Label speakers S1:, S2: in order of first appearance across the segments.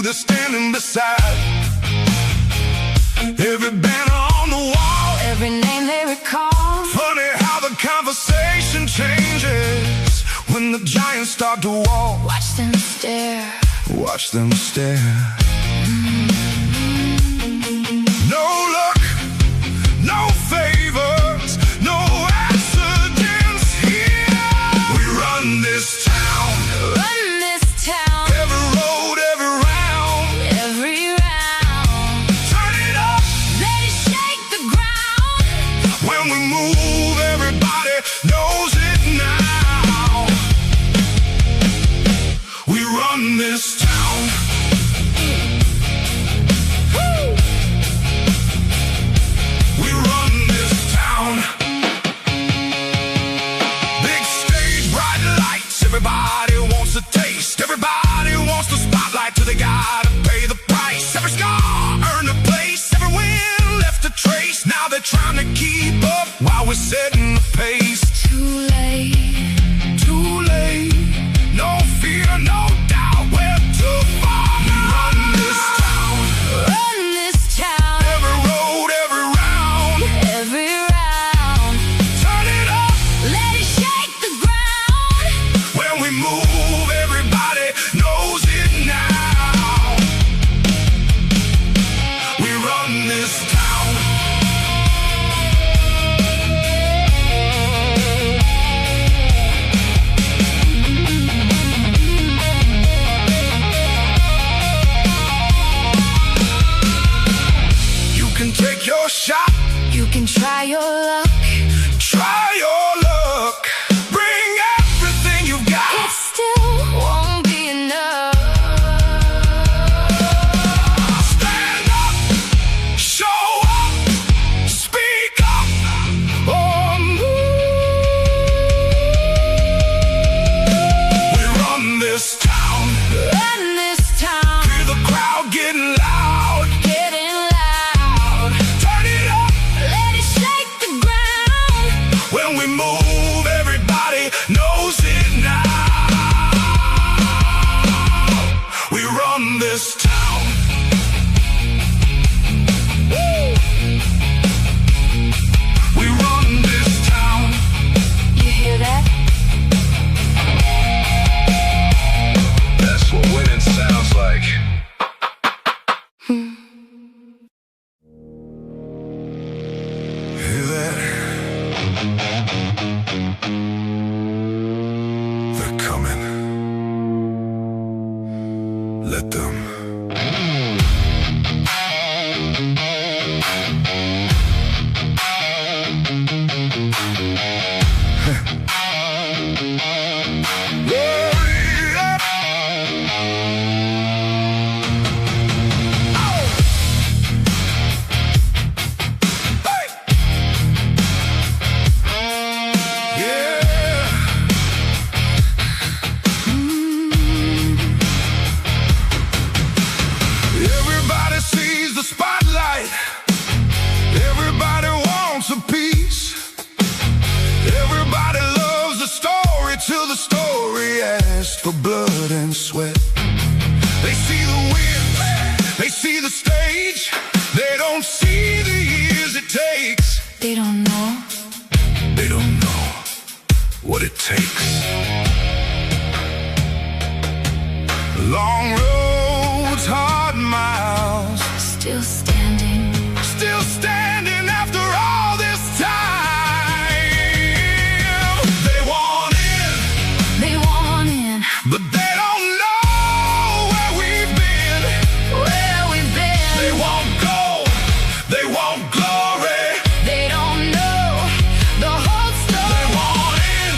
S1: they're standing beside. Every banner on the wall,
S2: every name they recall.
S1: Funny how the conversation changes when the giants start to walk.
S2: Watch them stare.
S1: Watch them stare. No luck, no favors, no accidents here. We run this town.
S2: Run this town.
S1: Every road, every round.
S2: Every round.
S1: Turn it up.
S2: Let it shake the ground.
S1: When we move, everybody knows it now. We run this town. We run this town. Big stage, bright lights. Everybody wants a taste. Everybody wants the spotlight till they gotta pay the price. Every scar earned a place. Every win left a trace. Now they're trying to keep up while we're setting the pace.
S2: Too late.
S1: Too late. No fear, no doubt. We're too far. We run this town.
S2: Run this town.
S1: Every road, every round.
S2: Every round.
S1: Turn it up.
S2: Let it shake the ground.
S1: When we move, everybody knows it now. We run this town. You can take your shot.
S2: You can try your luck.
S1: Try your luck. Bring everything you've got.
S2: It still won't be enough.
S1: Stand up, show up, speak up, or move. We run this town.
S2: Run this town.
S1: Hear the crowd getting loud.
S2: Getting loud.
S1: Turn it up.
S2: Let it shake the ground.
S1: When we move, everybody knows it now. We run this town. Woo! We run this town.
S2: You hear that?
S1: That's what winning sounds like. Hear that? They're coming. Let them. Everybody sees the spotlight. Everybody wants a piece. Everybody loves the story till the story asks for blood and sweat. They see the wins, they see the stage. They don't see the years it takes.
S2: They don't know.
S1: They don't know what it takes. Long roads, hard miles.
S2: Still standing.
S1: Still standing after all this time. They want in,
S2: They want in.
S1: but they don't know where we've been.
S2: Where we've been.
S1: They want gold, they want glory.
S2: They don't know the whole story.
S1: They want in.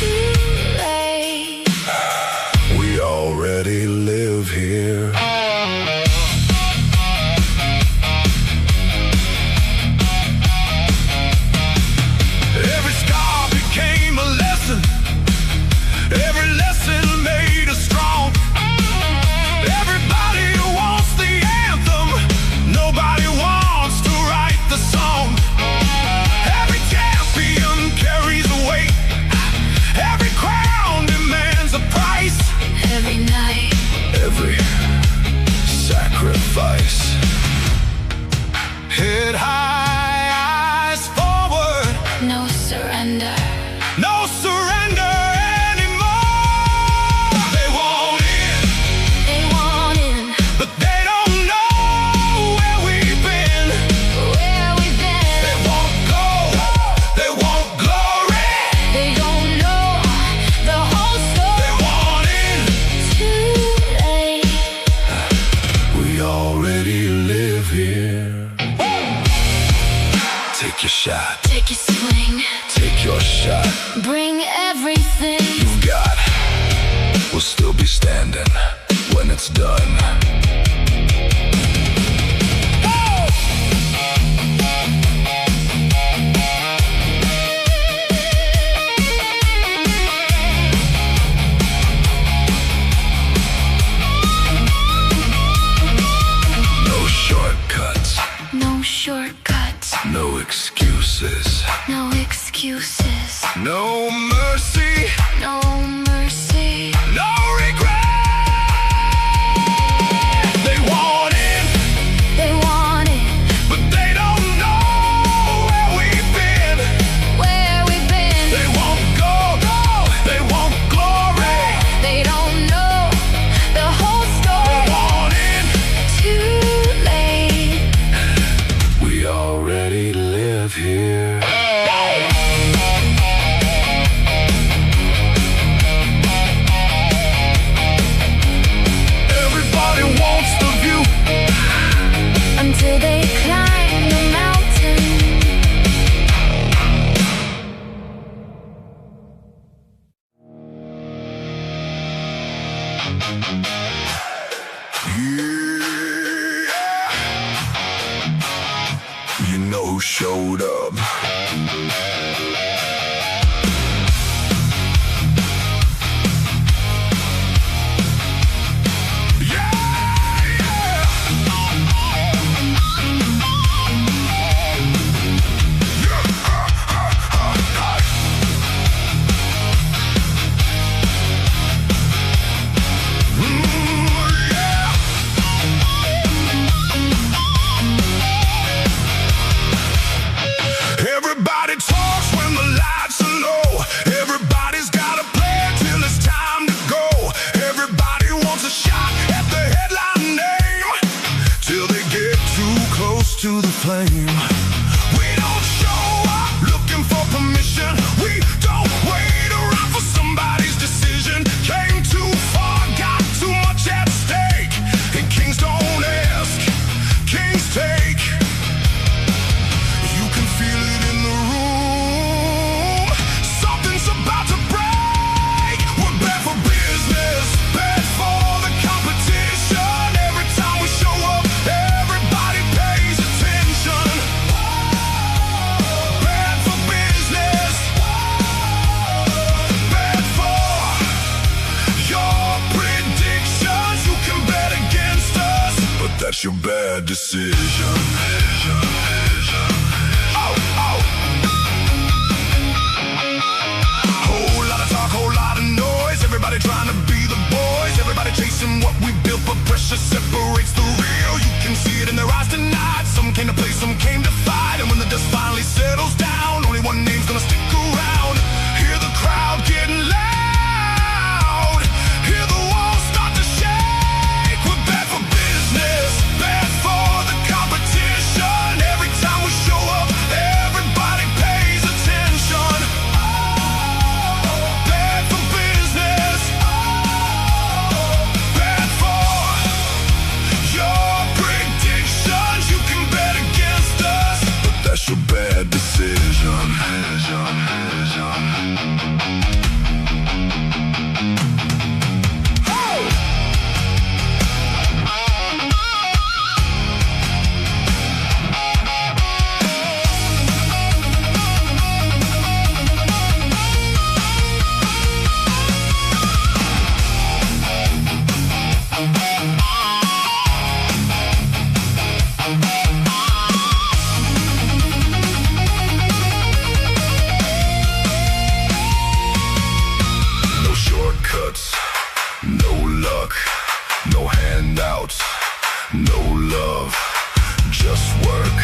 S2: Too late.
S1: We already live shot.
S2: Take your swing.
S1: Take your shot.
S2: Bring everything
S1: You've got. We'll still be standing when it's done. No shortcuts.
S2: No shortcuts.
S1: No excuses.
S2: No excuses.
S1: No mercy.
S2: No mercy.
S1: No regret. They want it,
S2: They want it.
S1: but they don't know where we've been.
S2: Where we've been.
S1: They want gold, they want glory.
S2: They don't know the whole
S1: They
S2: story.
S1: want it.
S2: Too late.
S1: We already live here. Everybody wants the view.
S2: Until they climb the mountain.
S1: Yeah. You know who showed up. Everybody talks when the lights are low. Everybody's got a plan till it's time to go. Everybody wants a shot at the headline name till they get too close to the flame. We don't show up looking for permission. We don't wait around for somebody's decision. Came too far, got too much at stake. And kings don't ask, kings take. You can feel it in the room. Something's about to break. We're bad for business, bad for the competition. Every time we show up, everybody pays attention. Bad for business, bad for your predictions. You can bet against us, but that's your bad decision. Oh, oh. Whole lot of talk, whole lot of noise. Everybody trying to be the boys. Everybody chasing what we built, but pressure separates the real. You can see it in their eyes tonight. Some came to play, some came to fight. And when the dust finally settles down, only one name's gonna stick around. Hear the crowd getting loud. Hear the walls start to shake. We're bad for business, bad for the competition. Every time we show up, everybody pays attention. Bad for business, bad for your predictions. You can bet against us, but that's your bad decision. No shortcuts, no luck, no handouts, no love, just work,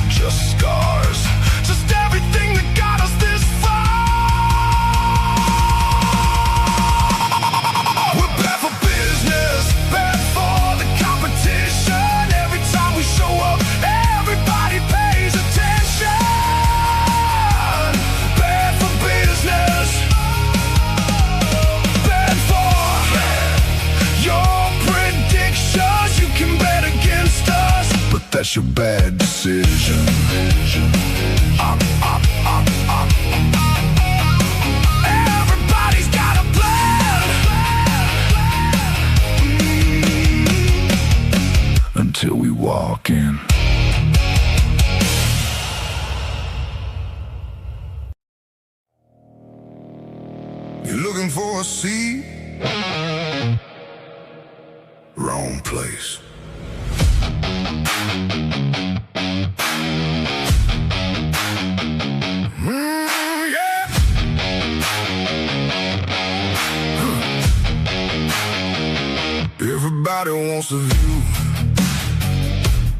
S1: just scars, just everything that got us this far. We're bad for business, bad for the competition. Every time we show up, everybody pays attention. Bad for business, bad for your predictions. You can bet against us, but that's your bad decision. I'm walk in. You're looking for a seat? Wrong place. Yeah. Everybody wants a view.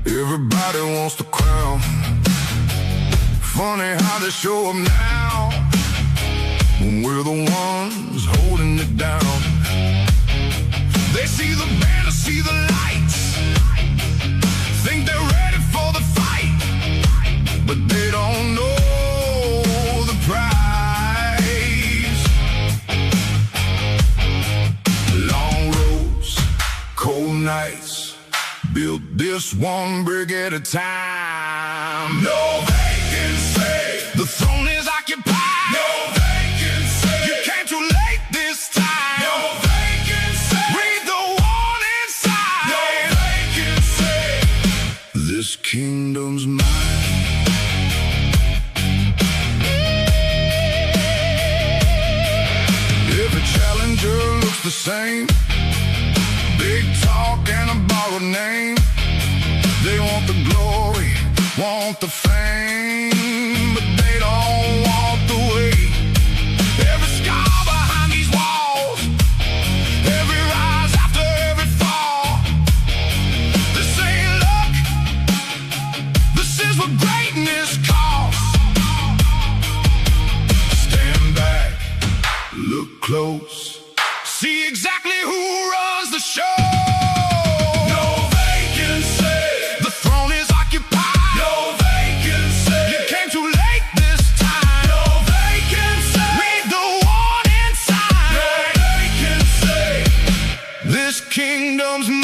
S1: Everybody wants the crown. Funny how they show up now when we're the ones holding it down. They see the banner, see the lights, think they're ready for the fight, but they don't know the price. Long roads, cold nights, built this one brick at a time. No vacancy, the throne is occupied. No vacancy, you came too late this time. No vacancy, read the warning sign. No vacancy, this kingdom's mine. Every challenger looks the same. Big talk and a borrowed name. They want the glory, want the fame, but they don't want the weight. Every scar behind these walls, every rise after every fall. This ain't luck, this is what greatness costs. Stand back, look close, see exactly who runs the show. Kingdom's mine.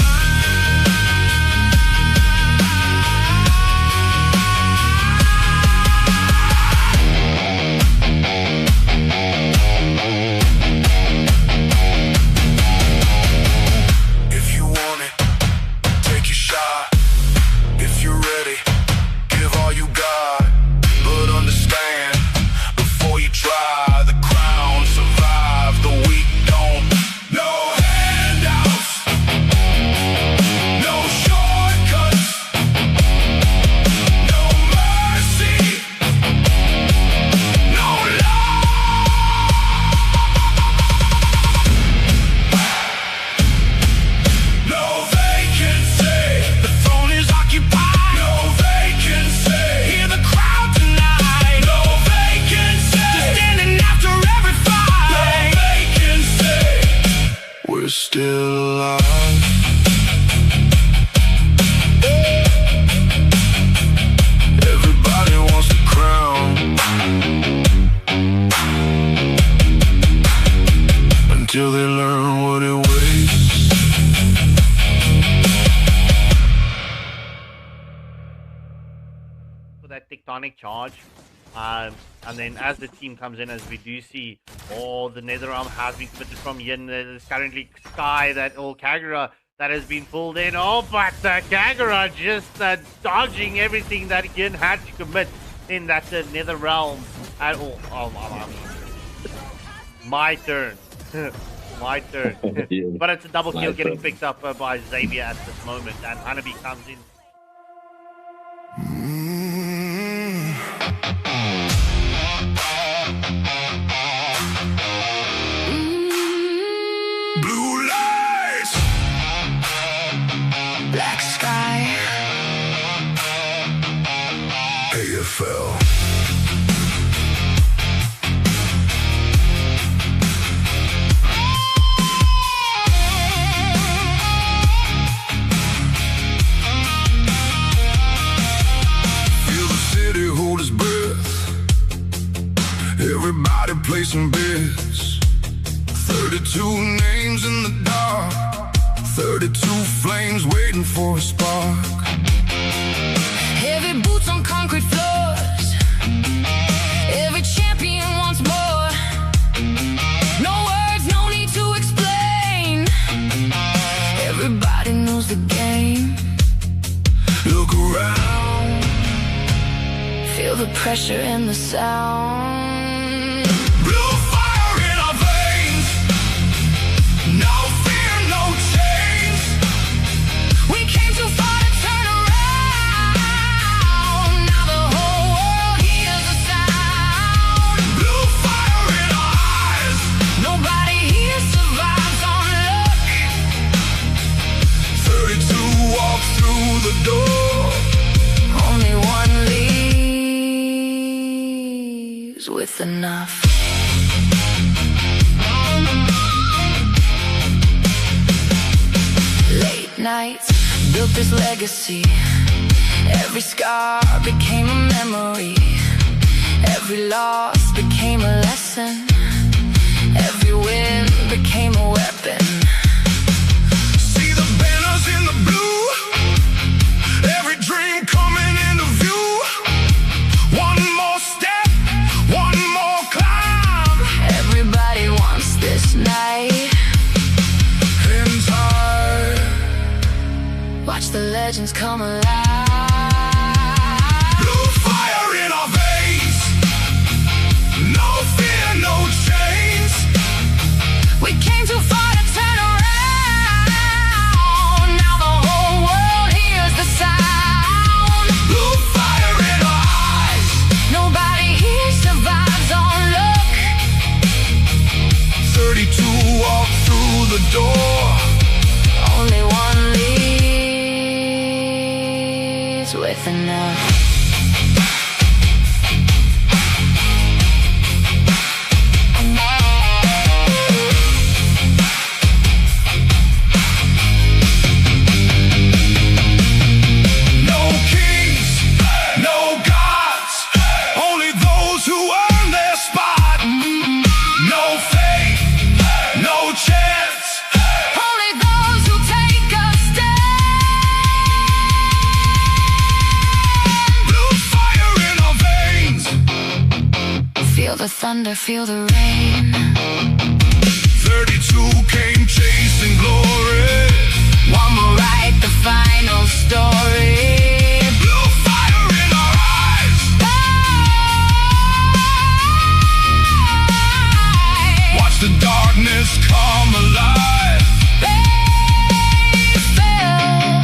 S1: If you want it, take your shot. If you're ready, give all you got. But understand, before you try, the crown survive, the weak don't. No handouts, no shortcuts, no mercy, no love. No vacancy, the throne is occupied. No vacancy, hear the crowd tonight. No vacancy, they're standing after every fight. No vacancy, we're still alive. Everybody wants the crown until they learn what it weighs.
S3: For that tectonic charge, and then as the team comes in, as we do see, the nether realm has been committed from Yin. There's currently Sky or Kagura that has been pulled in. But Kagura just dodging everything that Yin had to commit in that nether realm at all. I mean, my turn. My turn.
S4: Yeah.
S3: But it's a double kill
S4: Nice,
S3: getting
S4: bro.
S3: picked up by Xavier at this moment, and Hanabi comes in.
S1: Blue lights,
S2: Black sky.
S1: AFL. Feel the city hold its breath. Everybody placing bets. 32 names in the dark, 32 flames waiting for a spark.
S2: Heavy boots on concrete floors. Every champion wants more. No words, no need to explain. Everybody knows the game.
S1: Look around.
S2: Feel the pressure in the sound.
S1: Blue fire in our veins. No fear, no change.
S2: We came too far to turn around. Now the whole world hears the sound.
S1: Blue fire in our eyes.
S2: Nobody here survives on luck.
S1: 32 walk through the door.
S2: Only one leaves with enough. Late nights built this legacy. Every scar became a memory. Every loss became a lesson. Every win became a weapon.
S1: See the banners in the blue. Every dream coming into view. One more step, one more climb.
S2: Everybody wants this night.
S1: In time.
S2: Watch the legends come alive.
S1: Blue fire in our veins. No fear, no chains.
S2: We came too far to turn around. Now the whole world hears the sound.
S1: Blue fire in our eyes.
S2: Nobody here survives on luck.
S1: 32 walk through the door.
S2: Only one leaves with enough.
S1: No kings, no gods. Only those who earn their spot. No faith, no chance.
S2: Only those who take a stand.
S1: Blue fire in our veins.
S2: Feel the thunder, feel the rain.
S1: 32 came chasing glory.
S2: One will write the final story.
S1: Blue fire in our eyes. Watch the darkness come alive.
S2: They fell.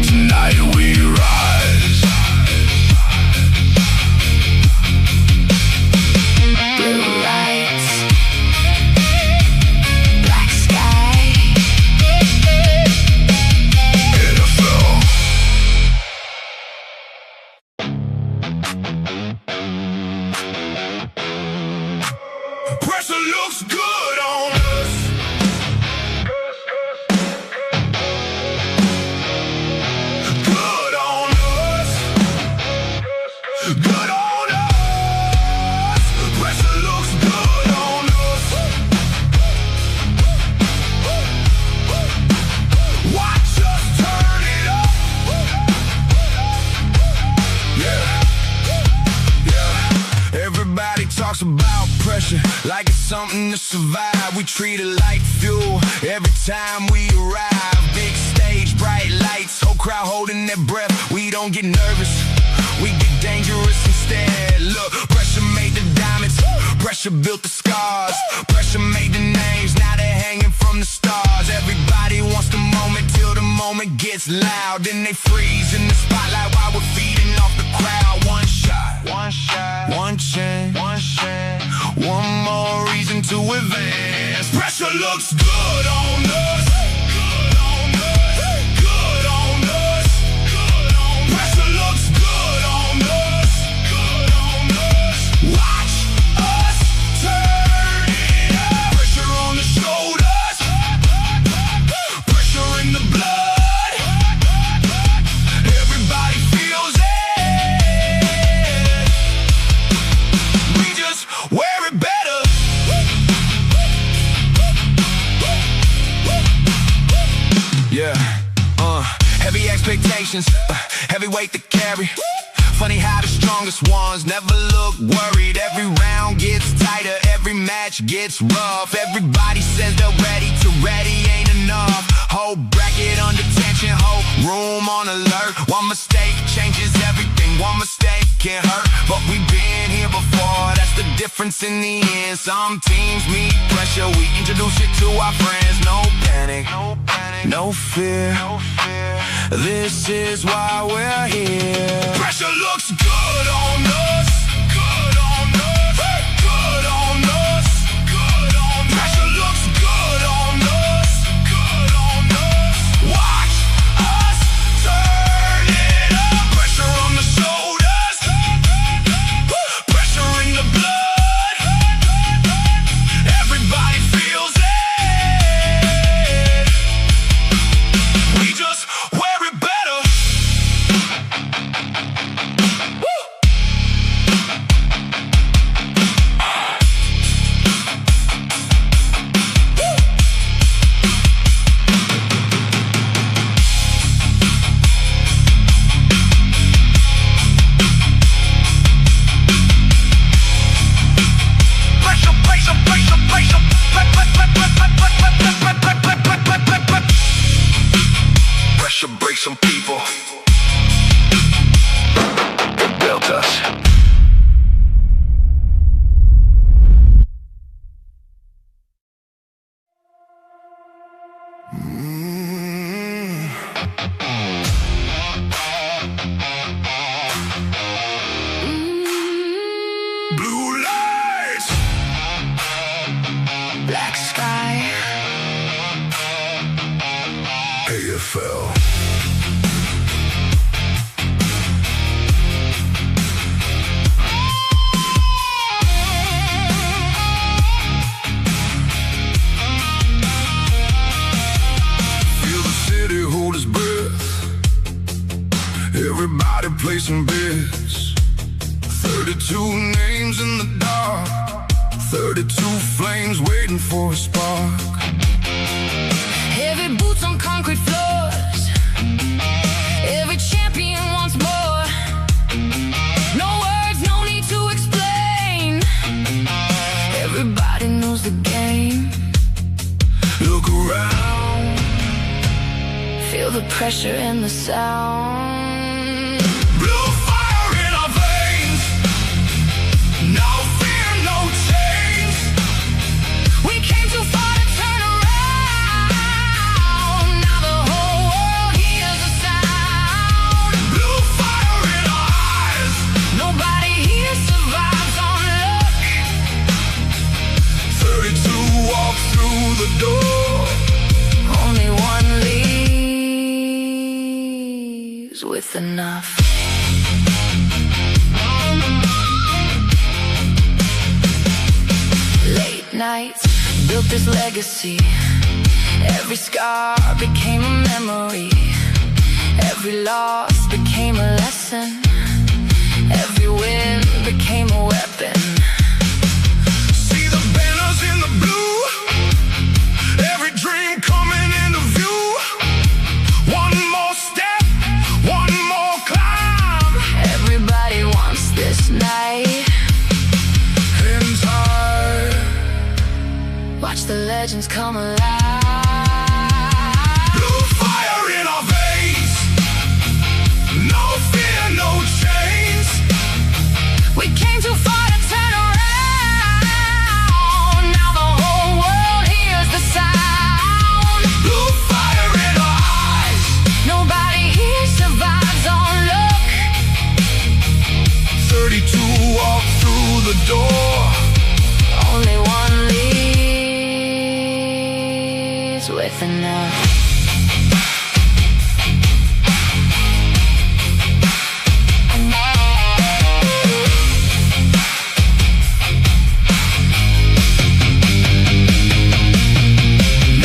S1: Tonight we rise.
S2: Blue lights, black sky.
S1: AFL. Pressure looks good on us. Good on us. Good on us. Pressure looks good on us. Watch us turn it up. Yeah. Yeah. Everybody talks about pressure like it's something to survive. We treat it like fuel every time we arrive. Big stage, bright lights, whole crowd holding their breath. We don't get nervous, we get dangerous instead. Look, pressure made the diamonds, pressure built the scars. Pressure made the names, now they're hanging from the stars. Everybody wants the moment till the moment gets loud. Then they freeze in the spotlight while we're feeding off the crowd. One shot, one shot, one chance, one chance. One more reason to advance. Pressure looks good on us. Good on us. Good on us. Good on us. Pressure looks good on us. Good on us. Watch us turn it up. Pressure on the shoulders. Pressure in the blood. Everybody feels it. We just wear it better. Yeah, heavy expectations, heavy weight to carry. Funny how the strongest ones never look worried. Every round gets tighter, every match gets rough. Everybody says they're ready, to ready ain't enough. Whole bracket under tension. attention, whole room on alert. One mistake changes everything. One mistake can hurt, but we've been here before. That's the difference in the end. Some teams meet pressure, we introduce it to our friends. No panic, no fear. This is why we're here. Pressure looks good on us. Good on us. Good on us. Good on us. Pressure looks good on us. Good on us. Watch us turn it up. Pressure on the shoulders. Pressure in the blood. Everybody feels it. We just wear it better. Woo! Pressure breaks some people. They built us. Blue lights.
S2: Black sky.
S1: AFL. Feel the city hold its breath. Everybody placing bets. 32 names in the dark. 32 flames waiting for a spark.
S2: Heavy boots on concrete floors. Every champion wants more. No words, no need to explain. Everybody knows the game.
S1: Look around.
S2: Feel the pressure and the sound.
S1: Blue fire in our veins. No fear, no change.
S2: We came too far to turn around. Now the whole world hears the sound.
S1: Blue fire in our eyes.
S2: Nobody here survives on luck.
S1: 32 walk through the door.
S2: Only one leaves with enough. Late nights built this legacy. Every scar became a memory. Every loss became a lesson. Every win became a weapon.
S1: See the banners in the blue. Every dream coming into view. One more step, one more climb.
S2: Everybody wants this night.
S1: In time.
S2: Watch the legends come alive.
S1: Blue fire in our veins. No fear, no chains.
S2: We came too far to turn around. Now the whole world hears the sound.
S1: Blue fire in our eyes.
S2: Nobody here survives on luck.
S1: 32 walk through the door.
S2: Only one leaves with enough.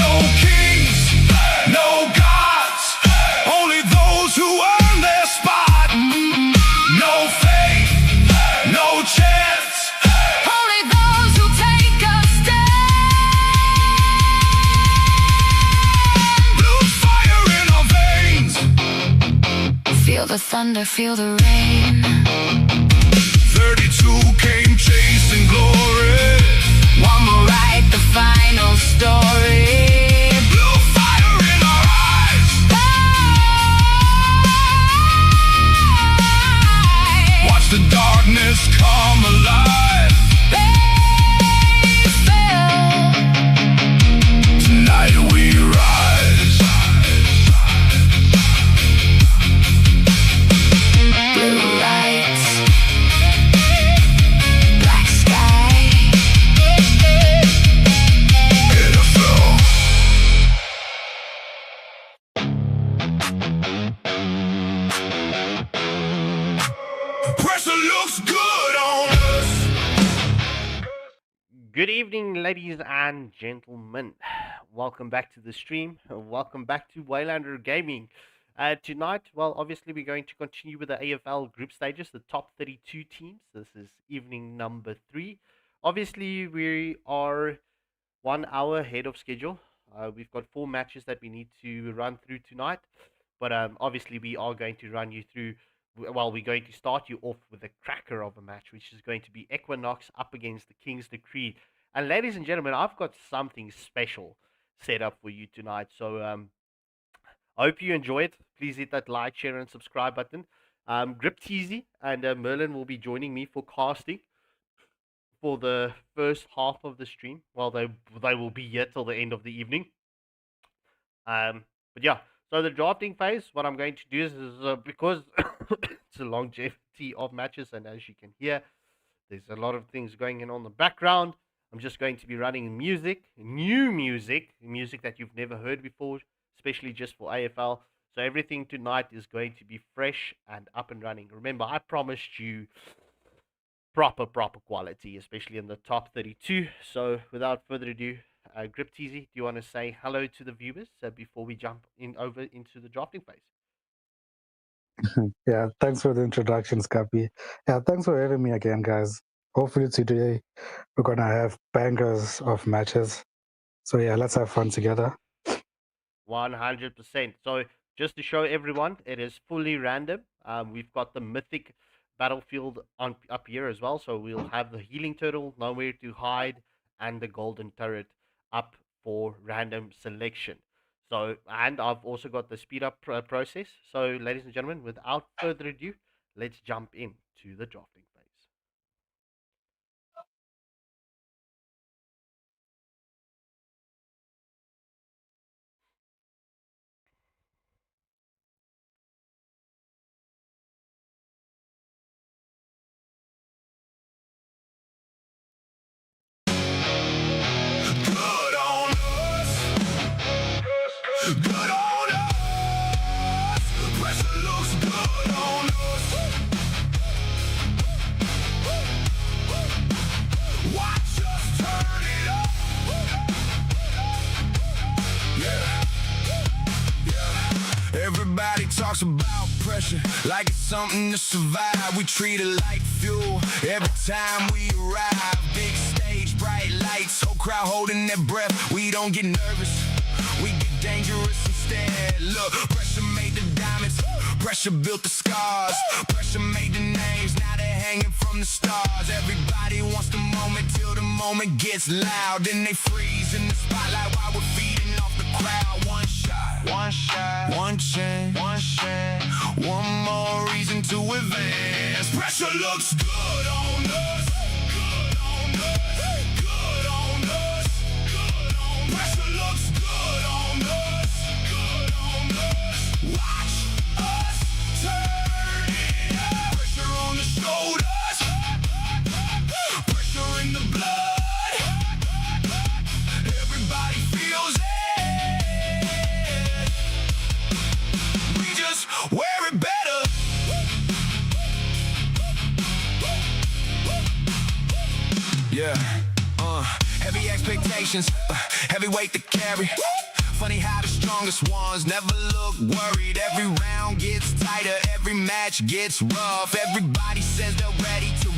S1: No kings, no gods. Only those who earn their spot. No fate, no chance.
S2: Only those who take a stand.
S1: Blue fire in our veins.
S2: Feel the thunder, feel the rain.
S1: 32 came chasing glory.
S2: One will write the final story.
S1: Blue fire in our eyes.
S2: Oh,
S3: Good evening, ladies and gentlemen. Welcome back to the stream. Welcome back to Waylander Gaming. Tonight, well, obviously, we're going to continue with the AFL group stages, the top 32 teams. This is evening number 3. Obviously, we are 1 hour ahead of schedule. We've got 4 matches that we need to run through tonight. But obviously, we are going to run you through. Well, we're going to start you off with a cracker of a match, which is going to be Equinox up against the King's Decree. And ladies and gentlemen, I've got something special set up for you tonight. So I hope you enjoy it. Please hit that like, share, and subscribe button. Grip Teasy and Merlin will be joining me for casting for the first half of the stream. Well, they will be here till the end of the evening. But yeah. So the drafting phase, what I'm going to do is because it's a longevity of matches, and as you can hear, there's a lot of things going on the background. I'm just going to be running music, new music that you've never heard before, especially just for AFL. So everything tonight is going to be fresh and up and running. Remember, I promised you proper quality, especially in the top 32. So without further ado, Grip Teasy, do you want to say hello to the viewers before we jump over into the drafting phase?
S4: Yeah, thanks for the introduction, Scappy. Yeah, thanks for having me again, guys. Hopefully today we're gonna have bangers of matches. So yeah, let's have fun together.
S3: 100%. So just to show everyone, it is fully random. We've got the mythic battlefield up here as well. So we'll have the healing turtle, nowhere to hide, and the golden turret up for random selection. So, and I've also got the speed up process. So, ladies and gentlemen, without further ado, let's jump into the drafting phase.
S1: Good on us. Good on us. Pressure looks good on us. Watch us turn it up. Yeah. Everybody talks about pressure like it's something to survive. We treat it like fuel every time we arrive. Big stage, bright lights, whole crowd holding their breath. We don't get nervous, we get dangerous instead. Look, pressure made the diamonds, pressure built the scars, pressure made the names, now they're hanging from the stars. Everybody wants the moment till the moment gets loud. Then they freeze in the spotlight while we're feeding off the crowd. One shot, one shot, one chance, one shot, one more reason to advance. Pressure looks good on us. Good on us. Good on us. Good on us. Pressure looks good on us. Good on us. Watch us turn it up. Pressure on the shoulders. Pressure in the blood. Everybody feels it. We just wear it better. Yeah, heavy expectations, heavy weight to carry. Funny how the strongest ones never look worried. Every round gets tighter, every match gets rough. Everybody says they're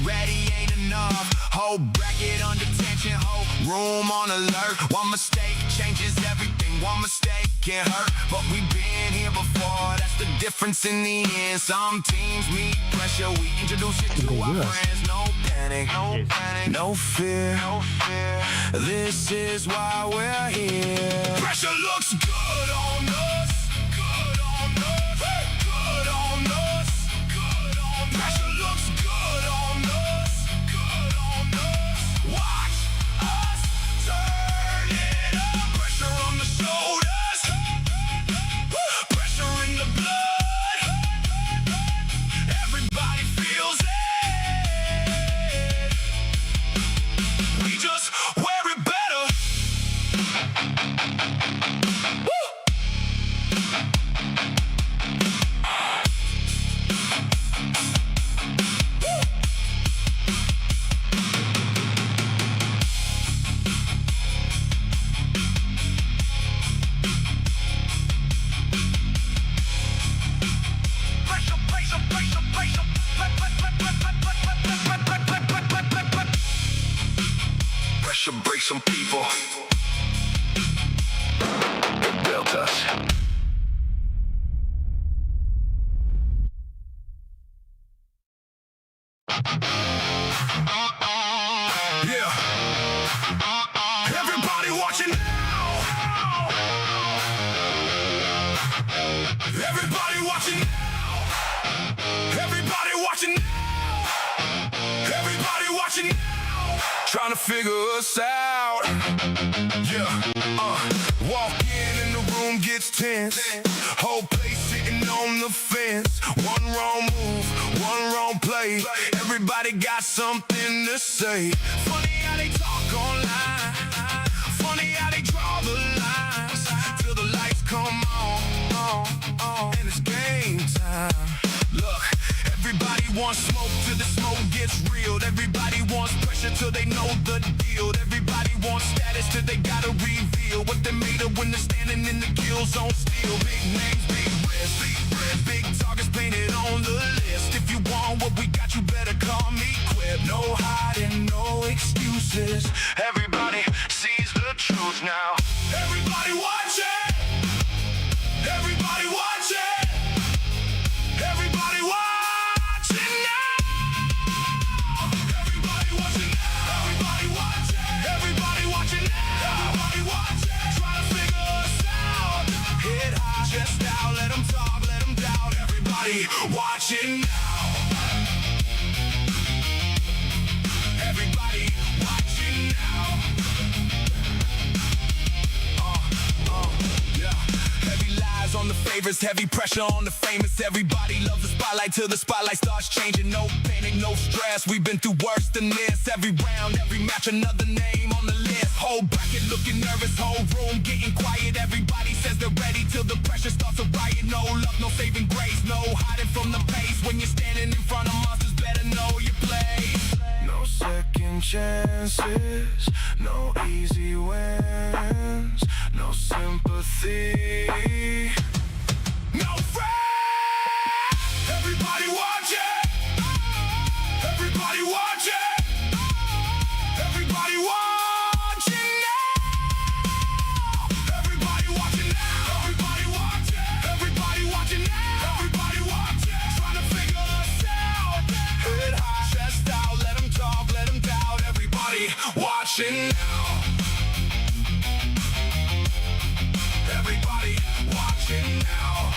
S1: ready ain't enough. Whole bracket under tension, whole room on alert. One mistake changes everything, one mistake can hurt. But we've been here before, that's the difference in the end. Some teams meet pressure, we introduce it to our friends. No panic, no panic, no fear, no fear. This is why we're here. Pressure looks good on us. Good on us. Good on us. Good on us. Pressure looks good on us. Good on us. Watch us turn it up. Pressure on the shoulders. Pressure in the blood. Everybody feels it. We just wear it better. some people. They built us. Yeah. Everybody watching now. Everybody watching now. Everybody watching now. Everybody watching now. Trying to figure us out. Yeah. Walk in and the room gets tense. Whole place sitting on the fence. One wrong move, one wrong play. Everybody got something to say. Funny how they talk online. Funny how they draw the lines. Till the lights come on, and it's game time. Look, everybody wants smoke till the smoke gets real. Everybody wants pressure till they know the deal. Everybody wants status till they gotta reveal what they made of when they're standing in the kill zone still. Big names, big risks, big targets painted on the list. If you want what we got, you better call me Quip. No hiding, no excuses. Everybody sees the truth now. Everybody watch it. Everybody watch it. Everybody watching now. Everybody watching now. Everybody watch it. Everybody watching now. Everybody watch it. Try to figure us out. Head high, chest out. Let them talk, let them doubt. Everybody watching now. Everybody watching now. Yeah. Heavy lies on the favors, heavy pressure on the famous. Everybody loves the spotlight till the spotlight starts changing. No panic, no stress. We've been through worse than this. Every round, every match, another name on the list. Whole bracket looking nervous, whole room getting quiet. Everybody says they're ready till the pressure starts to riot. No love, no saving grace, no hiding from the pace. When you're standing in front of monsters, better know your place. No second chances, no easy wins, no sympathy, no friends. Everybody watch it. Everybody watch it. Everybody watching now. Everybody watching now. Everybody watch it. Everybody watching now. Everybody watch it. Trying to figure us out. Head high, chest out. Let them talk, let them doubt. Everybody watching now. Everybody watching now.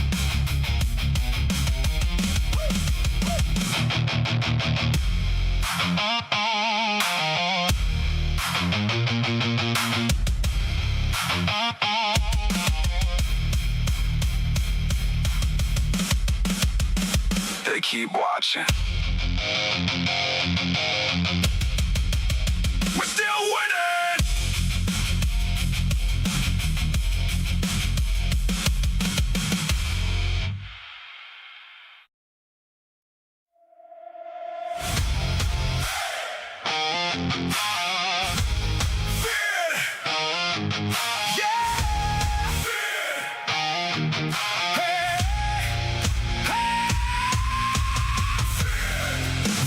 S1: They keep watching. We're still winning.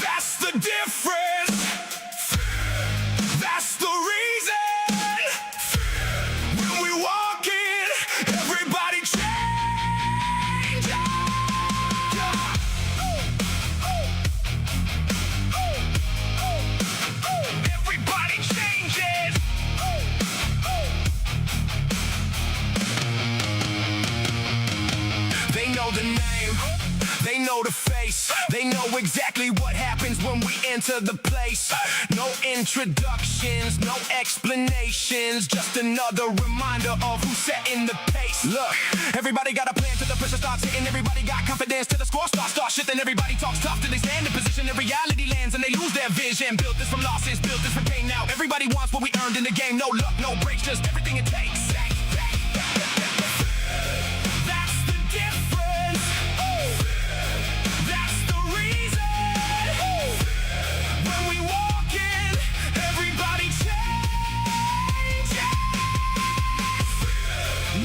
S1: That's the difference. That's the reason. When we walk in, everybody changes. Everybody changes. They know the name, they know the face, they know exactly what happens when we enter the place. No introductions, no explanations, just another reminder of who's setting the pace. Look, everybody got a plan till the pressure starts hitting. Everybody got confidence till the score starts shifting. Everybody talks tough till they stand in position and reality lands and they lose their vision. Built this from losses, built this from pain. Now everybody wants what we earned in the game. No luck, no breaks, just everything it takes. That's the difference. That's the reason. When we walk in, everybody changes.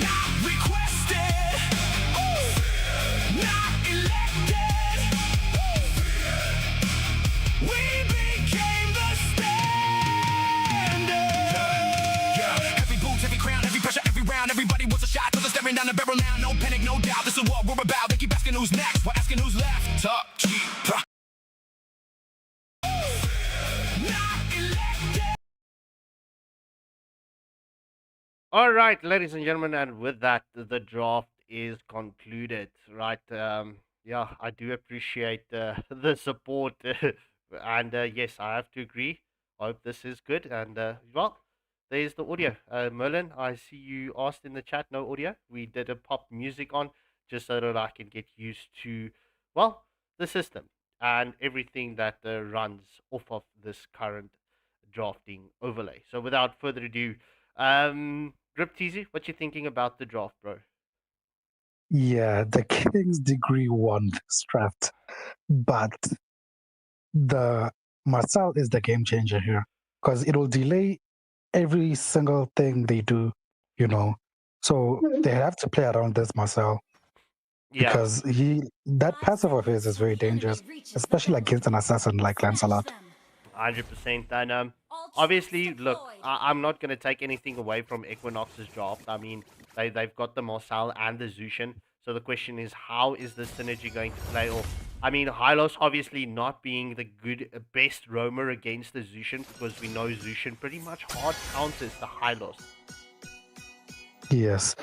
S1: Not requested, not elected. We became the standard. down the barrel now, no panic, no doubt. This is what we're about. They keep asking who's next, we're asking who's left. Top cheap.
S3: All right, ladies and gentlemen, and with that, the draft is concluded. Right? Yeah, I do appreciate the support, and yes, I have to agree. Hope this is good, and well, there's the audio. Merlin, I see you asked in the chat, no audio. We did a pop music on just so that I can get used to, well, the system and everything that runs off of this current drafting overlay. So without further ado, Grip Teasy, what you thinking about the draft, bro?
S4: Yeah, the King's Degree won this draft, but the Marcel is the game changer here because it will delay every single thing they do, you know. So they have to play around this Marcel
S3: Yeah,
S4: because that passive of his is very dangerous, especially against an assassin like Lancelot.
S3: 100%. And obviously, look, I'm not going to take anything away from Equinox's draft. I mean, they've got the Marcel and the Zushin. So the question is, how is the synergy going to play off? I mean, Hylos obviously not being the best roamer against the Zushin, because we know Zushin pretty much hard counters the Hylos.
S4: Yes.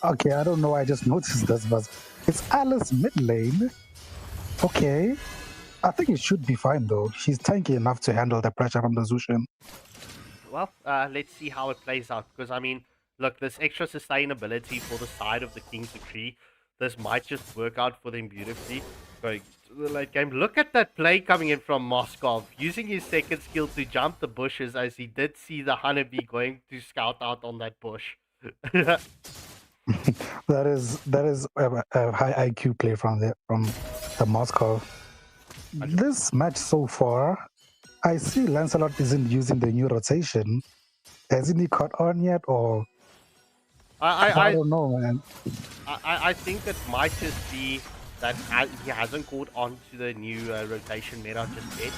S4: Okay, I don't know why I just noticed this, but it's Alice mid lane. Okay. I think it should be fine though. She's tanky enough to handle the pressure from the Zushin.
S3: Well, let's see how it plays out. Because, I mean, look, this extra sustainability for the side of the King's Decree, this might just work out for them beautifully. Going to the late game. Look at that play coming in from Moskov, using his second skill to jump the bushes as he did see the Honeybee going to scout out on that bush.
S4: that is a high IQ play from the Moskov. This match so far, I see Lancelot isn't using the new rotation. Hasn't he caught on yet, or I don't know, man.
S3: I think it might just be that he hasn't caught on to the new rotation meta just yet.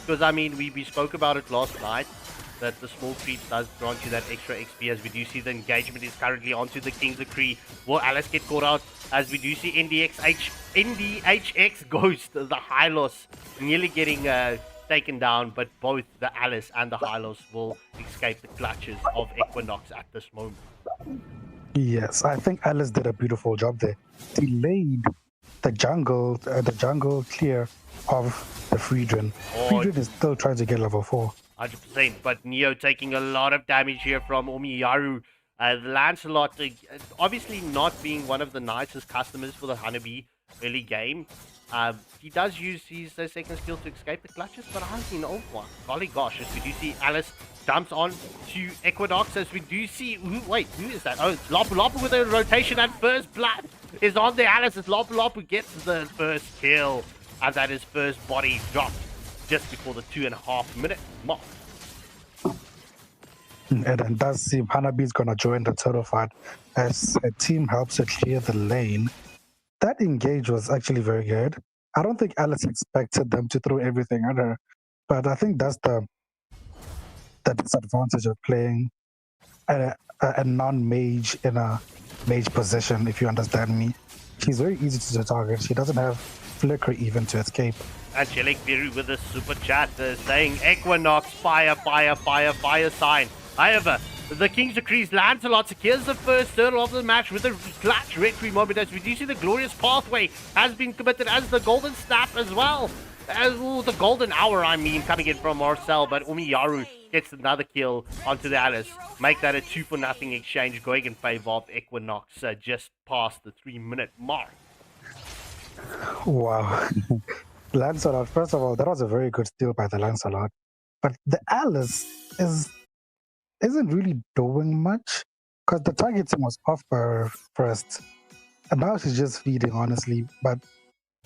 S3: Because, I mean, we spoke about it last night, that the small creeps does grant you that extra XP, as we do see the engagement is currently onto the King's Decree. Will Alice get caught out? As we do see NDHX Ghost, the Hylos, nearly getting taken down, but both the Alice and the Hylos will escape the clutches of Equinox at this moment.
S4: Yes, I think Alice did a beautiful job there. Delayed the jungle clear of the Friedrin. Friedrin is still trying to get level 4.
S3: 100%, but Neo taking a lot of damage here from Umiyaru. Lancelot, obviously not being one of the nicest customers for the Honeybee early game. He does use his second skill to escape the clutches, but I mean, oh my golly gosh, as we do see Alice jumps on to Equinox, as we do see, who is that? Oh, it's Lopu. Lopu with a rotation, and first blood is on the Alice as Lopu gets the first kill, and that is first body dropped just before the 2.5 minute mark.
S4: And then does seem Hanabi's gonna join the turtle fight as a team helps to clear the lane. That engage was actually very good. I don't think Alice expected them to throw everything at her, but I think that's the disadvantage of playing a non-mage in a mage position, if you understand me. She's very easy to target. She doesn't have flicker even to escape.
S3: Angelic Fury with a super chat saying Equinox, fire sign. However, the King's Decrees Lancelot secures the first turtle of the match with a clutch retry moment, as we do see the glorious pathway has been committed as the golden snap as well. As the golden hour, I mean, coming in from Marcel, but Umiyaru gets another kill onto the Alice. Make that a 2-0 exchange going in favor of Equinox just past the 3-minute mark.
S4: Wow. Lancelot, first of all, that was a very good steal by the Lancelot. But the Alice isn't really doing much because the targeting was off by her first. And now she's just feeding, honestly. But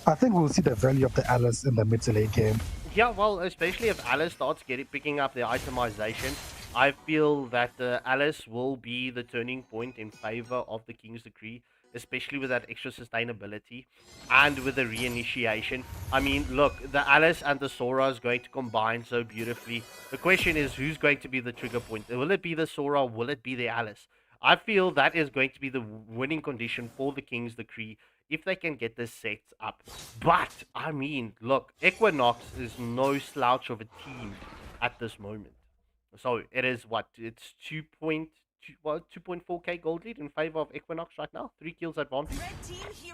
S4: I think we'll see the value of the Alice in the mid to late game.
S3: Yeah, well, especially if Alice starts picking up the itemization, I feel that Alice will be the turning point in favor of the King's Decree, especially with that extra sustainability and with the reinitiation. I mean, look, the Alice and the Sora is going to combine so beautifully. The question is, who's going to be the trigger point? Will it be the Sora? Will it be the Alice? I feel that is going to be the winning condition for the King's Decree if they can get this set up. But, I mean, look, Equinox is no slouch of a team at this moment. So it is what? It's 2.4k gold lead in favor of Equinox right now. 3 kills advantage.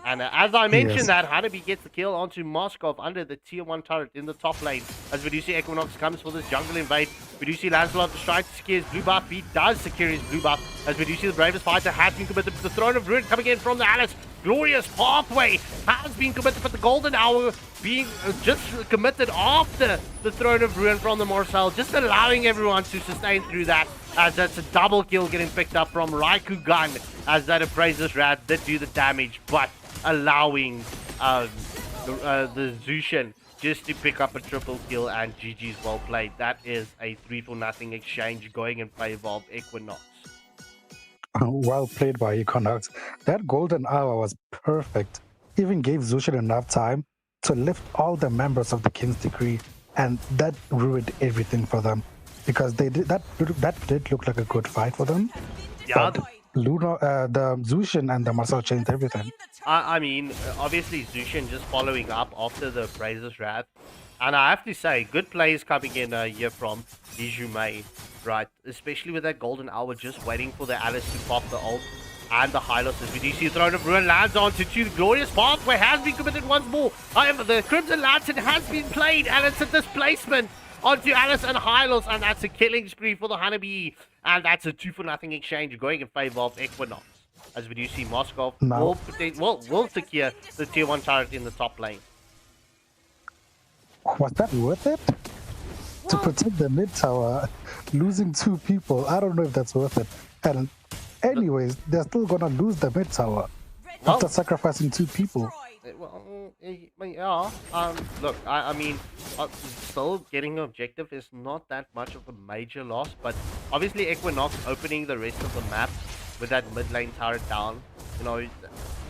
S3: And as I mentioned that, Hanabi gets the kill onto Moskov under the tier 1 turret in the top lane. As we do see Equinox comes for this jungle invade. We do see Lancelot trying to secure his blue buff. He does secure his blue buff. As we do see the bravest fighter has been committed. The Throne of Ruin coming in from the Alice. Glorious pathway has been committed, but the golden hour being just committed after the Throne of Ruin from the Marcel, just allowing everyone to sustain through that, as that's a double kill getting picked up from Raikugan, as that Appraiser's Rat did do the damage, but allowing the Zushin just to pick up a triple kill, and GG's well played. That is a 3-for-0 exchange going in favor of Equinox.
S4: Well played by Equinox. That golden hour was perfect. Even gave Zushin enough time to lift all the members of the King's Decree, and that ruined everything for them, because they did that did look like a good fight for them.
S3: Yeah.
S4: But the Zushin and the Marcel changed everything.
S3: I mean, obviously Zushin just following up after the Appraiser's Wrath. And I have to say, good plays coming in here from Lijume, right? Especially with that golden hour, just waiting for the Alice to pop the ult. And the Hylos, as we do see the Throne of Ruin lands onto 2. The glorious pathway has been committed once more. However, the Crimson Lantern has been played, and it's a displacement onto Alice and Hylos, and that's a killing spree for the Hanabi. And that's a 2-for-0 exchange going in favor of Equinox. As we do see Moskov will secure the tier 1 turret in the top lane.
S4: Was that worth it? To protect the mid tower, losing 2 people, I don't know if that's worth it. And anyways, they're still gonna lose the mid tower after sacrificing 2 people.
S3: Well, yeah. Look, I mean, still getting an objective is not that much of a major loss, but obviously Equinox opening the rest of the map with that mid lane turret down, you know,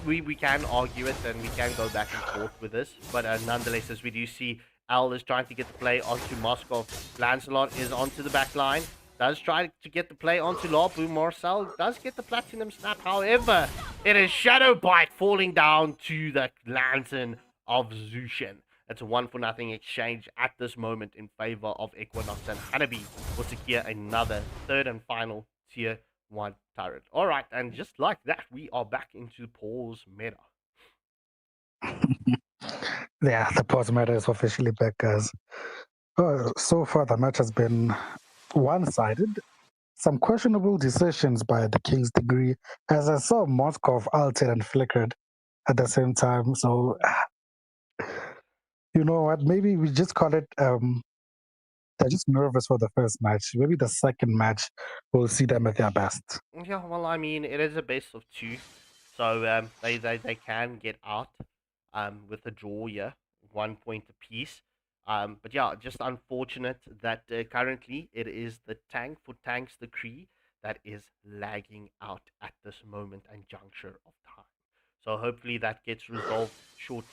S3: we can argue it and we can go back and forth with this, but nonetheless, as we do see, Al is trying to get the play onto Moskov. Lancelot is onto the back line. Does try to get the play onto Labu. Marcel does get the platinum snap. However, it is Shadow Bite falling down to the lantern of Zushin. It's a 1-for-0 exchange at this moment in favor of Equinox, and Hanabi will secure another 3rd and final tier 1 turret. Alright, and just like that, we are back into pause meta.
S4: Yeah, the pause meta is officially back, guys. So far, the match has been one-sided. Some questionable decisions by the King's Decree, as I saw Moskov ulted and flickered at the same time. So, you know what? Maybe we just call it. They're just nervous for the first match. Maybe the second match we'll see them at their best.
S3: Yeah, well, I mean, it is a best of 2, so they can get out with a draw here, 1 point apiece. But yeah, just unfortunate that currently it is the tank for Tank's Decree that is lagging out at this moment and juncture of time. So hopefully that gets resolved shortly.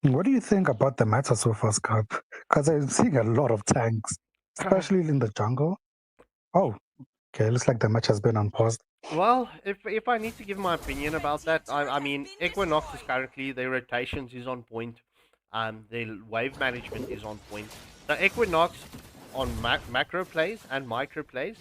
S4: What do you think about the meta so far, Scott? Because I'm seeing a lot of tanks, especially in the jungle. Oh, okay, looks like the match has been unpaused.
S3: Well, if I need to give my opinion about that, I mean, Equinox is currently, their rotations is on point. Their wave management is on point. The Equinox on macro plays and micro plays,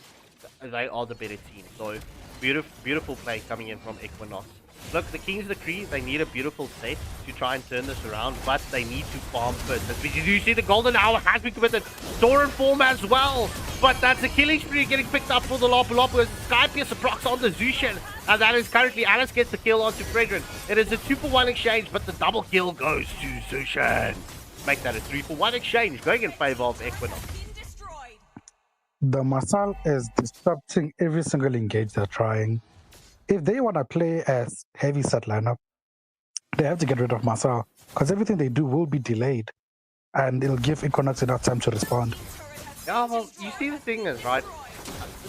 S3: they are the better team. So, beautiful play coming in from Equinox. Look, the King's Decree, they need a beautiful set to try and turn this around, but they need to farm first. As you see, the golden hour has been committed. Store and form as well, but that's a killing spree getting picked up for the Lapu as Skypiercer procs on the Zushin, and that is currently Alice gets the kill onto Fragrant. It is a 2-for-1 exchange, but the double kill goes to Zushin. Make that a 3-for-1 exchange, going in favor of Equinox.
S4: The Marcel is disrupting every single engage they're trying. If they want to play as heavy set lineup, they have to get rid of Marcel, because everything they do will be delayed, and it'll give Equinox enough time to respond.
S3: Yeah, well, you see the thing is, right,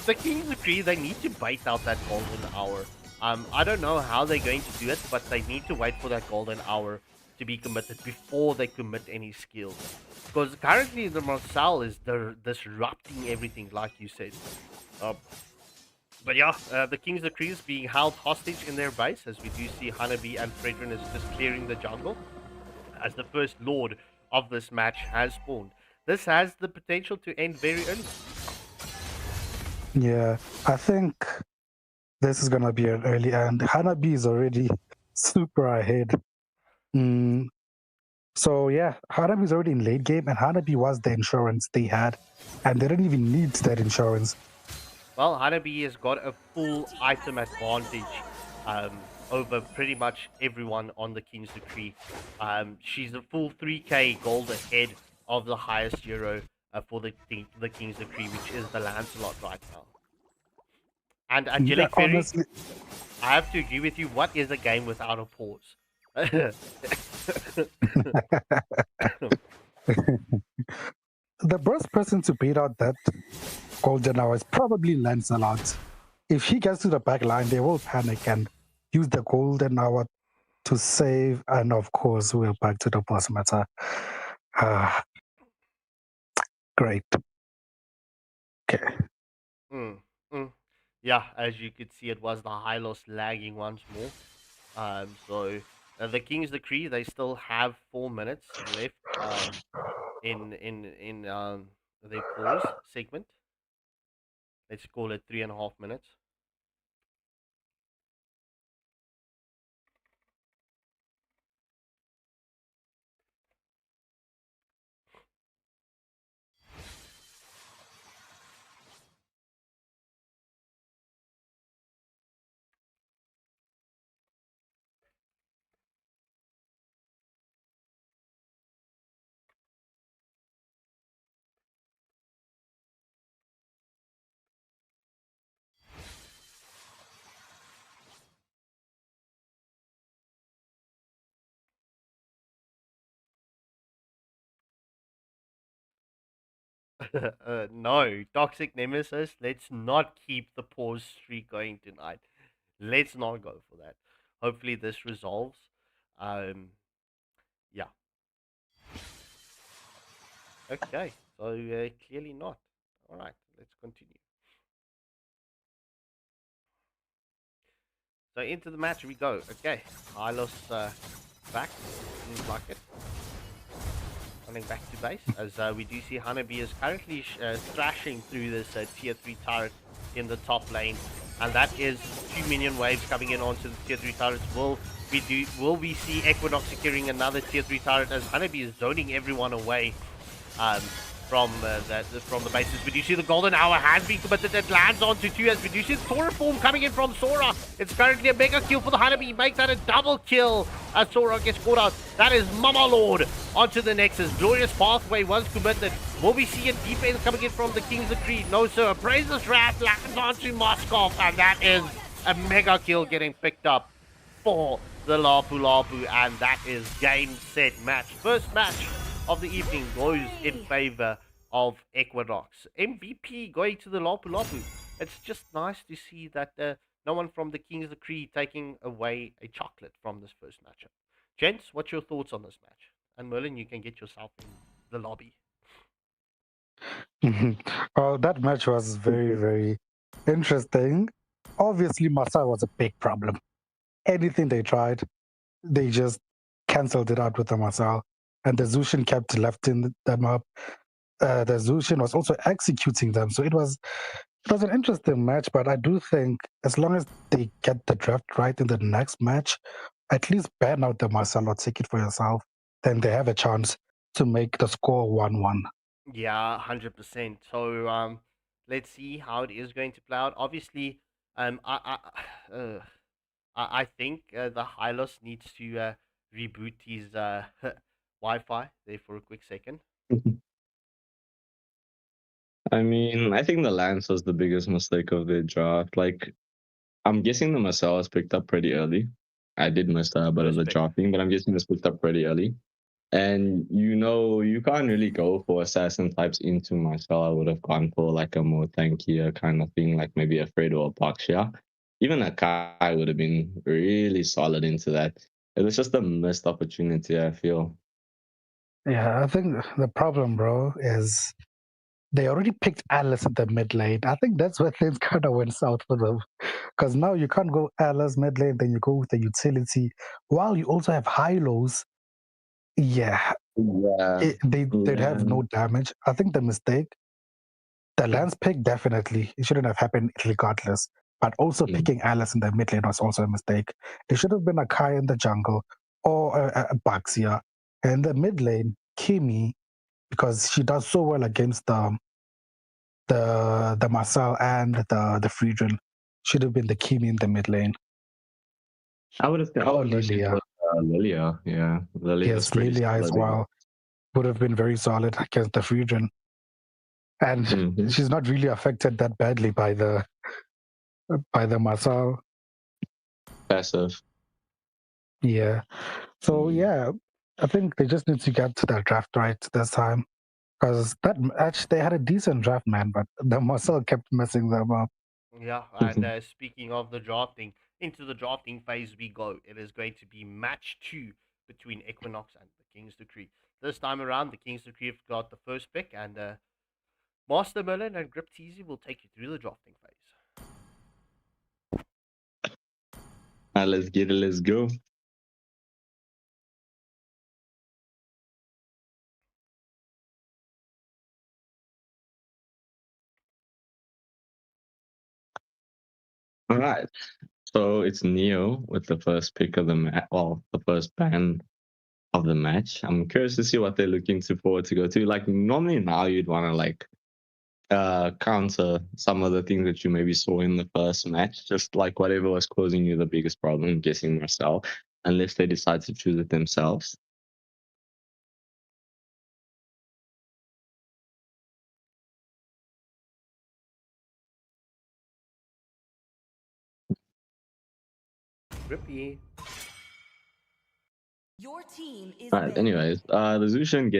S3: the King's Decree, they need to bait out that golden hour. I don't know how they're going to do it, but they need to wait for that golden hour to be committed before they commit any skills. Because currently the Marcel is disrupting everything, like you said. But yeah, the King's Decree is being held hostage in their base, as we do see Hanabi and Fredrin is just clearing the jungle, as the first Lord of this match has spawned. This has the potential to end very early.
S4: Yeah, I think this is gonna be an early end. Hanabi is already super ahead. So yeah, Hanabi is already in late game, and Hanabi was the insurance they had, and they didn't even need that insurance.
S3: Well, Hanabi has got a full item advantage over pretty much everyone on the King's Decree. She's a full 3k gold ahead of the highest hero for the King's Decree, which is the Lancelot right now. And Angelic Fairy,
S4: honestly,
S3: I have to agree with you. What is a game without a pause?
S4: the best person to beat out that golden hour is probably Lancelot. If he gets to the back line, they will panic and use the golden hour to save. And of course, we're back to the boss matter. Great. Okay.
S3: Yeah, as you could see, it was the Hylos lagging once more. So the King's Decree, they still have 4 minutes left in their pause segment. Let's call it 3.5 minutes. No, Toxic Nemesis, let's not keep the pause streak going tonight. Let's not go for that. Hopefully this resolves. Yeah. Okay, so clearly not. All right, let's continue. So into the match we go. Okay, Hylos back. Seems like it. Running back to base, as we do see Hanabi is currently thrashing through this tier 3 turret in the top lane, and that is 2 minion waves coming in onto the tier 3 turrets. Will we see Equinox securing another tier 3 turret, as Hanabi is zoning everyone away from the bases? We do see the golden hour has been committed. It lands onto 2, as we do see the Sora form coming in from Sora. It's currently a mega kill for the Hanabi. Make that a double kill as Sora gets caught out. That is Mama Lord onto the Nexus. Glorious pathway was committed. Will we see a defense coming in from the King's Decree? No sir. Praises Wrath lands onto Moskov, and that is a mega kill getting picked up for the Lapu Lapu, and that is game, set, match. First match of the evening goes in favor of Equinox. MVP going to the Lapu Lapu. It's just nice to see that no one from the King's Decree taking away a chocolate from this first matchup. Gents, what's your thoughts on this match? And Merlin, you can get yourself in the lobby.
S4: Oh, that match was very, very interesting. Obviously, Masa was a big problem. Anything they tried, they just cancelled it out with the Masal. And the Zushin kept lifting them up. The Zushin was also executing them. So it was an interesting match, but I do think as long as they get the draft right in the next match, at least ban out the Marcel or take it for yourself, then they have a chance to make the score 1-1.
S3: Yeah, 100%. So let's see how it is going to play out. Obviously, I think the Hylos needs to reboot his Wi-Fi there for a quick second.
S5: I mean, I think the Lance was the biggest mistake of the draft. Like, I'm guessing the Marcel was picked up pretty early. I did miss that bit of the drafting, but I'm guessing it was picked up pretty early. And you can't really go for assassin types into Marcel. I would have gone for like a more tankier kind of thing, like maybe a Fredo or Pakshia. Even a Kai would have been really solid into that. It was just a missed opportunity, I feel.
S4: Yeah, I think the problem, bro, is they already picked Alice at the mid lane. I think that's where things kind of went south for them. Because now you can't go Alice mid lane, then you go with the utility, while you also have high-lows. Yeah,
S5: Yeah.
S4: they'd have no damage. I think the mistake, the Lance pick, definitely, it shouldn't have happened regardless. But also picking Alice in the mid lane was also a mistake. It should have been a Kai in the jungle or a Baxia. And in the mid lane, Kimi, because she does so well against the Marcel and the Friedrin, should have been the Kimi in the mid lane.
S5: I would have
S4: Oh, Lilia.
S5: Lilia, yeah. Lilia
S4: Yes, Lilia as well would have been very solid against the Friedrin. And she's not really affected that badly by the Marcel.
S5: Passive.
S4: Yeah. So yeah, I think they just need to get to that draft right this time. Because that match, they had a decent draft, man, but the Marcel kept messing them up.
S3: Yeah, and speaking of the drafting, into the drafting phase we go. It is going to be match 2 between Equinox and the King's Decree. This time around, the King's Decree have got the first pick, and Master Merlin and Grip Teasy will take you through the drafting phase.
S5: Let's get it, let's go. All right. So it's Neo with the first pick of the match. Well, the first ban of the match. I'm curious to see what they're looking forward to go to. Like normally now you'd want to like counter some of the things that you maybe saw in the first match, just like whatever was causing you the biggest problem. I'm guessing Marcel, unless they decide to choose it themselves.
S3: Grippy.
S2: Your team is
S5: All right. Anyways, the Zushin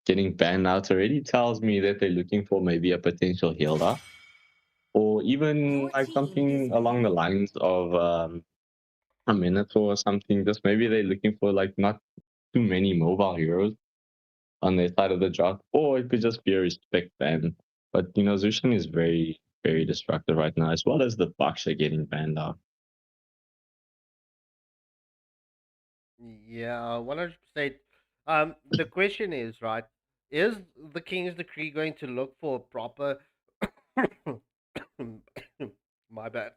S5: getting banned out already tells me that they're looking for maybe a potential healer, or even like something along the lines of a Minotaur or something. Just maybe they're looking for like not too many mobile heroes on their side of the draft, or it could just be a respect ban. But you know, Zushin is very, very destructive right now, as well as the Baksha getting banned out.
S3: Yeah, 100%. The question is, right, is the King's Decree going to look for a proper my bad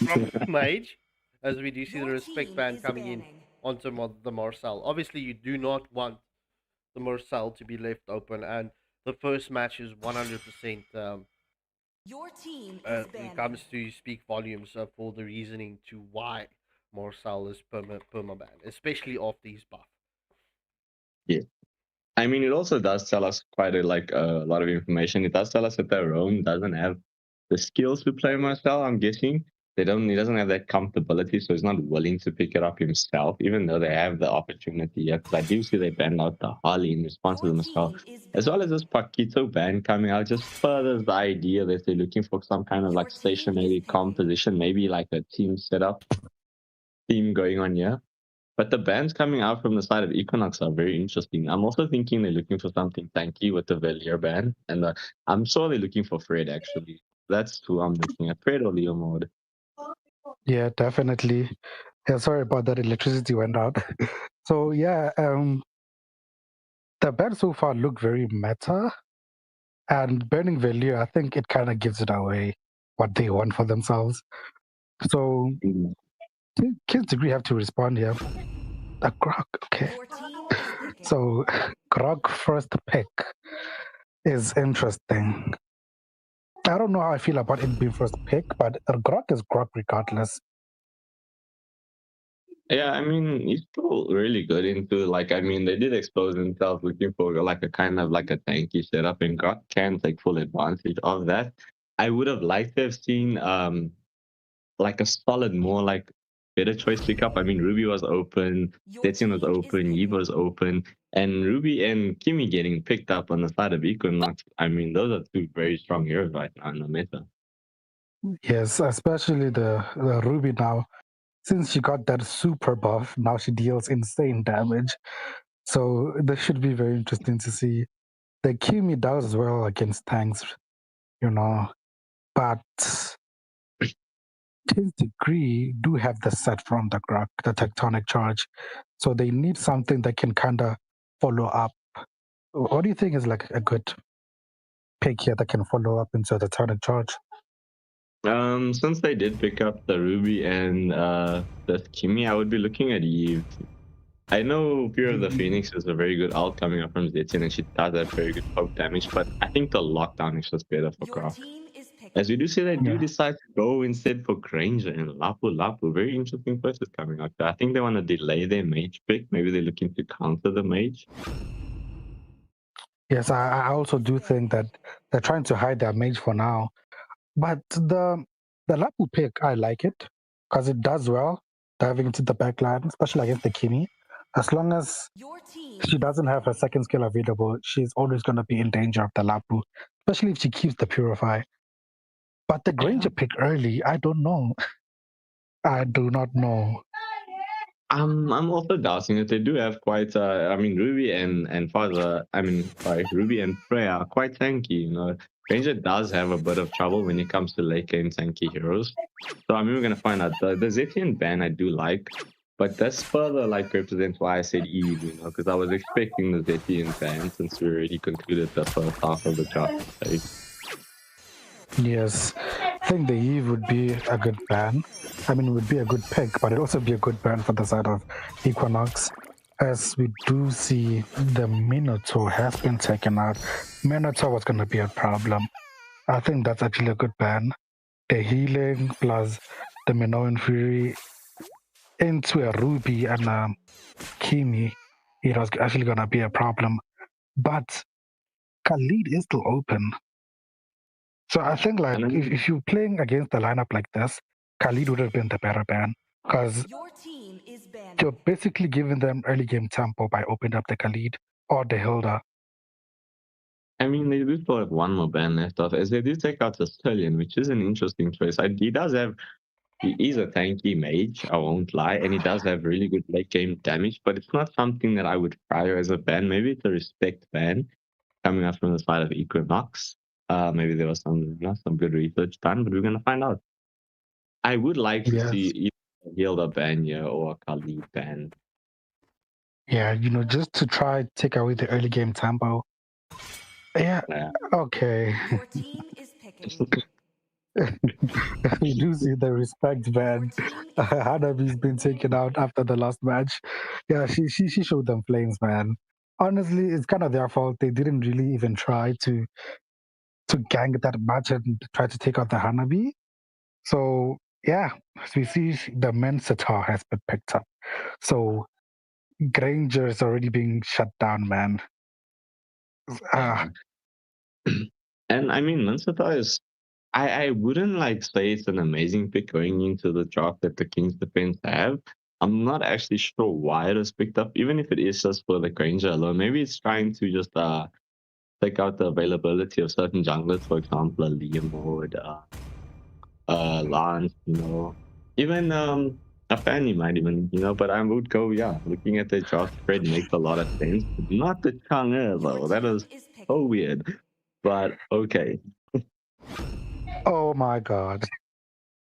S3: proper mage, as we do see the respect ban coming in onto the Marcel. Obviously, you do not want the Marcel to be left open, and the first match is 100%.
S2: Your team is
S3: It comes to speak volumes for the reasoning to why Marcel is permaban, especially after his buff.
S5: Yeah. I mean, it also does tell us quite a lot of information. It does tell us that their Rome doesn't have the skills to play Marcel. I'm guessing he doesn't have that comfortability, so he's not willing to pick it up himself, even though they have the opportunity. Yeah, because I do see they banned out the Harley in response to the Marcel, as well as this Paquito ban coming out. Just furthers the idea that they're looking for some kind of like stationary composition, maybe like a team setup theme going on here. But the bans coming out from the side of Equinox are very interesting. I'm also thinking they're looking for something tanky with the Valier ban. And I'm sure they're looking for Fred, actually. That's who I'm looking at, Fred or Leo mode.
S4: Yeah, definitely. Yeah, sorry about that. Electricity went out. So yeah, the bans so far look very meta. And burning Valier, I think it kind of gives it away what they want for themselves. So King's Decree have to respond here. A Grok, okay. So Grok first pick is interesting. I don't know how I feel about it being first pick, but Grok is Grok regardless.
S5: Yeah, I mean, he's still really good into they did expose themselves looking for like a kind of like a tanky setup, and Grok can take full advantage of that. I would have liked to have seen like a solid, more like better choice pickup. I mean, Ruby was open, Setien was open, Yi was open, and Ruby and Kimi getting picked up on the side of Equinox. I mean, those are two very strong heroes right now in the meta.
S4: Yes, especially the Ruby now. since she got that super buff, now she deals insane damage. So this should be very interesting to see. The Kimi does well against tanks, you know, but King's Degree do have the set from the Grok, the Tectonic Charge. So they need something that can kind of follow up. What do you think is like a good pick here that can follow up into the Tectonic Charge?
S5: Since they did pick up the Ruby and the Kimi, I would be looking at Eve. I know Fear of the Phoenix is a very good ult coming up from Zetian, and she does have very good poke damage, but I think the lockdown is just better for Grok. As we do see, they do decide to go instead for Granger and Lapu Lapu. Very interesting places coming up. I think they want to delay their mage pick. Maybe they're looking to counter the mage.
S4: Yes, I also do think that they're trying to hide their mage for now. But the Lapu pick, I like it because it does well diving into the backline, especially against the Kimi. As long as she doesn't have her second skill available, she's always going to be in danger of the Lapu, especially if she keeps the Purify. But the Granger pick early, I don't know. I do not know.
S5: I'm also doubting that they do have quite. I mean, Ruby and Father. I mean, sorry, Ruby and Freya are quite tanky. You know, Granger does have a bit of trouble when it comes to late game tanky heroes. So I mean, we're gonna find out. The Zetian ban I do like, but that's further like represents why I said Eve. You know, because I was expecting the Zetian ban since we already concluded the first half of the draft stage.
S4: Yes, I think the Eve would be a good ban. I mean, it would be a good pick, but it'd also be a good ban for the side of Equinox. As we do see, the Minotaur has been taken out. Minotaur was going to be a problem. I think that's actually a good ban. The healing plus the Minoan Fury into a Ruby and a Kimi, it was actually going to be a problem. But Khalid is still open. So I think like if you're playing against the lineup like this, Khalid would have been the better ban because you're basically giving them early game tempo by opening up the Khalid or the Hilda.
S5: I mean, they do still have one more ban left off, as they do take out the Stallion, which is an interesting choice. He does have, he is a tanky mage, I won't lie, and he does have really good late game damage, but it's not something that I would prior as a ban. Maybe it's a respect ban coming up from the side of Equinox. Maybe there was some good research done, but we're gonna find out. I would like to see either a Hilda ban here or a Khalid ban.
S4: Yeah, you know, just to try to take away the early game tempo. Yeah. Okay. We do see the respect ban. Hanabi's been taken out after the last match. Yeah, she showed them flames, man. Honestly, it's kind of their fault. They didn't really even try to gank that match and try to take out the Hanabi. So yeah, as we see, the men's Sitar has been picked up. So Granger is already being shut down, man.
S5: And I mean, Manchester is, I wouldn't like say it's an amazing pick going into the draft that the Kings defense have. I'm not actually sure why it was picked up, even if it is just for the Granger alone. Maybe it's trying to just take out the availability of certain junglers, for example, a Liam Mode, Lance, you know, even a Fanny might even, you know, but I would go, yeah, looking at the draft spread makes a lot of sense. Not the Chang'e though, that is so weird, but okay.
S4: Oh my god.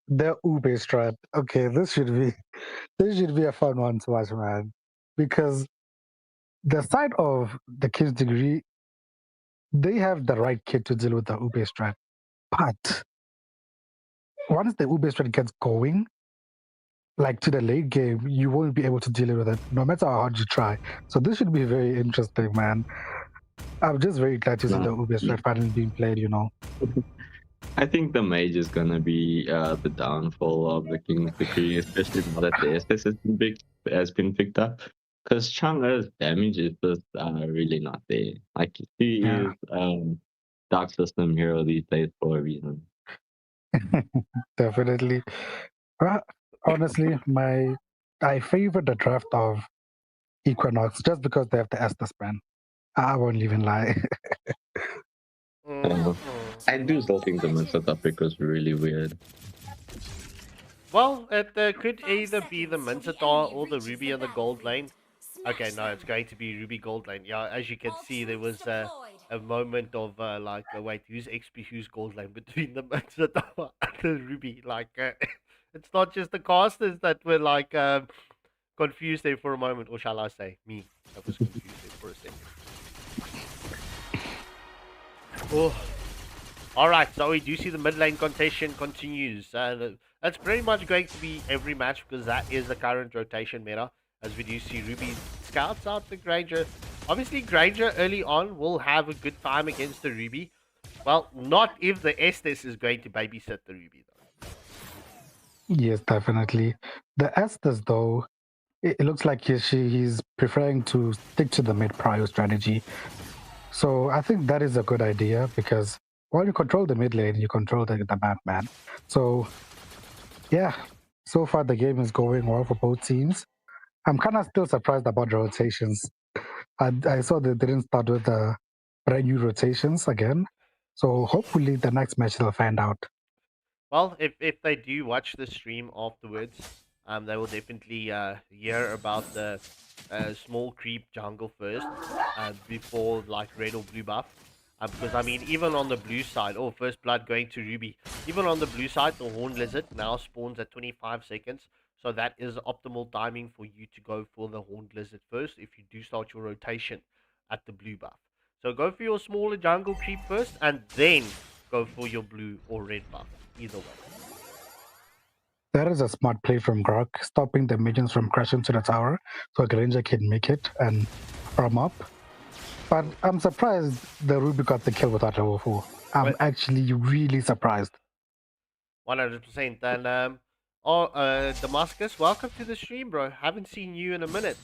S4: The Ube strat. Okay, this should be a fun one to watch, man. Because the side of the King's Degree, they have the right kit to deal with the Ube strat. But once the Ube strat gets going, like to the late game, you won't be able to deal with it, no matter how hard you try. So this should be very interesting, man. I'm just very glad to see the Ube strat finally being played, you know.
S5: I think the mage is gonna be the downfall of the King's Degree, especially now that the SS has been picked up. Because Chang'e's damage is just really not there. Like he is Dark System hero these days for a reason.
S4: Definitely. Honestly, I favor the draft of Equinox just because they have the Estes ban. I won't even lie.
S5: I do still think the Minnesota pick was really weird.
S3: Well, it could either be the Minotaur or the Ruby and the Gold lane. Okay, no, it's going to be Ruby Gold lane. Yeah, as you can see, there was a moment of like, wait, who's XP, who's Gold lane between the Minotaur and the Ruby? Like, it's not just the casters that were like confused there for a moment, or shall I say, me that was confused there for a second. Oh. All right, so we do see the mid lane contention continues. That's pretty much going to be every match because that is the current rotation meta. As we do see Ruby scouts out the Granger. Obviously, Granger early on will have a good time against the Ruby. Well, not if the Estes is going to babysit the Ruby, though.
S4: Yes, definitely. The Estes, though, it looks like he's preferring to stick to the mid-prio strategy. So I think that is a good idea because while you control the mid lane, you control the madman. So, yeah, so far the game is going well for both teams. I'm kind of still surprised about the rotations. I saw they didn't start with the brand new rotations again. So hopefully the next match they'll find out.
S3: Well, if they do watch the stream afterwards, they will definitely hear about the small creep jungle first, before like red or blue buff. Because I mean, even on the blue side, or first blood going to Ruby, even on the blue side, the Horned Lizard now spawns at 25 seconds. So that is optimal timing for you to go for the Horned Lizard first if you do start your rotation at the blue buff. So go for your smaller jungle creep first, and then go for your blue or red buff. Either way.
S4: That is a smart play from Grok, stopping the minions from crashing to the tower so Granger can make it and farm up. But I'm surprised the Ruby got the kill without level 4. I'm actually really surprised.
S3: 100%. And Damascus, welcome to the stream, bro. Haven't seen you in a minute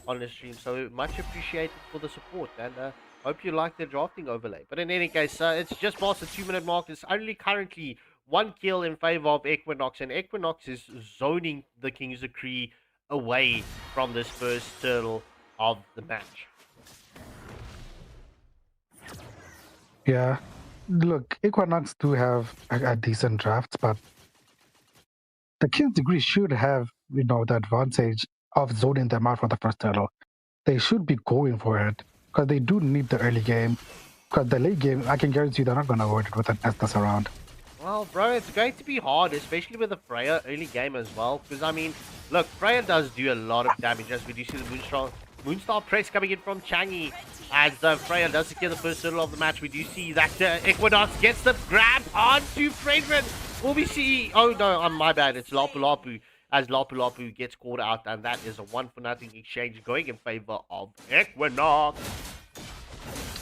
S3: on the stream, so much appreciated for the support. And hope you like the drafting overlay. But in any case, it's just past the 2-minute mark. It's only currently 1 kill in favor of Equinox, and Equinox is zoning the King's Decree away from this first turtle of the match.
S4: Yeah, look, Equinox do have a decent draft, but the King's Degree should have, the advantage of zoning them out for the first turtle. They should be going for it because they do need the early game. Because the late game, I can guarantee you they're not going to avoid it with an Estes around.
S3: Well, bro, it's going to be hard, especially with the Freya early game as well. Because, I mean, look, Freya does do a lot of damage, as we do see the Moonstar press coming in from Changi. As Freya does secure the first turtle of the match, we do see that Equinox gets the grab onto Fredrin. Will we see... Oh, no, my bad. It's Lapu Lapu, as Lapu Lapu gets caught out. And that is a 1-for-0 exchange going in favor of Equinox.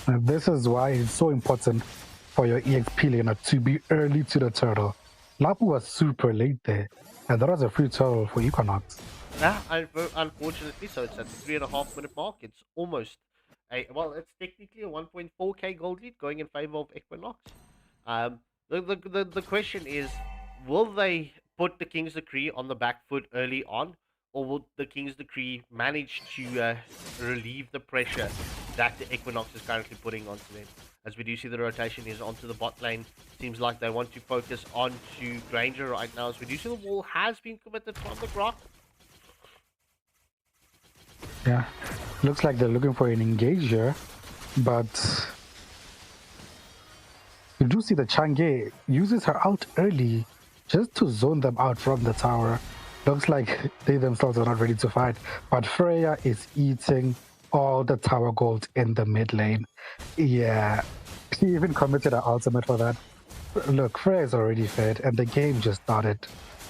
S4: This is why it's so important for your EXP laner to be early to the turtle. Lapu was super late there, and that was a free turtle for Equinox.
S3: Yeah, unfortunately, so it's at the 3.5-minute mark. It's almost it's technically a 1.4k gold lead going in favor of Equinox. The question is, will they put the King's Decree on the back foot early on, or will the King's Decree manage to relieve the pressure that the Equinox is currently putting onto them? As we do see the rotation is onto the bot lane. Seems like they want to focus onto Granger right now. As we do see the wall has been committed from the Grok.
S4: Yeah, looks like they're looking for an engager, but you do see the Chang'e uses her out early just to zone them out from the tower. Looks like they themselves are not ready to fight, but Freya is eating all the tower gold in the mid lane. Yeah, she even committed an ultimate for that. Look, Freya is already fed, and the game just started.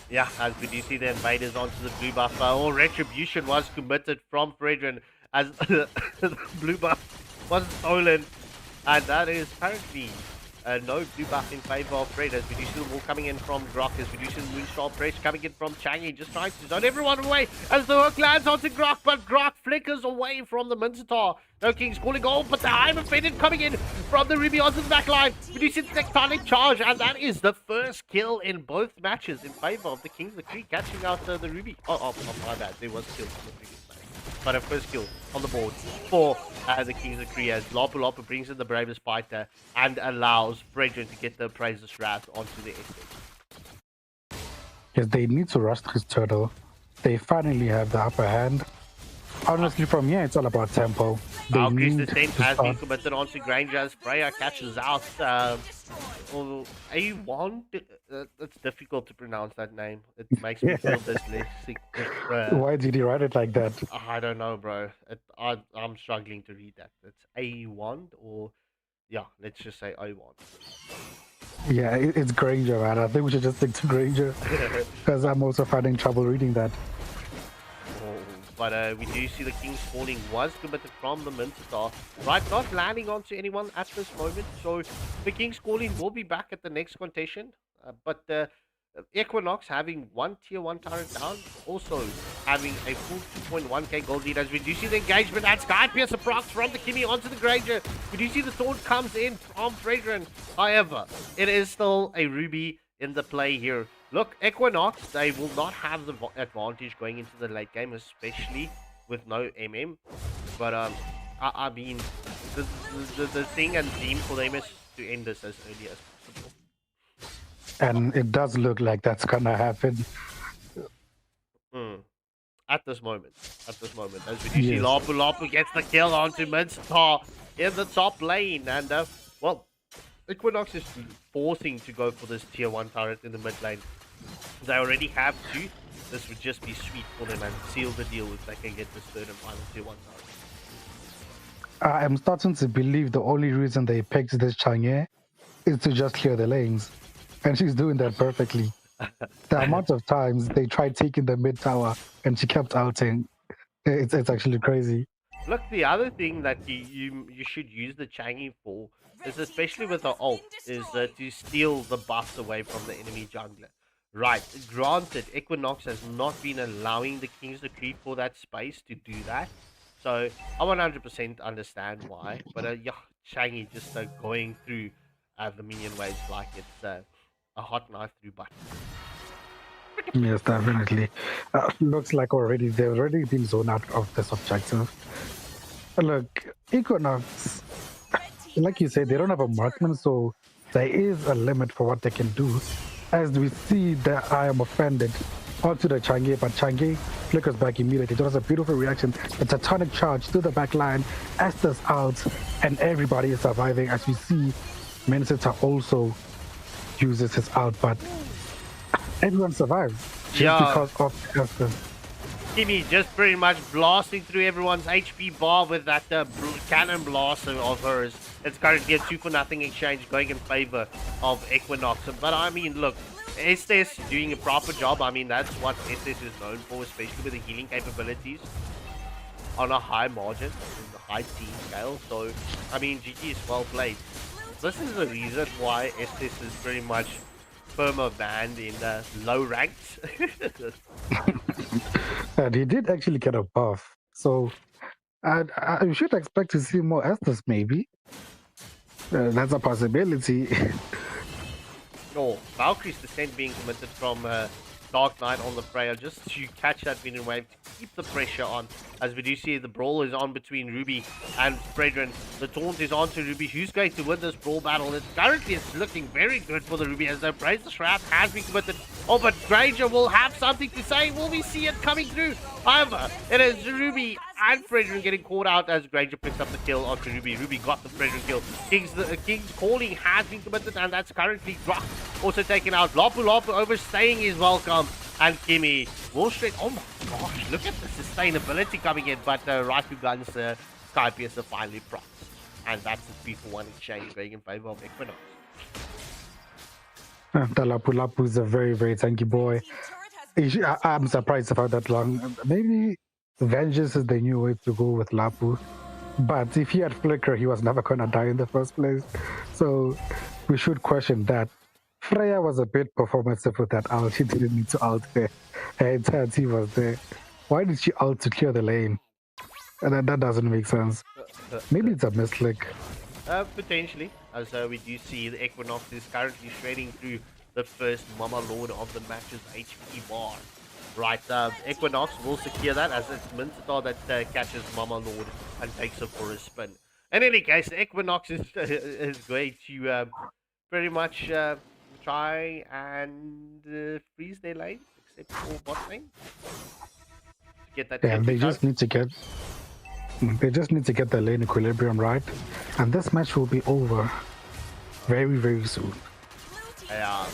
S3: Yeah, as we do see the invaders onto the blue buff. All retribution was committed from Fredrin as the blue buff was stolen. And that is currently no blue buff in favor of Fred, as we do see the wall coming in from Grok, as we do see the Moonstar press coming in from Changi, just trying to zone everyone away as the hook lands onto Grok, but Grok flickers away from the Minotaur. No King's calling goal, but the Hive of Faded coming in from the Ruby onto the back line. We do see the tectonic charge, and that is the first kill in both matches in favor of the King's Decree, catching out the Ruby. Oh, my bad, there was a kill from the previous match. But a first kill on the board for the King's Decree, as Lapu Lapu brings in the bravest fighter and allows Fredrin to get the Praise's Wrath onto the estate.
S4: Yes, they need to rush this turtle. They finally have the upper hand. Honestly, from here, it's all about tempo. They
S3: Valkyrie's
S4: need
S3: descent
S4: to
S3: has been
S4: start.
S3: committed onto Granger as Freya catches out. A1? It's difficult to pronounce that name. It makes me feel dyslexic.
S4: Why did he write it like that?
S3: I don't know, bro. I'm struggling to read that. It's A1 or yeah, let's just say A1.
S4: Yeah, it's Granger, man. I think we should just stick to Granger because I'm also finding trouble reading that.
S3: But we do see the King's Calling was committed from the Minster. Right, not landing onto anyone at this moment. So the King's Calling will be back at the next contention. But Equinox having one tier 1 turret down, also having a full 2.1k gold lead as we do see the engagement at Sky Piercer procs from the Kimmy onto the Granger. We do see the taunt comes in from Fragrant. However, it is still a Ruby in the play here. Look, Equinox, they will not have the advantage going into the late game, especially with no MM. But I mean, the thing and theme for them is to end this as early as possible.
S4: And it does look like that's gonna happen.
S3: At this moment, as we do see Lapu gets the kill onto Midstar in the top lane, and well, Equinox is forcing to go for this tier 1 turret in the mid lane. They already have 2. This would just be sweet for them and seal the deal if they can get this third and final tier 1 turret.
S4: I'm starting to believe the only reason they picked this Chang'e is to just clear the lanes. And she's doing that perfectly. The amount of times they tried taking the mid tower and she kept outing, it's actually crazy.
S3: Look, the other thing that you should use the Changi for is, especially with the ult, is to steal the buffs away from the enemy jungler. Right, granted, Equinox has not been allowing the Kings to creep for that space to do that. So, I 100% understand why. But yeah, Changi just going through the minion waves like it's a hot knife through butter.
S4: Yes, definitely. Looks like they've already been zoned out of this objective. Look, Equinox, like you said, they don't have a marksman, so there is a limit for what they can do. As we see that I am offended onto the Chang'e, but Chang'e flickers back immediately. That was a beautiful reaction. A tectonic charge to the back line, Esther's out, and everybody is surviving. As we see, Menesita also uses his out, but everyone survives just because of Esther.
S3: Kimmy just pretty much blasting through everyone's HP bar with that cannon blast of hers. It's currently a 2-for-0 exchange going in favor of Equinox. But I mean, look, Estes doing a proper job. I mean, that's what Estes is known for, especially with the healing capabilities on a high margin, in the high team scale. So, I mean, GG is well played. This is the reason why Estes is pretty much perma banned in low ranks.
S4: And he did actually get a buff, so I should expect to see more Estes maybe. That's a possibility.
S3: Oh, Valkyrie's descent being committed from Dark Knight on the Freya just to catch that minion wave, to keep the pressure on. As we do see, the brawl is on between Ruby and Fredrin. The taunt is on to Ruby. Who's going to win this brawl battle? Currently it's looking very good for the Ruby as the Brace the Shroud has been committed. Oh, but Granger will have something to say. Will we see it coming through? However, it is Ruby and Fredrin getting caught out as Granger picks up the kill onto Ruby. Ruby got the Fredrin kill. King's Calling has been committed, and that's currently dropped. Also taken out. Lapu overstaying his welcome. And Kimmy will straight. Oh my gosh, look at the sustainability coming in. But Raifu Guns, Sky Piercer finally procs. And that's the 3-for-1 exchange going in favor of Equinox.
S4: The Lapu is a very, very tanky boy. I'm surprised about that long. Maybe Vengeance is the new way to go with Lapu. But if he had Flicker, he was never gonna die in the first place. So we should question that. Freya was a bit performative with that ult. She didn't need to ult there. Her entire team was there. Why did she ult to clear the lane? And that doesn't make sense. Maybe it's a misclick.
S3: Potentially, as we do see the Equinox is currently shredding through the first Mama Lord of the match's HP bar. Right, Equinox will secure that as it's Minster that catches Mama Lord and takes her for a spin. In any case, Equinox is going to pretty much try and freeze their lanes, except for bot lane. To get that.
S4: Yeah, they just need to get the lane equilibrium right, and this match will be over very, very soon.
S3: Yeah,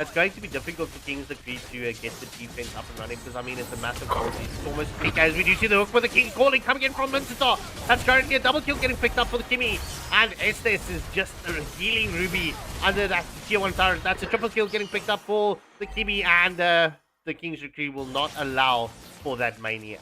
S3: it's going to be difficult for King's Decree to get the defense up and running, because I mean it's a massive goal. It's almost peak as we do see the hook for the King calling coming in from Minster. That's currently a double kill getting picked up for the Kimmy, and Estes is just healing Ruby under that tier 1 turret. That's a triple kill getting picked up for the Kimmy, and the King's Decree will not allow for that mania.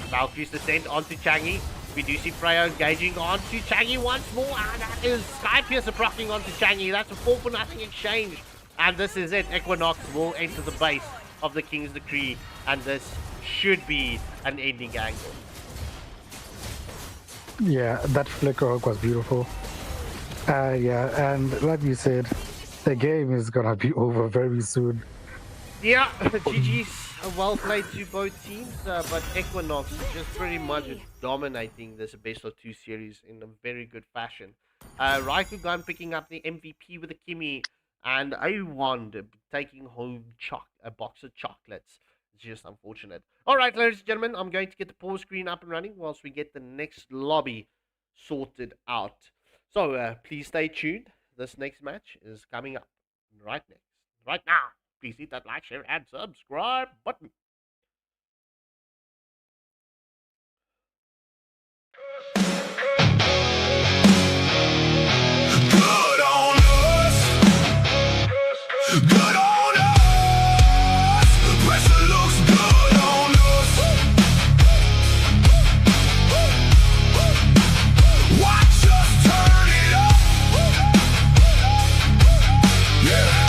S3: Valkyrie's descent onto Changi. We do see Freya engaging onto Changi once more, and that is Skypiercer proccing onto Changi. That's a 4-0 exchange. And this is it. Equinox will enter the base of the King's Decree, and this should be an ending angle.
S4: Yeah, that flicker hook was beautiful. Yeah, and like you said, the game is gonna be over very soon.
S3: Yeah, GG's well played to both teams, but Equinox is just pretty much dominating this best of 2 series in a very good fashion. Raikugan picking up the MVP with the Kimmy, and A1 taking home a box of chocolates. It's just unfortunate. Alright, ladies and gentlemen, I'm going to get the pause screen up and running whilst we get the next lobby sorted out. So please stay tuned. This next match is coming up right now. Please hit that like, share, and subscribe button.
S1: Good on us. Good on us. Pressure looks good on us. Watch us turn it up. Yeah.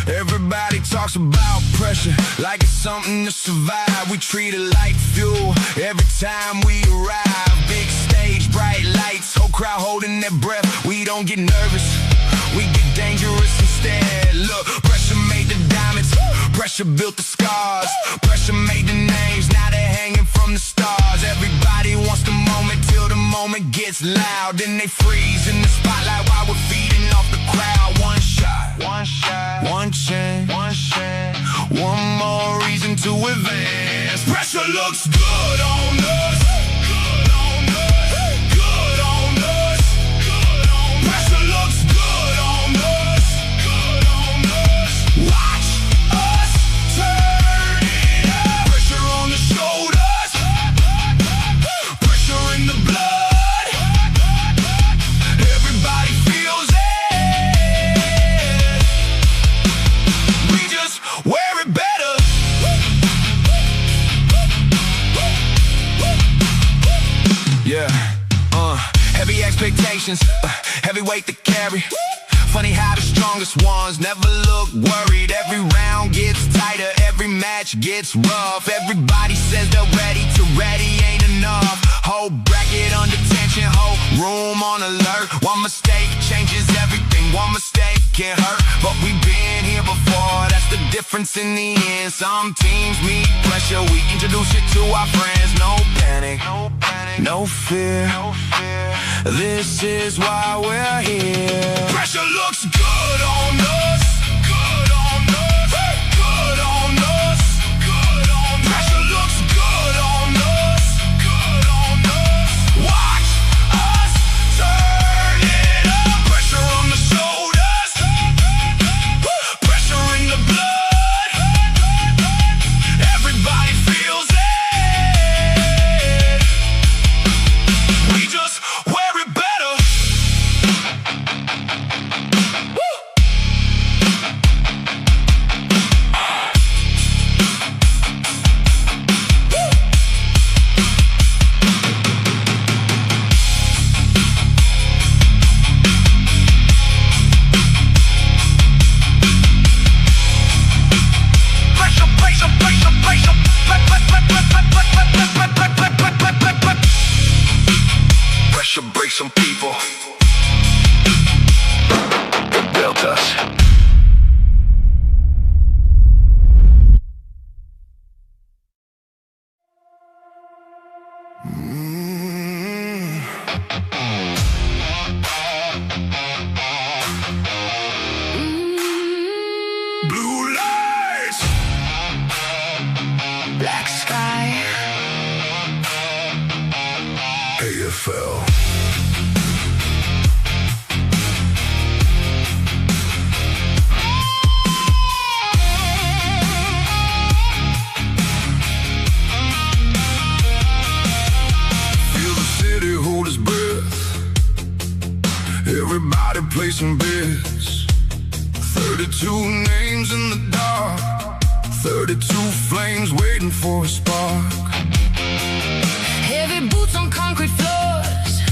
S1: Everybody talks about pressure like it's something to survive. We treat it like fuel every time we arrive. Big stage, bright lights, whole crowd holding their breath. We don't get nervous, we get dangerous instead. Look, pressure made the diamonds, pressure built the scars. Pressure made the names, now they're hanging from the stars. Everybody wants the moment till the moment gets loud. Then they freeze in the spotlight while we're feeding off the crowd. One shot, one chance, one more reason to advance. Pressure looks good on us. Good on us. Good on us. Good on us. Pressure looks good on us. Good on us. Watch us turn it up. Pressure on the shoulders. Pressure in the blood. Everybody feels it. We just wear it better. Yeah, heavy expectations, heavy weight to carry. Funny how the strongest ones never look worried. Every round gets tighter, every match gets rough. Everybody says they're ready ain't enough. Whole bracket under tension, whole room on alert. One mistake changes everything, one mistake can hurt. But we've been here before, that's the difference in the end. Some teams meet pressure, we introduce you to our friends. No panic, no fear. This is why we're here. Pressure looks good on us. Good on us. Good on us. Good on us. Pressure looks good on us. Good on us. Watch us turn it up. Pressure on the shoulders. Pressure in the blood. Everybody feels it. We just wear it better. Pressure breaks some people. Built us. AFL. Feel the city hold its breath. Everybody placing bets. 32 names in the dark. 32 flames waiting for a spark.
S2: Heavy boots on concrete floors.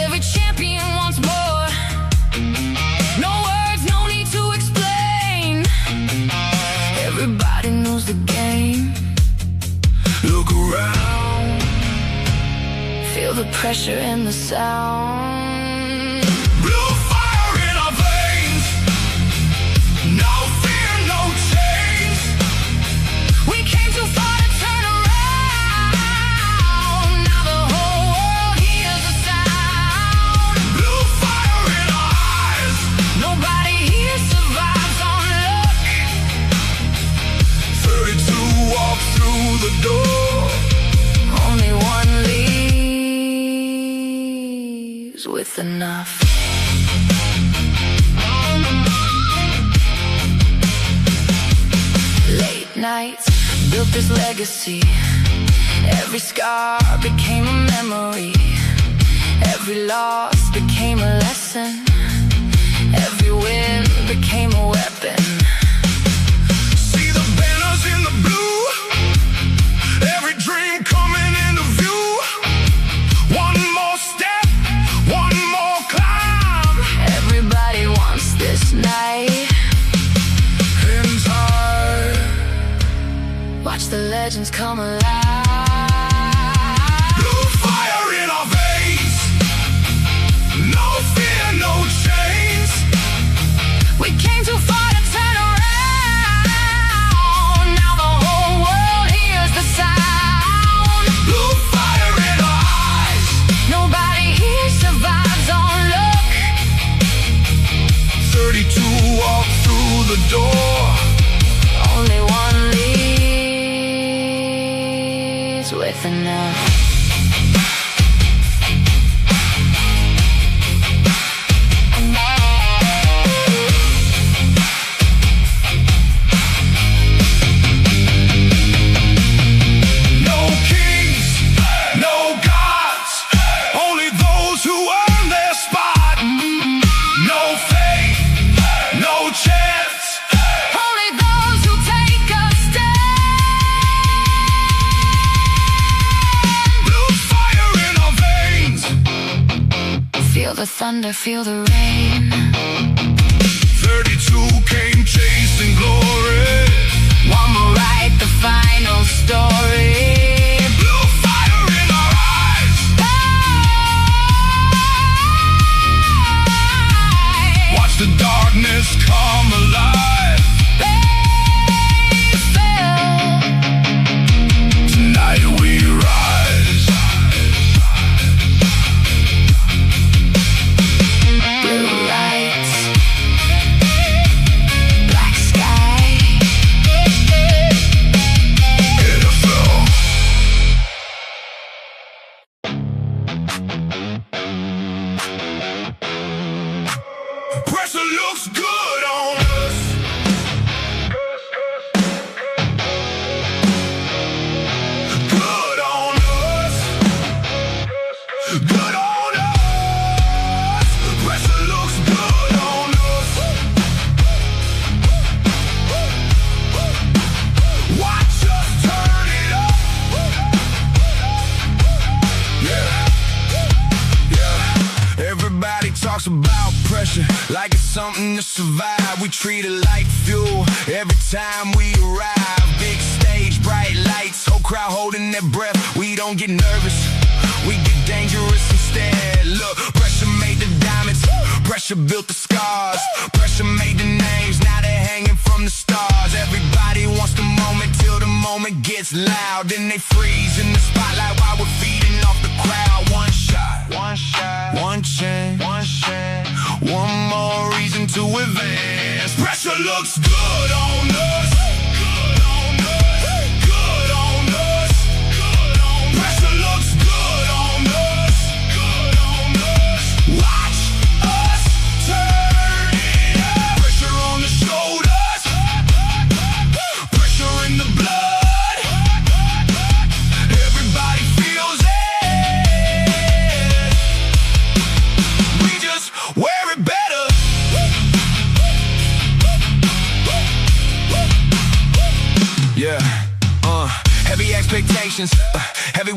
S2: Every champion wants more. No words, no need to explain. Everybody knows the game.
S1: Look around.
S2: Feel the pressure and the sound.
S1: Blue fire in our veins. No fear, no change.
S2: We came too far to turn around. Now the whole world hears the sound.
S1: Blue fire in our eyes.
S2: Nobody here survives on luck.
S1: 32 walk through the door.
S2: Only one leaves with enough. Late nights built this legacy. Every scar became a memory. Every loss became a lesson. Every win became a weapon.
S1: See the banners in the blue. Every dream coming into view. One more step, one more climb.
S2: Everybody wants this night.
S1: In time.
S2: Watch the legends come alive.
S1: Blue fire in our veins. No fear, no chains.
S2: We came too far to turn around. Now the whole world hears the sound.
S1: Blue fire in our eyes.
S2: Nobody here survives on luck.
S1: 32 walk through the door.
S2: Only one leaves with enough.
S1: No kings, no gods. Only those who earn their spot. No faith, no chance.
S2: Only those who take a stand.
S1: Blue fire in our veins.
S2: Feel the thunder, feel the rain.
S1: 32 came chasing glory.
S2: One will write the final story.
S1: Blue fire in our eyes. Watch the darkness come alive. Tonight we rise.
S2: Blue lights, black sky.
S1: AFL. Pressure looks good on us. Good on us. Good on us. Pressure looks good on us. Watch us turn it up. Yeah. Yeah. Everybody talks about pressure like it's something to survive. We treat it like fuel every time we arrive. Big stage, bright lights, whole crowd holding their breath. We don't get nervous, we get dangerous instead. Look, pressure made the diamonds, pressure built the scars. Pressure made the names, now they're hanging from the stars. Everybody wants the moment till the moment gets loud. Then they freeze in the spotlight while we're feeding off the crowd. One shot, one shot, one chance, one chance. One more reason to advance. Pressure looks good on us. Good on us. Good on us. Good on us. Pressure looks good on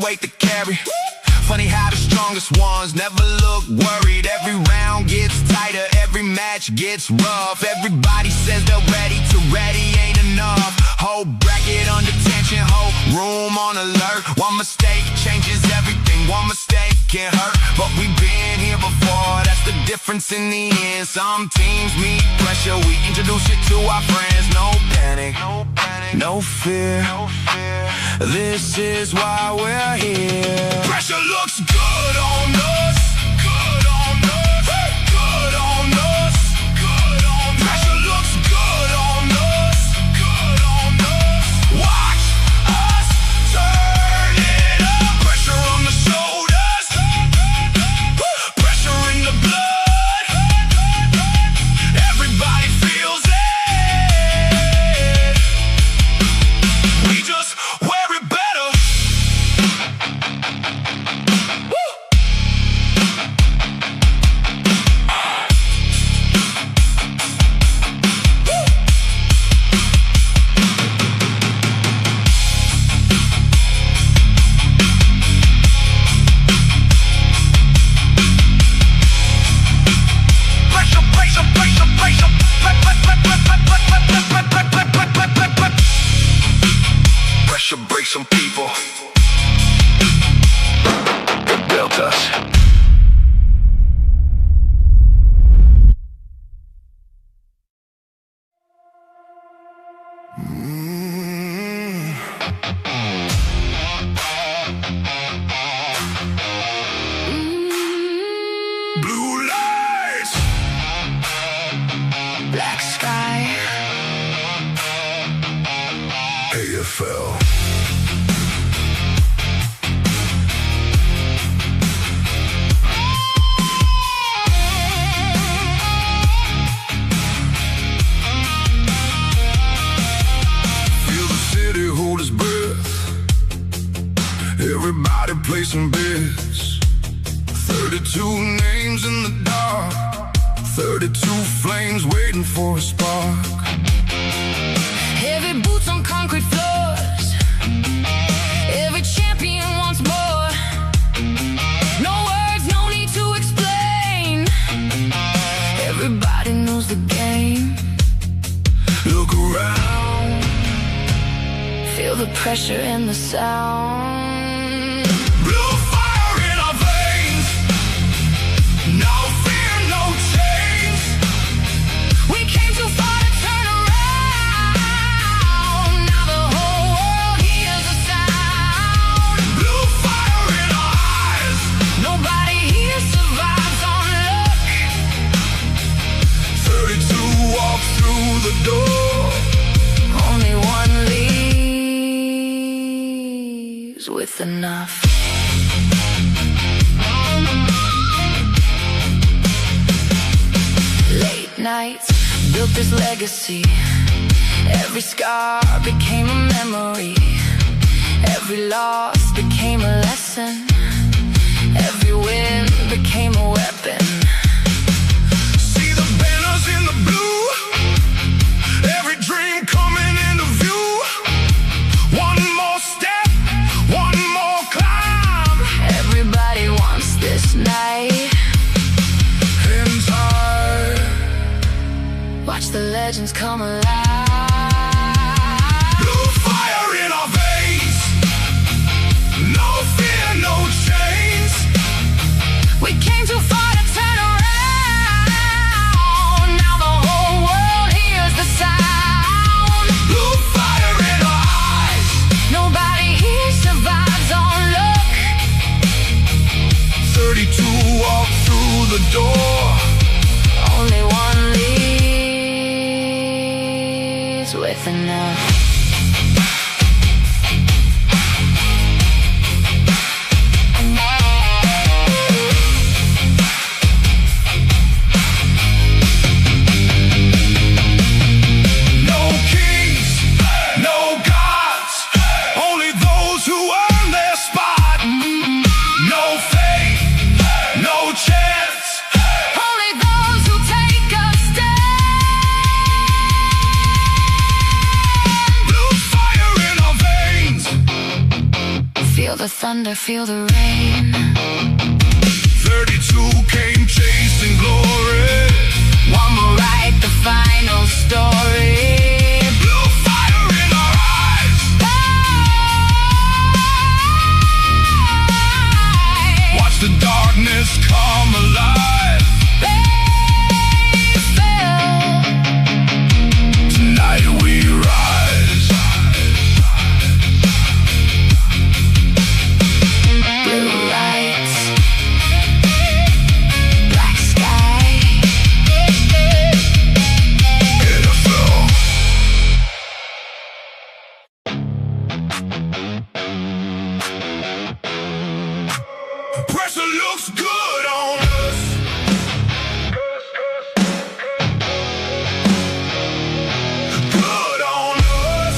S1: weight to carry. Funny how the strongest ones never look worried. Every round gets tighter, every match gets rough. Everybody says they're ready ain't enough. Whole bracket under tension, whole room on alert. One mistake changes everything, one mistake can hurt. But we've been here before, that's the difference in the end. Some teams meet pressure, we introduce you to our friends. No panic, no fear. This is why we're here. Pressure looks good on us. Good on us. Good on us. Good on us. Pressure looks good on us. Good on us. Watch us turn it up. Pressure on the shoulders. Pressure in the blood. Everybody feels it. We just wear it better. Pressure breaks some people. It built us. Blue lights.
S2: Black sky.
S1: AFL. Feel the city hold its breath. Everybody placing bets. 32 names in the dark. 32 flames waiting for a spark.
S2: Heavy boots on concrete floors. Every champion wants more. No words, no need to explain. Everybody knows the game.
S1: Look around.
S2: Feel the pressure in the sound.
S1: Blue fire in our veins. No fear, no chains.
S2: We came too far to turn around. Now the whole world hears the sound.
S1: Blue fire in our eyes.
S2: Nobody here survives on luck.
S1: 32 walk through the door.
S2: Only one leaves with enough. Late nights built this legacy. Every scar became a memory. Every loss became a lesson. Every win became a weapon.
S1: See the banners in the blue. Every dream coming into view. One more step, one more climb.
S2: Everybody wants this night.
S1: In time.
S2: Watch the legends come alive.
S1: Blue fire in our veins. No fear, no chains.
S2: We came too far to turn around. Now the whole world hears the sound.
S1: Blue fire in our eyes.
S2: Nobody here survives on luck.
S1: 32 walk through the door.
S2: Only one leaves with enough.
S1: No kings, no gods. Only those who earn their spot. No faith, no chance.
S2: Only those who take a stand. thunder, feel the rain.
S1: 32 came chasing glory.
S2: One more write the final story.
S1: Blue fire in our eyes. Watch the darkness come alive. Tonight we rise.
S2: Blue lights, black sky.
S1: AFL. Pressure looks good on us. Good on us.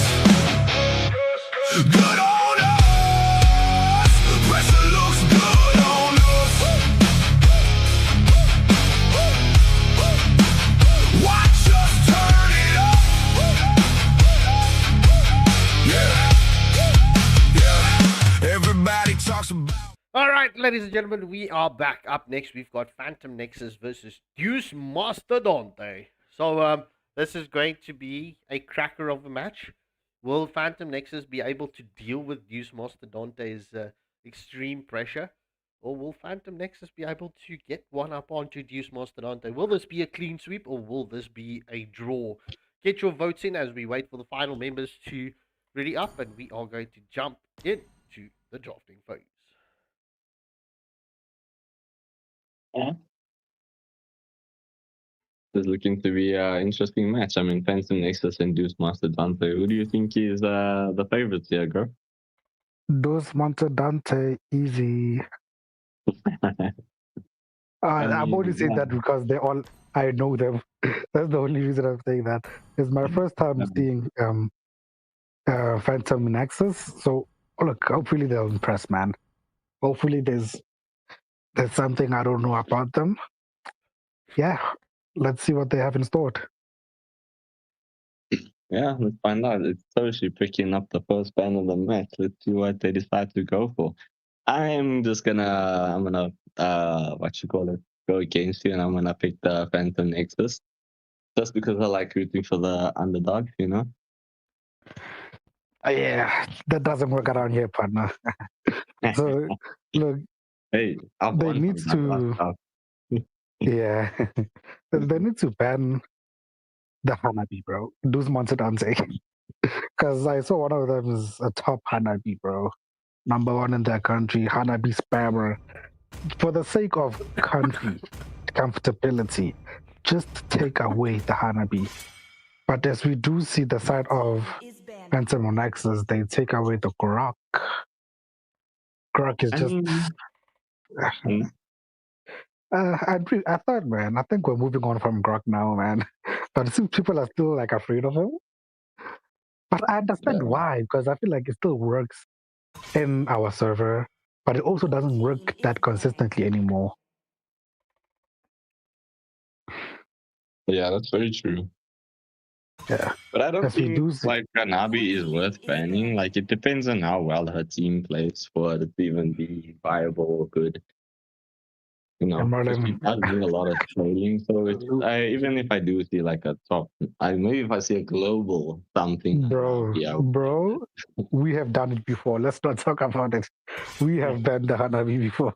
S1: Good on us. Pressure looks good on us. Watch us turn it up. Yeah. Everybody talks about.
S3: All right, ladies and gentlemen, we are back. Up next, we've got Phantom Nexus versus Deus Mastodonte. So, this is going to be a cracker of a match. Will Phantom Nexus be able to deal with Deus Mastodonte's extreme pressure? Or will Phantom Nexus be able to get one up onto Deus Mastodonte? Will this be a clean sweep or will this be a draw? Get your votes in as we wait for the final members to ready up, and we are going to jump into the drafting phase.
S5: It's looking to be an interesting match. I mean, Phantom Nexus and Deus Mastodonte. Who do you think is the favorites here, girl?
S4: Deus Mastodonte, easy. I'm only saying that because I know them. That's the only reason I'm saying that. It's my first time seeing Phantom Nexus. So look, hopefully they'll impress, man. Hopefully there's something I don't know about them. Yeah, let's see what they have in store.
S5: Yeah, let's find out. It's totally picking up the first ban of the match. Let's see what they decide to go for. I'm gonna go against you, and I'm gonna pick the Phantom Nexus. Just because I like rooting for the underdog, you know?
S4: Yeah, that doesn't work around here, partner. So, look,
S5: Hey,
S4: they need to... Yeah, they need to ban the Hanabi, bro. Deus Mastodonte. Because I saw one of them is a top Hanabi, bro. #1 in their country, Hanabi spammer. For the sake of country comfortability, just take away the Hanabi. But as we do see the side of Phantom Nexus, they take away the Grok. Grok is just... I thought, man, I think we're moving on from Grok now, man. But it seems people are still like afraid of him. But I understand why, because I feel like it still works in our server, but it also doesn't work that consistently anymore.
S5: Yeah, that's very true.
S4: Yeah.
S5: But I don't
S4: As we
S5: think
S4: do see-
S5: like Nabi is worth banning. Like it depends on how well her team plays for it to even be viable or good. You know, because she does do a lot of trailing. So it's, even if I do see like a top, maybe if I see a global something,
S4: bro, we have done it before. Let's not talk about it. We have banned the Hanabi before.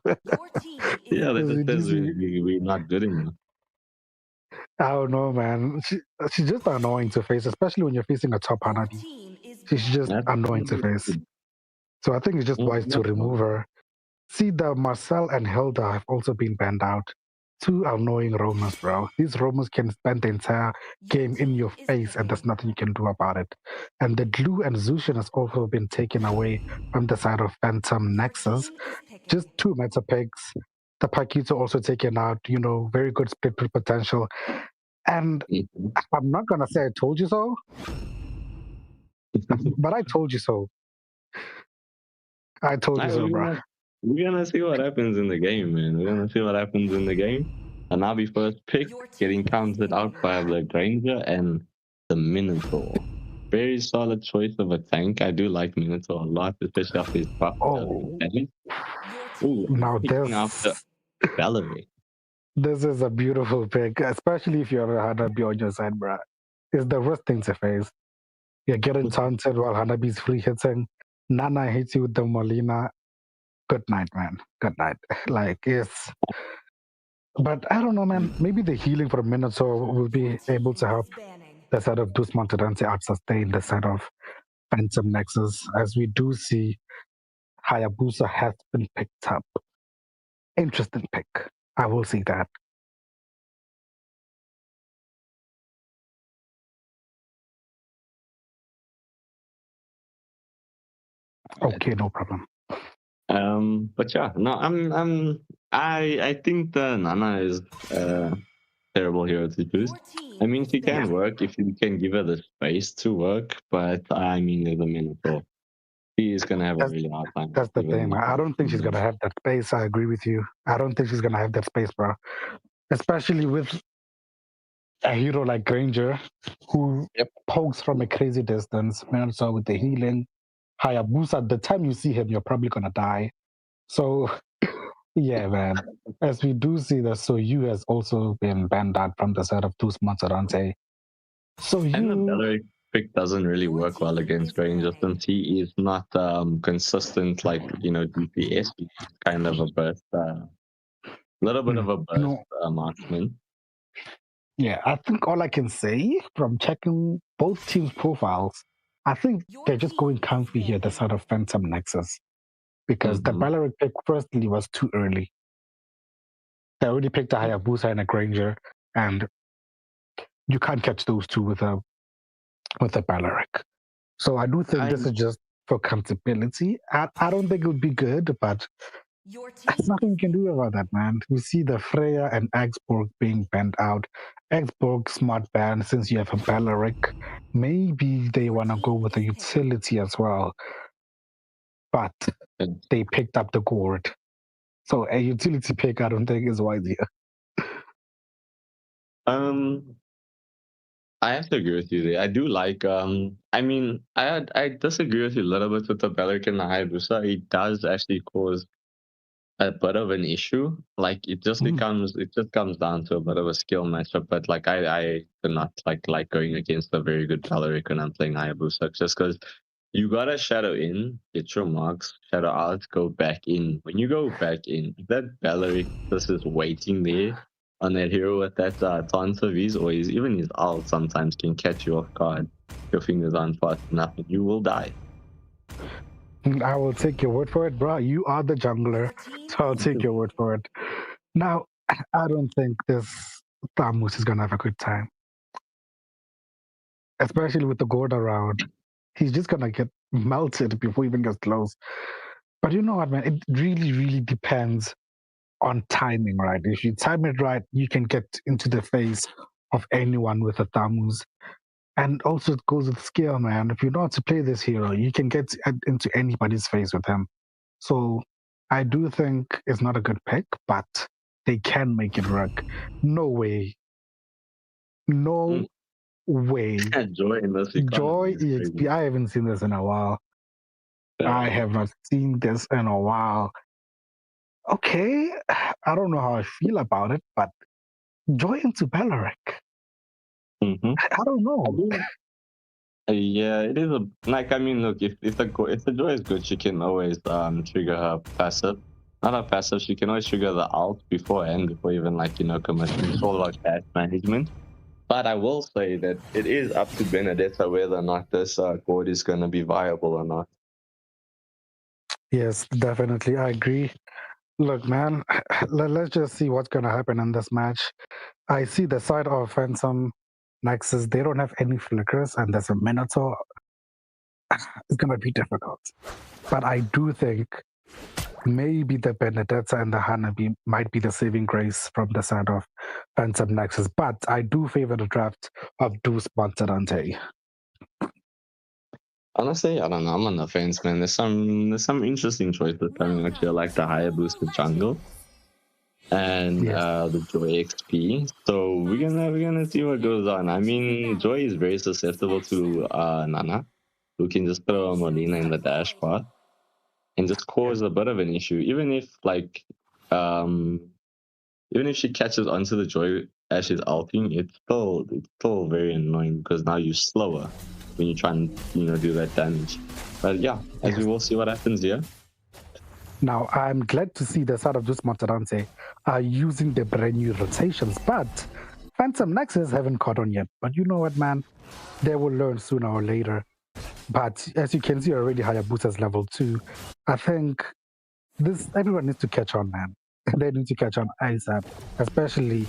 S5: Yeah, that just says we're not good enough.
S4: I don't know, man. She's just annoying to face, especially when you're facing a top Hanabi. She's just annoying to face. So I think it's just wise to remove her. See, the Marcel and Hilda have also been banned out. Two annoying roamers, bro. These roamers can spend the entire game in your face and there's nothing you can do about it. And the Glue and Zushin has also been taken away from the side of Phantom Nexus. Just 2 meta picks. The Paquito also taken out, very good split potential. And I'm not going to say I told you so, but I told you so. I told you so, bro.
S5: We're gonna see what happens in the game, man. We're gonna see what happens in the game. And I'll be first pick, getting counted out by the Granger and the Minotaur. very solid choice of a tank. I do like Minotaur a lot, especially after his buff.
S4: Oh,
S5: Ooh,
S4: now
S5: picking up the Valerie.
S4: this is a beautiful pick, especially if you're a Hanabi on your side, bruh. It's the worst thing to face. You're getting taunted while Hanabi's free hitting. Nana hits you with the Molina. Good night, man. Good night. Like, it's. But I don't know, man. Maybe the healing for a Minotaur will be able to help the side of Dus Montadante out sustain the side of Phantom Nexus, as we do see Hayabusa has been picked up. Interesting pick. I will see that. Okay, no problem.
S5: But yeah, no, I think the Nana is terrible hero to choose. I mean, she can work if you can give her the space to work, but I mean, as a Minotaur, she is gonna have a really hard time.
S4: That's the thing. I don't think she's gonna have that space. I agree with you. I don't think she's gonna have that space, bro. Especially with a hero like Granger, who pokes from a crazy distance. Minotaur with the healing. Hayabusa, the time you see him, you're probably gonna die. So, yeah, man. As we do see that Soyu has also been banned out from the side of Dus Montadante. So
S5: And the Belleric pick doesn't really work well against Granger since he is not consistent, like, DPS. He's kind of a burst, little bit of a burst marksman.
S4: Yeah, I think all I can say from checking both teams' profiles, I think they're just going comfy here, the side of Phantom Nexus. Because the Belleric pick, firstly, was too early. They already picked a Hayabusa and a Granger, and you can't catch those two with a Belleric. So I do think this is just for comfortability. I don't think it would be good, but there's nothing you can do about that, man. We see the Freya and Augsburg being banned out. Augsburg smart ban since you have a Belleric. Maybe they want to go with a utility as well. But they picked up the gourd. So a utility pick, I don't think is wise here.
S5: I have to agree with you there. I do like. I mean, I disagree with you a little bit with the Belleric and the Hayabusa. It does actually cause a bit of an issue. Like it just comes down to a bit of a skill matchup. But like I do not like going against a very good Belleric when I'm playing Hayabusa, just because you gotta shadow in, get your marks, shadow out, go back in. When you go back in, if that Belleric just is waiting there on that hero with that taunt of his, or even his ult sometimes can catch you off guard. Your fingers aren't fast enough and you will die.
S4: I will take your word for it, bro. You are the jungler, so I'll take your word for it. Now, I don't think this Thamus is gonna have a good time. Especially with the gourd around. He's just gonna get melted before he even gets close. But you know what, man? It really, really depends on timing, right? If you time it right, you can get into the face of anyone with a Thamus. And also it goes with skill, man. If you know how to play this hero, you can get into anybody's face with him. So I do think it's not a good pick, but they can make it work. No way. No way.
S5: Joy in this.
S4: Joy EXP. I haven't seen this in a while. I have not seen this in a while. Okay, I don't know how I feel about it, but Joy into Belleric. I don't know.
S5: Yeah, it is I mean, look, if the Joy is good, she can always trigger her passive. Not her passive, she can always trigger the ult beforehand, before even commission. It's all about cash management. But I will say that it is up to Benedetta whether or not this board is going to be viable or not.
S4: Yes, definitely. I agree. Look, man, let's just see what's going to happen in this match. I see the side of Phantom Nexus, they don't have any flickers, and there's a Minotaur. It's going to be difficult. But I do think maybe the Benedetta and the Hanabi might be the saving grace from the side of Phantom Nexus. But I do favor the draft of Dus Montadante.
S5: Honestly, I don't know. I'm on the fence, man. There's some interesting choices coming out here, like the Hayabusa jungle. and the Joy XP. So we're gonna see what goes on. I mean, Joy is very susceptible to Nana, who can just throw a Molina in the dash path and just cause a bit of an issue. Even if she catches onto the Joy as she's ulting, it's still very annoying because now you're slower when you try and do that damage. But yeah, as we will see what happens here.
S4: Now, I'm glad to see the side of this Mastodonte are using the brand new rotations, but Phantom Nexus haven't caught on yet. But you know what, man? They will learn sooner or later. But as you can see already, Hayabusa's level 2. I think everyone needs to catch on, man. They need to catch on ASAP, especially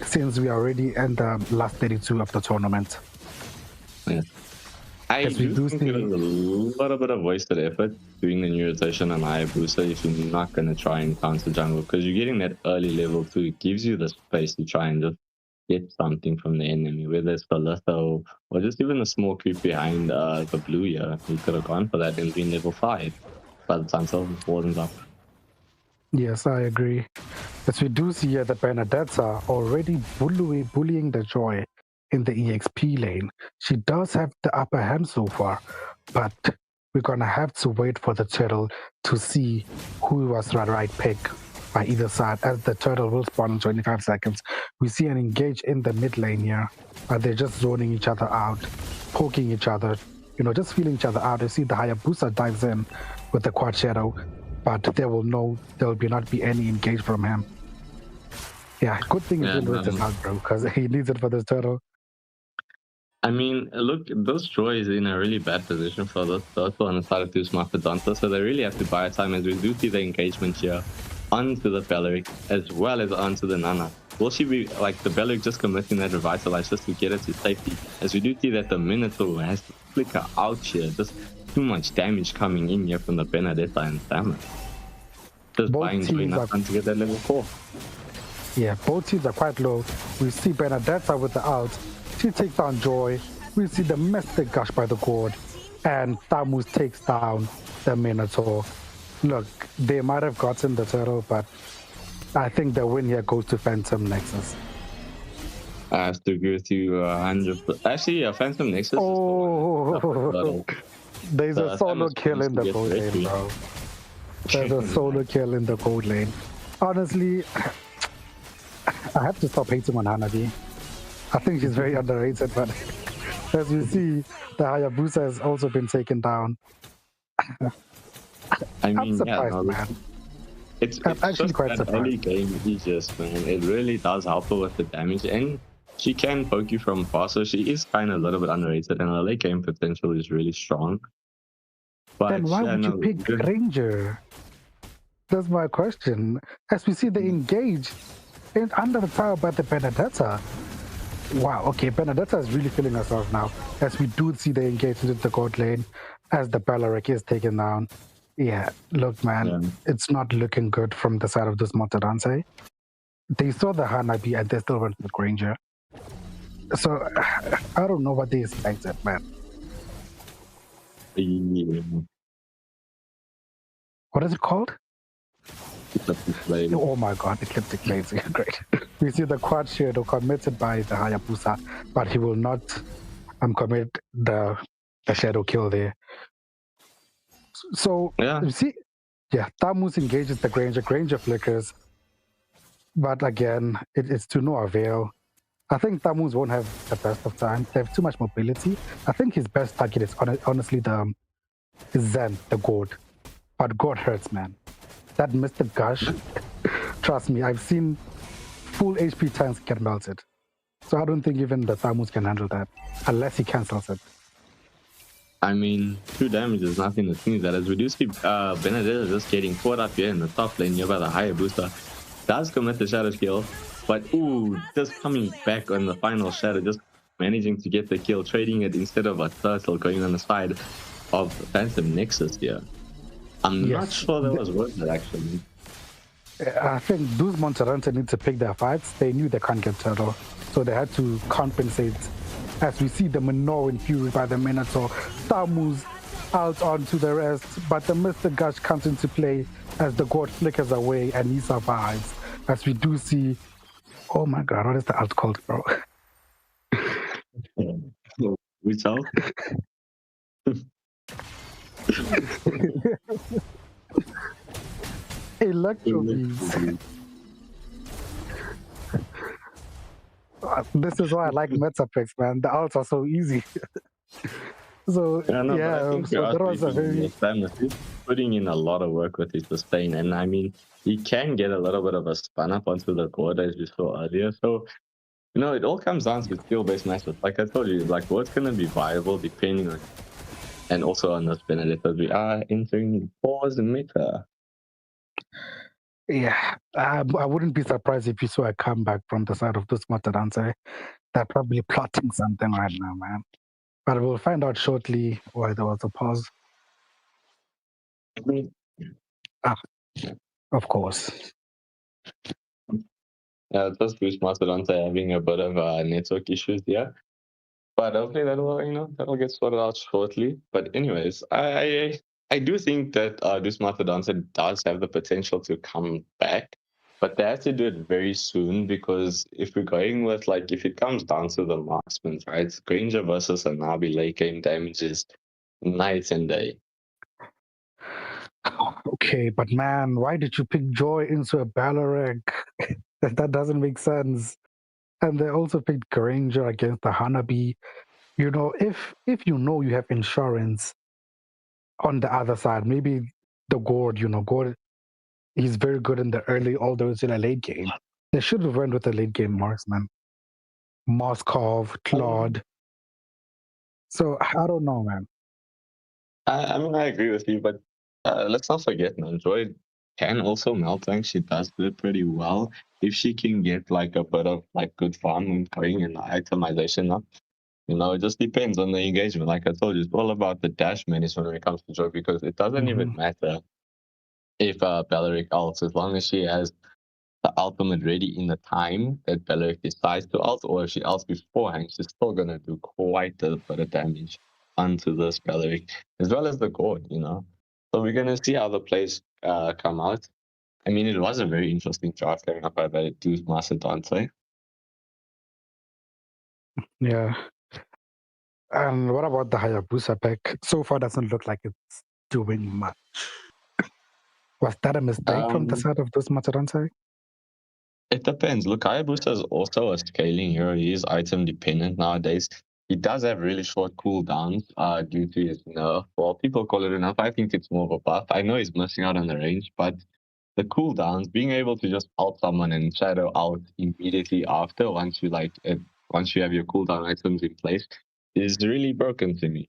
S4: since we are already in the last 32 of the tournament.
S5: Yeah. I do think there's a little bit of wasted effort doing the new rotation on Hayabusa if you're not going to try and counter jungle, because you're getting that early level 2. It gives you the space to try and just get something from the enemy, whether it's Litho or just even a small creep behind the blue here. You could have gone for that and been level 5 by the time Silver falls up.
S4: Yes, I agree. As we do see here, the Benedettes are already bullying the Joy in the EXP lane. She does have the upper hand so far, but we're gonna have to wait for the turtle to see who was the right pick by either side, as the turtle will spawn in 25 seconds. We see an engage in the mid lane here, but they're just zoning each other out, poking each other, just feeling each other out. You see the Hayabusa dives in with the quad shadow, but they will know there will not be any engage from him. Yeah, good thing he didn't with his heart, bro, because he needs it for this turtle.
S5: I mean, look, those Joy is in a really bad position for this turtle on the side of Deus Mastodonte, so they really have to buy time, as we do see the engagement here onto the Belleric as well as onto the Nana. Will she be like the Belleric just committing that revitalize just to get her to safety? As we do see that the Minotaur has to flicker out here, just too much damage coming in here from the Benedetta and Stammer. Just buying Joy enough time to get that level 4.
S4: Yeah, both teams are quite low. We see Benedetta with the ult. She takes down Joy. We see the Mystic Gush by the Gourd, and Thamus takes down the Minotaur. Look, they might have gotten the turtle, but I think the win here goes to Phantom Nexus.
S5: I have to agree with you 100%. Actually, Phantom Nexus.
S4: There's a solo kill in the gold lane, bro. There's a solo kill in the gold lane. Honestly, I have to stop hating on Hanabi. I think she's very underrated, but as you see, the Hayabusa has also been taken down. I'm surprised, man.
S5: It's actually quite surprised. Early game Aegis, man. It really does help her with the damage, and she can poke you from far, so she is kind of a little bit underrated, and her late game potential is really strong. But
S4: then why would you pick Ranger? That's my question. As we see the engage under the tower by the Benedetta. Wow, okay, Benedetta is really feeling herself now, as we do see the engage into the gold lane as the Belleric is taken down. Yeah, look, man, it's not looking good from the side of this Mastodonte. They saw the Hanabi and they still went with Granger. So, I don't know what they expected, man. What is it called? Oh my god, Ecliptic Blades. Great. We see the quad shadow committed by the Hayabusa, but he will not commit the shadow kill there. So, you see, Thamus engages the Granger. Granger flickers, but again, it's to no avail. I think Thamus won't have the best of time. They have too much mobility. I think his best target is honestly the Zen, the Gourd. But Gourd hurts, man. That Mr. Gush, trust me, I've seen full HP tanks get melted. So I don't think even the Thamus can handle that, unless he cancels it.
S5: I mean, 2 damage is nothing to sneeze at. As we do see Benedetta just getting caught up here in the top lane here by the Hayabusa. Does commit the shadow kill, but just coming back on the final shadow, just managing to get the kill, trading it instead of a turtle going on the side of Phantom Nexus here. I'm not sure that was worth it, actually.
S4: I think those Mastodonte need to pick their fights. They knew they can't get turtle, so they had to compensate. As we see the Minoan Fury by the Minotaur, Thamus out onto the rest, but the Mr. Gush comes into play as the Gourd flickers away and he survives. as we do see. Oh my god, what is the alt called, bro?
S5: Which out?
S4: Electro beams. This is why I like meta picks, man. The alts are so easy. So
S5: Yeah, no, but I
S4: yeah,
S5: think
S4: so that was a very
S5: he's putting in a lot of work with his sustain, and I mean, he can get a little bit of a spun up onto the board as we saw earlier. So, you know, it all comes down to skill-based matchups. Like I told you, like what's going to be viable depending on, and also on this Benedetta, we are entering pause meta.
S4: yeah. I wouldn't be surprised if you saw a comeback from the side of this Mastodonte. They're probably plotting something right now, man. But we'll find out shortly why there was a pause. Of course.
S5: Yeah, it does boost Mastodonte having a bit of network issues here. But hopefully that'll get sorted out shortly. But anyways, I do think that this Mastodonte does have the potential to come back. But they have to do it very soon, because if we're going with, like, if it comes down to the marksmen, right? Granger versus a Nabi late game damage is night and day.
S4: Okay, but man, why did you pick Joy into a Balorek? That doesn't make sense. And they also picked Granger against the Hanabi. You know, if you know you have insurance on the other side, maybe the Gord, Gord, he's very good in the early, all those in a late game. They should have went with the late game marksman. Moskov, Claude. So I don't know, man.
S5: I mean, I agree with you, but let's not forget, man, Joy can also melt tank. She does do it pretty well. If she can get like a bit of like good farm going and itemization up, you know, it just depends on the engagement. Like I told you, it's all about the dash management when it comes to Joy, because it doesn't even matter if Belleric ults, as long as she has the ultimate ready in the time that Belleric decides to ult, or if she ults beforehand, she's still gonna do quite a bit of damage onto this Belleric, as well as the Gord, you know. So we're gonna see how the plays come out. I mean, it was a very interesting draft coming up by the Deus Mastodonte.
S4: Yeah. And what about the Hayabusa pick? So far, doesn't look like it's doing much. Was that a mistake from the side of this Mastodonte?
S5: It depends. Look, Hayabusa is also a scaling hero. He is item dependent nowadays. He does have really short cooldowns due to his nerf. Well, people call it a nerf. I think it's more of a buff. I know he's missing out on the range, but the cooldowns, being able to just ult someone and shadow out immediately after, once you have your cooldown items in place, is really broken to me.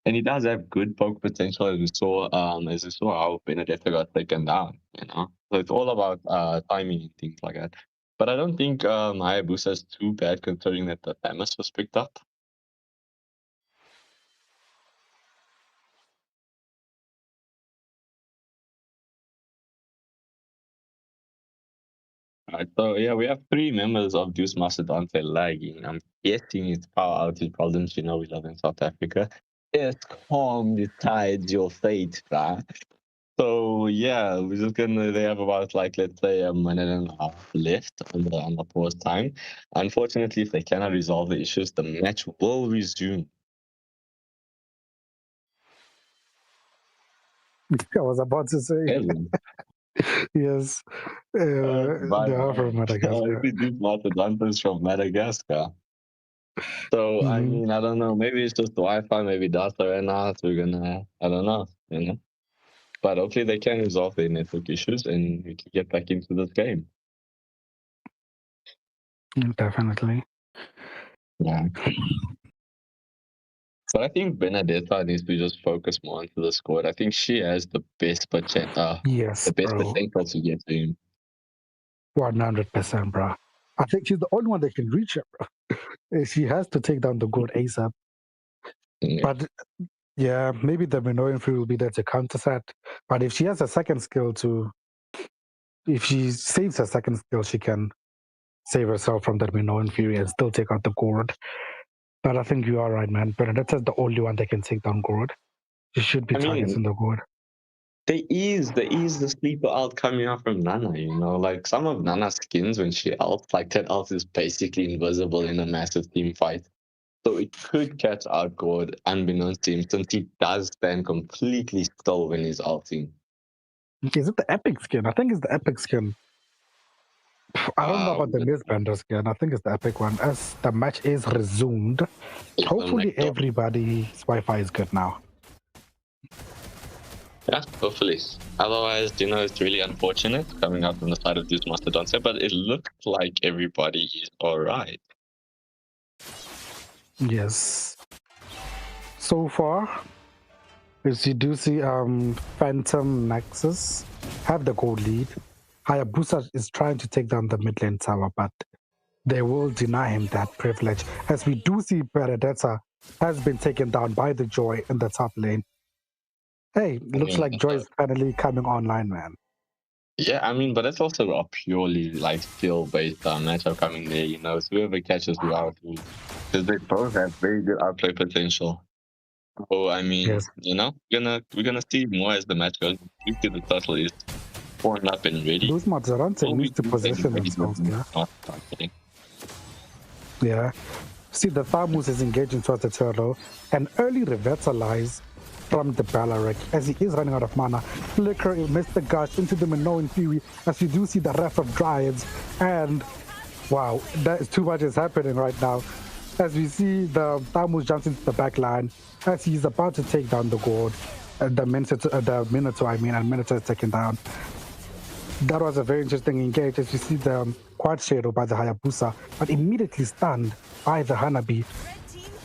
S5: And he does have good poke potential, as we saw how Benedetta got taken down, you know. So it's all about timing and things like that. But I don't think Hayabusa is too bad, considering that the Thamus was picked up. Alright, so yeah, we have 3 members of Deus Mastodonte lagging. I'm guessing it's power outage problems, you know, we live in South Africa. Yes, calm decides your fate, bruh. So yeah, we're just they have about, like, let's say a minute and a half left on the pause time. Unfortunately, if they cannot resolve the issues, the match will resume.
S4: I was about to say. Yes. They are from Madagascar.
S5: Mastodontes from Madagascar. So I mean, I don't know. Maybe it's just the Wi-Fi. Maybe data ran out. I don't know. You know. But hopefully they can resolve their network issues and we can get back into this game.
S4: Definitely.
S5: Yeah. But I think Benedetta needs to just focus more into the squad. I think she has the best potential.
S4: Yes,
S5: Potential to get to him.
S4: 100%, bro. I think she's the only one that can reach her, bro. She has to take down the good ASAP. Yeah. But yeah, maybe the Minoan Fury will be there to counter set. But if she has a second skill if she saves her second skill, she can save herself from that Minoan Fury and still take out the Gord. But I think you are right, man. Benedetta's the only one that can take down Gord. She should be targeting the Gord.
S5: There is the sleeper ult coming out from Nana, you know, like some of Nana's skins when she ults, like that ult is basically invisible in a massive team fight. So it could catch out God unbeknownst to him since he does stand completely still when he's ulting.
S4: Is it the epic skin? I think it's the epic skin. I don't know about the Mistbender skin. I think it's the epic one. As the match is resumed, hopefully everybody's Wi-Fi is good now.
S5: Yeah, hopefully. Otherwise, you know, it's really unfortunate coming out from the side of Deus Mastodonte, but it looks like everybody is alright.
S4: Yes. So far, as you do see, Phantom Nexus have the gold lead. Hayabusa is trying to take down the mid lane tower, but they will deny him that privilege. As we do see Benedetta has been taken down by the Joy in the top lane. Hey, looks like Joy is finally coming online, man.
S5: Yeah, I mean, but it's also a purely like skill-based matchup coming there. You know, so whoever catches who out, because they both have very good outplay potential. So I mean,
S4: Yes.
S5: you know, we're gonna see more as the match goes. You see the turtle is formed up and ready.
S4: Those Mastodonte needs to position themselves, yeah. Yeah. See, the Thamus is engaging towards the turtle. An early revitalize from the Balaric as he is running out of mana. Flicker missed the gush into the Minoan Fury as you do see the ref of Dryads. And wow, that is too much is happening right now. As we see the Thamus jumps into the back line as he's about to take down the Gourd. The Minotaur, and Minotaur is taken down. That was a very interesting engage as you see the quad shadow by the Hayabusa, but immediately stunned by the Hanabi.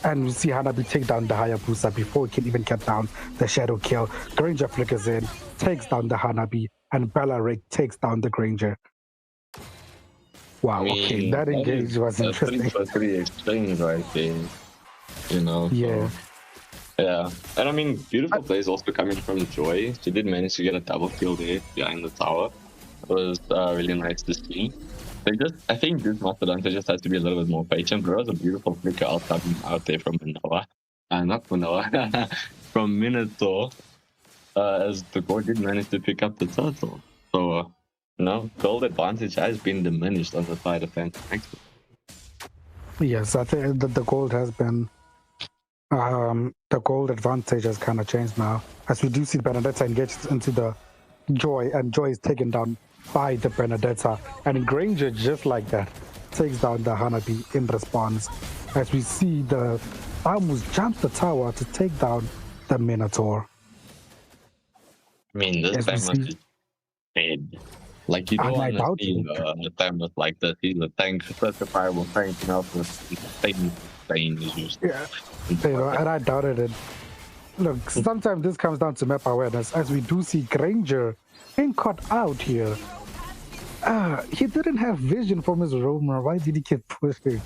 S4: And we see Hanabi take down the Hayabusa before he can even get down the shadow kill. Granger flickers in, takes down the Hanabi, and Balaric takes down the Granger. Wow, okay, that engage was interesting.
S5: Pretty exchange right there, you know.
S4: Yeah.
S5: So, yeah, and I mean, beautiful plays also coming from Joy. She did manage to get a double kill there behind the tower. It was really nice to see. I think this Mastodonte just has to be a little bit more patient. There was a beautiful flicker out there from Manoa. Not Manoa, from Minotaur. As the Gourd did manage to pick up the turtle. So, you know, gold advantage has been diminished on the side of Phantom Nexus.
S4: Yes, I think that the gold has been... the gold advantage has kind of changed now. As we do see Benedetta engages into the Joy, and Joy is taken down by the Benedetta, and Granger just like that takes down the Hanabi in response as we see the Thamus jump the tower to take down the Minotaur.
S5: I mean, this Thamus is dead. Like, you don't want to see the Thamus like this. He's a tank, certifiable tank, you know, Spain is used.
S4: Yeah, you know, and I doubted it. Look, sometimes this comes down to map awareness, as we do see Granger being caught out here. He didn't have vision from his roamer. Why did he keep pushing?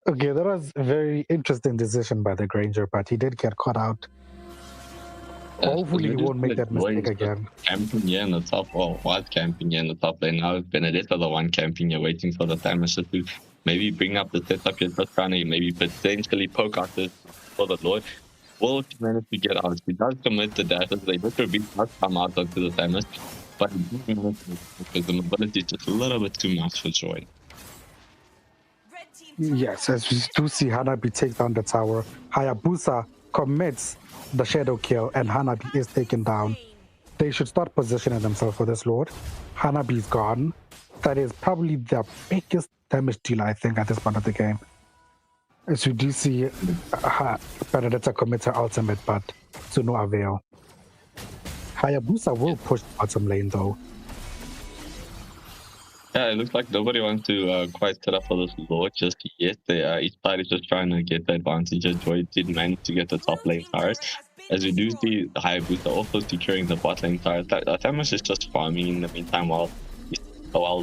S4: Okay, that was a very interesting decision by the Granger, but he did get caught out. Hopefully he won't make that mistake again.
S5: Camping here in the top, or was camping here in the top lane. Now Benedetta the one camping here, waiting for the Thamus to maybe bring up the setup here, just trying to maybe potentially poke out this for the Lord. Will she manage to get out? She does commit the dashes. They literally does come out onto the Thamus, but because the mobility is just a little bit too much for Joy.
S4: Yes, as we do see Hanabi take down the tower, Hayabusa commits the shadow kill and Hanabi is taken down. They should start positioning themselves for this Lord. Hanabi is gone. That is probably the biggest damage dealer, I think, at this point of the game. As we do see Benedetta commit her ultimate, but to no avail. Hayabusa will push the bottom lane though.
S5: Yeah, it looks like nobody wants to quite set up for this Lord just yet. Each side is just trying to get the advantage. Joy did manage to get the top lane towers. As we do see Hayabusa also securing the bot lane towers. Thamus is just farming in the meantime while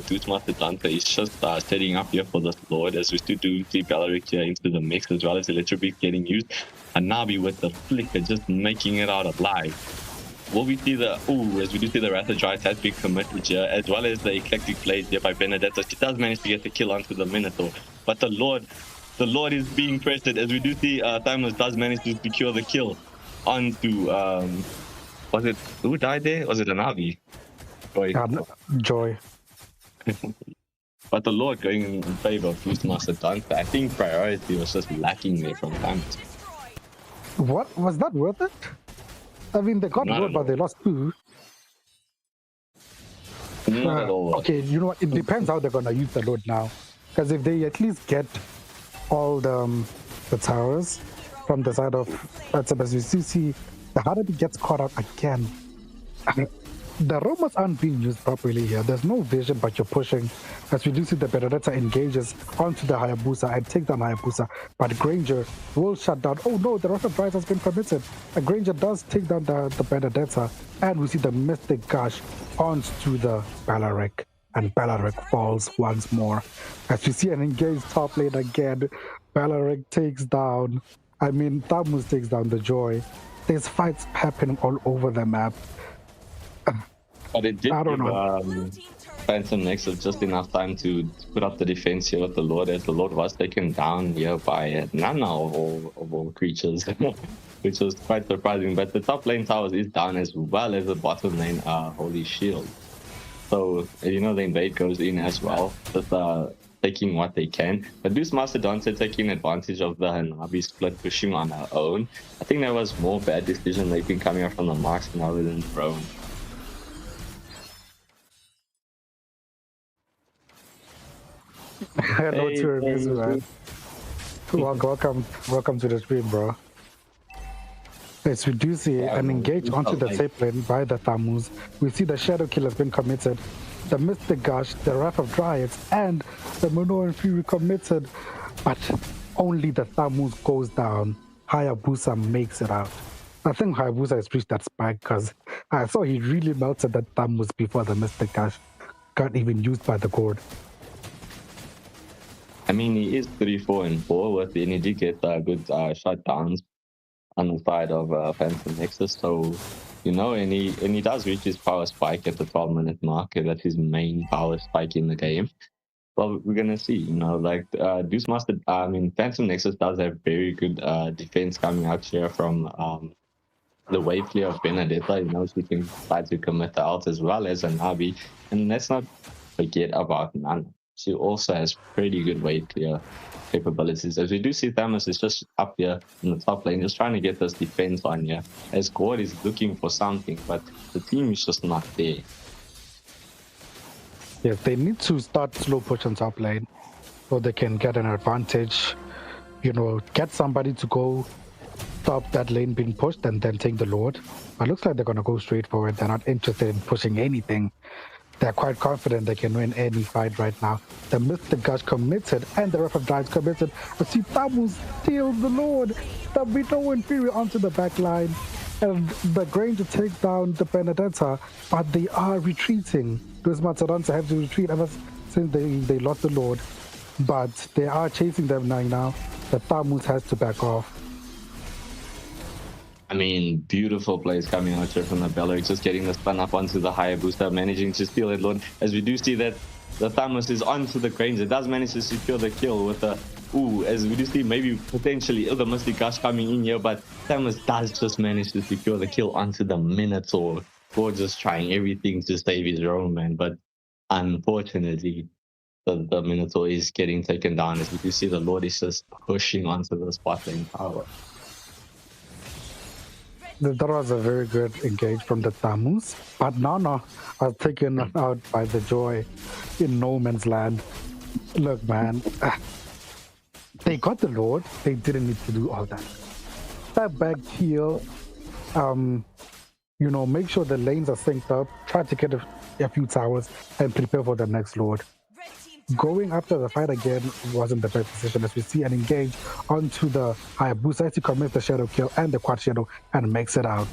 S5: Deus Mastodonte is just setting up here for this Lord. As we still do see Balaric here into the mix, as well as Electrobeat getting used. And Nabi with the flicker just making it out alive. Will we see as we do see the Wrath of Dryas has been committed here, as well as the Eclectic Blade here by Benedetta. She does manage to get the kill onto the Minotaur, but the Lord is being pressured, as we do see Thamus does manage to secure the kill onto Was it who died there? Was it an Navi?
S4: Joy.
S5: But the Lord going in favor of Mastodonte, I think priority was just lacking there from Times.
S4: What was that worth it? I mean, they got Lord, but they lost 2.
S5: Not at all.
S4: Okay, you know what? It depends how they're gonna use the Lord now. Because if they at least get all the towers from the side of as you see, the Harabi gets caught out again. The robots aren't being used properly here. There's no vision, but you're pushing. As we do see, the Benedetta engages onto the Hayabusa and take down Hayabusa, but Granger will shut down. Oh no, the Rough of Drive has been permitted. And Granger does take down the Benedetta, and we see the Mystic Gush onto the Balaric, and Balaric falls once more. As we see an engaged top lane again, Balaric takes down, Thamus takes down the Joy. There's fights happening all over the map.
S5: But it did give Phantom Nexus just enough time to put up the defense here with the Lord, as the Lord was taken down here by Nana of all creatures, which was quite surprising. But the top lane towers is down as well as the bottom lane Holy Shield. So, you know, the invade goes in as well, just taking what they can. But Deus Mastodonte taking advantage of the Hanabi split, pushing on her own. I think there was more bad decision making coming up from the marksman rather than Throne.
S4: Hello to reviews, man. Welcome to the stream, bro. Yes, we do see an engage onto the tape lane by the Thamus. We see the Shadow Kill has been committed, the Mystic Gush, the Wrath of Dryads, and the Minoan Fury committed, but only the Thamus goes down. Hayabusa makes it out. I think Hayabusa has reached that spike because I saw he really melted that Thamus before the Mystic Gush got even used by the Gord.
S5: I mean, he is 3-4-4 with the, and he did get good shutdowns on the side of Phantom Nexus. So, you know, and he does reach his power spike at the 12-minute mark. That's his main power spike in the game. Well, we're gonna see. You know, like Deus Master. Phantom Nexus does have very good defense coming out here from the wave clear of Benedetta. You know, she can try to commit the ult as well as Anabi, and let's not forget about Nana. She also has pretty good wave clear capabilities. As we do see, Thamus is just up here in the top lane, just trying to get this defense on here. As Gord is looking for something, but the team is just not there.
S4: Yeah, they need to start slow push on top lane so they can get an advantage. You know, get somebody to go stop that lane being pushed and then take the Lord. But it looks like they're going to go straight forward. They're not interested in pushing anything. They're quite confident they can win any fight right now. The Mystic Gush committed and the Wrath of Drives committed. But see, Thamus steals the Lord. The Minoan Fury onto the back line. And the Granger take down the Benedetta, but they are retreating. Those Mastodonte have to retreat ever since they lost the Lord. But they are chasing them now. The Thamus has to back off.
S5: I mean, beautiful plays coming out here from the Beleric, just getting the stun up onto the Hayabusa, managing to steal it, Lord. As we do see that the Thamus is onto the Granger, does manage to secure the kill with the as we do see maybe potentially the Mystic Gush coming in here, but Thamus does just manage to secure the kill onto the Minotaur. Gorgeous trying everything to save his own, man, but unfortunately the Minotaur is getting taken down. As we do see the Lord is just pushing onto the spot lane tower.
S4: That was a very good engage from the Thamus, but Nana was taken out by the Joy in no man's land. Look, man, they got the Lord. They didn't need to do all that. Step back, heal, you know, make sure the lanes are synced up, try to get a few towers, and prepare for the next Lord. Going after the fight again wasn't the best decision, as we see an engage onto the Hayabusa as he commits the Shadow Kill and the Quad Shadow and makes it out.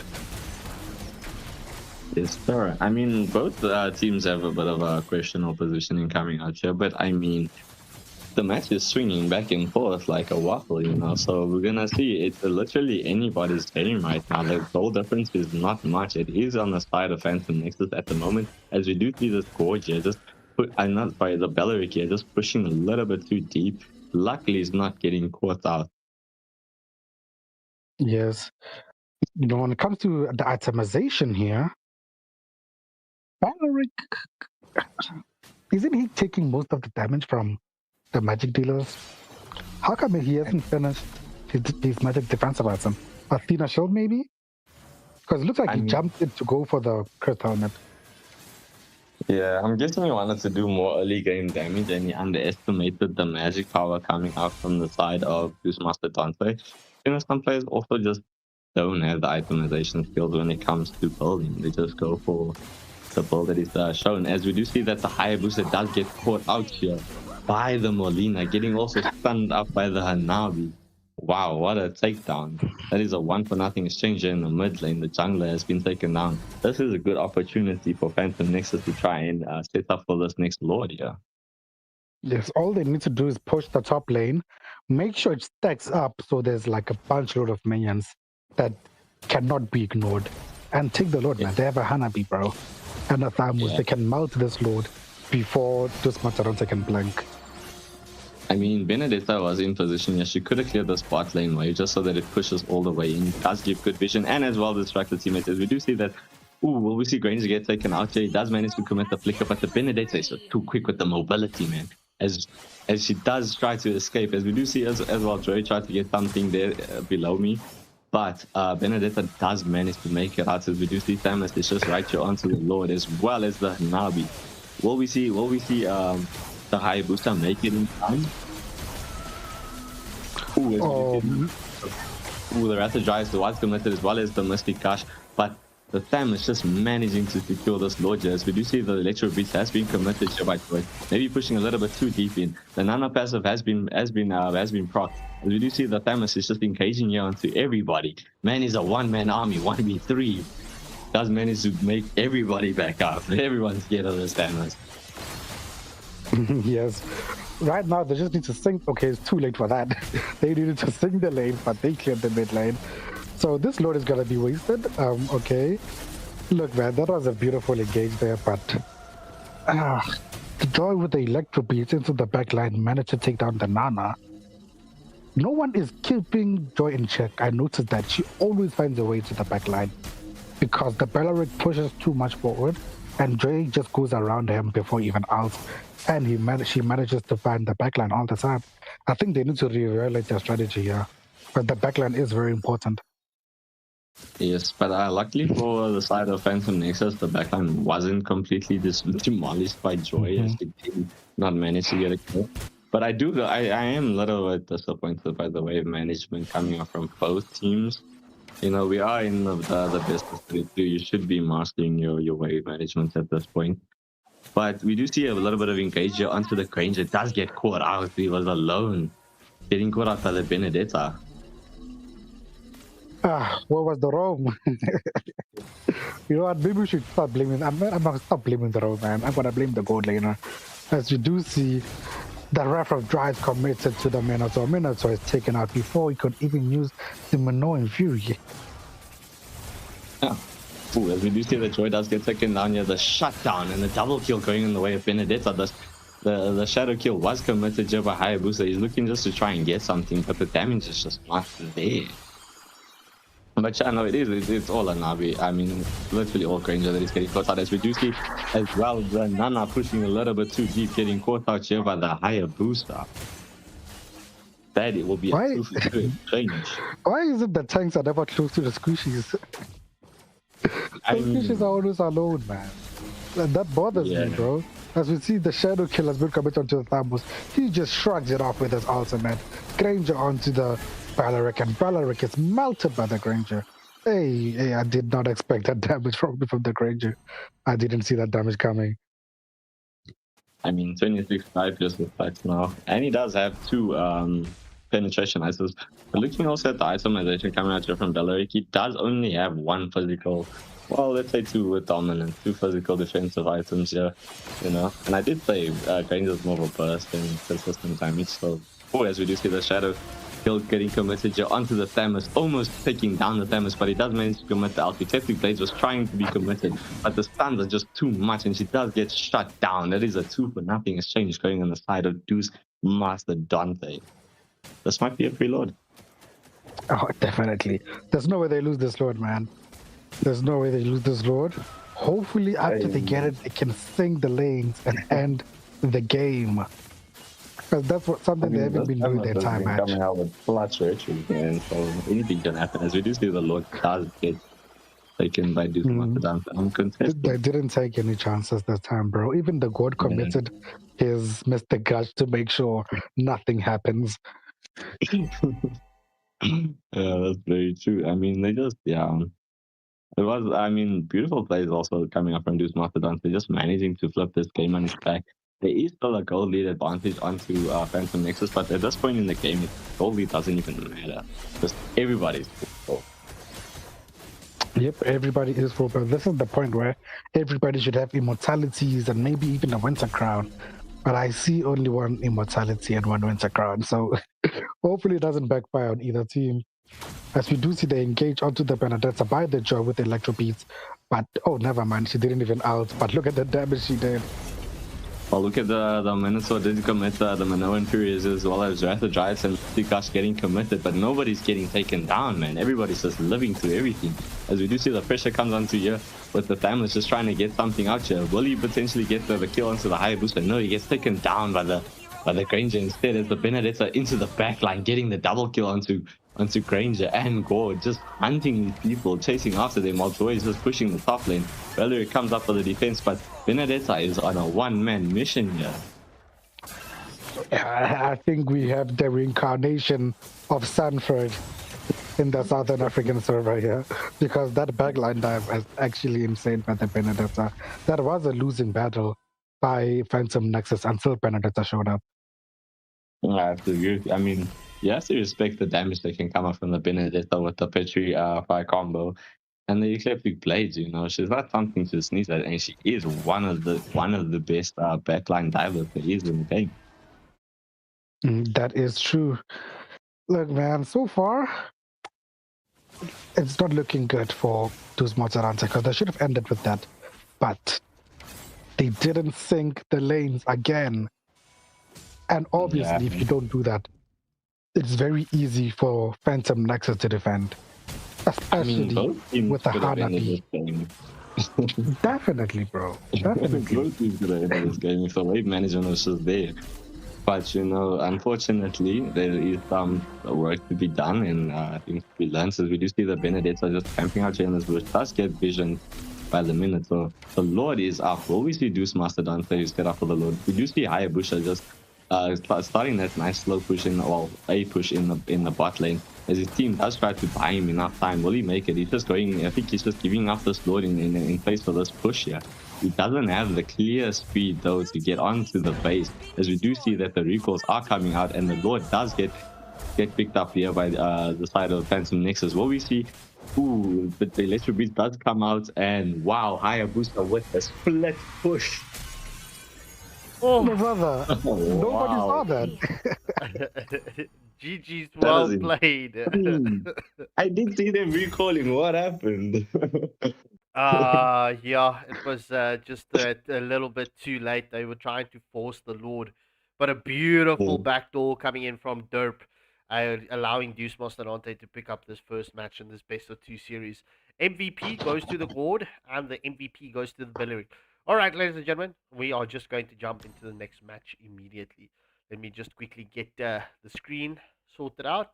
S5: Yes, sir. I mean, both teams have a bit of a questionable positioning coming out here, but I mean, the match is swinging back and forth like a waffle, you know, so we're gonna see it's literally anybody's game right now. The goal difference is not much. It is on the side of Phantom Nexus at the moment, as we do see this Gorge here just I'm not by the Beleric here, just pushing a little bit too deep. Luckily, he's not getting caught out.
S4: Yes. You know, when it comes to the itemization here, Valeric, isn't he taking most of the damage from the magic dealers? How come he hasn't finished his magic defensive item? Athena Shield, maybe? Because it looks like he jumped in to go for the Curse Helmet.
S5: Yeah, I'm guessing he wanted to do more early game damage and he underestimated the magic power coming out from the side of Deus Mastodonte. You know, some players also just don't have the itemization skills when it comes to building. They just go for the build that is shown. As we do see that the Hayabusa does get caught out here by the Molina, getting also stunned up by the Hanabi. Wow, what a takedown. That is a 1-for-0 exchange in the mid lane. The jungler has been taken down. This is a good opportunity for Phantom Nexus to try and set up for this next Lord here.
S4: Yes, all they need to do is push the top lane, make sure it stacks up so there's like a bunch load of minions that cannot be ignored. And take the Lord, man. They have a Hanabi, bro. And a Thamus. They can melt this Lord before Deus Mastodonte can blink.
S5: I mean, Benedetta was in position here. She could have cleared the spot lane wave just so that it pushes all the way in. It does give good vision and as well distract the teammates. As we do see that, will we see Granger get taken out here? He does manage to commit the flicker, but the Benedetta is too quick with the mobility, man. As she does try to escape. As we do see as well, Joey tried to get something there below me. But Benedetta does manage to make it out. As we do see Thamus is just right here onto the Lord as well as the Hanabi. Will we see the Hayabusa make it in time? The Raptor Drives the White Committed as well as the Mystic Gush, but the Tham is just managing to secure this Lord here. As we do see the Electro Beast has been committed here by Troy, maybe pushing a little bit too deep in. The Nana passive has been proc. As we do see the Thamus is just engaging here onto everybody. Man is a one-man army, 1v3. Does manage to make everybody back up. Everyone's scared of this Thamus.
S4: Yes. Right now, they just need to sink. Okay, it's too late for that. They needed to sink the lane, but they cleared the mid lane. So this Lord is going to be wasted. Okay. Look, man, that was a beautiful engage there, but the Joy with the Electro Beats into the back line managed to take down the Nana. No one is keeping Joy in check. I noticed that she always finds a way to the back line because the Beleric pushes too much forward and Joy just goes around him before even ults. And she manages to find the backline all the time. I think they need to reevaluate their strategy here. But the backline is very important.
S5: Yes, but luckily for the side of Phantom Nexus, the backline wasn't completely demolished by Joy as they did not manage to get a kill. But I am a little bit disappointed by the wave management coming up from both teams. You know, we are in the business that you should be mastering your wave management at this point. But we do see a little bit of engagement onto the Granger. It does get caught out. He was alone. Getting caught out by the Benedetta.
S4: What was the roam? You know what? Maybe we should stop blaming. I'm not stop blaming the roam, man. I'm gonna blame the gold laner. As you do see, the Wrath of Drive committed to the Minotaur. Minotaur is taken out before he could even use the Minoan Fury.
S5: Yeah. Ooh, as we do see that Joy does get taken down here, the shutdown and the double kill going in the way of Benedetta. The shadow kill was committed here by Hayabusa. He's looking just to try and get something, but the damage is just not there. But yeah, no, it's all a Navi. I mean, literally all Granger that is getting caught out. As we do see as well, the Nana pushing a little bit too deep, getting caught out here by the Hayabusa. That it will be a 2-for-2 exchange.
S4: Why is it that tanks are never close to the squishies? The squishies are always alone, man. And that bothers me, bro. As we see, the shadow kill has been committed onto the Thamus. He just shrugs it off with his ultimate. Granger onto the Beleric, and Beleric is melted by the Granger. Hey, I did not expect that damage from the Granger. I didn't see that damage coming.
S5: I mean, 26-5 just with fights now. And he does have 2 penetration items. But looking also at the itemization coming out here from Beleric, he does only have 1 physical, well, let's say 2 with dominant, 2 physical defensive items here, you know. And I did say Granger's more of a burst and consistent damage. So, as we do see the shadow kill getting committed here onto the Thamus, almost taking down the Thamus, but he does manage to commit the ulti. Technic Blades was trying to be committed, but the stuns are just too much, and she does get shut down. That is a 2-for-0 exchange going on the side of Deus Mastodonte. This might be a preload.
S4: Oh, definitely. There's no way they lose this Lord, man. There's no way they lose this Lord. Hopefully, after they get it, they can sing the lanes and end the game. Because that's something they haven't
S5: this
S4: been doing
S5: Emma
S4: the
S5: has
S4: entire
S5: been
S4: match.
S5: coming out with clutch rituals, man. So anything can happen. As we do see, the Lord does get taken by Deus
S4: Mm.
S5: Mastodonte
S4: They
S5: uncontested.
S4: didn't take any chances this time, bro. Even the God
S5: Yeah.
S4: committed his Mr. Gush to make sure nothing happens.
S5: Yeah, that's very true. I mean, they just, yeah. It was, I mean, beautiful plays also coming up from Deus Mastodonte. They're just managing to flip this game on its back. There is still a goal lead advantage onto Phantom Nexus, but at this point in the game, goal lead doesn't even matter. Just everybody's full.
S4: Yep, everybody is full, but this is the point where everybody should have immortalities and maybe even a winter crown. But I see only one immortality and one winter crown, so hopefully it doesn't backfire on either team. As we do see they engage onto the Benedetta by the jaw with electro beats, but oh, never mind, she didn't even out. But look at the damage she did.
S5: Well, look at the Minotaur did commit the Minoan Furious as well as Wrath of Giants and Tikash getting committed, but nobody's getting taken down, man. Everybody's just living through everything. As we do see the pressure comes onto here with the Thanos just trying to get something out here. Will he potentially get the kill onto the Hayabusa? No, he gets taken down by the Granger instead as the Benedetta into the back line, getting the double kill onto Granger and Gore, just hunting these people, chasing after them while Joy is just pushing the top lane. Valerie comes up for the defense, but Benedetta is on a one-man mission here.
S4: I think we have the reincarnation of Sanford in the Southern African server here, because that backline dive was actually insane by the Benedetta. That was a losing battle by Phantom Nexus until Benedetta showed up.
S5: I have to agree. I mean, you have to respect the damage that can come up from the Benedetta with the Petri fire combo and the eclectic blades. You know, she's not something to sneeze at, and she is one of the best backline divers there is in the game.
S4: That is true. Look, man, so far it's not looking good for Deus Mastodonte because they should have ended with that, but they didn't sink the lanes again. And obviously, if you don't do that, it's very easy for Phantom Nexus to defend, especially with the Hanabi. Definitely, bro. Definitely.
S5: Both teams could have ended this game if the wave management was just there. But, you know, unfortunately, there is some work to be done, and I think we learned as we do see the Benedetta just camping out here in this bush, does get vision by the minute. So the Lord is up. Will we see Deus Mastodonte who's set up for the Lord? We do see Hayabusa just starting that nice slow push a push in the bot lane. As his team does try to buy him enough time, will he make it? He's just going, I think he's just giving up this Lord in place for this push here. He doesn't have the clear speed though to get onto the base, as we do see that the recalls are coming out and the Lord does get picked up here by the side of Phantom Nexus. What we see, but the electro beat does come out, and wow, Hayabusa with a split push.
S4: Oh, my brother.
S5: Oh,
S4: nobody
S5: wow.
S4: saw that.
S3: GG's well played.
S5: I did see them recalling. What happened?
S3: Yeah, it was just a little bit too late. They were trying to force the Lord, but a beautiful backdoor coming in from Derp, allowing Deus Mastodonte to pick up this first match in this best of 2 series. MVP goes to the Gord, and the MVP goes to the Billeric. All right, ladies and gentlemen, we are just going to jump into the next match immediately. Let me just quickly get the screen sorted out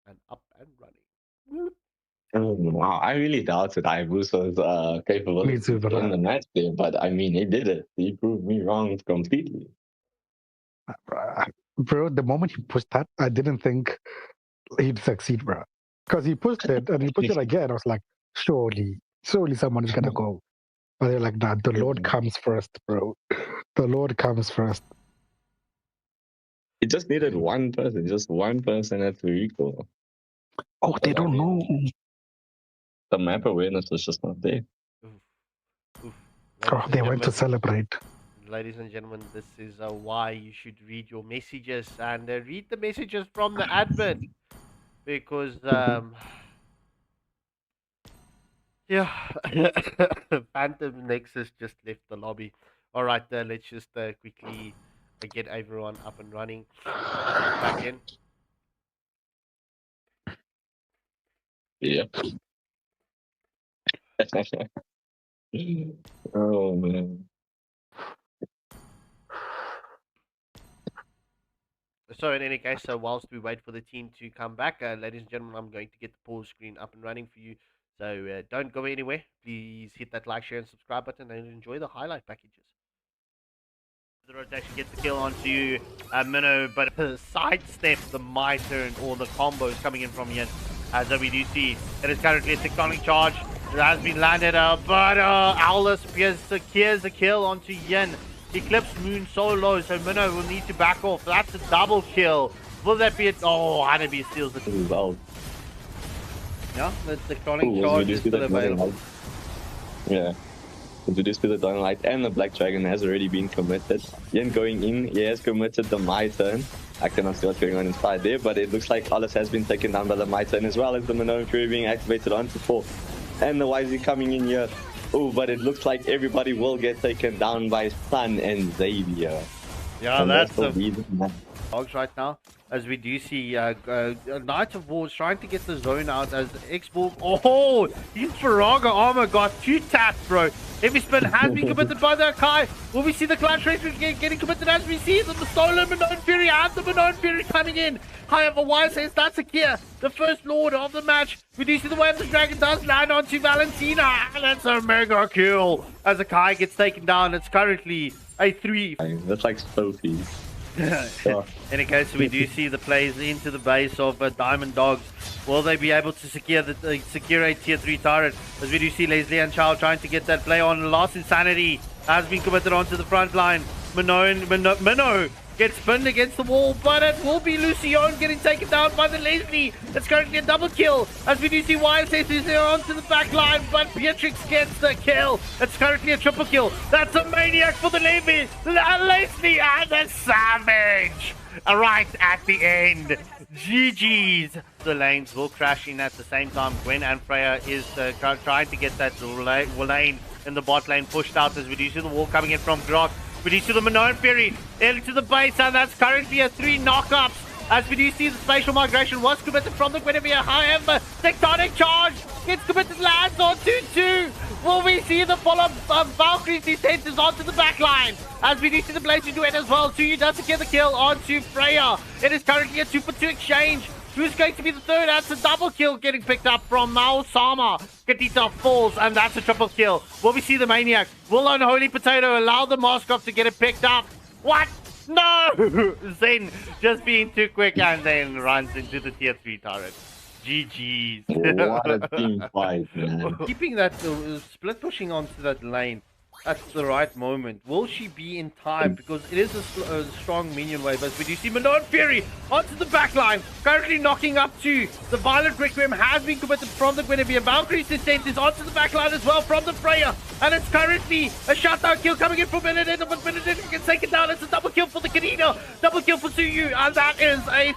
S3: and up and running.
S5: Wow, I really doubted Hayabusa's capability to win the match there, but I mean, he did it. He proved me wrong completely.
S4: Bro, the moment he pushed that, I didn't think he'd succeed, bro. Because he pushed it and he pushed it again. I was like, surely someone is gonna go. But they're like, nah, the Lord comes first, bro. The Lord comes first.
S5: It just needed one person at the recall.
S4: Oh, they don't know.
S5: The map awareness was just not there.
S4: Oh, they went to celebrate.
S3: Ladies and gentlemen, this is why you should read your messages and read the messages from the admin, because yeah, Phantom Nexus just left the lobby. All right, let's just quickly get everyone up and running. Back in.
S5: Yeah. Oh man.
S3: So in any case, so whilst we wait for the team to come back, ladies and gentlemen, I'm going to get the pause screen up and running for you. So don't go anywhere. Please hit that like, share, and subscribe button and enjoy the highlight packages. The rotation gets the kill onto Minnow, but sidestep the My Turn or the combos coming in from Yin. As we do see, it is currently a tectonic charge that has been landed, but Owlus secures the kill onto Yin. He clips Moon so low, so Minnow will need to back off. That's a double kill. Will that be it? Oh, Hanabi steals it.
S5: Wow.
S3: Yeah, the tectonic charge is still available.
S5: Yeah. To this with the Dynamite and the Black Dragon has already been committed. Yin going in, he has committed the My Turn. I cannot see what's going on inside there, but it looks like Alice has been taken down by the My Turn as well as the Minoan Fury being activated onto 4. And the YZ coming in here. Oh, but it looks like everybody will get taken down by Sun and Xavier.
S3: Yeah,
S5: and
S3: that's the dogs right now. As we do see Knight of Wars trying to get the zone out as X-Ball. Oh, his Faraga armor got 2 taps, bro. Heavy spin has been committed by the Kai. Will we see the clutch race getting committed as we see the stolen Minoan Fury and the Minoan Fury coming in? However, why says that's Akir, the first lord of the match. We do see the way the dragon does land onto Valentina. And that's a mega kill as the Kai gets taken down. It's currently a 3.
S5: That's like Sophie.
S3: In any case, we do see the plays into the base of Diamond Dogs. Will they be able to secure a tier 3 turret? As we do see Leslie and Chow trying to get that play on. Lost Insanity has been committed onto the front line. Minnow gets pinned against the wall, but it will be Lucion getting taken down by the Leslie. It's currently a double kill as we do see YSS is onto the back line, but Beatrix gets the kill. It's currently a triple kill. That's a maniac for the Leslie and a savage right at the end. GG's. The lanes will crash in at the same time. Gwen and Freya is trying to get that lane in the bot lane pushed out as we do see the wall coming in from Grok. We do see the Minoan Fury into the base, and that's currently a 3 knockups. As we do see the spatial migration was committed from the Guinevere. However, tectonic charge gets committed, lands on 2-2. Will we see the follow-up Valkyrie's descent is onto the back line? As we do see the Blazing Duet as well. Tsuyu doesn't get the kill onto Freya. It is currently a 2-for-2 exchange. Who's going to be the third? That's a double kill getting picked up from Mao Sama. Katita falls, and that's a triple kill. Will we see the Maniac? Will Unholy Potato allow the Moskov to get it picked up? What? No! Zen just being too quick and then runs into the tier 3 turret. GG's.
S5: What a team fight, man.
S3: Keeping that split pushing onto that lane at the right moment. Will she be in time? Because it is a strong minion wave. As we do see Minoan Fury onto the back line. Currently knocking up 2. The Violent Requiem has been committed from the Guinevere. Valkyrie's descent is onto the back line as well from the Freya. And it's currently a shutdown kill coming in from Benedetto. But Benedetto can take it down. It's a double kill for the Kanina. Double kill for Tsuyu. And that is a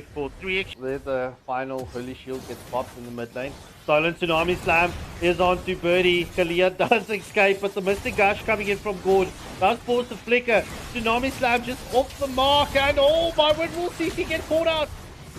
S3: 3-for-3. There the final Holy Shield gets popped in the mid lane. Silent Tsunami Slam is on to Birdie. Kalia does escape, but the Mystic Gush coming in from Gord does force the flicker. Tsunami Slam just off the mark, and oh my word, will CC get caught out?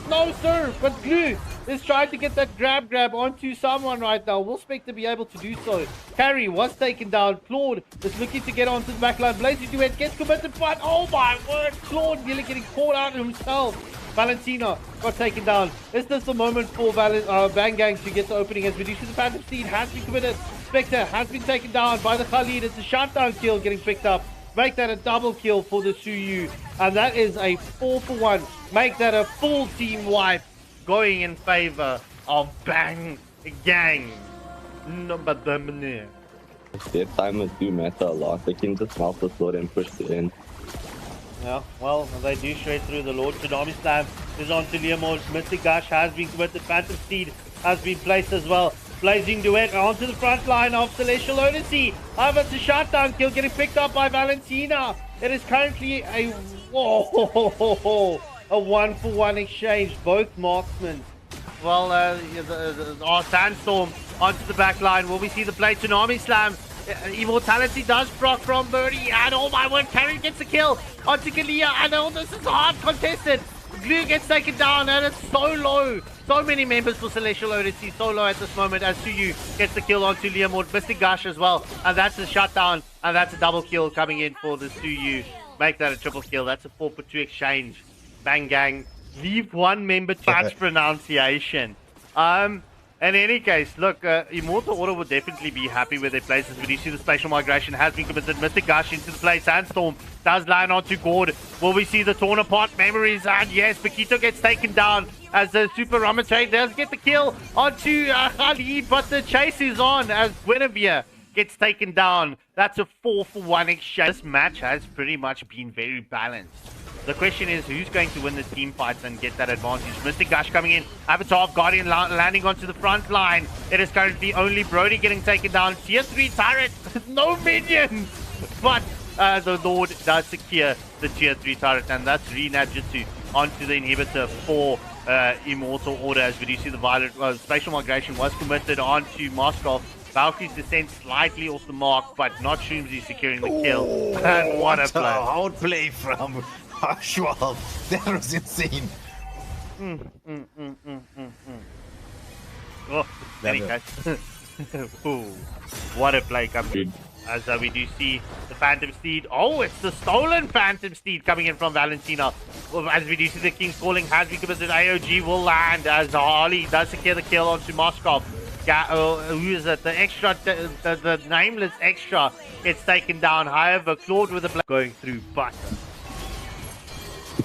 S3: No sir, but Glue is trying to get that grab onto someone right now. Will Spectre be able to do so? Carrie was taken down. Claude is looking to get onto the backline. Blazing Duet gets committed, but oh my word, Claude nearly getting caught out himself. Valentina got taken down. Is this the moment for Bang Gang to get the opening as we do see the Phantom Steed has been committed. Spectre has been taken down by the Khalid. It's a shutdown kill getting picked up. Make that a double kill for the Suyu. And that is a 4-for-1. Make that a full team wipe going in favor of Bang Gang.
S5: Their timers do matter a lot. They can just mouth the sword and push it in.
S3: Yeah, well, they do straight through the Lord. Tsunami Slam is on to Leomord. Mystic Gush has been committed. Phantom Steed has been placed as well. Blazing Duet onto the front line of Celestial Odyssey. However, it's a shutdown kill getting picked up by Valentina. It is currently a 1-for-1 exchange. Both marksmen. Well, our Sandstorm onto the back line. Will we see the play? Tsunami Slam. Immortality does proc from Birdie, and oh my word, Carrie gets a kill onto Kalia, and oh, this is hard contested. Glue gets taken down, and it's so low. So many members for Celestial Odyssey, so low at this moment as Suyu gets the kill onto Liamord. Mr. Gush as well, and that's a shutdown, and that's a double kill coming in for the Suyu. Make that a triple kill. That's a 4-for-2 exchange. Bang gang. Leave one member touch pronunciation. In any case, look, Immortal Order will definitely be happy with their places. When you see the spatial migration has been committed, Mr. Gush into the play. Sandstorm does line onto Gord. Will we see the torn apart memories? And yes, Paquito gets taken down as the Super Ramate does get the kill onto Khalid, but the chase is on as Guinevere gets taken down. That's a 4-for-1 exchange. This match has pretty much been very balanced. The question is, who's going to win the team fights and get that advantage? Mr. Gush coming in. Avatar of Guardian landing onto the front line. It is currently only Brody getting taken down. Tier 3 turret. No minions. But the Lord does secure the Tier 3 turret. And that's Nabjutsu onto the inhibitor for Immortal Order. As we do see the violet spatial migration was committed onto Moskov. Valkyrie's descent slightly off the mark, but not Shoomsy securing the kill. And what a play.
S6: Outplay from Schwab. That was insane.
S3: Oh, any case. Ooh, what a play coming in. As we do see the Phantom Steed. Oh, it's the stolen Phantom Steed coming in from Valentina. As we do see the King's Calling has been committed. AOG will land as Harley does secure the kill onto Moskov. Who is it? The extra, the nameless extra gets taken down. However, Claude with the black going through, but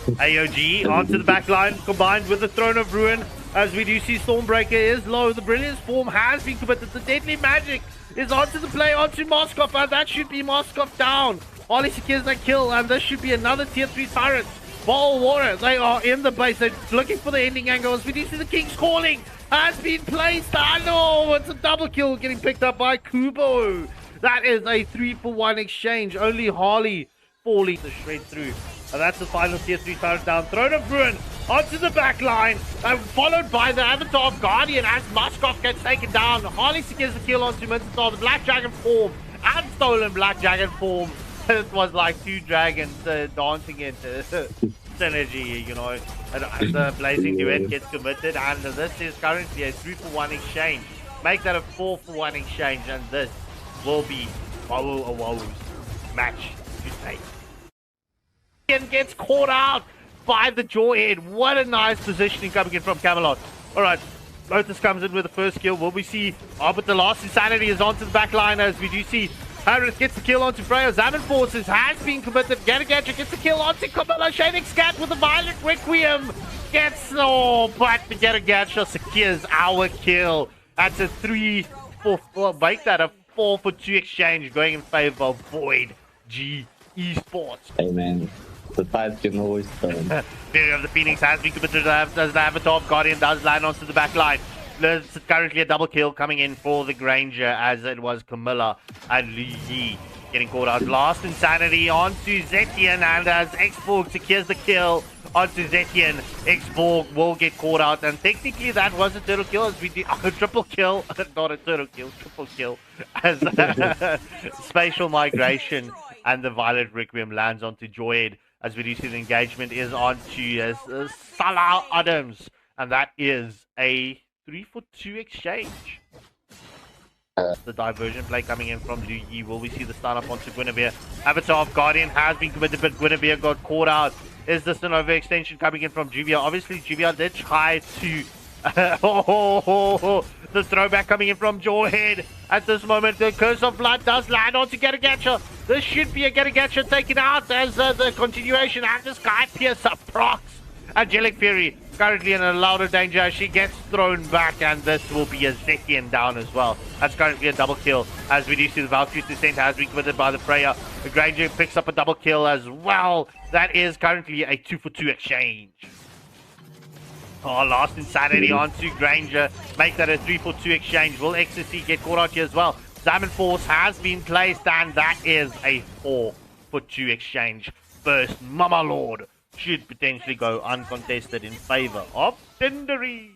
S3: AOG onto the back line combined with the Throne of Ruin. As we do see Stormbreaker is low. The Brilliance form has been committed. The Deadly Magic is onto the play onto Moskov, and that should be Moskov down. Harley secures that kill, and this should be another tier 3 turret. Ball Water, they are in the base. They're looking for the ending angle. As we do see the King's Calling has been placed. I know it's a double kill getting picked up by Kubo. That is a 3-for-1 exchange. Only Harley falling straight through. And that's the final tier 3 turret down. Throne of Ruin onto the back line. Followed by the Avatar of Guardian as Moskov gets taken down. Harley secures the kill onto Minster, the Black Dragon form and stolen Black Dragon form. It was like two dragons dancing into synergy, you know. And the Blazing Duet gets committed, and this is currently a 3-for-1 exchange. Make that a 4-for-1 exchange, and this will be Wowo's match to take. And gets caught out by the Jawhead. What a nice positioning coming in from Camelot. Alright, Lotus comes in with the first kill. Will we see? Oh, but the last Insanity is onto the back line as we do see Harris gets the kill onto Freya. Zaman Forces has been committed. Gatagadra gets the kill onto Kamala. Shading Scat with the Violent Requiem. Gets, oh, but the Gatagadra secures our kill. That's a 3-for-4, make that a 4-for-2 exchange going in favor of Void G Esports.
S5: Hey man, the tide can always turn.
S3: Fury of the Phoenix has been committed as the Avatar of Guardian does land onto the back line. There's currently a double kill coming in for the Granger as it was Camilla and Lu Yi getting caught out. Last Insanity onto Zetian, and as Xborg secures the kill onto Zetian, Xborg will get caught out, and technically that was a turtle kill as we did a triple kill, not a turtle kill, triple kill, as Spatial Migration and the Violet Requiem lands onto Joyed as we do see the engagement is onto Salah Adams, and that is a 3-for-2 exchange. The diversion play coming in from Lu Yi. Will we see the start up onto Guinevere? Avatar of Guardian has been committed, but Guinevere got caught out. Is this an overextension coming in from Juvia? Obviously, Juvia did try to... the throwback coming in from Jawhead. At this moment, the Curse of Blood does land onto Gatagatcha. This should be a Gatagatcha taken out as the continuation and the Sky Piercer procs. Angelic Fury currently in a louder danger. She gets thrown back, and this will be a Zetian down as well. That's currently a double kill as we do see the Valkyrie's descent has been committed by the Freya. The Granger picks up a double kill as well. That is currently a 2-for-2 exchange. Oh, last Insanity onto Granger. Make that a 3-for-2 exchange. Will Ecstasy get caught out here as well? Diamond Force has been placed, and that is a 4-for-2 exchange. First, Mama Lord should potentially go uncontested in favor of Tindery.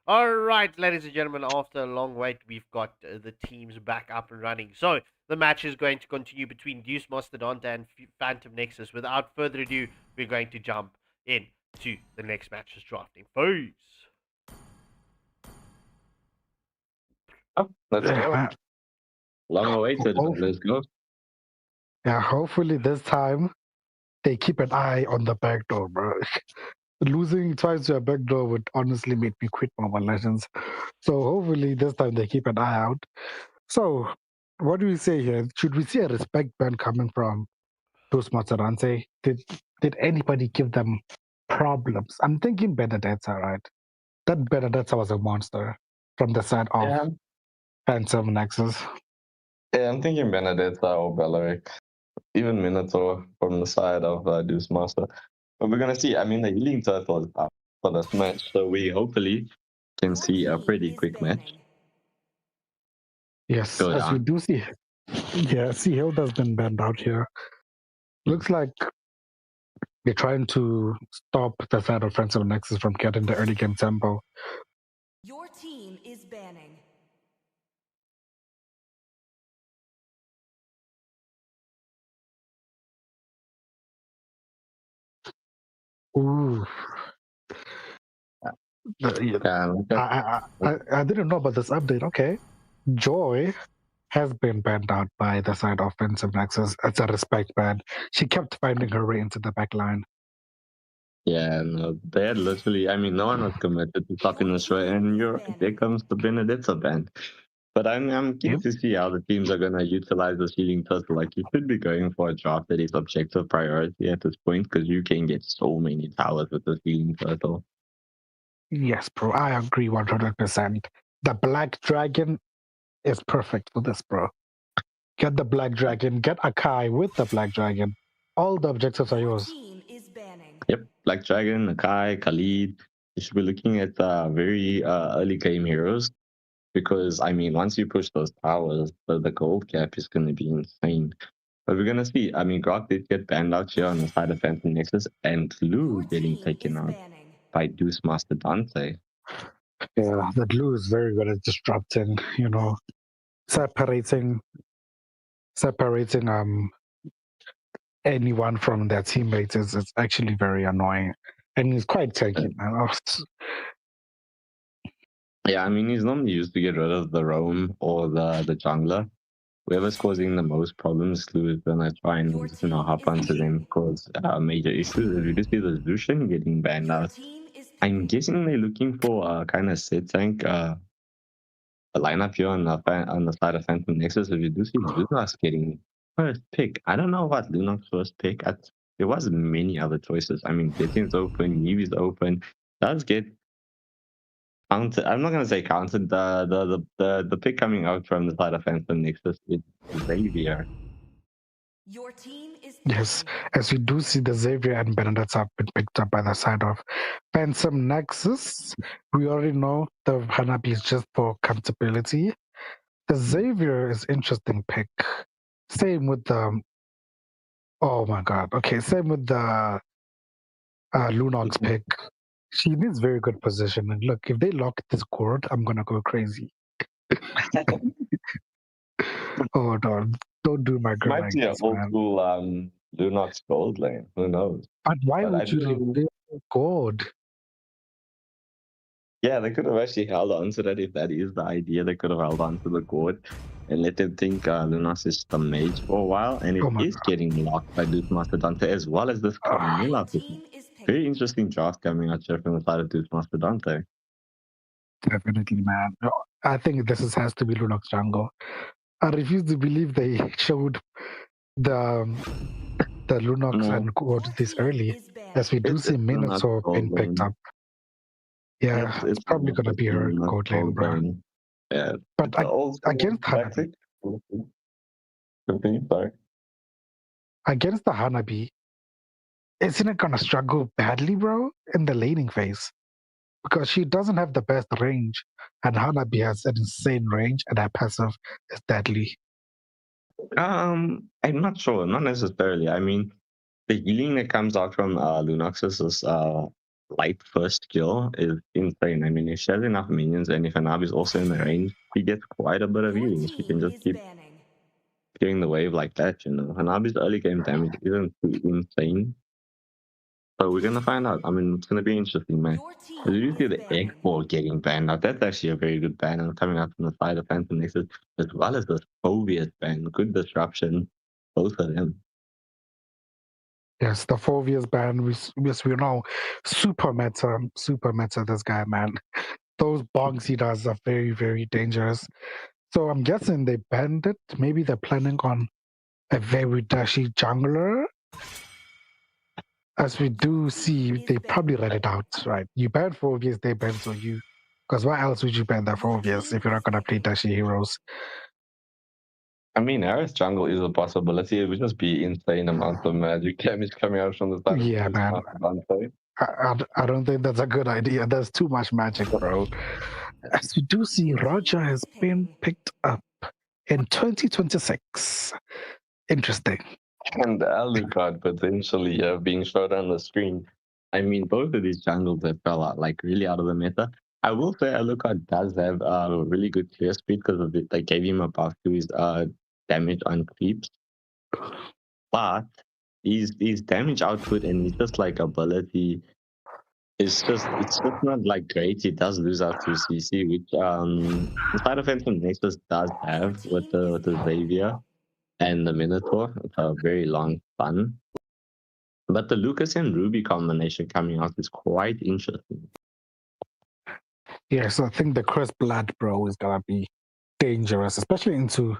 S3: Alright, ladies and gentlemen, after a long wait, we've got the teams back up and running. So, the match is going to continue between Deus, Mastodonte, and Phantom Nexus. Without further ado, we're going to jump into the next match's drafting phase.
S5: Oh, let's
S4: Yeah,
S5: go.
S4: man.
S5: Long awaited, but let's go.
S4: Yeah, hopefully this time they keep an eye on the back door, bro. Losing twice to a back door would honestly make me quit Mobile Legends. So hopefully this time they keep an eye out. So what do we say here? Should we see a respect ban coming from Deus Mastodonte? Did anybody give them problems? I'm thinking Benedetta, right? That Benedetta was a monster from the side of
S5: Yeah.
S4: Phantom Nexus.
S5: Yeah, I'm thinking Benedetta or Bellaric, even Minotaur from the side of Deus Master. But we're gonna see. I mean, the healing turtle is up for this match, so we hopefully can see a pretty quick match.
S4: Yes,
S5: Go
S4: as we
S5: down.
S4: do see. Yeah, see, Hilda's been banned out here. Looks like they're trying to stop the side of Phantom Nexus from getting the early game tempo.
S7: Your team is banning.
S4: Ooh. I didn't know about this update. Okay. Joy has been banned out by the side of Phantom Nexus. It's a respect ban. She kept finding her way into the back line.
S5: Yeah, no, they had literally. I mean, no one was committed to stopping this right, and there comes the Benedetta ban. But I'm keen to see how the teams are gonna utilize the healing turtle. Like, you should be going for a draft that is objective priority at this point, because you can get so many towers with the healing turtle.
S4: Yes, bro. I agree 100%. The Black Dragon is perfect for this, bro. Get the Black Dragon, get Akai with the Black Dragon. All the objectives are yours.
S5: Yep, Black Dragon, Akai, Khalid. You should be looking at very early game heroes, because, I mean, once you push those towers, the gold cap is going to be insane. But we're going to see. I mean, Grok did get banned out here on the side of Phantom Nexus, and Lou getting taken out by Deus Mastodonte.
S4: Yeah, the glue is very good at disrupting, separating anyone from their teammates is actually very annoying. And he's quite tanky, man.
S5: Yeah, I mean, he's normally used to get rid of the roam or the jungler. Whoever's causing the most problems, Lou is gonna try and hop onto them, cause major issues. If you just see the Lucian getting banned out, I'm guessing they're looking for a kind of set tank a lineup here on the side of Phantom Nexus. If you do see Lunox getting first pick, I don't know what Lunox first pick. There was many other choices. I mean, Getting's open, Eevee's open. Does get counted. I'm not gonna say counted. The pick coming out from the side of Phantom Nexus is Xavier.
S7: Your team is
S4: yes, as we do see the Xavier and Benedetta have been picked up by the side of Phantom Nexus. We already know the Hanabi is just for comfortability. The Xavier is interesting pick. Same with the oh my god. Okay, same with the Lunox pick. She needs very good positioning. Look, if they lock this court, I'm gonna go crazy. Oh no, don't do my girl
S5: Might
S4: like
S5: be an
S4: this,
S5: old
S4: man.
S5: school Lunox gold lane. Who knows?
S4: But why would you leave gold?
S5: Yeah, they could have actually held on to that if that is the idea. They could have held on to the gourd and let them think Lunas is the mage for a while, and it is getting locked by Deus Mastodonte as well as this Camilla. Very interesting draft coming out here from the side of Deus Mastodonte.
S4: Definitely, man. I think this has to be Lunox jungle. I refuse to believe they showed the Lunox and gold this early, as we do see Minotaur being picked up. Yeah, it's probably gonna be her gold lane, bro.
S5: Yeah,
S4: but against Hanabi, against the Hanabi, isn't it gonna struggle badly, bro, in the laning phase? Because she doesn't have the best range, and Hanabi has an insane range, and her passive is deadly.
S5: I'm not sure, not necessarily. I mean, the healing that comes out from Lunox's light first skill is insane. I mean, if she has enough minions and if Hanabi is also in the range, she gets quite a bit of healing. She can just keep clearing the wave like that, Hanabi's early game damage isn't too insane. So we're gonna find out. I mean, it's gonna be interesting, man.
S7: Your team
S5: Did you see
S7: is
S5: the
S7: banning.
S5: egg ball getting banned? Now that's actually a very good ban coming out from the side of Phantom Nexus, as well as the Phobias ban. Good disruption, both of them.
S4: Yes, the 4 years ban. We know super meta. This guy, man. Those bongs he does are very, very dangerous. So I'm guessing they banned it. Maybe they're planning on a very dashy jungler. As we do see, they probably let it out, right? You ban 4 years, they ban so you. Because why else would you ban that 4 years if you're not gonna play dashy heroes?
S5: I mean, Aris jungle is a possibility. It would just be insane amounts of magic damage coming out from the side.
S4: Yeah, man. I don't think that's a good idea. There's too much magic, bro. As we do see, Roger has been picked up in 2026. Interesting.
S5: And Alucard potentially being showed on the screen. I mean, both of these jungles that fell out, like really out of the meta. I will say Alucard does have a really good clear speed because of it. They gave him a buff to his damage on creeps. But his damage output and his just like ability it's just not like great. He does lose out to CC, which Side of Phantom Nexus does have with the Xavier and the Minotaur. It's a very long fun. But the Lucas and Ruby combination coming out is quite interesting.
S4: Yes, I think the Chris Blood, bro, is gonna be dangerous, especially into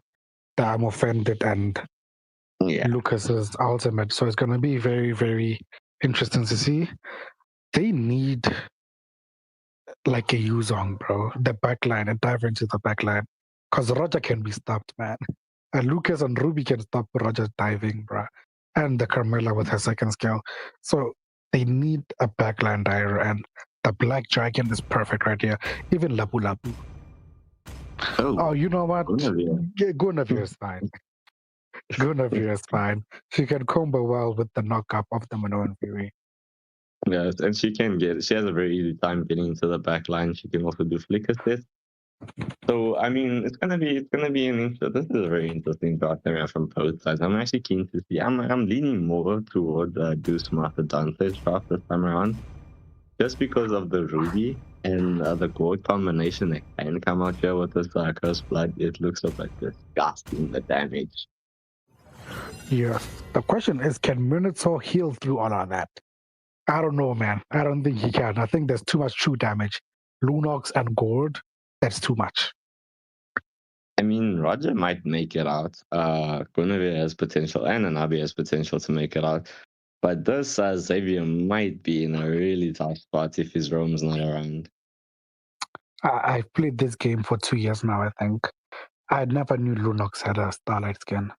S4: the I'm Offended and Lucas's ultimate. So it's gonna be very, very interesting to see. They need like a Yuzong, bro. The backline and dive into the backline. Because Roger can be stopped, man. And Lucas and Ruby can stop Roger diving, bro. And the Carmela with her second skill. So they need a backline diver, and the Black Dragon is perfect right here. Even Lapu Lapu. Oh, you know what? Guinevere is fine. Guinevere is fine. She can combo well with the knock-up of the Minoan Fury.
S5: Yes, and she has a very easy time getting into the back line. She can also do flick assist. So I mean, it's gonna be this is a very interesting draft from both sides. I'm actually keen to see. I'm leaning more toward Deus Mastodonte's draft this time around, just because of the Ruby and the gold combination that can come out here with this Curse Blood. It looks like disgusting, the damage.
S4: Yeah. The question is, can Minotaur heal through all of that? I don't know, man. I don't think he can. I think there's too much true damage. Lunox and Gourd, that's too much.
S5: I mean, Roger might make it out. Guinevere has potential, and Anabi has potential to make it out. But this Xavier might be in a really tough spot if his roam's not around.
S4: I've played this game for 2 years now, I think. I never knew Lunox had a Starlight skin.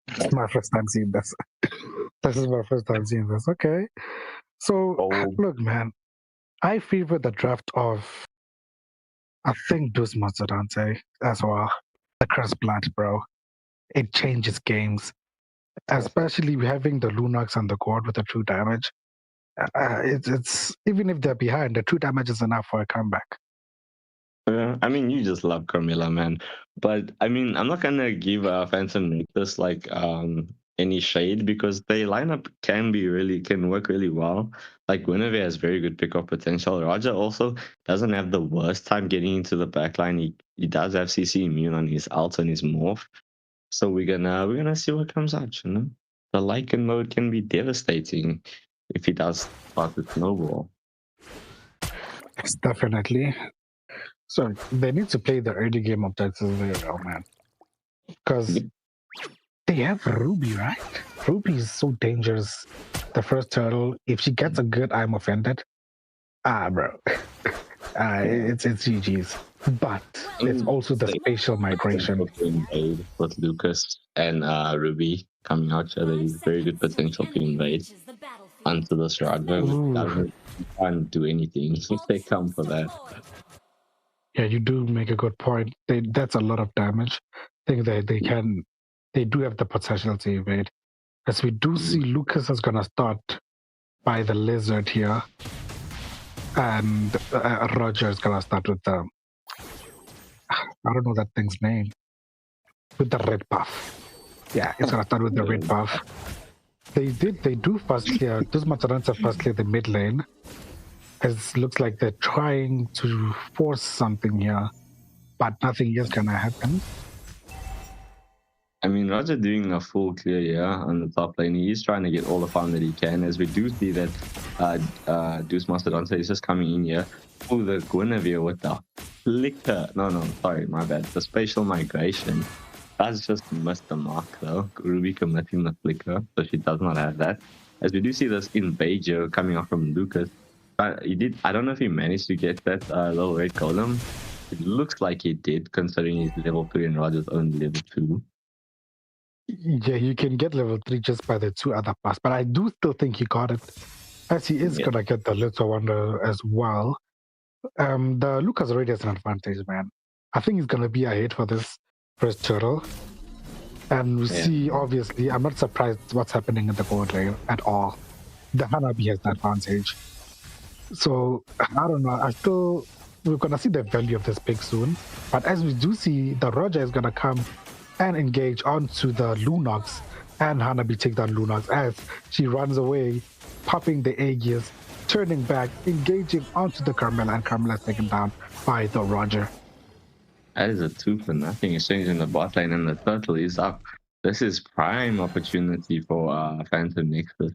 S4: It's my first time seeing this. This is my first time seeing this. Okay. So, look, man, I favor the draft of, I think, Deus Mastodonte as well. The Curse Blood, bro. It changes games. Especially having the Lunox and the Gourd with the true damage. It's even if they're behind, the true damage is enough for a comeback.
S5: Yeah, I mean, you just love Carmilla, man. But I mean, I'm not gonna give Phantom Nexus like any shade because their lineup can work really well. Like Guinevere has very good pickoff potential. Roger also doesn't have the worst time getting into the backline. He does have CC immune on his ult and his morph. So we're gonna see what comes out, you know? The Lycan mode can be devastating if he does start to snowball.
S4: Yes, definitely. So they need to play the early game objectives very well, man. Because they have Ruby, right? Ruby is so dangerous. The first turtle, if she gets a good I'm Offended, bro. It's GG's. But it's also the spatial migration.
S5: With Lucas and Ruby coming out, so there is very good potential to invade onto this Roger. They can't do anything if they come for that.
S4: Yeah, you do make a good point. That's a lot of damage. I think they do have the potential to evade. As we do see, Lucas is gonna start by the lizard here, and Roger is gonna start with the I don't know that thing's name, with the red buff. Yeah, it's gonna start with the red buff. They do fast clear. This Mastodonte fast clear the mid lane. It looks like they're trying to force something here, but nothing is gonna happen.
S5: I mean, Roger doing a full clear here on the top lane. He's trying to get all the farm that he can, as we do see that Deus Mastodonte is just coming in here. Oh, the Guinevere with the flicker. No, sorry, my bad. The spatial migration. That's just missed the mark, though. Ruby committing the flicker, so she does not have that. As we do see this invader coming off from Lucas. He did. I don't know if he managed to get that little red golem. It looks like he did, considering he's level 3 and Roger's only level 2.
S4: Yeah, you can get level 3 just by the 2 other pass, but I do still think he got it, as he is gonna get the Little Wonder as well. The Lucas already has an advantage, man. I think he's gonna be ahead for this first turtle. And we see, obviously, I'm not surprised what's happening in the gold lane at all. The Hanabi has the advantage. So, I don't know. We're going to see the value of this pick soon. But as we do see, the Roger is going to come and engage onto the Lunox. And Hanabi take down Lunox as she runs away, popping the Aegis, turning back, engaging onto the Carmela. And Carmela is taken down by the Roger.
S5: That is a 2 for nothing exchange in the bot lane, and the turtle is up. This is prime opportunity for Phantom Nexus.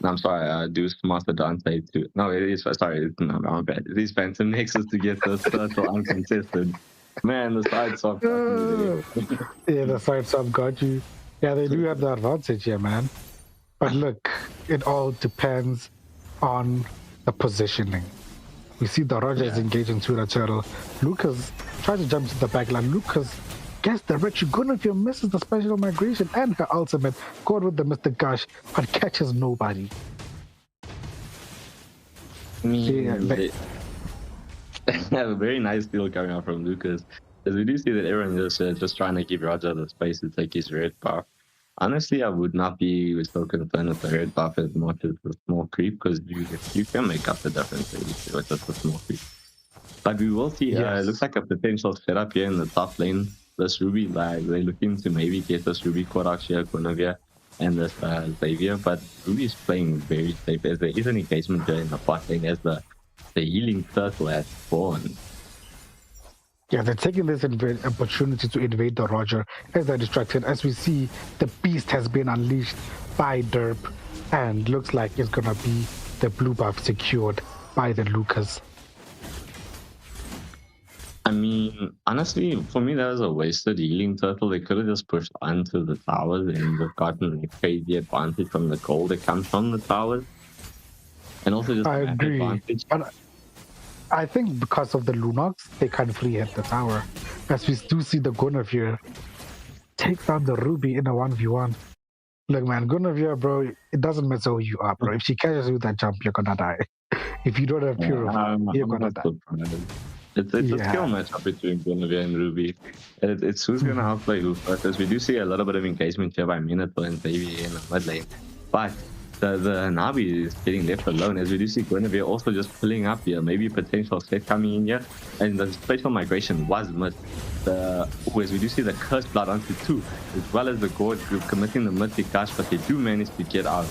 S5: I'm sorry, Deus Mastodonte to... No, it is... Sorry, no, I'm bad. It is Phantom Nexus to get this turtle uncontested. Man, the side swap got you there.
S4: Yeah, the side swap got you. Yeah, they do have the advantage here, man. But look, it all depends on the positioning. We see the Roger is engaging to the turtle. Lucas tries to jump to the backline. Lucas gets the retro Guinevere, misses the special migration and her ultimate. Caught with the Mr. Gush, but catches nobody.
S5: They have a very nice deal coming out from Lucas. As we do see that everyone is just trying to give Roger the space to take his red buff. Honestly, I would not be so concerned with the red buff as much as the small creep, because you can make up the difference with just a small creep. But we will see, it looks like a potential setup here in the top lane. This Ruby, they're looking to maybe get this Ruby Korax here, Guinevere, and this Xavier, but Ruby's playing very safe as there is an engagement here in the bot lane as the healing turtle has spawned.
S4: Yeah, they're taking this opportunity to invade the Roger as they're distracted. As we see, the beast has been unleashed by Derp, and looks like it's gonna be the blue buff secured by the Lucas.
S5: I mean, honestly, for me, that was a wasted healing turtle. They could have just pushed onto the towers and just gotten a crazy advantage from the gold that comes from the towers. And also just an advantage.
S4: But I think because of the Lunox, they can't free hit the tower. As we do see the Guinevere take down the Ruby in a 1v1. Look, man, Guinevere, bro, it doesn't matter who you are, bro. If she catches you with that jump, you're gonna die. If you don't have Purify, you're gonna die.
S5: It's a skill matchup between Guinevere and Ruby. It's who's going to outplay who first. As we do see a little bit of engagement here by Minato and Baby in the mid lane. But the Nabi is getting left alone. As we do see Guinevere also just pulling up here. Maybe potential set coming in here. And the spatial migration was missed. As we do see the Cursed Blood onto 2. As well as the Gorge group committing the Mythic Dash. But they do manage to get out.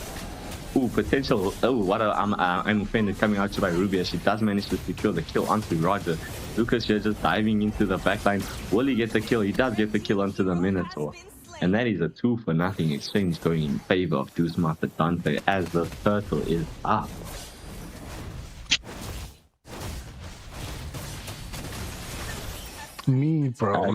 S5: Ooh, potential. Oh, what I'm offended coming out by Ruby as she does manage to secure the kill onto Roger. Lucas here just diving into the backline. Will he get the kill? He does get the kill onto the Minotaur. And that is a 2 for nothing exchange going in favor of Deus Mastodonte as the turtle is up.
S4: Me, bro.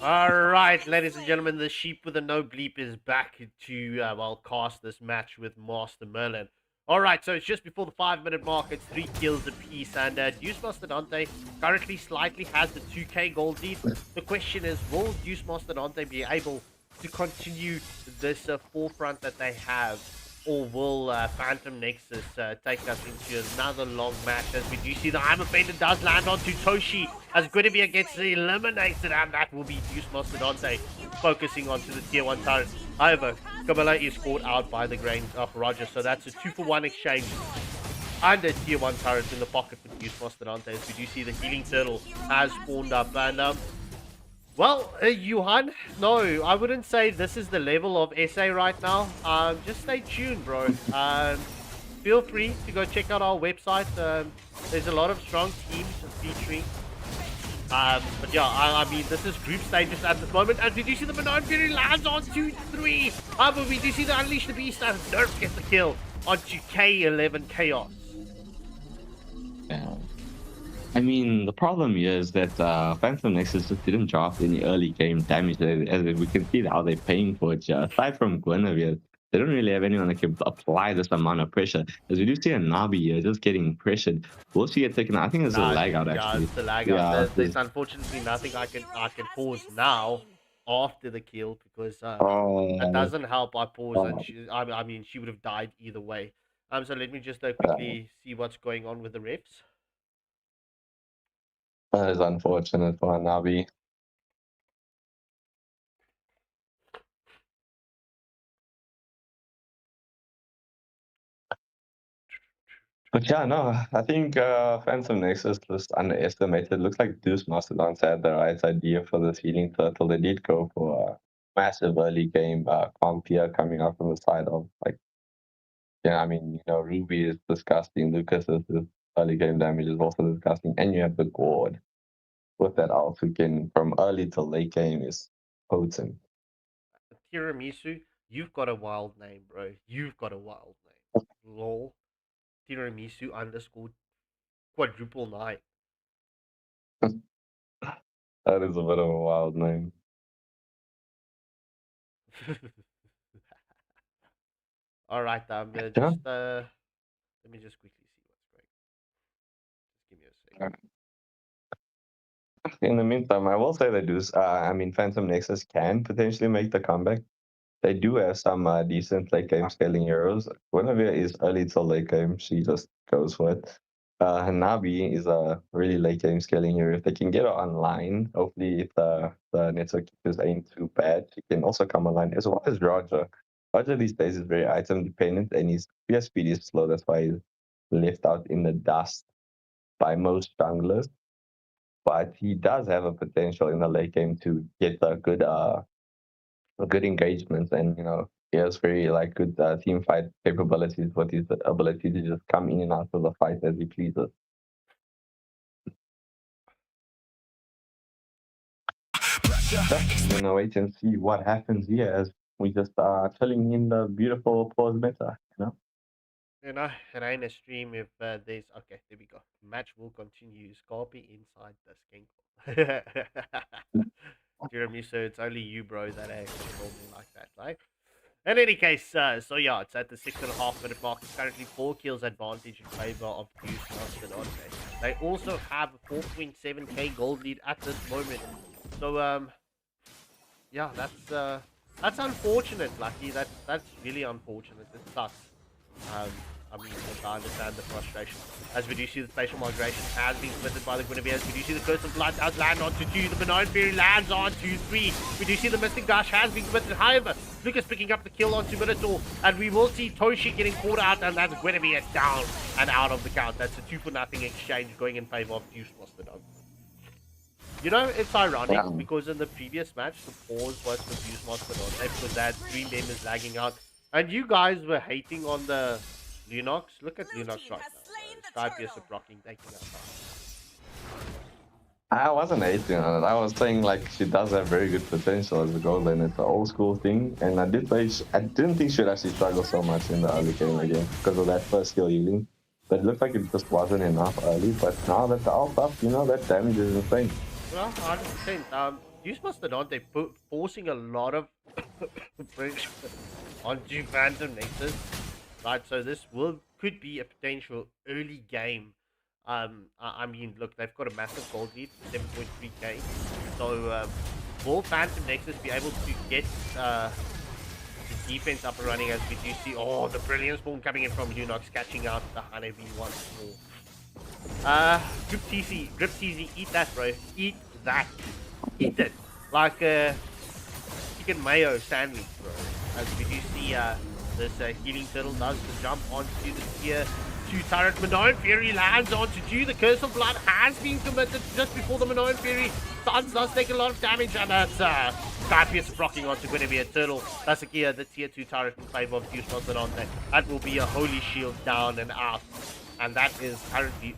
S3: Alright, ladies and gentlemen, the sheep with a no bleep is back to, cast this match with Master Merlin. Alright, so it's just before the 5-minute mark. It's 3 kills apiece, and Deus Mastodonte currently slightly has the 2k gold lead. The question is, will Deus Mastodonte be able to continue this forefront that they have? Or will Phantom Nexus take us into another long match? As we do see the I'm Offended does land onto Toshi as Guinevere gets eliminated, and that will be Deus Mastodonte focusing onto the tier 1 turret. However, Camilla is caught out by the Grains of Roger, so that's a 2-for-1 exchange. And a tier 1 turret in the pocket for Deus Mastodonte, as we do see the healing turtle has spawned up. And Well, Johan, no, I wouldn't say this is the level of SA right now. Just stay tuned, bro. Feel free to go check out our website. There's a lot of strong teams featuring. But yeah, I mean, this is group stages at this moment. And did you see the Benign Fury lands on 2-3? But we do see the Unleash the Beast as Nerf gets the kill onto K11 Chaos.
S5: Yeah. I mean, the problem here is that Phantom Nexus just didn't drop any early game damage. As we can see how they're paying for it here. Aside from Guinevere, they don't really have anyone that can apply this amount of pressure. As we do see a Nabi here just getting pressured. We'll see it taken. I think it's a lag out actually.
S3: Yeah, it's a lag out. There's unfortunately nothing I can pause now after the kill because that doesn't help. I pause and I mean she would have died either way. So let me just quickly see what's going on with the refs.
S5: That is unfortunate for Nabi. But yeah, no, I think Phantom Nexus just underestimated. Looks like Deus Mastodonte had the right idea for this healing turtle. They did go for a massive early game comp here coming up from the side of like, yeah, I mean, you know, Ruby is disgusting. Lucas's early game damage is also disgusting, and you have the Gourd with that ult again from early to late game is potent.
S3: Tiramisu, you've got a wild name, bro. You've got a wild name. Lol. Tiramisu _ quadruple 9.
S5: That is a bit of a wild name.
S3: All right, let me just quickly see what's going on. Just give me a second.
S5: In the meantime, I will say they do. I mean, Phantom Nexus can potentially make the comeback. They do have some decent late game scaling heroes. Guinevere is early to late game. She just goes for it. Hanabi is a really late game scaling hero. If they can get her online, hopefully if the network is ain't too bad, she can also come online, as well as Roger. Roger these days is very item dependent and his spear speed is slow. That's why he's left out in the dust by most junglers. But he does have a potential in the late game to get a good engagement, and you know he has very like good team fight capabilities with his ability to just come in and out of the fight as he pleases. We're gonna wait and see what happens here as we just are chilling in the beautiful pause meta, you know.
S3: You know, it ain't a stream if there's okay. There we go. Match will continue. Scorpy inside the skinkle. Jeremy, so it's only you, bro, that actually told me like that, right? In any case, so yeah, it's at the 6.5 minute mark. It's currently 4 kills advantage in favor of Deus Mastodonte. They also have a 4.7k gold lead at this moment. So yeah, that's unfortunate, Lucky. That's really unfortunate. It sucks. I mean, I understand the frustration. As we do see the spatial migration has been committed by the Guinevere. As we do see the Curse of Blood does land onto 2. The Benign Fury lands onto 3. We do see the Mystic Dash has been committed. However, Lucas picking up the kill onto Minotaur. And we will see Toshi getting caught out. And that's Guinevere down and out of the count. That's a 2-0 exchange going in favor of Deus Mastodonte. You know, it's ironic because in the previous match, the pause was for Deus Mastodonte because they had 3 members lagging out. And you guys were hating on the Lunox. Look at Lunox right now. Skype is blocking, taking that time.
S5: I wasn't hating on it. I was saying like she does have very good potential as a gold lane. It's an old school thing, and I didn't think she'd actually struggle so much in the early game again because of that first skill healing. But it looked like it just wasn't enough early. But now that the ult up, you know, that damage is insane.
S3: Well, 100%. Deus Mastodonte forcing a lot of pressure onto Phantom Nexus. Right, so this could be a potential early game. I mean, look, they've got a massive gold lead, 7.3k. So, will Phantom Nexus be able to get the defense up and running as we do see, the brilliant spawn coming in from Unox, catching out the Honeybee once more. Grip TZ, eat that, bro. Eat that. Eat it. Like a chicken mayo sandwich, bro. As we do see, this healing turtle does the jump onto the spear. 2 turret. Benign Fury lands onto 2. The Curse of Blood has been committed just before the Benign Fury Mastodonte does take a lot of damage, and that's Skypius rocking onto Guinevere Turtle. That's again the tier 2 turret in favor of Deus Mastodonte. That will be a holy shield down and out. And that is currently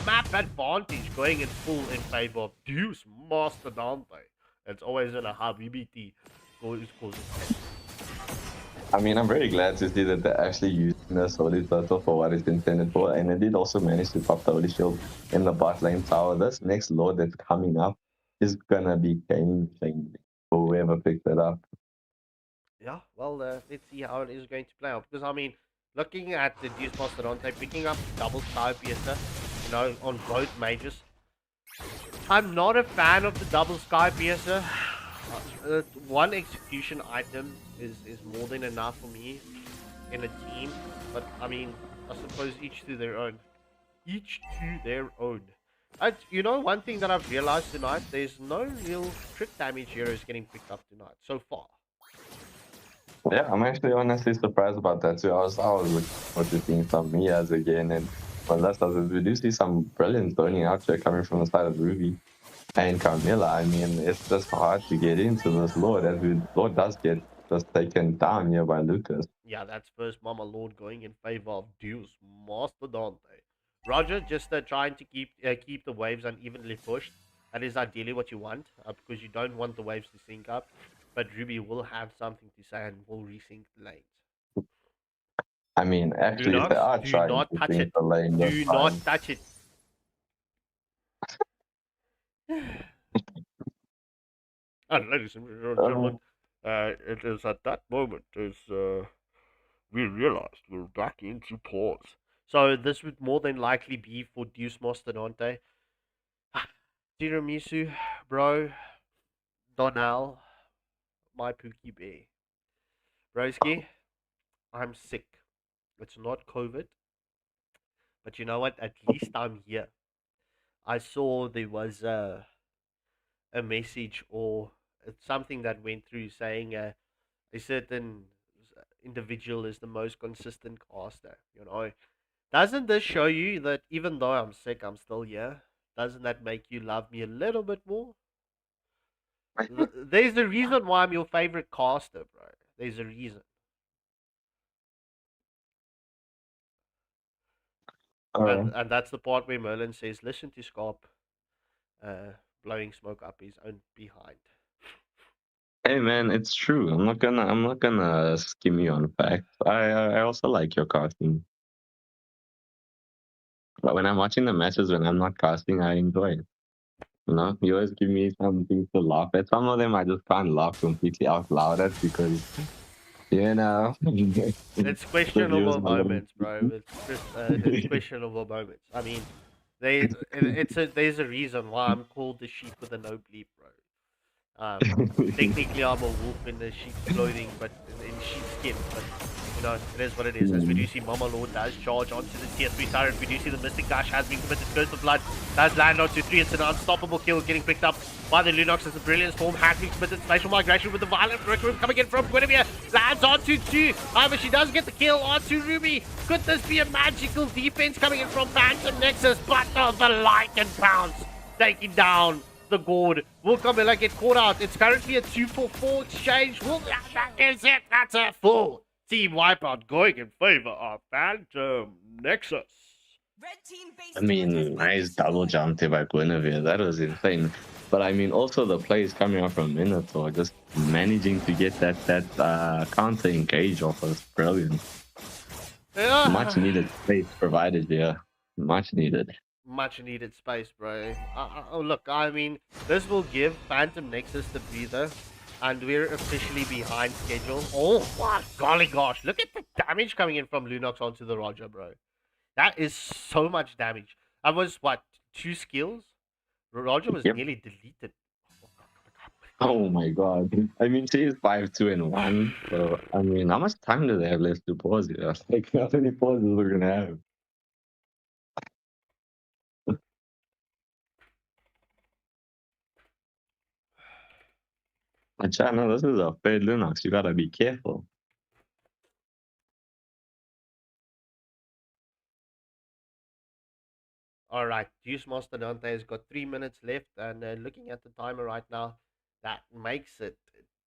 S3: map advantage going in full in favor of Deus Mastodonte. It's always in a hub. EBT always causes pain.
S5: I mean, I'm very glad to see that they're actually using the Holy Turtle for what it's intended for, and it did also manage to pop the Holy Shield in the bot lane tower. This next Lord that's coming up is gonna be game-changing for whoever picks it up.
S3: Yeah, well, let's see how it is going to play out. Because, I mean, looking at the Deus Mastodonte picking up double Skypiercer, you know, on both mages, I'm not a fan of the double Skypiercer. One execution item is more than enough for me in a team, but I mean, I suppose each to their own. Each to their own. You know, one thing that I've realized tonight, there's no real crit damage heroes getting picked up tonight so far.
S5: Yeah, I'm actually honestly surprised about that too. I was looking forward to seeing some Mias again, and well, that's we do see some brilliant zoning out there coming from the side of Ruby and Carmilla. I mean, it's just hard to get into this Lord, as Lord does get just taken down here by Lucas.
S3: Yeah, that's first Mama Lord going in favor of Deus Mastodonte. Roger just trying to keep the waves unevenly pushed. That is ideally what you want, because you don't want the waves to sync up. But Ruby will have something to say and will resync the lanes.
S5: I mean, actually, if they are trying to sync the lane,
S3: do not touch it. And ladies and gentlemen, it is at that moment as we realized we're back into pause. So this would more than likely be for Deus Mastodonte. Tiramisu, bro, Donnell, my Pookie Bear. Broski, I'm sick. It's not COVID. But you know what? At least I'm here. I saw there was a message or something that went through saying a certain individual is the most consistent caster. You know, doesn't this show you that even though I'm sick, I'm still here? Doesn't that make you love me a little bit more? There's a reason why I'm your favorite caster, bro. There's a reason. And that's the part where Merlin says, listen to Scarp blowing smoke up his own behind.
S5: Hey man, it's true. I'm not gonna skim you on facts. I also like your casting. But when I'm watching the matches, when I'm not casting, I enjoy it. You know, you always give me something to laugh at. Some of them I just can't laugh completely out loud at because, you know.
S3: It's questionable moments, bro. It's questionable moments. I mean, there's a reason why I'm called the sheep with a no bleep, bro. Technically, I'm a wolf in the sheep's clothing, but in sheepskin. But you know, it is what it is. As we do see, Mama Lord does charge onto the tier 3 turret. We do see the Mystic Dash has been committed. Curse of Blood does land onto 3. It's an unstoppable kill getting picked up by the Lunox as a brilliant storm has been committed. Spatial migration with the violent recruit coming in from Guinevere. Lands onto 2. However, she does get the kill onto Ruby. Could this be a magical defense coming in from Phantom Nexus? But the light and pounce taking down the gourd. Will Camilla get caught out? It's currently a 2-4-4 exchange. That is it. That's a full team wipeout going in favor of Phantom Nexus.
S5: I mean, nice double jump there by Guinevere. That was insane. But I mean, also the plays coming out from Minotaur, just managing to get that counter engage off was brilliant.
S3: Yeah.
S5: Much needed space provided there. Much needed.
S3: Much needed space, bro. Look, I mean, this will give Phantom Nexus the breather, and we're officially behind schedule. Oh my golly gosh, look at the damage coming in from Lunox onto the Roger, bro. That is so much damage. That was, what, 2 skills? Roger was nearly deleted.
S5: Oh my god. I mean, she is 5-2 and 1. So, I mean, how much time do they have left to pause here? Like, how many pauses we're gonna have? China, this is a fade Lunox. You gotta be careful.
S3: All right, Deus Mastodonte has got 3 minutes left, and looking at the timer right now, that makes it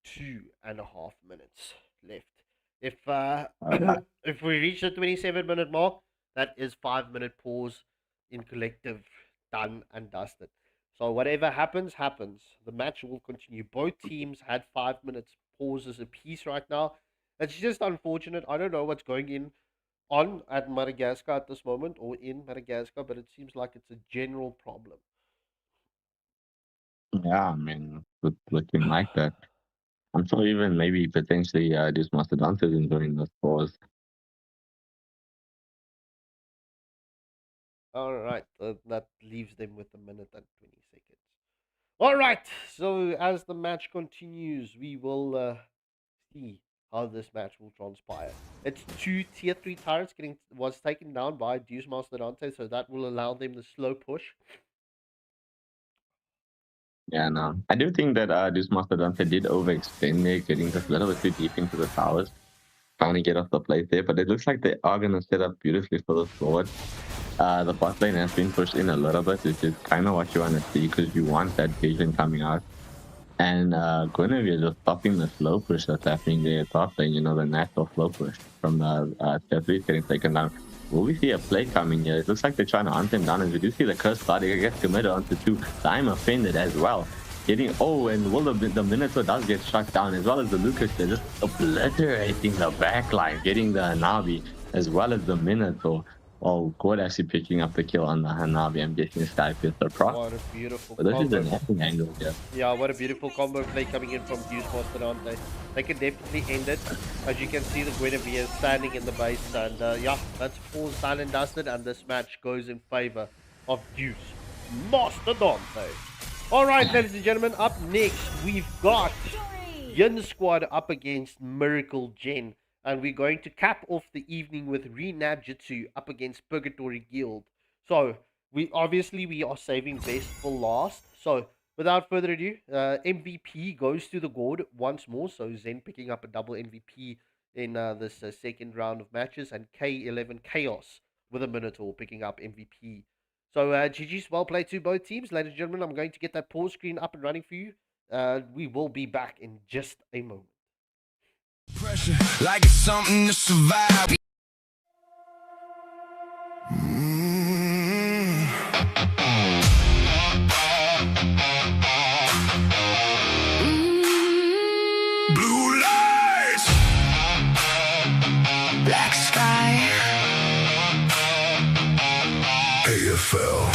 S3: 2.5 minutes left. If if we reach the 27-minute mark, that is 5-minute pause in collective, done and dusted. So whatever happens, happens. The match will continue. Both teams had 5 minutes pauses apiece right now. It's just unfortunate. I don't know what's going on at Madagascar at this moment, or in Madagascar, but it seems like it's a general problem.
S5: Yeah, I mean, looking like that. I'm sure even maybe potentially this Mastodonte is enjoying this pause.
S3: All right, that leaves them with 1 minute and 20 seconds. All right, so as the match continues, we will see how this match will transpire. It's 2 tier 3 turrets was taken down by Deus Mastodonte, so that will allow them the slow push.
S5: Yeah, no. I do think that this Mastodonte did overextend there, getting just a little bit too deep into the towers. Trying to get off the plate there, but it looks like they are going to set up beautifully for the forward. The bot lane has been pushed in a little bit, which is kind of what you want to see, because you want that vision coming out. And Guinevere just stopping the slow push that's happening there at top lane, the natural slow push from the step 3 getting taken down. Will we see a play coming here? It looks like they're trying to hunt him down, and we do see the curse body gets committed onto 2. I'm offended as well. And will the Minotaur does get struck down, as well as the Lucas. They're just obliterating the backline, getting the Hanabi, as well as the Minotaur. Oh, God, actually picking up the kill on the Hanabi. I'm guessing this guy feels the proc.
S3: What a beautiful
S5: But this is
S3: combo.
S5: an epic angle here.
S3: Yeah, what a beautiful combo play coming in from Deus Mastodonte. They can definitely end it. As you can see, the Guinevere standing in the base. And yeah, that's full done and dusted. And this match goes in favor of Deus Mastodonte. All right, ladies and gentlemen, up next, we've got Yin Squad up against Miracle Gen. And we're going to cap off the evening with Nabjutsu up against Purgatory Guild. So, we are saving best for last. So, without further ado, MVP goes to the gourd once more. So, Zen picking up a double MVP in this second round of matches. And K11 Chaos with a Minotaur picking up MVP. So, GG's, well played to both teams. Ladies and gentlemen, I'm going to get that pause screen up and running for you. We will be back in just a moment.
S1: Pressure, like it's something to survive. Blue lights,
S2: Black sky.
S1: AFL.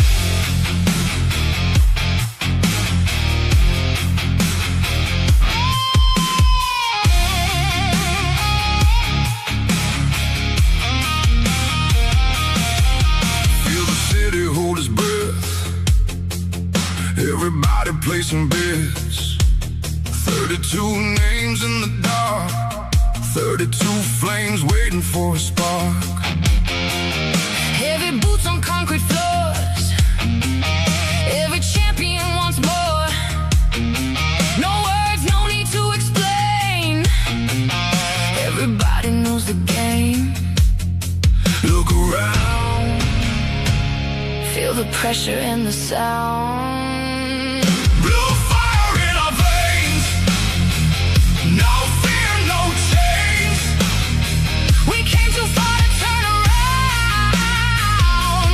S1: Hold his breath. Everybody placing bets. 32 names in the dark. 32 flames waiting for a spark.
S2: Heavy boots on concrete floors. Every champion wants more. No words, no need to explain. Everybody knows the game.
S1: Look around.
S2: Feel the pressure in the sound.
S1: Blue fire in our veins. No fear, no change.
S2: We came too far to turn around.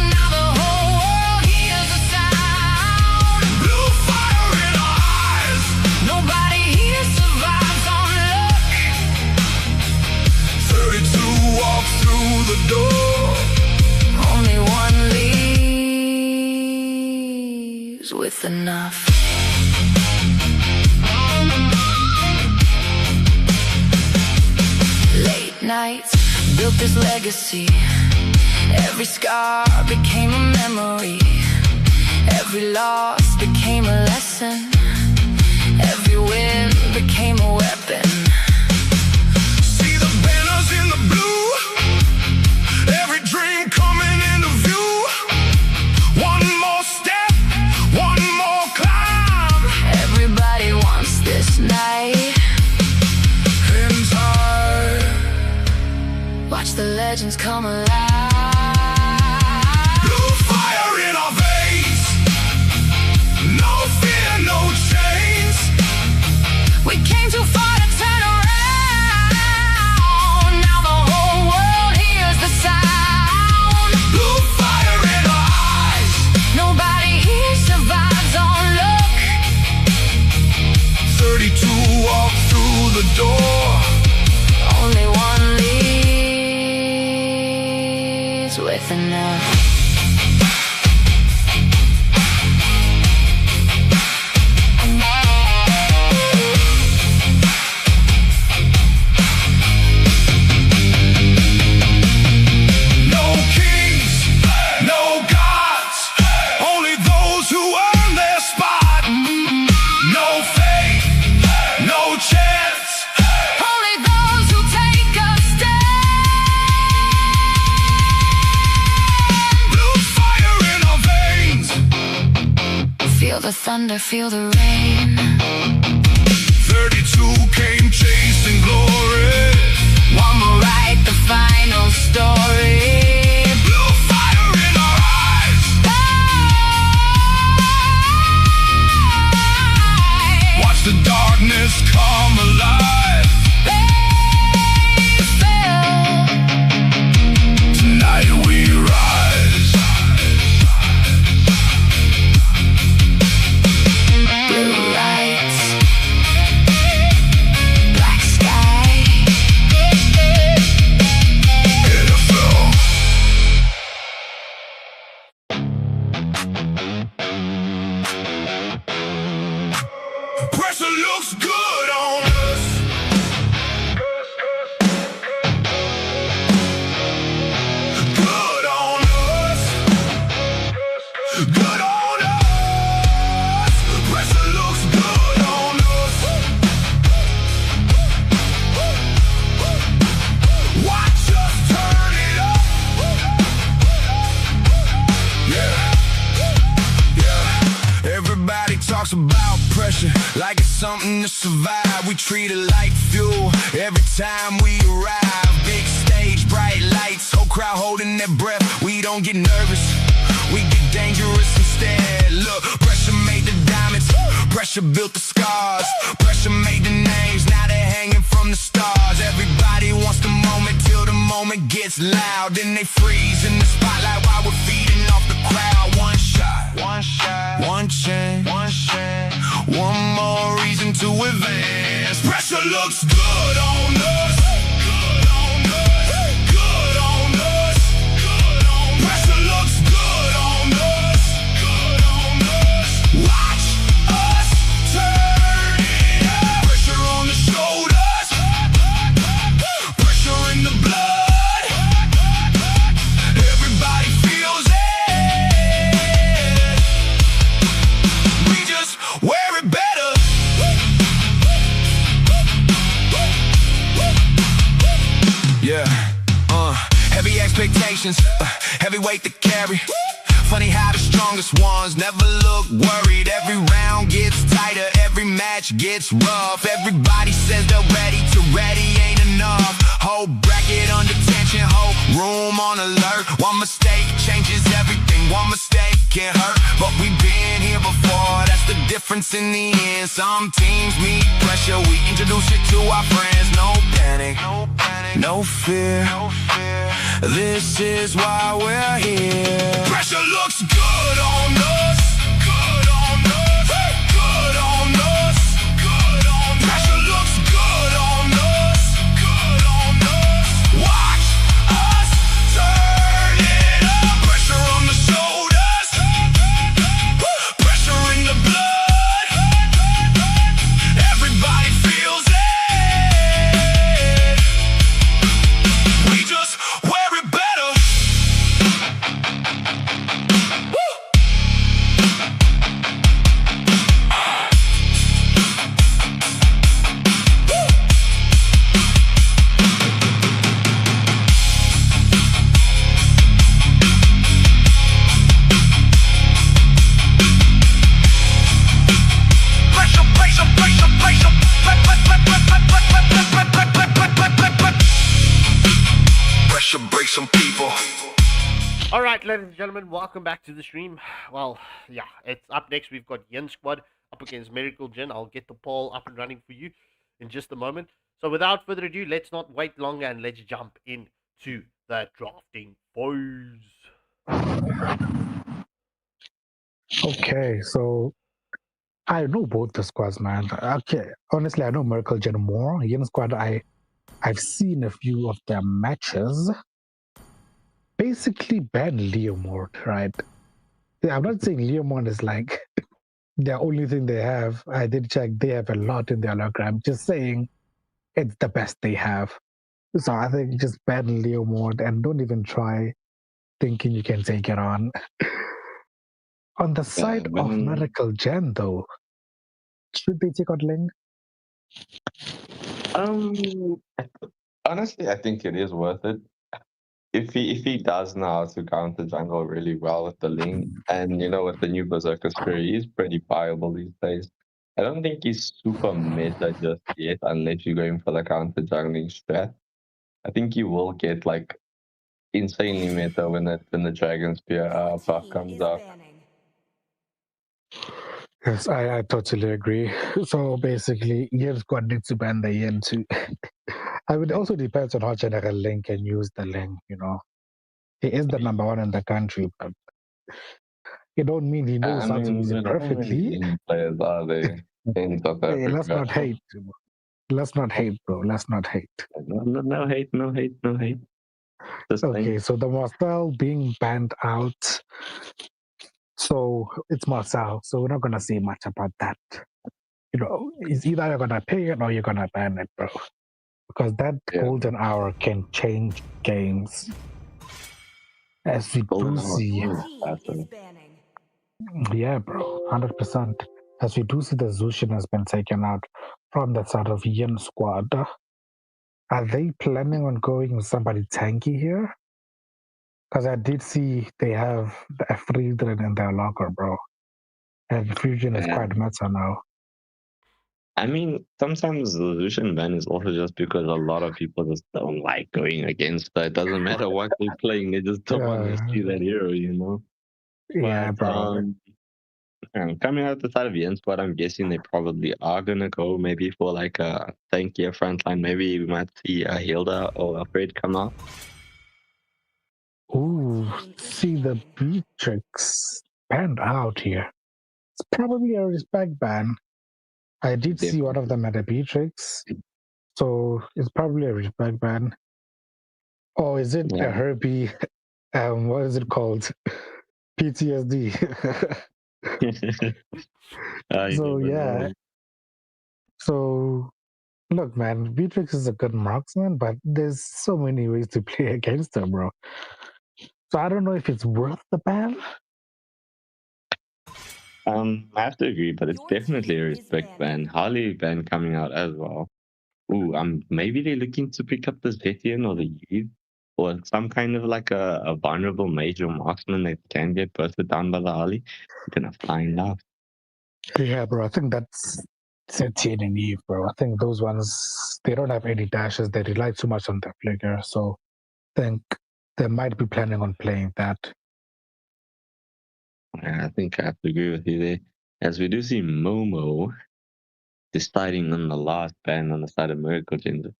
S2: Now the whole world hears the sound.
S1: Blue fire in our eyes.
S2: Nobody here survives on luck.
S1: 32 walk through the door.
S2: Only one leaves with enough. Late nights built this legacy. Every scar became a memory. Every loss became a lesson. Every win became a weapon.
S1: See the banners in the blue. Every dream coming into view. One more step, one more climb.
S2: Everybody wants this night.
S1: In time.
S2: Watch the legends come alive.
S1: Blue fire in our door.
S2: Only one leaves with enough.
S1: No kings, no gods, only those who earn their spot. No faith, no chance.
S2: Only those who take a stand.
S1: Blue fire in our veins.
S2: Feel the thunder, feel the rain.
S1: 32 came chasing glory.
S2: One will write the final story.
S1: Blue fire in our eyes. Watch the darkness come alive. Tonight we rise.
S2: Blue lights, black sky.
S1: AFL. Pressure looks good on us. Good on us. Good on us. Pressure looks good on us. Watch us turn it up. Yeah. Yeah. Everybody talks about pressure like it's something to survive. We treat it like fuel every time we arrive. Big stage, bright lights, whole crowd holding their breath. We don't get nervous, we get dangerous instead. Look, pressure made the diamonds, pressure built the scars. Pressure made the names, now they're hanging from the stars. Everybody wants the moment till the moment gets loud. Then they freeze in the spotlight while we're feeding off the crowd. One shot, one shot, one chance, one shot, one more reason to advance. Pressure looks good on us. Good on us. Good on us. Good on us. Pressure looks good on us. Good on us. Watch us turn it up. Pressure on the shoulders. Pressure in the blood. Everybody feels it. We just wear it better. Yeah, heavy expectations, heavy weight to carry. Funny how the strongest ones never look worried. Every round gets tighter, every match gets rough. Everybody says they're ready, to ready ain't enough. Whole bracket under tension, whole room on alert. One mistake changes everything, one mistake can hurt. But we've been here before, that's the difference in the end. Some teams meet pressure, we introduce it to our friends. No panic, no panic, no fear, no fear. This is why we're here. Pressure looks good on us. Good on us. Good on us. Good on us. Pressure looks good on us. Good on us. Watch us turn it up. Pressure on the shoulders. Pressure in the blood. Everybody feels it. We just wear it better. Woo! Pressure, pressure, pressure, pressure. Pressure breaks some people.
S3: All right, ladies and gentlemen, welcome back to the stream. Well, yeah, it's up next. We've got Yin Squad up against Miracle Jin. I'll get the poll up and running for you in just a moment. So without further ado, let's not wait longer and let's jump into the drafting phase.
S4: Okay, so I know both the squads, man. Okay, honestly, I know Miracle Gen more. Yin Squad, I've seen a few of their matches. Basically, ban Leomord, right? I'm not saying Leomord is like the only thing they have. I did check; they have a lot in the hologram. Just saying, it's the best they have. So I think just ban Leomord and don't even try thinking you can take it on. On the side of Miracle Gen, though, should they take on Ling?
S5: Honestly, I think it is worth it. If he does know how to counter jungle really well with the Ling, and with the new Berserker Spirit, he's pretty viable these days. I don't think he's super meta just yet, unless you're going for the counter jungling strat. I think you will get like insanely meta when the Dragon Spear
S7: Your
S5: buff
S7: team
S5: comes
S7: is
S5: out.
S7: banning.
S4: Yes, I totally agree. So basically, Yin Squad needs to ban the Yin too. I mean, it also depends on how General Link can use the Link, He is the number one in the country, but it don't mean he knows
S5: I
S4: how to
S5: mean,
S4: use it
S5: how many
S4: perfectly.
S5: Link players are there in South
S4: Hey, let's
S5: Africa?
S4: not hate. Let's not hate, bro. Let's not hate.
S5: No hate, no hate, no hate. Just
S4: Okay, so the Marcel being banned out. So it's Marcel. So we're not gonna say much about that. It's either you're gonna pay it or you're gonna ban it, bro. Because that golden hour can change games. As we do see,
S7: Your team is banning.
S4: yeah, bro, 100%. As we do see, the Zushin has been taken out from the side of Yin Squad. Are they planning on going with somebody tanky here? Because I did see they have the Friedrin in their locker, bro. And Friedrin is quite meta now.
S5: I mean, sometimes the Lucian ban is also just because a lot of people just don't like going against that. It doesn't matter what they're playing, they just don't want to see that hero.
S4: Yeah,
S5: But
S4: bro.
S5: coming out the side of Yin Squad, I'm guessing they probably are gonna go maybe for like a tankier frontline. Maybe we might see a Hilda or a Fred come out.
S4: Ooh, see the Beatrix banned out here. It's probably a respect ban. I did see one of them at a Beatrix, so it's probably a respect ban. Or is it a Herbie? What is it called? PTSD. So yeah. So look, man, Beatrix is a good marksman, but there's so many ways to play against her, bro. So I don't know if it's worth the ban.
S5: I have to agree, but it's definitely a respect ban. Harley ban coming out as well. Ooh, maybe they're looking to pick up the Zetian or the Eve or some kind of like a vulnerable major marksman that can get bursted down by the Harley. We're gonna find out.
S4: Yeah, bro. I think that's Etienne and Eve, bro. I think those ones they don't have any dashes. They rely too much on their flicker, so I think they might be planning on playing that.
S5: I think I have to agree with you there. As we do see Momo deciding on the last ban on the side of Miracle Gender.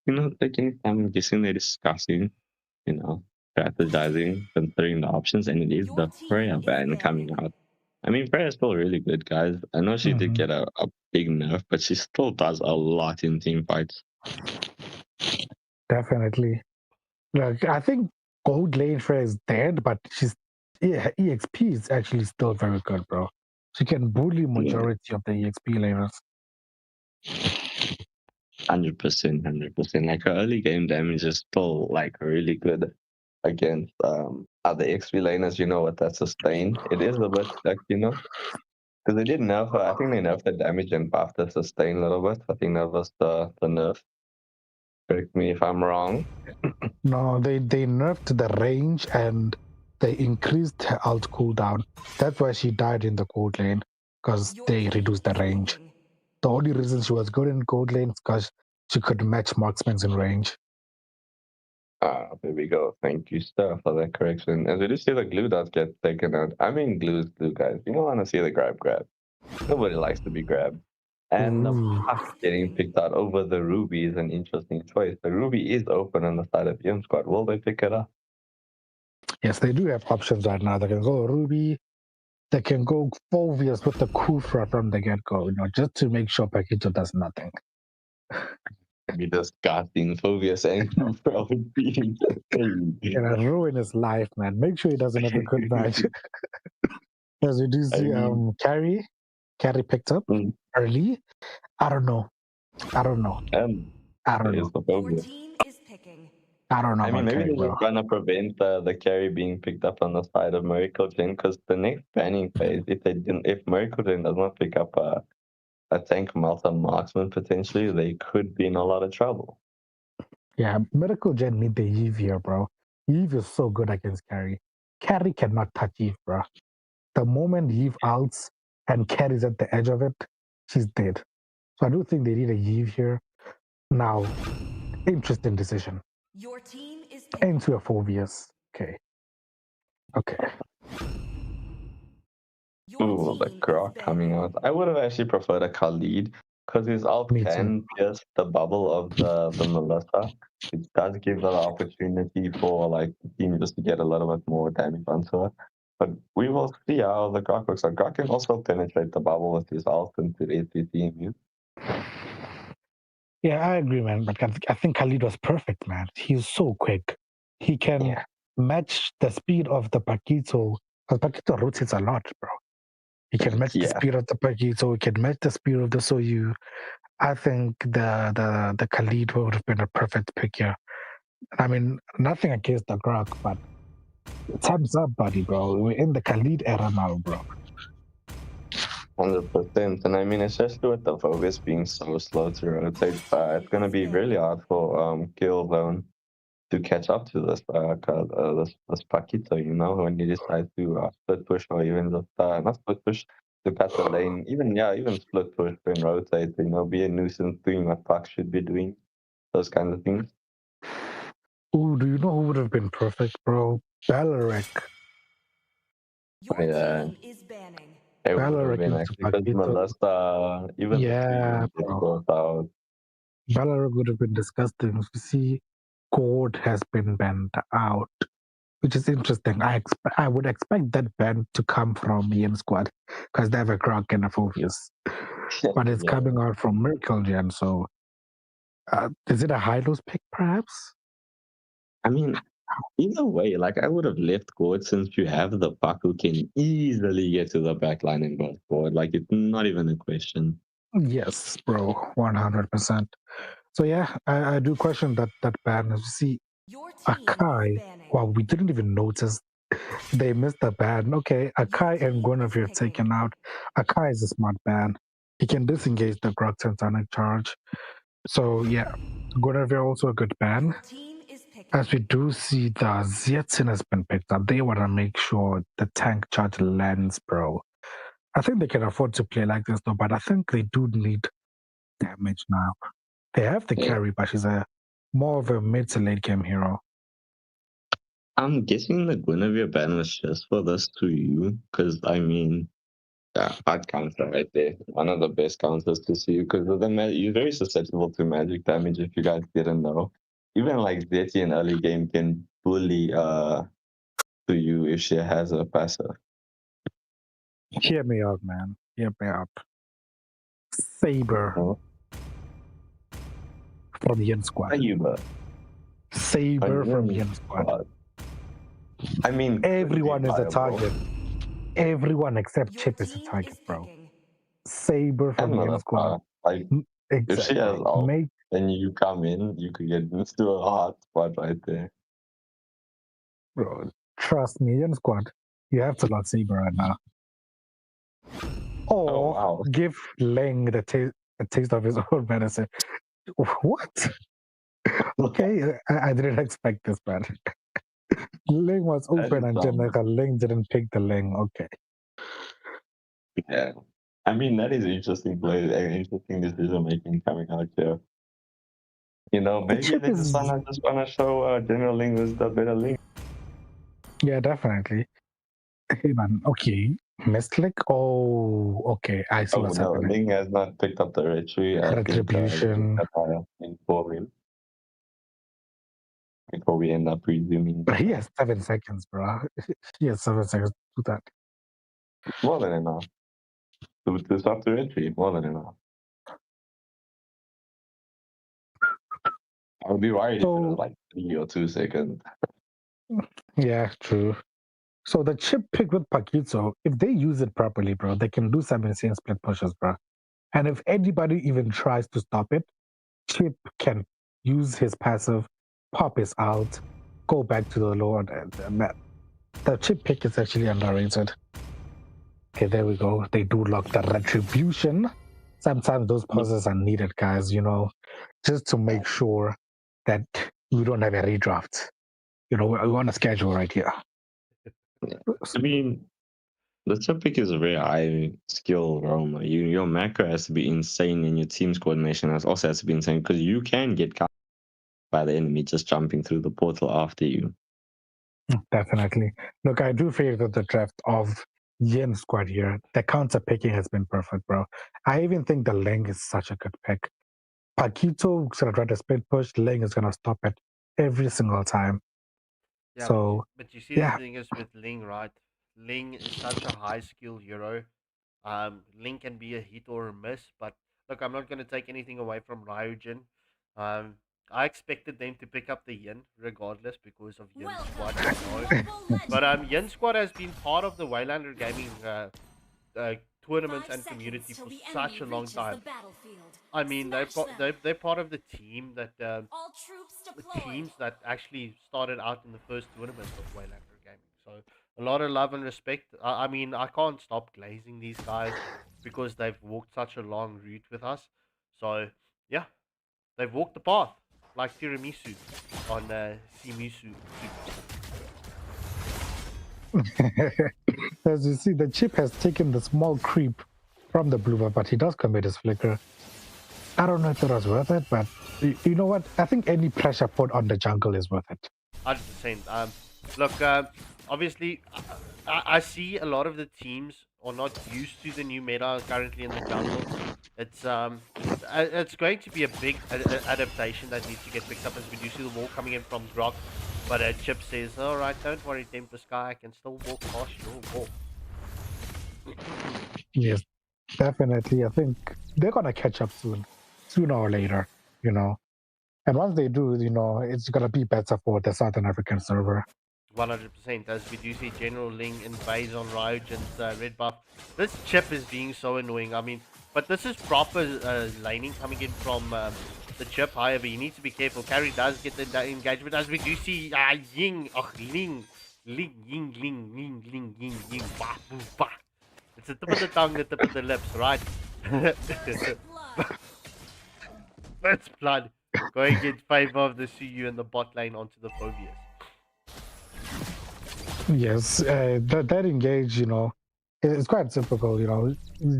S5: I'm guessing they're discussing, strategizing, considering the options, and it is the Freya ban coming out. I mean, Freya's still really good, guys. I know she did get a big nerf, but she still does a lot in team fights.
S4: Definitely. Like, I think Gold Lane Freya is dead, but EXP is actually still very good, bro. She can bully majority of the EXP laners.
S5: 100%. Like her early game damage is still like really good against other XP laners, with that sustain. It is a bit stuck, because they did nerf her. I think they nerfed the damage and buffed the sustain a little bit. I think that was the nerf. Correct me if I'm wrong.
S4: No, they nerfed the range and they increased her ult cooldown. That's why she died in the gold lane, because they reduced the range. The only reason she was good in gold lane is because she could match marksmen in range.
S5: There we go. Thank you, sir, for that correction. As we do see the glue dots get taken out. I mean, glue's glue, guys. You don't want to see the grab. Nobody likes to be grabbed. And the puck getting picked out over the Ruby is an interesting choice. The Ruby is open on the side of Yin Squad. Will they pick it up?
S4: Yes, they do have options right now. They can go Ruby. they can go Phobius with the Kufra from the get-go, just to make sure Paquito does nothing.
S5: Be disgusting. Phobius and Kufra would be crazy.
S4: Ruin his life, man. Make sure he doesn't have a good match. As we do see, Carrie picked up early. I don't know. I don't know. I don't know.
S7: Your team is picking.
S4: I don't know.
S5: I mean, maybe
S4: Carrie,
S5: they're just trying to prevent the carry being picked up on the side of Miracle Gen, because the next banning phase, if Miracle Gen does not pick up a tank Malta marksman potentially, they could be in a lot of trouble.
S4: Yeah, Miracle Gen need the Eve here, bro. Eve is so good against Carrie. Carrie cannot touch Eve, bro. The moment Eve outs and Carrie's at the edge of it, she's dead. So I do think they need a Eve here. Now, interesting decision.
S7: Your team is picking.
S4: Into a Phobius. Okay.
S5: Ooh, the Grok coming out. I would have actually preferred a Khalid, because his ult
S4: Me too.
S5: can pierce the bubble of the Melissa. It does give the opportunity for like the team just to get a little bit more damage onto her. But we will see how the Grok looks like. Grok can also penetrate the bubble with his ult into the team.
S4: Yeah, I agree, man. But I think Khalid was perfect, man. He's so quick. He can match the speed of the Paquito. Because Paquito rotates a lot, bro. He can match the speed of the Paquito. He can match the speed of the Soyu. I think the Khalid would have been a perfect pick here. I mean, nothing against the Grok, but time's up, buddy, bro. We're in the Khalid era now, bro.
S5: 100%. And I mean, especially with the focus being so slow to rotate, it's going to be really hard for Guildon to catch up to this Paquito, when you decide to split push, or even just not split push, to cut the lane, even split push and rotate, be a nuisance doing what Pac should be doing, those kinds of things.
S4: Ooh, do you know who would have been perfect, bro? Balarik.
S7: Your team is banning.
S5: It would have been actually, because Melissa, even
S4: bro. Balarik would have been disgusting. You see, Gord has been banned out, which is interesting. I would expect that ban to come from Yin Squad, because they have a Grok and a Phobius. But it's coming out from Miracle Gen, so is it a high-lows pick, perhaps?
S5: I mean, either way, I would have left Gord, since you have the Puck who can easily get to the back line and go forward. It's not even a question.
S4: Yes, bro, 100%. So yeah, I do question that ban. As you see, Akai, well, we didn't even notice they missed the ban. Okay, Akai and Guinevere taken out. Akai is a smart ban. He can disengage the Grok Titanic charge. So yeah, Guinevere also a good ban. As we do see, the Zietzin has been picked up. They want to make sure the tank charge lands, bro. I think they can afford to play like this, though, but I think they do need damage now. They have the carry, but she's more of a mid to late game hero.
S5: I'm guessing the Guinevere ban was just for this to you, because I mean, hard counter right there. One of the best counters to see, because you're very susceptible to magic damage, if you guys didn't know. Even Zeti in early game can bully to you if she has a passer.
S4: Hear me out, man. Hear me out. Saber from Yin Squad. Saber from Yin Squad.
S5: I mean,
S4: everyone is a target. Everyone except Chip is a target, bro. Saber from Yin Squad.
S5: Exactly. If she has ult, then you come in, you could get into a hot spot right there.
S4: Bro, trust me, Yin Squad, you have to love Saber right now. Or give Leng the taste of his own medicine. What? Okay, I didn't expect this, man. Leng was open and Leng didn't pick the Leng. Okay.
S5: Yeah. I mean, that is interesting play, interesting decision making coming out here. Maybe they just wanna show General Ling was the better Ling.
S4: Yeah, definitely. Hey man, okay. Mistlick? Oh, okay. I see what's happening.
S5: Ling has not picked up the
S4: retribution.
S5: Before we end up resuming.
S4: But he has 7 seconds, bro. He has 7 seconds to do that.
S5: More than enough. To stop the entry, more than enough. I would be worried if it was like 3 or 2 seconds.
S4: Yeah, true. So the chip pick with Paquito, if they use it properly, bro, they can do some insane split pushes, bro. And if anybody even tries to stop it, Chip can use his passive, pop his out, go back to the Lord, and the chip pick is actually underrated. Okay, there we go. They do lock the retribution. Sometimes those pauses are needed, guys, you know, just to make sure that we don't have a redraft. You know, we're on a schedule right here.
S5: I mean, the chip pick is a very high skill realm. Your macro has to be insane, and your team's coordination also has to be insane because you can get caught by the enemy just jumping through the portal after you.
S4: Definitely. Look, I do favor the draft of Yin Squad here. The counter picking has been perfect, bro. I even think the Ling is such a good pick. Paquito is going to try to split push. Ling is going to stop it every single time.
S3: Yeah,
S4: So,
S3: but you see
S4: yeah.
S3: the thing is with Ling, right? Ling is such a high skill hero. Ling can be a hit or a miss, but look, I'm not going to take anything away from Ryujin. I expected them to pick up the Yin regardless because of Yin Squad. But Yin Squad has been part of the Waylander Gaming tournaments and community for such a long time. I mean, they're part of the team that the teams that actually started out in the first tournament of Waylander Gaming. So a lot of love and respect. I mean, I can't stop glazing these guys because they've walked such a long route with us. So yeah, they've walked the path like tiramisu on Simusu.
S4: As you see, the chip has taken the small creep from the blue bar, but he does commit his flicker. I don't know if it was worth it, but you know what? I think any pressure put on the jungle is worth it.
S3: 100%. Look, obviously, I see a lot of the teams are not used to the new meta currently in the jungle. It's going to be a big adaptation that needs to get picked up as we do see the wall coming in from Grok. But Chip says, all right, don't worry, Temper Sky, I can still walk past your wall.
S4: Yes, definitely. I think they're gonna catch up sooner or later, you know. And once they do, you know, it's gonna be better for the Southern African server.
S3: 100%, as we do see General Ling invades on Ryujin's red buff. This Chip is being so annoying. I mean, but this is proper laning coming in from the Chip. However, you need to be careful. Carry does get the engagement, as we do see Ling, Ling, bah, boo, bah. It's the tip of the tongue, the tip of the lips, right? That's blood. Going in favor of the CU and the bot lane onto the Phobias.
S4: Yes, that engage, you know, it's quite typical, you know.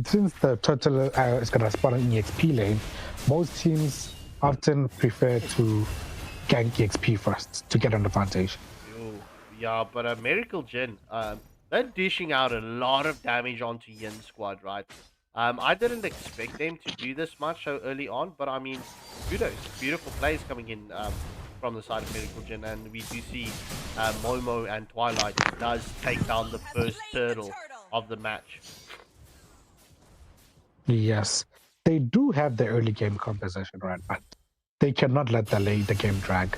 S4: Since the turtle is going to spawn an EXP lane, most teams often prefer to gank EXP first to get an advantage.
S3: Ooh, yeah, but Miracle Jin, they're dishing out a lot of damage onto Yin Squad, right? I didn't expect them to do this much so early on, but I mean, kudos. Beautiful plays coming in from the side of Miracle Jin, and we do see Momo and Twilight does take down the first turtle of the match.
S4: Yes, they do have the early game composition, right? But they cannot let the game drag.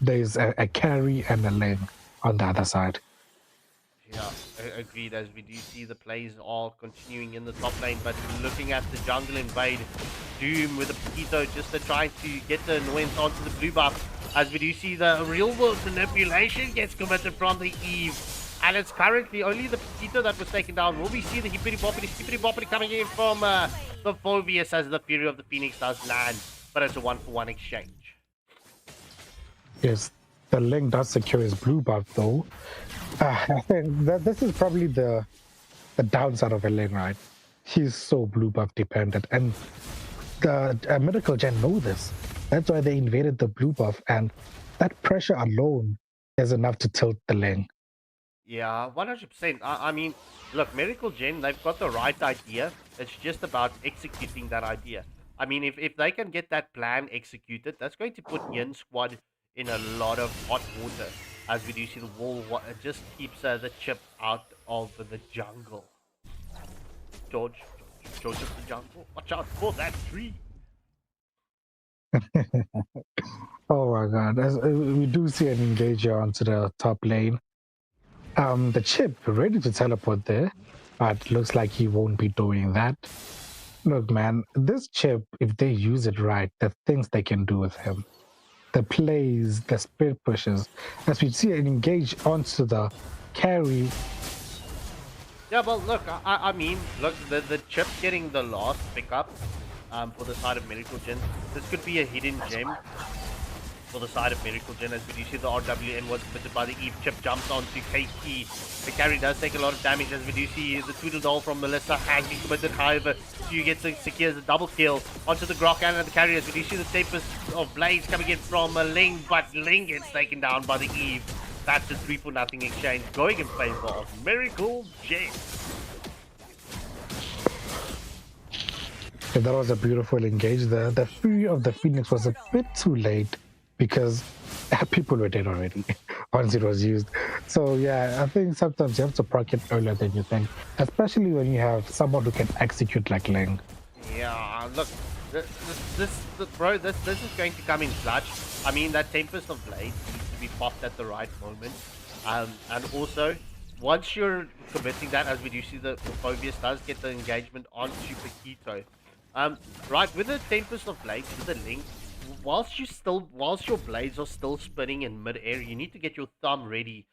S4: There's a carry and a lane on the other side.
S3: Yeah, agreed, as we do see the plays are continuing in the top lane, but looking at the jungle invade, Doom with a Paquito just to try to get the annoyance onto the blue buff, as we do see the real world manipulation gets committed from the Eve, and it's currently only the Paquito that was taken down. Will we see the hippity boppity coming in from the Phobius as the Fury of the Phoenix does land, but it's a 1-for-1 exchange.
S4: Yes, the Link does secure his blue buff though. I think that this is probably the downside of a Link, right? He's so blue buff dependent, and the Miracle Gen know this. That's why they invaded the blue buff, and that pressure alone is enough to tilt the Link.
S3: Yeah, 100%. I mean, look, Miracle Gen, they've got the right idea. It's just about executing that idea. I mean, if they can get that plan executed, that's going to put Yin Squad in a lot of hot water. As we do see the wall, it just keeps the Chip out of the jungle. George of the jungle. Watch out for that tree.
S4: Oh my god. We do see an engager onto the top lane. The chip ready to teleport there, but looks like he won't be doing that. Look, man, this chip, if they use it right, the things they can do with him. The plays, the speed pushes. As we see it engage onto the carry.
S3: Yeah, well, look, I mean, look, the chip getting the last pickup for the side of Miracle Gen. This could be a hidden gem for the side of Miracle Gen, as we do see the RWN was committed by the Eve. Chip jumps onto KT. The carry does take a lot of damage, as we do see the Tweedledall from Melissa has been committed. However, Stu gets secures a double kill onto the Grok and the carry, as we do see the Tempest of Blades coming in from Ling, but Ling gets taken down by the Eve. That's a 3-0 exchange going in favor of Miracle Gen.
S4: That was a beautiful engage there. The Fury of the Phoenix was a bit too late because people were dead already once it was used. So yeah, I think sometimes you have to proc it earlier than you think, especially when you have someone who can execute like Ling.
S3: Yeah, look, this is going to come in clutch. I mean, that Tempest of Blades needs to be popped at the right moment. And also, once you're committing that, as we do see the Phobius does get the engagement onto Paquito. Right, with the Tempest of Blades, with the Link, whilst your blades are still spinning in mid-air, you need to get your thumb ready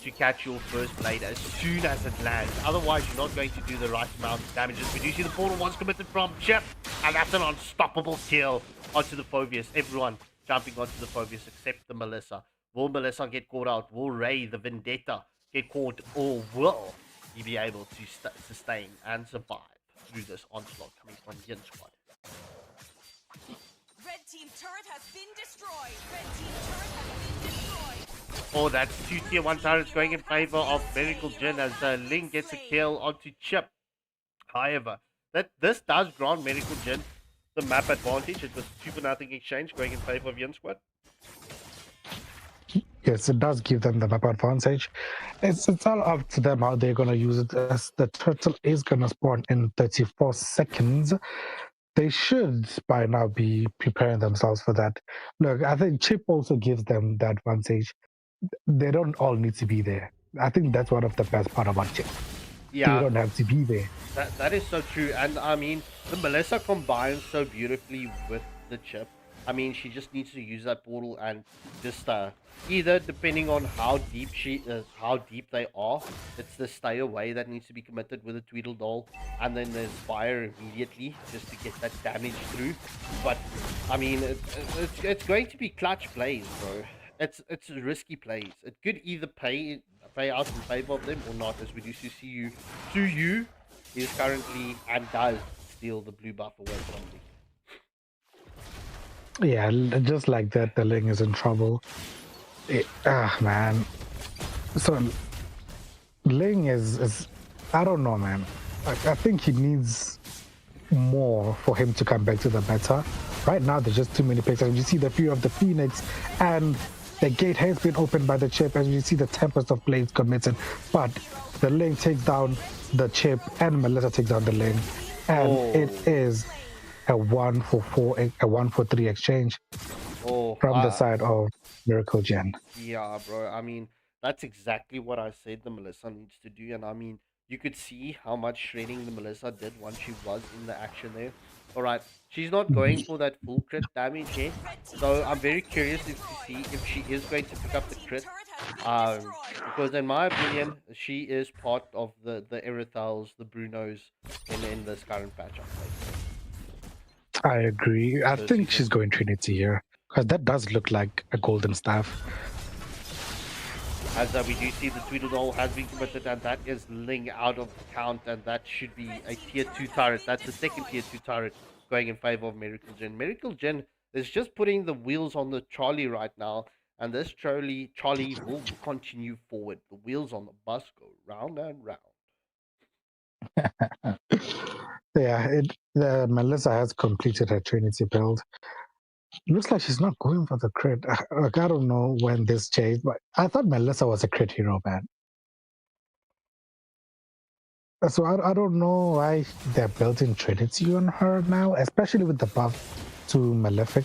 S3: to catch your first blade as soon as it lands. Otherwise, you're not going to do the right amount of damage. As we do see the portal once committed from Chip, and that's an unstoppable kill onto the Phobius. Everyone jumping onto the Phobius except the Melissa. Will Melissa get caught out? Will Ray, the Vendetta, get caught? Or will he be able to sustain and survive through this onslaught coming from Yin Squad?
S7: Red team turret has been destroyed. Red team turret has been destroyed.
S3: Oh, that's 2 tier 1 turrets going in favor of Miracle Gen as Ling gets a kill onto Chip. However, this does grant Miracle Gen the map advantage. It was 2-0 exchange going in favor of Yin Squad.
S4: Yes, it does give them the map advantage. It's all up to them how they're going to use it, as the turtle is going to spawn in 34 seconds. They should by now be preparing themselves for that. Look, I think Chip also gives them the advantage. They don't all need to be there. I think that's one of the best part about Chip.
S3: Yeah,
S4: You don't have to be there.
S3: that is so true. And I mean, the Melissa combines so beautifully with the Chip. I mean, she just needs to use that portal and just either, depending on how deep they are, it's the stay away that needs to be committed with a Tweedledall, and then there's fire immediately just to get that damage through. But I mean, it's going to be clutch plays, bro. It's risky plays. It could either pay out in favor of them or not, as we do see Suyu is currently and does steal the blue buff away from me.
S4: Yeah, just like that, the Ling is in trouble. Man. So, Ling is I don't know, man. I think he needs more for him to come back to the meta. Right now, there's just too many picks. And you see the Fury of the Phoenix, and the gate has been opened by the Chip, and you see the Tempest of Blades committed. But the Ling takes down the Chip, and Melissa takes down the Ling. And it is a 1-for-4, a 1-for-3 exchange from the side of Miracle Gen.
S3: Yeah, bro. I mean, that's exactly what I said the Melissa needs to do. And I mean, you could see how much shredding the Melissa did once she was in the action there. Alright, she's not going for that full crit damage yet. So I'm very curious to see if she is going to pick up the crit. Because in my opinion, she is part of the Erithals, the Brunos in this current patch update.
S4: I agree. I think she's going Trinity here, because that does look like a golden staff.
S3: As we do see the Tweedledall has been committed, and that is Ling out of the count, and that should be a tier 2 turret. That's the second tier 2 turret going in favor of Miracle Gen. Miracle Gen is just putting the wheels on the trolley right now, and this trolley will continue forward. The wheels on the bus go round and round.
S4: Yeah, Melissa has completed her Trinity build. Looks like she's not going for the crit. Like, I don't know when this changed, but I thought Melissa was a crit hero, man. So I don't know why they're building Trinity on her now, especially with the buff to Malefic,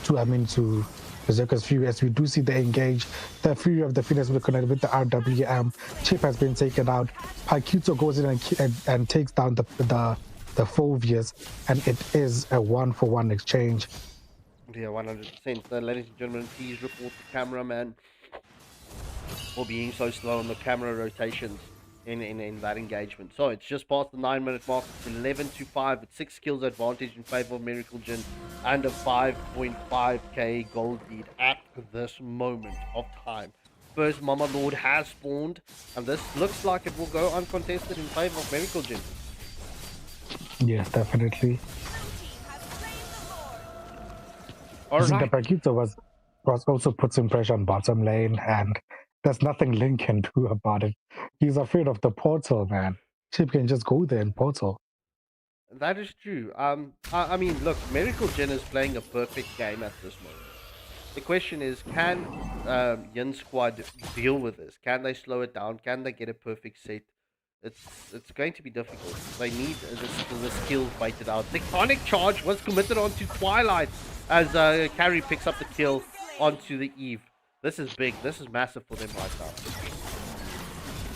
S4: to Berserker's Fury. As we do see the engage, the Fury of the Phoenix will connect with the RWM. Chip has been taken out. Paikuto goes in and takes down the Phobius, and it is a 1-for-1 exchange.
S8: Yeah, 100%. Ladies and gentlemen, please report the cameraman for being so slow on the camera rotations in that engagement. So it's just past the 9-minute mark. It's 11-5 with 6 kills advantage in favor of Miracle Jin and a 5.5k gold lead at this moment of time. First Mama Lord has spawned, and this looks like it will go uncontested in favor of Miracle Jin.
S4: Yes, definitely.
S8: All
S4: The
S8: right.
S4: Paquito was also put some pressure on bottom lane, and there's nothing Link can do about it. He's afraid of the portal, man. Chip can just go there in portal.
S8: That is true. I mean, look, Miracle Jin is playing a perfect game at this moment. The question is, can Yin Squad deal with this? Can they slow it down? Can they get a perfect set? It's going to be difficult. They need the skills weighted out. Tectonic Charge was committed onto Twilight as Carry picks up the kill onto the Eve. This is big. This is massive for them right now.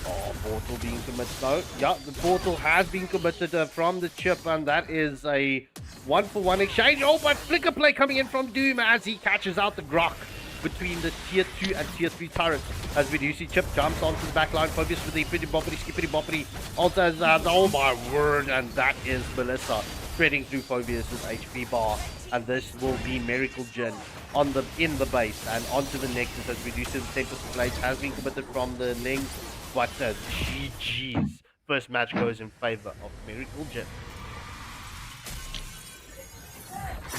S8: Oh, portal being committed. No, yeah, the portal has been committed from the chip, and that is a 1-for-1 exchange. Oh, but flicker play coming in from Doom as he catches out the Grok between the tier 2 and tier 3 turrets. As we do see Chip jumps onto the backline, Phobius with the pretty boppity, skippity boppity. Alters, oh my word, and that is Melissa spreading through Phobius's HP bar. And this will be Miracle Jin in the base and onto the Nexus. As we do see the Tempest Blade has been committed from the Ling. But GG's first match goes in favor of Miracle Jin.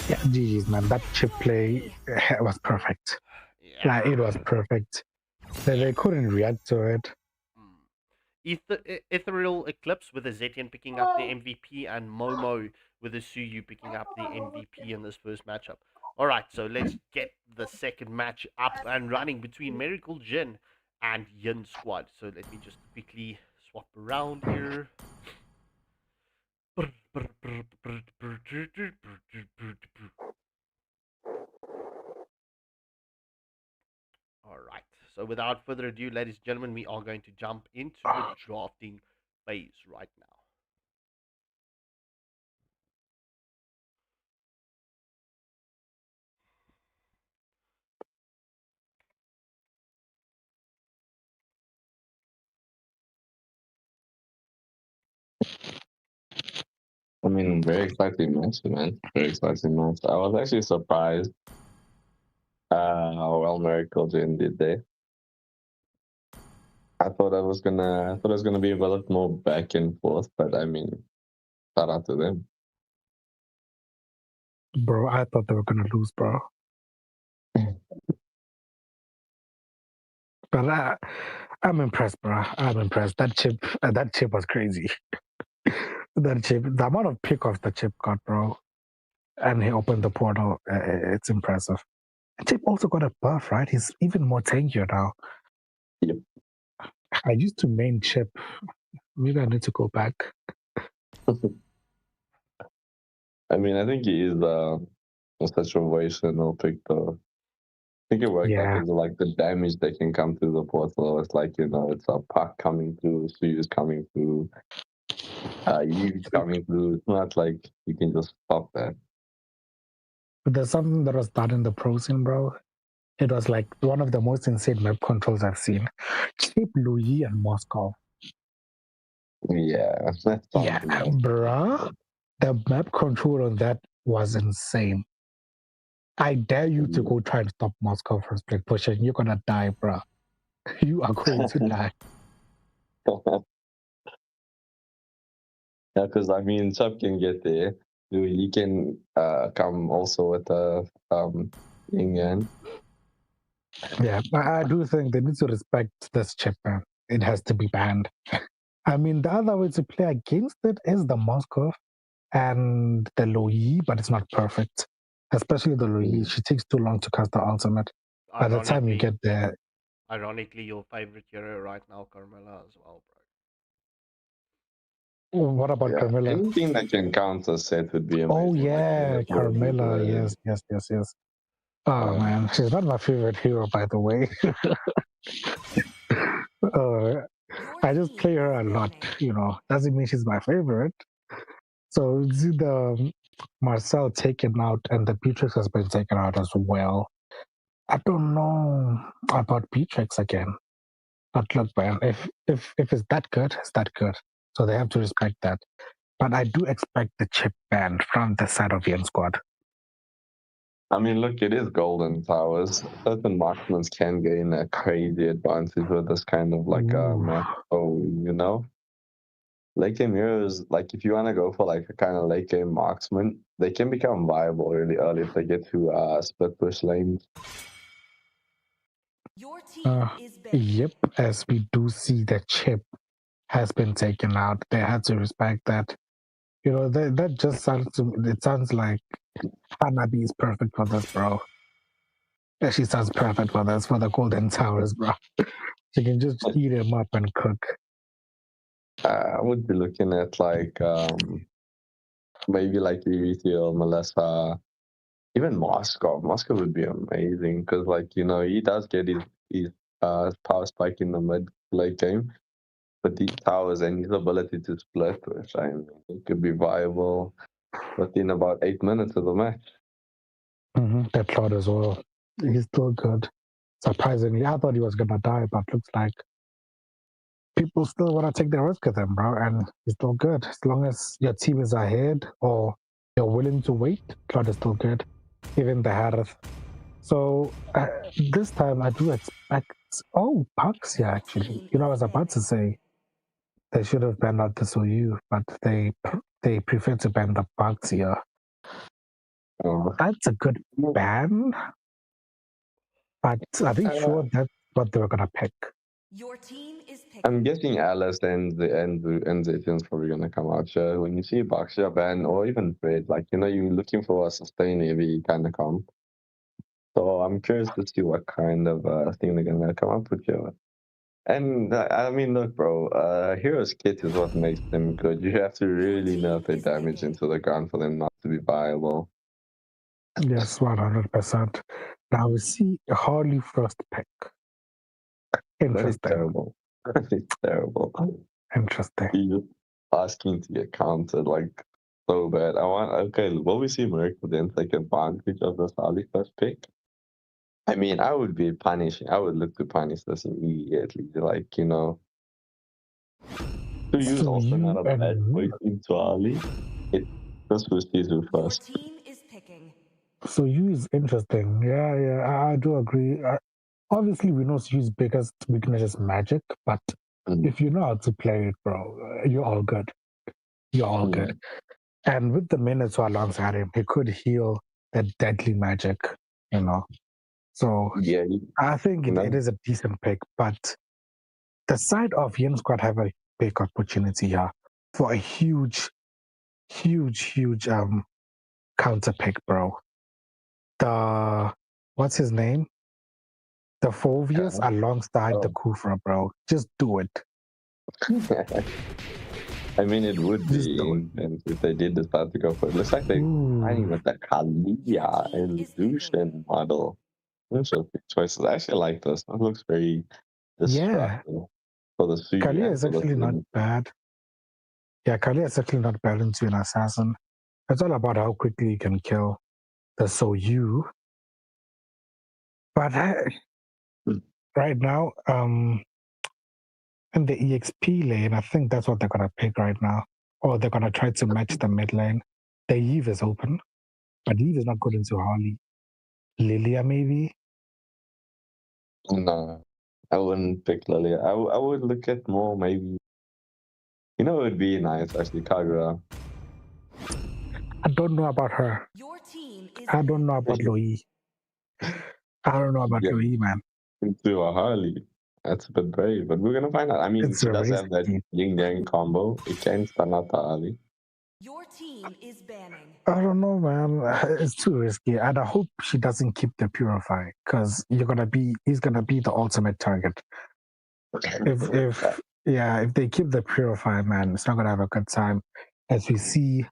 S4: Yeah, GG's, man. That chip play was perfect.
S8: Yeah.
S4: Like, it was perfect. They couldn't react to it.
S8: Ethereal Eclipse with a Zetian picking up the MVP and Momo with a Suyu picking up the MVP in this first matchup. All right, so let's get the second match up and running between Miracle Jin and Yin Squad. So let me just quickly swap around here. All right. So without further ado, ladies and gentlemen, we are going to jump into the drafting phase right now.
S5: I mean, very exciting match, man. Very exciting match. I was actually surprised how well Miracle Jin did there. I thought it was gonna be a lot more back and forth, but I mean, shout out to them.
S4: Bro, I thought they were gonna lose, bro. But I'm impressed, bro. I'm impressed. That chip was crazy. That chip, the amount of pickoffs the chip got, bro, and he opened the portal. It's impressive. And Chip also got a buff, right? He's even more tankier now.
S5: Yep.
S4: I used to main Chip. Maybe I need to go back.
S5: I mean, I think he is a situational pick though. I think it worked out because like the damage that can come through the portal. It's like, you know, it's a puck coming through, Suyu's coming through, Yu's coming through. It's not like you can just stop that.
S4: But there's something that was done in the pro scene, bro. It was like one of the most insane map controls I've seen. Chip, Louis, and Moscow.
S5: Yeah, that's
S4: bro. The map control on that was insane. I dare you to go try and stop Moscow from split pushing. You're gonna die, bro. You are going to die.
S5: Yeah, because I mean, Chubb can get there. He can come also with a Yin.
S4: Yeah, I do think they need to respect this chip, man. It has to be banned. I mean, the other way to play against it is the Moscow and the Loi, but it's not perfect. Especially the Loi. She takes too long to cast the ultimate. By the time you get there.
S8: Ironically, your favorite hero right now, Carmela, as well, bro.
S4: What about Carmilla?
S5: Anything that can counter Seth would be amazing.
S4: Oh yeah,
S5: Like,
S4: Carmilla. Yes. Oh man, she's not my favorite hero, by the way. I just play her a lot, Doesn't mean she's my favorite. So see the Marcel taken out and the Beatrix has been taken out as well. I don't know about Beatrix again. But look, man, if it's that good, it's that good. So they have to respect that. But I do expect the chip ban from the side of Yin Squad.
S5: I mean, look, it is golden towers. Certain marksmen can gain a crazy advantage with this kind of like map. So, late game heroes, like if you want to go for like a kind of late game marksman, they can become viable really early if they get to split push lanes.
S7: Your team is banned.
S4: Yep, as we do see the chip has been taken out. They had to respect that. That just sounds like Hanabi is perfect for this, bro. Yeah, she sounds perfect for this, for the golden towers, bro. She can just eat them up and cook.
S5: I would be looking at like maybe like Erethiel, Melissa, even Moscow. Moscow would be amazing because like he does get his power spike in the mid late game, but these towers and his ability to split, which I mean, it could be viable within about 8 minutes of the match.
S4: That Claude as well. He's still good. Surprisingly, I thought he was gonna die, but looks like people still want to take the risk with him, bro. And he's still good. As long as your team is ahead or you're willing to wait, Claude is still good. Even the Harith. So this time I do expect. Oh, Puxia actually. I was about to say they should have banned out the Soyu, but they prefer to ban the Puxia. That's a good ban, but are they sure that's what they were gonna pick?
S7: Your team is picking.
S5: I'm guessing Alice and Zayton's probably gonna come out. Sure, when you see Baxia ban or even Fred, like you're looking for a sustain heavy kind of comp. So I'm curious to see what kind of thing they're gonna come up with here. And I mean, look, bro, Hero's Kit is what makes them good. You have to really nerf their damage into the ground for them not to be viable.
S4: Yes, 100%. Now we see Harley first pick. Interesting.
S5: Very terrible. Very terrible.
S4: Interesting.
S5: He's asking to get counted like so bad. Will we see Miracle then take advantage of this Harley first pick? I mean, I would look to punish this immediately. Like, to use also not a bad choice into Ali. This was Tizu first.
S7: Your team is picking.
S4: So Yu is interesting. Yeah, I do agree. Obviously, we know Yu's biggest weakness is magic, but if you know how to play it, bro, you're all good. You're all good. And with the minutes alongside him, he could heal that deadly magic, So
S5: yeah,
S4: I think it is a decent pick, but the side of Yin Squad have a big opportunity here for a huge counter pick, bro. What's his name? The Phovius alongside the Kufra, bro. Just do it.
S5: I mean, it would be, and if they did decide to go for it, looks like they're fighting with the Kalia and Lucian model. Those are big choices. I actually like this. It looks very destructive for the suit.
S4: Kalia is actually not bad. Yeah, Kalia is actually not bad into an assassin. It's all about how quickly you can kill the Soyu. But right now, in the EXP lane, I think that's what they're gonna pick right now. Or they're gonna try to match the mid lane. The Eve is open, but Eve is not good into Harley. Lilia, maybe?
S5: No, I wouldn't pick Lilia. I would look at more maybe. It would be nice actually, Kagura.
S4: I don't know about her.
S7: Your team is
S4: I don't know about Loi. I don't know about Loi, man.
S5: Into a Harley. That's a bit brave, but we're gonna find out. I mean, she does have that yin yang combo. It can stun out the Harley.
S7: Your team is banning.
S4: I don't know, man. It's too risky, and I hope she doesn't keep the Purify because he's gonna be the ultimate target. Yeah, if they keep the Purify, man, it's not gonna have a good time. As we see,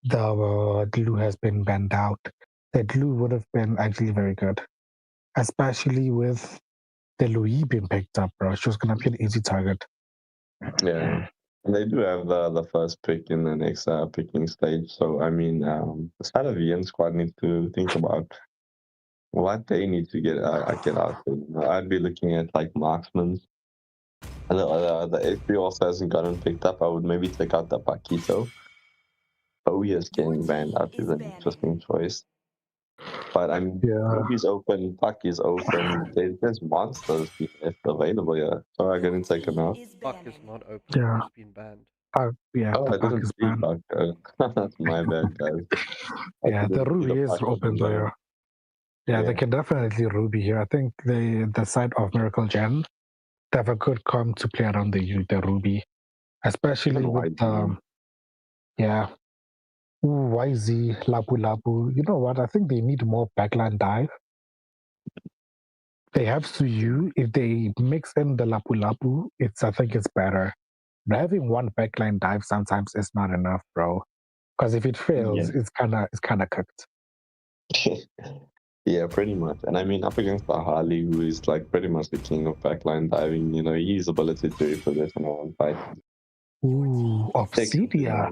S4: the glue has been banned out. The glue would have been actually very good, especially with the Louis being picked up, bro. She was gonna be an easy target.
S5: Yeah. And they do have the first pick in the next picking stage. So, I mean, the side of the Yin Squad needs to think about what they need to get out. I'd be looking at like marksmen. And the HP also hasn't gotten picked up. I would maybe take out the Paquito. Is getting banned out is an interesting choice. But I mean,
S4: Yeah.
S5: Ruby's open, Puck is open. There's monsters left available here. So I didn't take them out.
S8: Puck is not open.
S4: Yeah.
S8: It's been banned.
S4: Yeah,
S5: Oh,
S4: the
S5: I
S4: Puck
S5: didn't
S4: is
S5: see
S4: banned.
S5: Puck. That's my bad, guys.
S4: Yeah, the
S5: didn't see
S4: Ruby is
S5: Puck
S4: open
S5: there.
S4: though. Yeah, they can definitely Ruby here. I think the side of Miracle Gen, they have a good comp to play around the Ruby, especially
S5: Even
S4: with
S5: YG.
S4: yeah. Ooh, YZ, Lapu Lapu. You know what? I think they need more backline dive. They have Suyu. If they mix in the Lapu Lapu, I think it's better. But having one backline dive sometimes is not enough, bro. Because if it fails, it's kinda cooked.
S5: Yeah, pretty much. And I mean, up against the Harley, who is like pretty much the king of backline diving, you know, his ability to reposition a one fight.
S4: Ooh, Obsidia.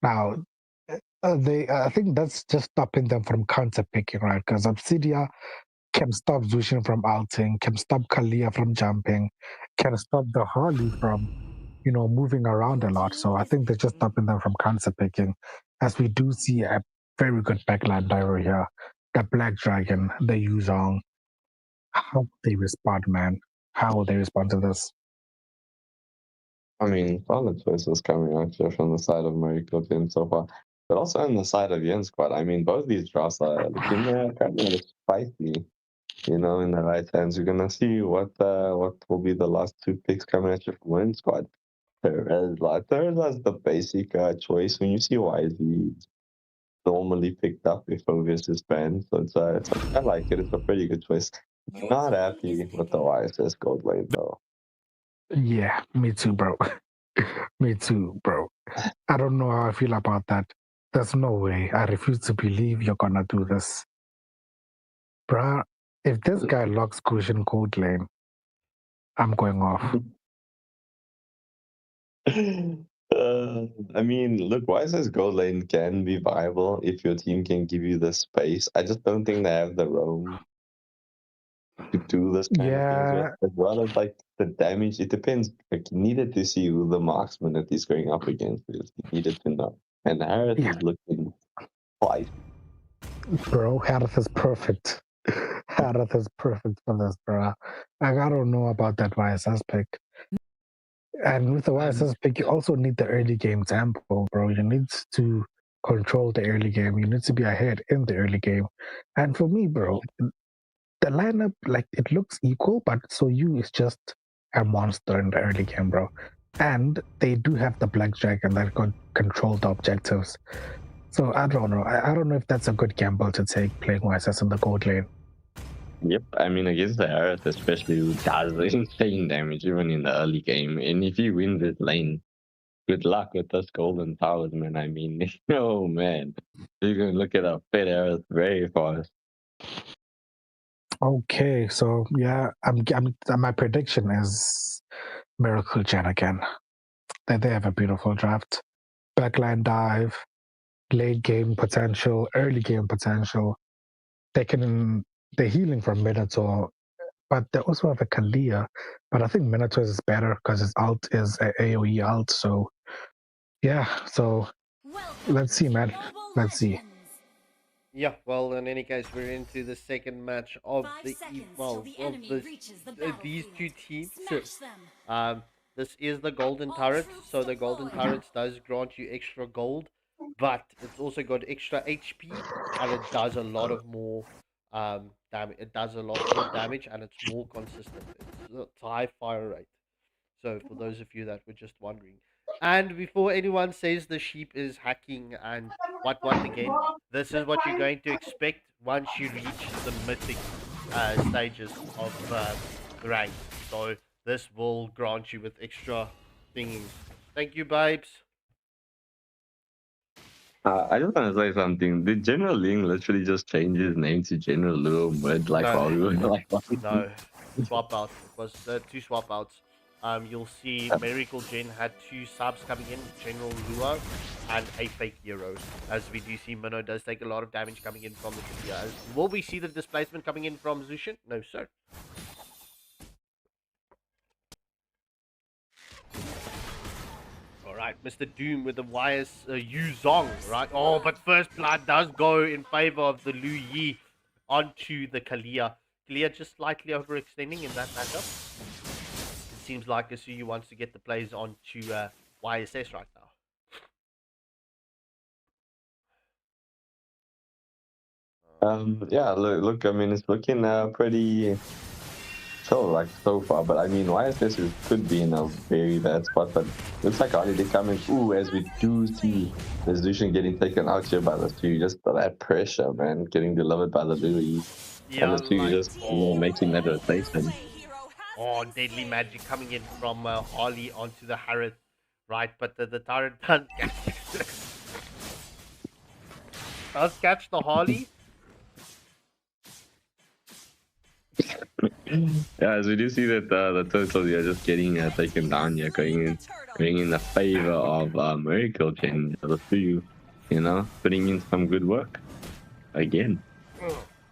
S4: Now, I think that's just stopping them from counter picking, right? Because Obsidia can stop Zushin from ulting, can stop Kalia from jumping, can stop the Harley from, moving around a lot. So I think they're just stopping them from counter picking, as we do see a very good backline diver here. The Black Dragon, the Yuzhong. How will they respond, man? How will they respond to this?
S5: I mean, solid choices coming out here from the side of Mariko so far. But also on the side of Yin Squad, I mean, both these draws are looking kind of spicy. You know, in the right hands, you're gonna see what will be the last two picks coming at you from Yin Squad. There's the basic choice when you see YZ normally picked up if Ovis is banned. So I like it. It's a pretty good choice. I'm not happy with the YSS gold lane though.
S4: Yeah, me too, bro. Me too, bro. I don't know how I feel about that. There's no way. I refuse to believe you're gonna do this. Bruh, if this guy locks Cushion Gold Lane, I'm going off.
S5: I mean, look, YSS gold lane can be viable if your team can give you the space. I just don't think they have the roam to do this kind of things with, as well as like the damage. It depends. Like, you needed to see who the marksman that he's going up against is. You needed to know. And Harris is looking twice.
S4: Bro, Harith is perfect. Harith is perfect for this, bro. Like, I don't know about that YSS pick. And with the YSS pick, you also need the early game tempo, bro. You need to control the early game. You need to be ahead in the early game. And for me, bro, the lineup, like, it looks equal, but Soyu is just a monster in the early game, bro. And they do have the Black Dragon that can control the objectives. So I don't know. I don't know if that's a good gamble to take playing YSS in the gold lane.
S5: Yep, I mean, against the Harris, especially, who does insane damage even in the early game. And if you win this lane, good luck with those golden towers, man. I mean, oh man, you're gonna look at a fit Harris very fast.
S4: Okay, so yeah, my prediction is Miracle Gen again. They have a beautiful draft. Backline dive, late game potential, early game potential. They're healing from Minotaur, but they also have a Kalia. But I think Minotaur is better because his alt is a AoE alt. So yeah, so let's see, man. Let's see.
S8: Yeah, well, in any case, we're into the second match of these two teams. This is the Golden Turret, so the Golden Turret does grant you extra gold, but it's also got extra HP, and it does a lot of more damage. It does a lot more damage, and it's more consistent. It's a high fire rate. So for those of you that were just wondering, and before anyone says the sheep is hacking and what again, this is what you're going to expect once you reach the mythic stages of the rank. So this will grant you with extra thingies. Thank you, babes.
S5: I just want to say something. Did General Ling literally just change his name to General Luo Mid like
S8: No.
S5: while we were like
S8: No, swap out. It was 2 swap outs. You'll see Miracle Gen had 2 subs coming in, General Luo and a fake hero. As we do see, Minnow does take a lot of damage coming in from the Kalia. Will we see the displacement coming in from Zushin? No, sir. Alright, Mr. Doom with the wires, Yu Zong, right? Oh, but first blood does go in favor of the Lu Yi onto the Kalia. Kalia just slightly overextending in that matchup. It seems like Asuyu wants to get the plays onto YSS right now.
S5: Yeah, look, I mean, it's looking pretty chill, like, so far, but I mean, YSS could be in a very bad spot, but looks like already they're coming, as we do see the Zushin getting taken out here by the two, just that pressure, man, getting delivered by the Louis, and the two just, making that rotation.
S8: Oh, deadly magic coming in from Harley onto the Harith, right, but the turret does catch the Harley.
S5: Yeah, as we do see that the turtles are just getting taken down here, going in the favor of Miracle Gen, the two, putting in some good work again.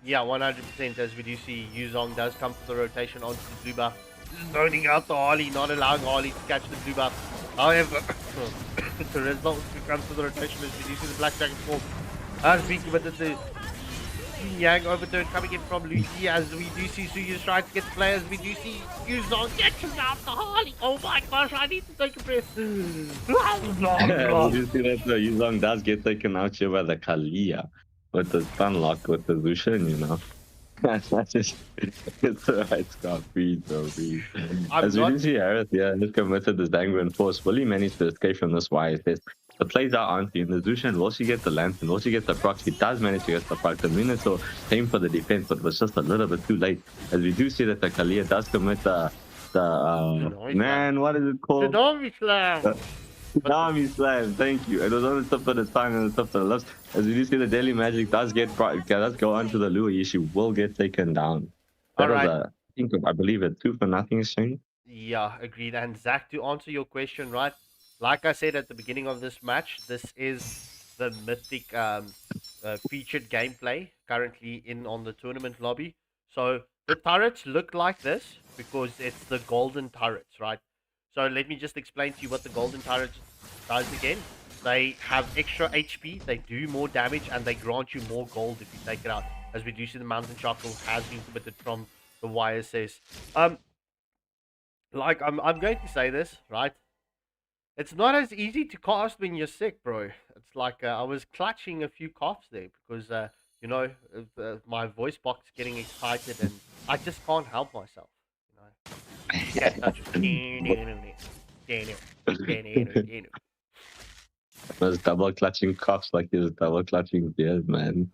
S8: Yeah, 100%. As we do see, Yuzong does come for the rotation onto the blue buff, zoning out the Harley, not allowing Harley to catch the blue buff. However, the result comes to the rotation as we do see the black dragon form. As we committed the Yang overturn coming in from Lucy, as we do see Suyu's trying to get the players. We do see Yuzong catches out the Harley. Oh my gosh, I need to take a breath.
S5: You see that Yuzong does get taken out here by the Kalia with the stun lock with the Zushin, That's just, it's the right scar, breathe, bro, breathe. As we do see Harith, just committed this Dangren force, will he manage to escape from this YSS? The plays are on in the Zushin. Will she get the lantern? Will she get the proc? She does manage to get the proc. The Minotaur came for the defense, but was just a little bit too late. As we do see that the Kalia does commit the man, what is it called?
S8: Tsunami Slam.
S5: Tsunami Slam, thank you. It was on the top of the tongue and the top of the lips. As we do see the daily magic does go onto the Louis, she will get taken down. That was I believe a 2-0 exchange.
S8: Yeah, agreed. And Zach, to answer your question, right? Like I said at the beginning of this match, this is the mythic featured gameplay currently on the tournament lobby. So the turrets look like this because it's the golden turrets, right? So let me just explain to you what the golden turret does again. They have extra HP, they do more damage, and they grant you more gold if you take it out. As we do see, the Mountain Charcoal has been committed from the YSS. I'm going to say this, right? It's not as easy to cast when you're sick, bro. It's like I was clutching a few coughs there because, my voice box is getting excited and I just can't help myself.
S5: Those double clutching coughs like his double clutching beers, man.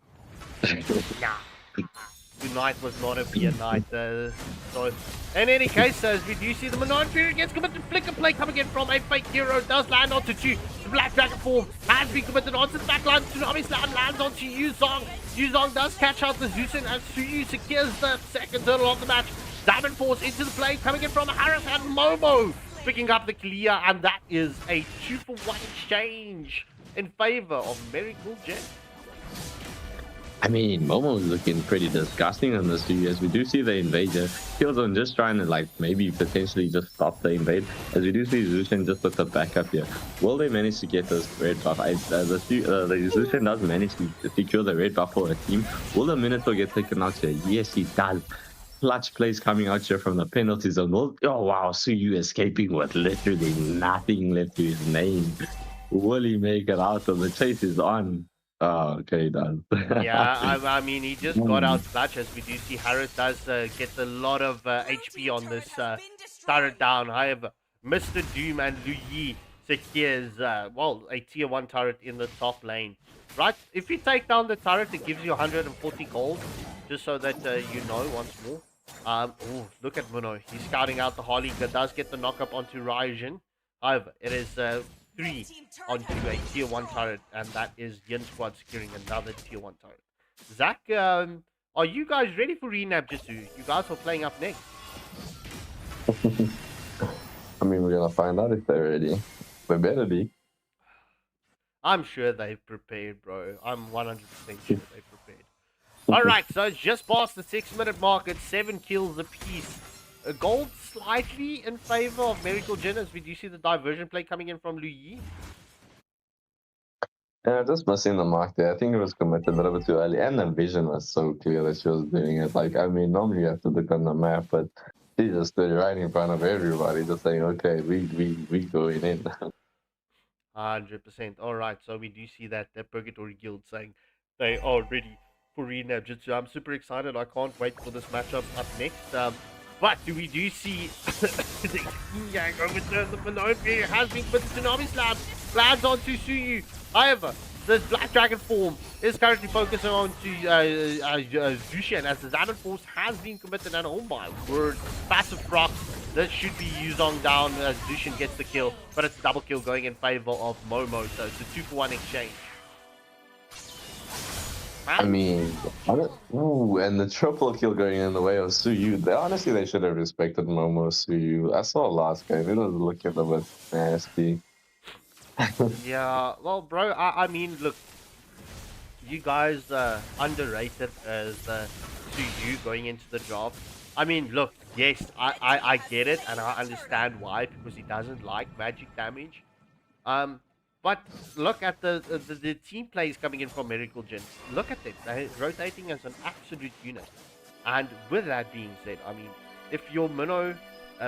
S8: Tonight was not a beer night. So, in any case, as we do see the Manon Fury gets committed, flicker play coming in from a fake hero, does land onto two. The Black Dragon form has been committed onto the backline. Tsunami Slam lands onto Yuzong. Yuzong does catch out the Zushin as Suyu secures the second turtle of the match. Diamond Force into the play, coming in from Harris and Momo, picking up the clear, and that is a 2-for-1 exchange in favor of Miracle Gen.
S5: I mean, Momo's looking pretty disgusting on this too, as we do see the invader. Killzone just trying to maybe potentially just stop the invade. As we do see Zushin just with the backup here. Will they manage to get this red buff? The Zushin does manage to secure the red buff for a team. Will the Minotaur get taken out here? Yes, he does. Clutch plays coming out here from the penalty zone. Oh wow, Suyu escaping with literally nothing left to his name. Will he make it out? The chase is on. Oh, okay, he does.
S8: Yeah, I mean, he just got out clutch, as we do see Harris does get a lot of HP on this turret down. However, Mr. Doom and Lu Yi secures, a tier 1 turret in the top lane. Right, if you take down the turret, it gives you 140 gold, just so that you know once more. Oh, look at Muno. He's scouting out the Harley. Does get the knock up onto Raijin. However, it is 3 onto a tier 1 turret, and that is Yin Squad securing another tier 1 turret. Zach, are you guys ready for Nabjutsu? You guys are playing up next.
S5: I mean, we're gonna find out if they're ready. They better be.
S8: I'm sure they've prepared, bro. I'm 100% sure they've prepared. Alright, so it's just past the 6-minute mark. It's 7 kills apiece. A gold slightly in favor of Miracle Jin as we do see the diversion play coming in from Lu Yi.
S5: Yeah, just missing the mark there. I think it was committed a little bit too early, and the vision was so clear that she was doing it. Like, I mean, normally you have to look on the map, but she just stood right in front of everybody, just saying, "Okay, we going in."
S8: 100%. Alright, so we do see that the Purgatory Guild saying they are ready for Nabjutsu. I'm super excited. I can't wait for this matchup up next. But we do see the Yin Yang overturn the Minotaur has been put to Tsunami Slab. Lands onto Suyu. However, this Black Dragon form is currently focusing on to Zushan as the Xanon Force has been committed, and oh my word, passive proc. This should be Yuzong down as Zushan gets the kill, but it's a double kill going in favor of Momo, so it's a 2-for-1 exchange.
S5: I mean, ooh, and the triple kill going in the way of Suyu. Honestly, they should have respected Momo Suyu. I saw last game; it was looking a bit nasty.
S8: Yeah, well, bro, I mean, look, you guys underrated as Suyu going into the draft. I mean, look, yes, I get it, and I understand why, because he doesn't like magic damage. But look at the team plays coming in from Miracle Jin. Look at them. They're rotating as an absolute unit. And with that being said, I mean, if your Minnow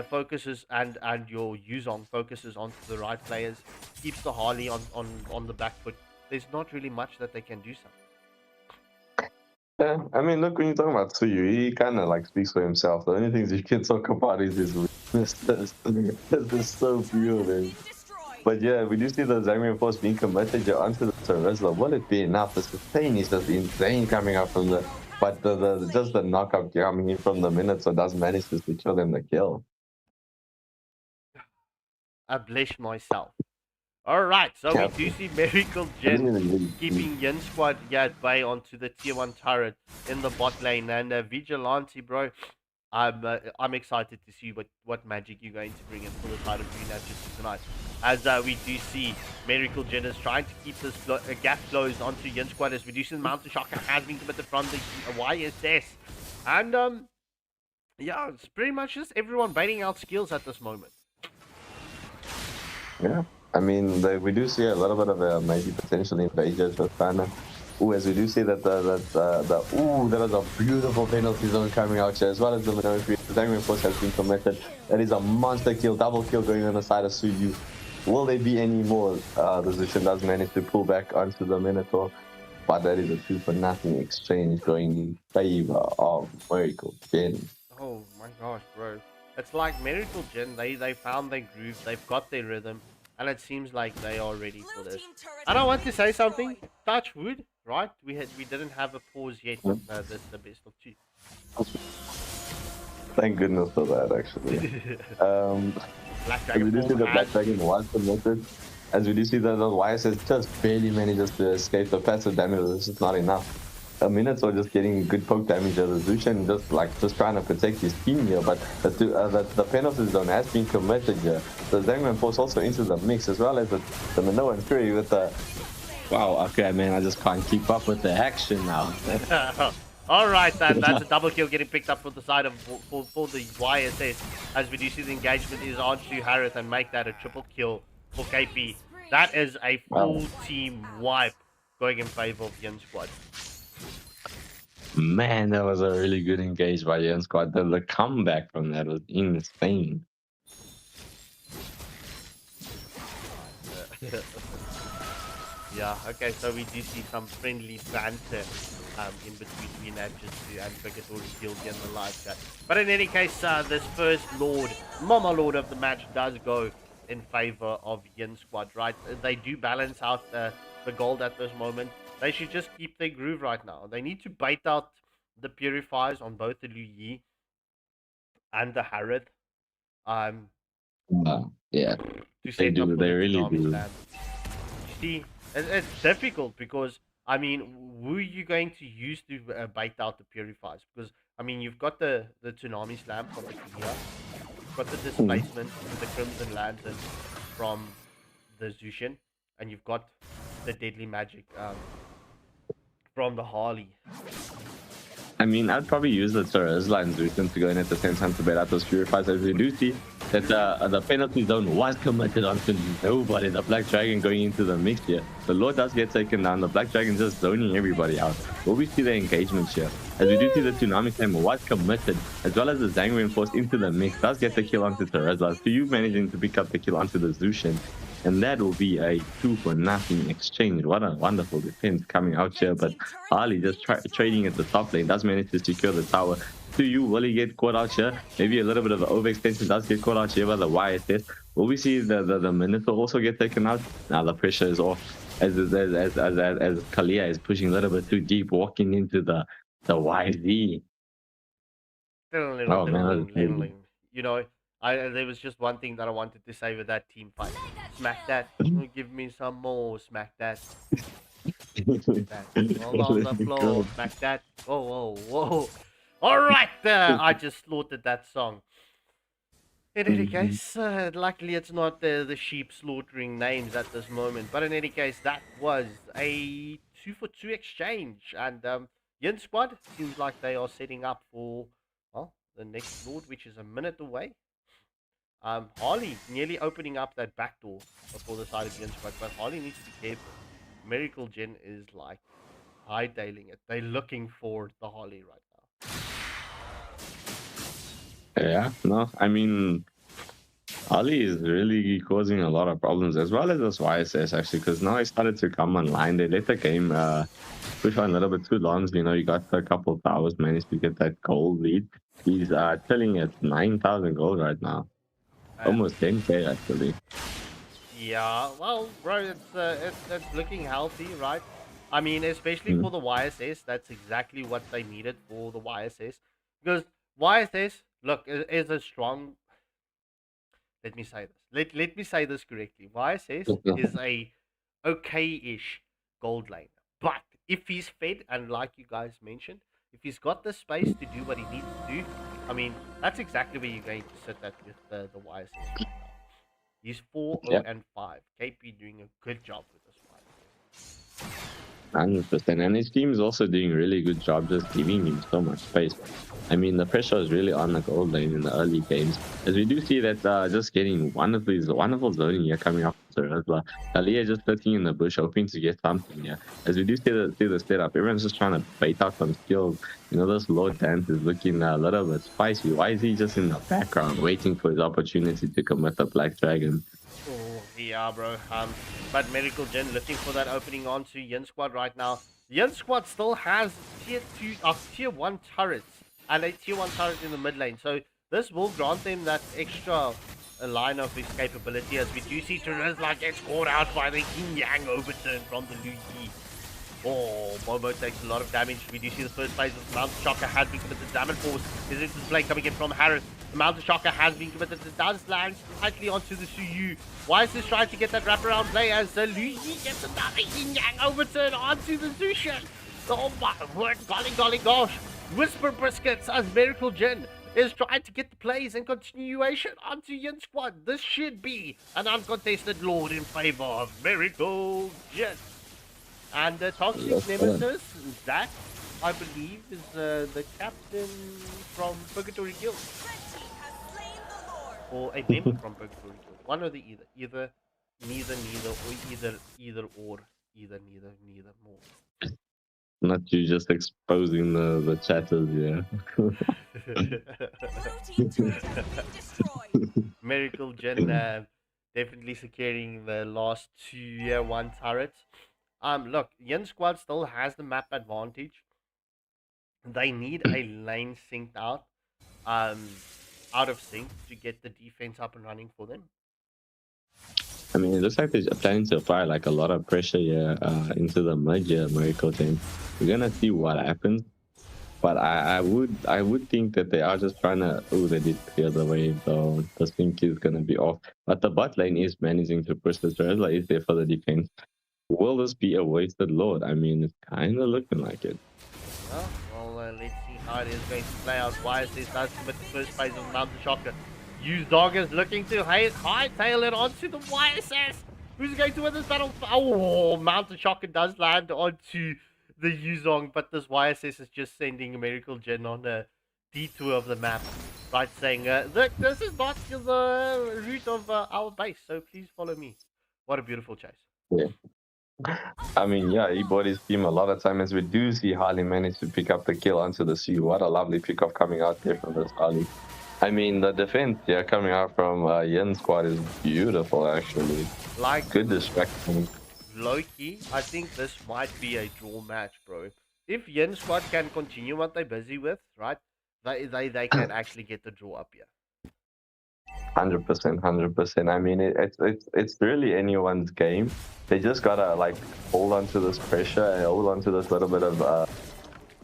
S8: focuses and your Yuzong focuses onto the right players, keeps the Harley on the back foot, there's not really much that they can do something.
S5: Yeah, I mean, look, when you're talking about Suyu, he kind of like speaks for himself. The only things you can talk about is his weakness. This is so pure. But yeah, we do see the Zangrian Force being committed onto the Terizla. Will it be enough? The sustain is just insane coming up from the... But just the knockup coming in from the minute, so does manage to secure them the kill.
S8: I bless myself. Alright, so we do see Miracle Jin keeping Yin Squad at bay onto the tier 1 turret in the bot lane. And Vigilante, bro, I'm excited to see what magic you're going to bring in for the side of Nabjutsu tonight. As we do see Miracle Jin is trying to keep this gap closed onto Yin Squad as we do see the Mountain Shocker has been committed from the YSS. And yeah, it's pretty much just everyone baiting out skills at this moment.
S5: Yeah, I mean, we do see a little bit of maybe potential invaders with Fana. Ooh, as we do see that that is a beautiful penalty zone coming out here, as well as the Minotaur. The Zangrian Force has been committed. That is a monster kill, double kill going on the side of Suyu. Will there be any more? The Zushan does manage to pull back onto the Minotaur, but that is a 2-for-0 exchange going in favor of Miracle Jin.
S8: Oh my gosh, bro. It's like Miracle Jin, they found their groove, they've got their rhythm, and it seems like they are ready for this. I don't want to say something, touch wood, right? We didn't have a pause yet, but this is the best of 2.
S5: Thank goodness for that, actually.
S8: Black
S5: as we do see the Black Dragon was promoted, as we do see that the YSS just barely manages to escape the passive damage. This is not enough. A Minotaur just getting good poke damage as a Zushan just trying to protect his team here, but the penalty zone has been committed here. The Zangrian Force also into the mix, as well as the Minoan Fury with the... Wow, okay, man, I just can't keep up with the action now.
S8: Alright, then, that's a double kill getting picked up for the side of for the YSS, as we do see the engagement is on to Harith and make that a triple kill for KP. That is a full team wipe going in favor of Yin Squad.
S5: Man, that was a really good engage by Yin Squad. The comeback from that was insane.
S8: Yeah, okay, so we do see some friendly banter in between Nabjutsu and PurgatoryGuildDn in the live chat. But in any case, this first Mama Lord of the match does go in favor of Yin Squad, right? They do balance out the gold at this moment. They should just keep their groove right now. They need to bait out the Purifiers on both the Lu Yi
S3: and the Harith
S5: Yeah,
S3: to
S5: they
S3: set up
S5: do.
S3: for
S5: They
S3: the
S5: really
S3: tsunami
S5: do.
S3: slam. You see, it's difficult because I mean, who are you going to use to bait out the purifiers? Because I mean, you've got the tsunami slam from the Kia, you've got the displacement with the Crimson Lantern from the Zushin, and you've got the deadly magic from the Harley.
S5: I mean, I'd probably use the Terizla and Zutin to go in at the same time to bait out those purifiers, as we do see that the penalty zone was committed onto nobody. The Black Dragon going into the mix here. The Lord does get taken down. The Black Dragon just zoning everybody out. Will we see the engagement here? As we do see the Tsunami Slam was committed, as well as the Zang reinforced into the mix. Does get the kill onto Terizla. So you managing to pick up the kill onto the Zushin. And that will be a 2-for-0 exchange. What a wonderful defense coming out here. But Harley just trading at the top lane, does manage to secure the tower. To you, will he get caught out here? Maybe a little bit of an overextension does get caught out here by the YSS. Will we see the Minotaur also get taken out? Now the pressure is off as Kalia is pushing a little bit too deep, walking into the YZ. Oh man,
S3: you know, there was just one thing that I wanted to say with that team fight. Smack that. Give me some more. Smack that. All on the floor. Smack that. Whoa, whoa, whoa. All right. I just slaughtered that song. In any case, luckily it's not the sheep slaughtering names at this moment. But in any case, that was a 2-for-2 exchange. And Yin Squad seems like they are setting up for, well, the next Lord, which is a minute away. Harley nearly opening up that back door for the side of Yin Squad, but Harley needs to be careful. Miracle Gen is like high-tailing it. They're looking for the Harley right now.
S5: Yeah, no, I mean, Ali is really causing a lot of problems, as well as this YSS actually, because now he started to come online. They let the game push on a little bit too long. You know, you got a couple of towers, managed to get that gold lead. He's chilling at 9,000 gold right now, almost 10k actually.
S3: Yeah, well, bro, it's looking healthy, right? I mean, especially for the YSS, that's exactly what they needed for the YSS, because YSS, look, is a strong. Let me say this. Let me say this correctly. YSS is a okay-ish gold lane, but if he's fed, and like you guys mentioned, if he's got the space to do what he needs to do, I mean, that's exactly where you're going to sit at with the YSS right now. He's 4-0-5. KP doing a good job with this fight.
S5: 100%, and his team is also doing a really good job just giving him so much space. I mean, the pressure is really on the gold lane in the early games, as we do see that just getting wonderful zoning here coming up to Rizla. Talia just sitting in the bush, hoping to get something here. As we do see the setup, everyone's just trying to bait out some skills. You know, this Lord Dance is looking a little bit spicy. Why is he just in the background waiting for his opportunity to commit the Black Dragon?
S3: Oh, yeah, bro. But Miracle Gen looking for that opening onto Yin Squad right now. Yin Squad still has tier 1 turrets and a tier 1 turret in the mid lane. So this will grant them that extra line of escapability, as we do see Terizla gets caught out by the Yin Yang overturn from the Lu Yi. Oh, Momo takes a lot of damage. We do see the first phase of the Mountain Shocker has been committed. Diamond Force is into play coming in from Harris. The Mountain Shocker has been committed. It does land slightly onto the Suyu. Why is this trying to get that wraparound play as Lu Yi gets another Yin Yang overturn onto the Zushin? Oh my word, golly gosh. Whisper Briskets as Miracle Gen is trying to get the plays and continuation onto Yin Squad. This should be an uncontested Lord in favor of Miracle Gen. And the Toxic Nemesis, that, I believe, is the captain from Purgatory Guild. Or a member from Purgatory Guild. One or the either. Either, neither, or either, neither, more.
S5: Not you just exposing the chatters, yeah.
S3: Miracle Gen definitely securing the last 2 year 1 turrets. Look, Yin Squad still has the map advantage. They need a lane synced out of sync to get the defense up and running for them.
S5: I mean, it looks like they're planning to apply like a lot of pressure here into the mid here, Miracle Team. We're gonna see what happens. But I would think that they are just trying to. Oh, they did clear the way though. The sync is gonna be off, but the bot lane is managing to push the Terizla. Is there for the defense? Will this be a wasted load? I mean, it's kind of looking like it.
S3: Well, let's see how it is going to play out. YSS does commit the first phase of Mountain Shocker. Dog is looking to hightail it onto the YSS. Who's going to win this battle? Oh, Mountain Shocker does land onto the Yuzong, but this YSS is just sending a Miracle Gen on a detour of the map, right? Saying, look, this is not the route of our base, so please follow me. What a beautiful chase.
S5: Yeah. I mean, yeah, he bought his team a lot of time as we do see Harley manage to pick up the kill onto the sea. What a lovely pickup coming out there from this Harley. I mean, the defense, yeah, coming out from Yin Squad is beautiful, actually.
S3: Like,
S5: good distraction.
S3: Loki, I think this might be a draw match, bro. If Yin Squad can continue what they're busy with, right, they can actually get the draw up here.
S5: 100%, 100%. I mean, it's really anyone's game. They just gotta like hold on to this pressure and hold on to this little bit of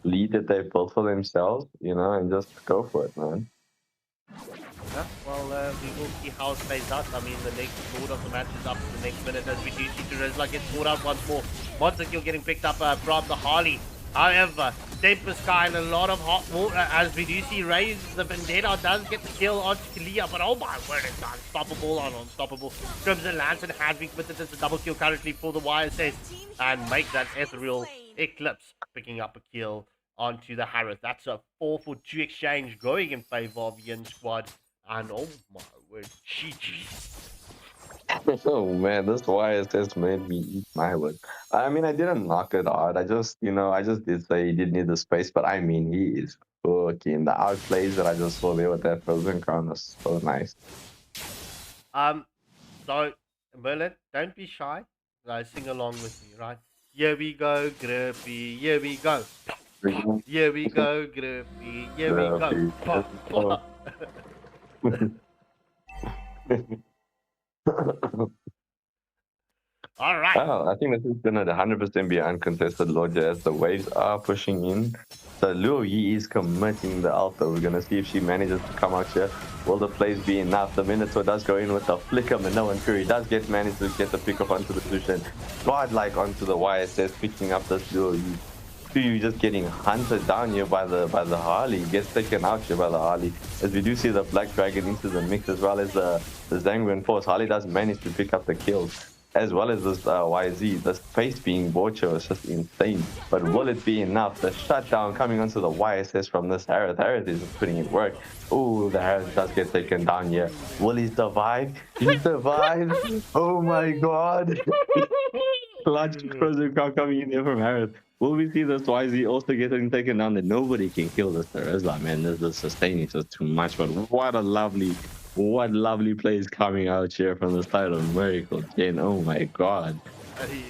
S5: lead that they've built for themselves, you know, and just go for it, man.
S3: Yeah, well, we will see how it plays out. I mean, the next sword of the match is up in the next minute as we do see Terizla get scored out once more. Monster kill getting picked up from the Harley. However, Tempest Sky and a lot of hot water as we do see Raise the Vendetta does get the kill on Kalia, but oh my word, it's unstoppable and unstoppable. Crimson Lantern has been committed as a double kill currently for the YSS and make that Ethereal Eclipse picking up a kill onto the Harris. That's a 4-for-2 exchange going in favor of Yin Squad. And oh my word, GG.
S5: Oh man, this YSS made me eat my word. I mean, I didn't knock it hard. I just, you know, I just did say he did need the space, but I mean, he is cooking. The outplays that I just saw there with that frozen crown was so nice.
S3: So Merlin, don't be shy. Sing along with me, right? Here we go, Grippy. Here we go. Here we go, Grippy. Here we go. Pop, pop. All right.
S5: Well, I think this is gonna 100% be uncontested Lodger as the waves are pushing in. So Luo Yi is committing the alpha. We're gonna see if she manages to come out here. Will the plays be enough? The Minotaur does go in with the flicker. Minoan and Fury does manage to get the pick up onto the Lucian. Godlike onto the YSS, picking up this Luo Yi. You just getting hunted down here by the Harley, gets taken out here by the Harley. As we do see the Black Dragon into the mix as well as the Zangwian Force. Harley does manage to pick up the kills, as well as this YZ. The space being bought here is just insane. But will it be enough? The shutdown coming onto the YSS from this Harith. Harith is putting in work. Ooh, the Harith does get taken down here. Will he survive? He survives. Oh my god. Clutch Frozen Crown coming in here from Harith. Will we see this YZ also getting taken down? That nobody can kill this Terizla, man. The sustain is just too much. But what lovely plays coming out here from the side of Miracle Gen. Oh my god.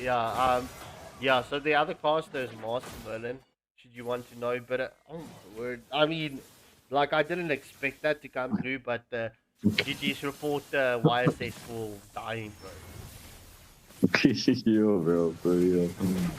S3: Yeah, so the other caster is Master Merlin. Should you want to know, but oh my word. I mean, like, I didn't expect that to come through, but GG's report YSS for dying, bro.
S5: Yo, bro, for real.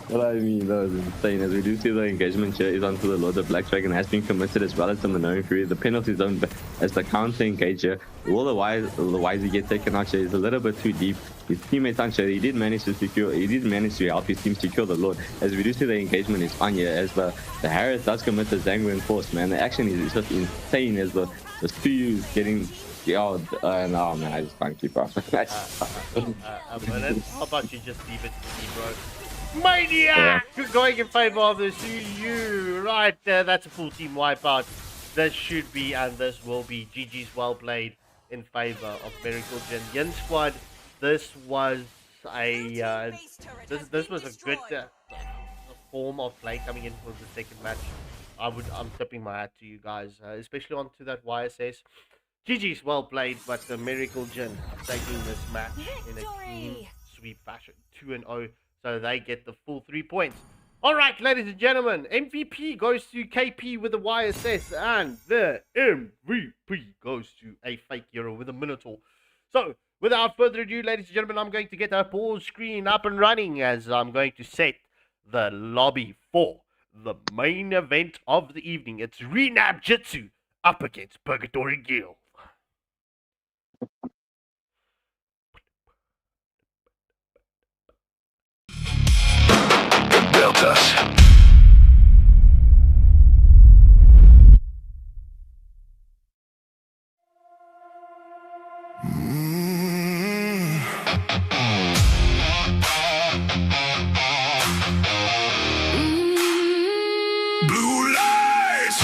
S5: What I mean, that was insane. As we do see the engagement here is onto the Lord. The Black Dragon has been committed as well as the Minoan Fury. The penalty zone as the counter engager. Will the YZ get taken out here? Is a little bit too deep. His teammates aren't sure. He did manage to help his team secure the Lord. As we do see the engagement is on here as the Harris does commit the Zangwian Force, man. The action is just insane as the Suyu getting. Oh man, I just can't keep up.
S3: Merlin, how about you just leave it to me, bro? Maniac! Yeah. Going in favor of the CU. Right, that's a full team wipeout. This should be, and this will be, GG's well played in favor of Miracle Gen. Yin Squad, this was a this was a good form of play coming in for the second match. I'm tipping my hat to you guys, especially onto that YSS. GG's well played, but the Miracle Gen taking this match in a clean sweep fashion, 2-0, so they get the full 3 points. All right, ladies and gentlemen, MVP goes to KP with the YSS, and the MVP goes to a fake hero with a Minotaur. So, without further ado, ladies and gentlemen, I'm going to get our pause screen up and running as I'm going to set the lobby for
S8: the main event of the evening. It's Nabjutsu up against Purgatory Guild.
S1: Built us. Blue lights,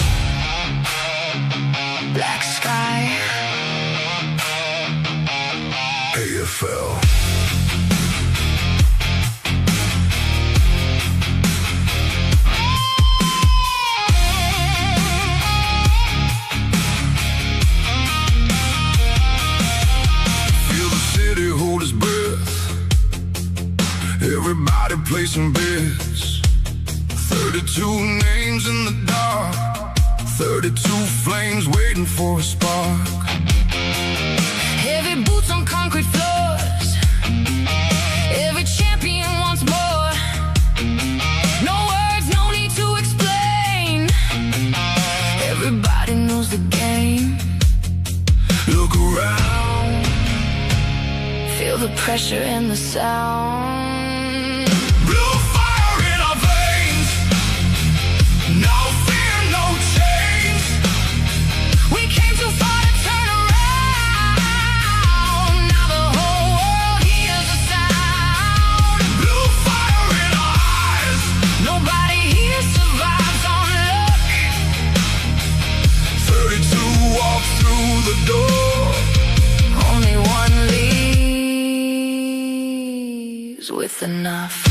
S2: Black sky,
S1: AFL. Feel the city hold its breath. Everybody placing bets. 32 names in the dark, 32 flames waiting for a spark.
S2: heavy boots on concrete floors. Every champion wants more. No words, no need to explain. Everybody knows the game.
S1: Look around,
S2: Feel the pressure and the sound.
S1: blue fire in our veins. No fear, no change.
S2: We came too far to turn around. Now the whole world hears the sound.
S1: Blue fire in our eyes.
S2: Nobody here survives on luck.
S1: 32 walk through the door.
S2: Only one leaves with enough.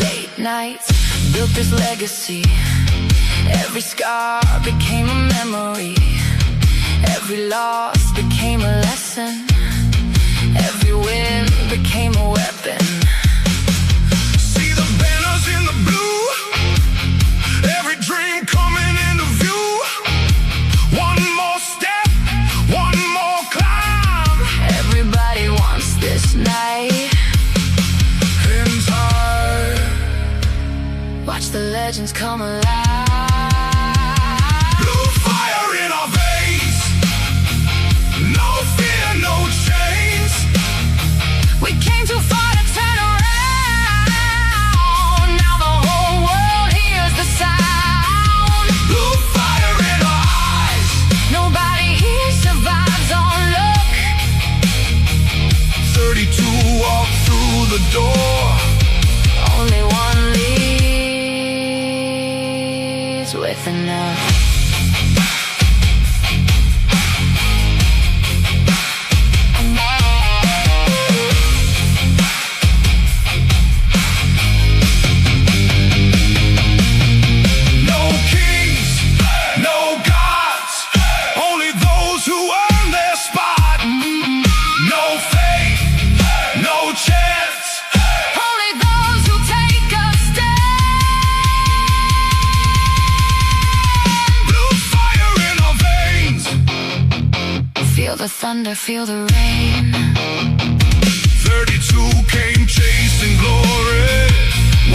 S2: Late nights built this legacy. Every scar became a memory. Every loss became a lesson. Every win became a weapon.
S1: See the banners in the blue. Every dream coming into view. One more step, one more climb.
S2: Everybody wants this night.
S1: In time,
S2: Watch the legends come alive.
S1: blue fire in our veins. No fear, no chains.
S2: We came too far to turn around. Now the whole world hears the sound.
S1: Blue fire in our eyes.
S2: Nobody here survives on luck.
S1: 32 walk through the door.
S2: Only one leaves with enough.
S1: No kings, no gods, only those who earn their spot. No fate, no chance.
S2: Only those who take a stand.
S1: Blue fire in our veins.
S2: Feel the thunder, feel the rain.
S1: 32 came chasing glory.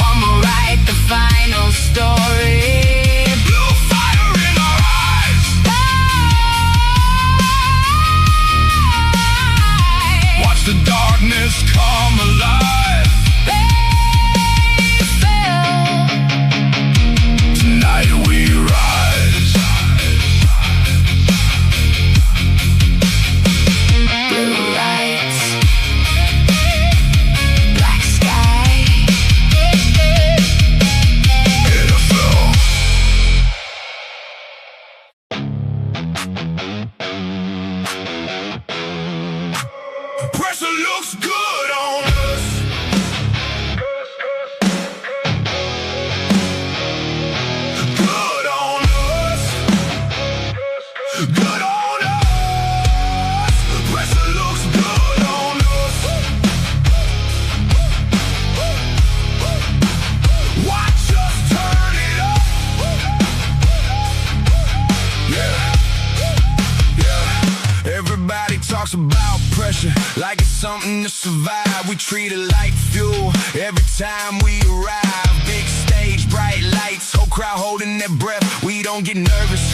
S2: One will write the final story.
S1: Blue fire in our eyes. Watch the darkness come alive. Tonight we rise.
S2: Blue lights, black sky.
S1: AFL. Pressure looks good on us. Good on us. Good on us. Pressure looks good on us. Watch us turn it up. Yeah. Yeah. Everybody talks about pressure like it's something to survive. We treat it like fuel every time we arrive. Big stage, bright lights, whole crowd holding their breath. We don't get nervous,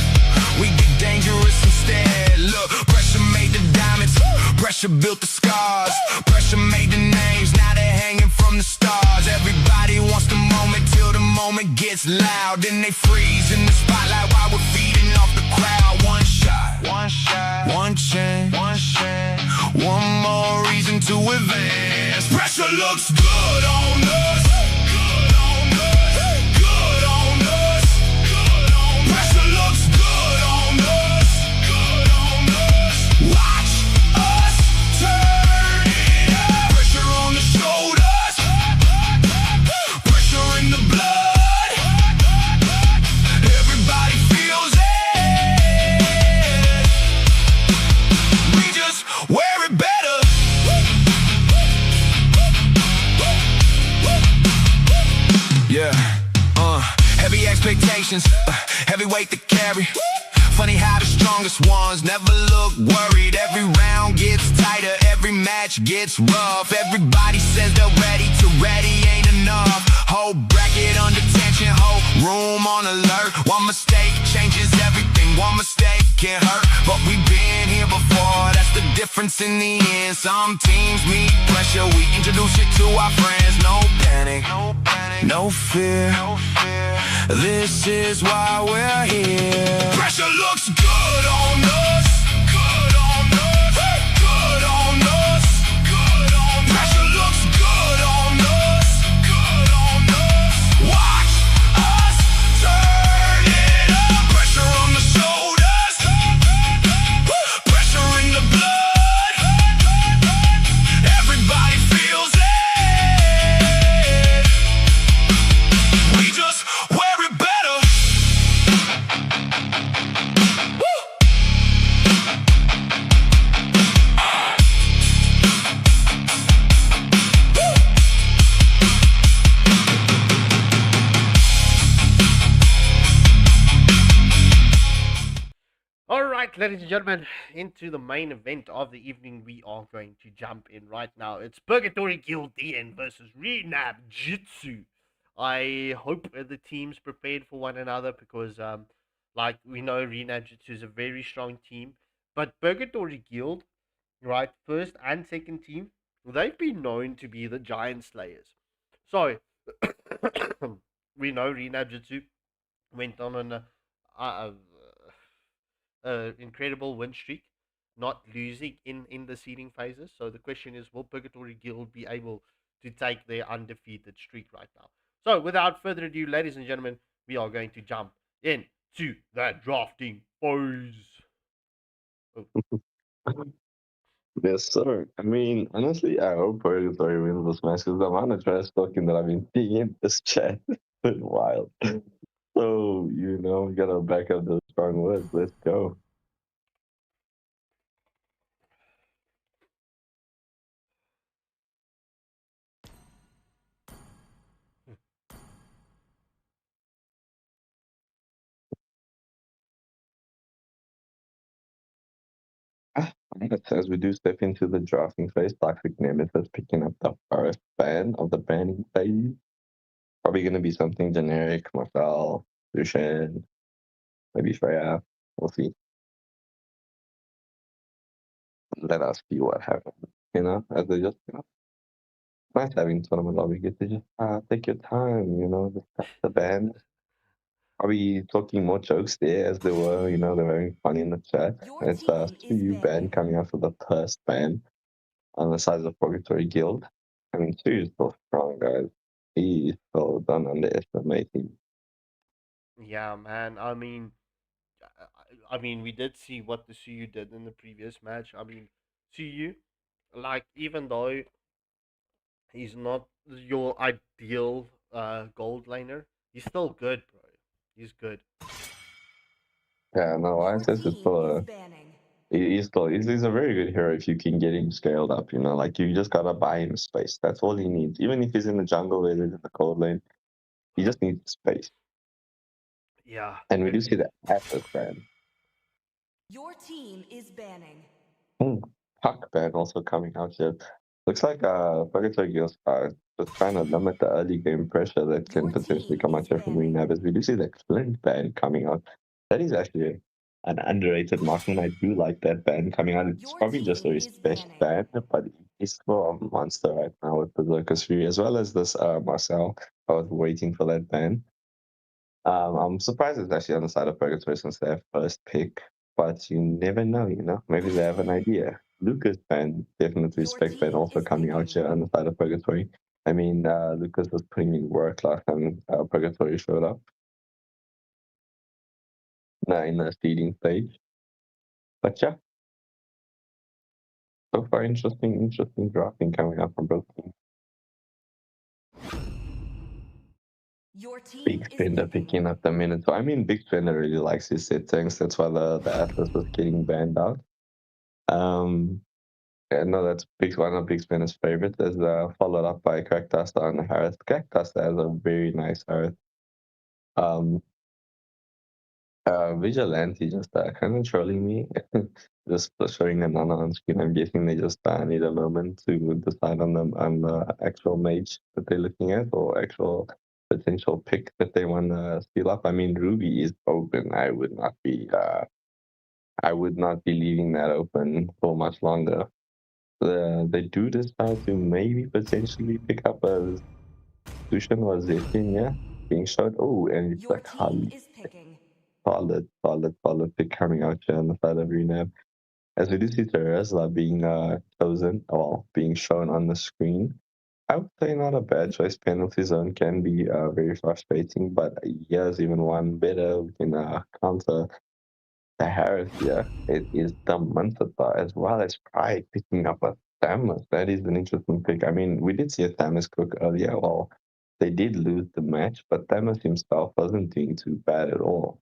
S1: we get dangerous instead. Look, pressure made the diamonds, pressure built the scars. Pressure made the names, now they're hanging from the stars. Everybody wants the moment till the moment gets loud. Then they freeze in the spotlight while we're feeding off the crowd. One shot, one shot, one chance, one chance. One more reason to advance. Pressure looks good on us. Good on us. Good on us. Good on us. Pressure looks good on us. Good on us. Watch us turn it up. Pressure on the shoulders. Pressure in the blood. Everybody feels it. We just wear it better. Yeah, heavy expectations, heavy weight to carry. Funny how the strongest ones never look worried. Every round gets tighter, every match gets rough. Everybody says they're ready till ready ain't enough. Whole bracket under tension, whole room on alert. One mistake changes everything, one mistake can hurt. But we've been here before, that's the difference in the end. Some teams meet pressure, we introduce it to our friends. No panic, no panic, no fear, no fear. This is why we're here. Pressure looks good on us. Good on us. Good on us. Good on us. Pressure looks good on us. Good on us. Watch us turn it up. Pressure on the shoulders. Pressure in the blood. Everybody feels it. We just wear it better.
S8: All right, ladies and gentlemen, into the main event of the evening, we are going to jump in right now. It's PurgatoryGuildDn versus Nabjutsu. I hope the team's prepared for one another because, like we know, Nabjutsu is a very strong team. But Purgatory Guild, right, first and second team, they've been known to be the giant slayers. So, we know Nabjutsu went on an incredible win streak, not losing in the seeding phases. So the question is, will Purgatory Guild be able to take their undefeated streak right now? So without further ado, ladies and gentlemen, we are going to jump into the drafting boys.
S5: Yes, sir. I mean, honestly, I hope Purgatory wins this match because the amount of trash talking that I've been seeing in this chat has been wild. So, we gotta back up those strong words. Let's go. As we do step into the drafting phase, Toxic Nemesis picking up the first ban of the banning phase. Probably going to be something generic, Marcel, Lucian, maybe Freya. We'll see. Let us see what happens, as they just, nice having tournament lobby. Get to just take your time, just tap the band. Probably talking more jokes there as they were, they're having fun in the chat.
S7: Your
S5: It's
S7: team
S5: a
S7: is
S5: Suyu band coming out for the first band on the size of Purgatory Guild. I mean, Suyu is still strong, guys. He's still done underestimating.
S8: Yeah, man. I mean, we did see what the Suyu did in the previous match. I mean, Suyu, like, even though he's not your ideal gold laner, he's still good, bro. He's good.
S5: Yeah, no, I
S7: Your
S5: says it's
S7: team
S5: still
S7: is banning.
S5: he's a very good hero if you can get him scaled up, like you just gotta buy him space. That's all he needs. Even if he's in the jungle or in the cold lane, he just needs space.
S8: Yeah.
S5: And we do see the Atlas ban.
S7: Your team is banning.
S5: Puck ban also coming out here. Looks like Purgatory Guilds are just trying to limit the early game pressure that can potentially come out here from Renab, as we do see the Flint band coming out. That is actually an underrated Marksman. I do like that band coming out. It's probably just a respect band, but he's still a monster right now with the Locust Fury, as well as this Marcel. I was waiting for that band. I'm surprised it's actually on the side of Purgatory since their first pick, but you never know, you know? Maybe they have an idea. Lucas band, definitely respect band, also coming out here on the side of Purgatory. I mean, Lucas was putting in work last time Purgatory showed up. In the seeding stage. But yeah. So far, interesting drafting coming up from both teams.
S2: Your team
S5: Big
S2: is
S5: Spender picking up the minute. So I mean, Big Spender really likes his settings. That's why the Atlas was getting banned out. Yeah, no, that's one of Big Spender's favorites. Is followed up by Crackduster and Harris. Crackduster has a very nice Harris. Vigilante just kind of trolling me. Just showing the Nana on screen. I'm guessing they just need a moment to decide on the actual mage that they're looking at, or actual potential pick that they want to steal up. I mean, Ruby is open. I would not be leaving that open for much longer. They do decide to maybe potentially pick up a Sushan or Zetian, yeah, being shot. Oh, and it's like Kali. Solid pick coming out here on the side of Renab. As we do see Teresla being chosen, well, being shown on the screen. I would say not a bad choice. Penalty zone can be very frustrating, but here's even one better. We can counter the Harris here. It is the Muntata as well as Pride picking up a Thamus. That is an interesting pick. I mean, we did see a Thamus cook earlier. Well, they did lose the match, but Thamus himself wasn't doing too bad at all.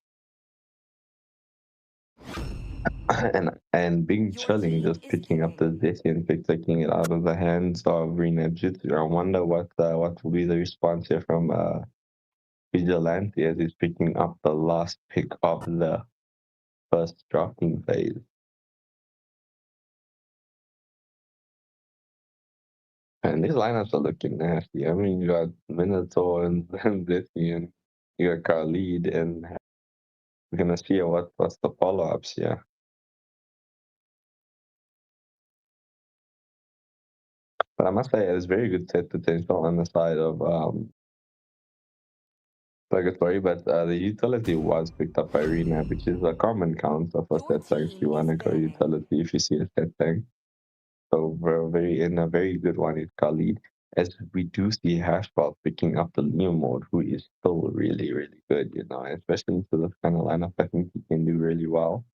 S5: and being chilling, just picking up the Zetian pick, taking it out of the hands of Nabjutsu. I wonder what will be the response here from Vigilante as he's picking up the last pick of the first drafting phase. And these lineups are looking nasty. I mean, you got Minotaur and Zetian, you got Khalid, and we're gonna see what's the follow-ups here. But I must say, it's very good set potential on the side of Purgatory, but the utility was picked up by Renab, which is a common counter for set tanks. You want to go utility if you see a set tank. So we're a very good one is Khalid. As we do see Hashball picking up the Leo mode, who is still really, really good, you know, especially into this kind of lineup. I think he can do really well.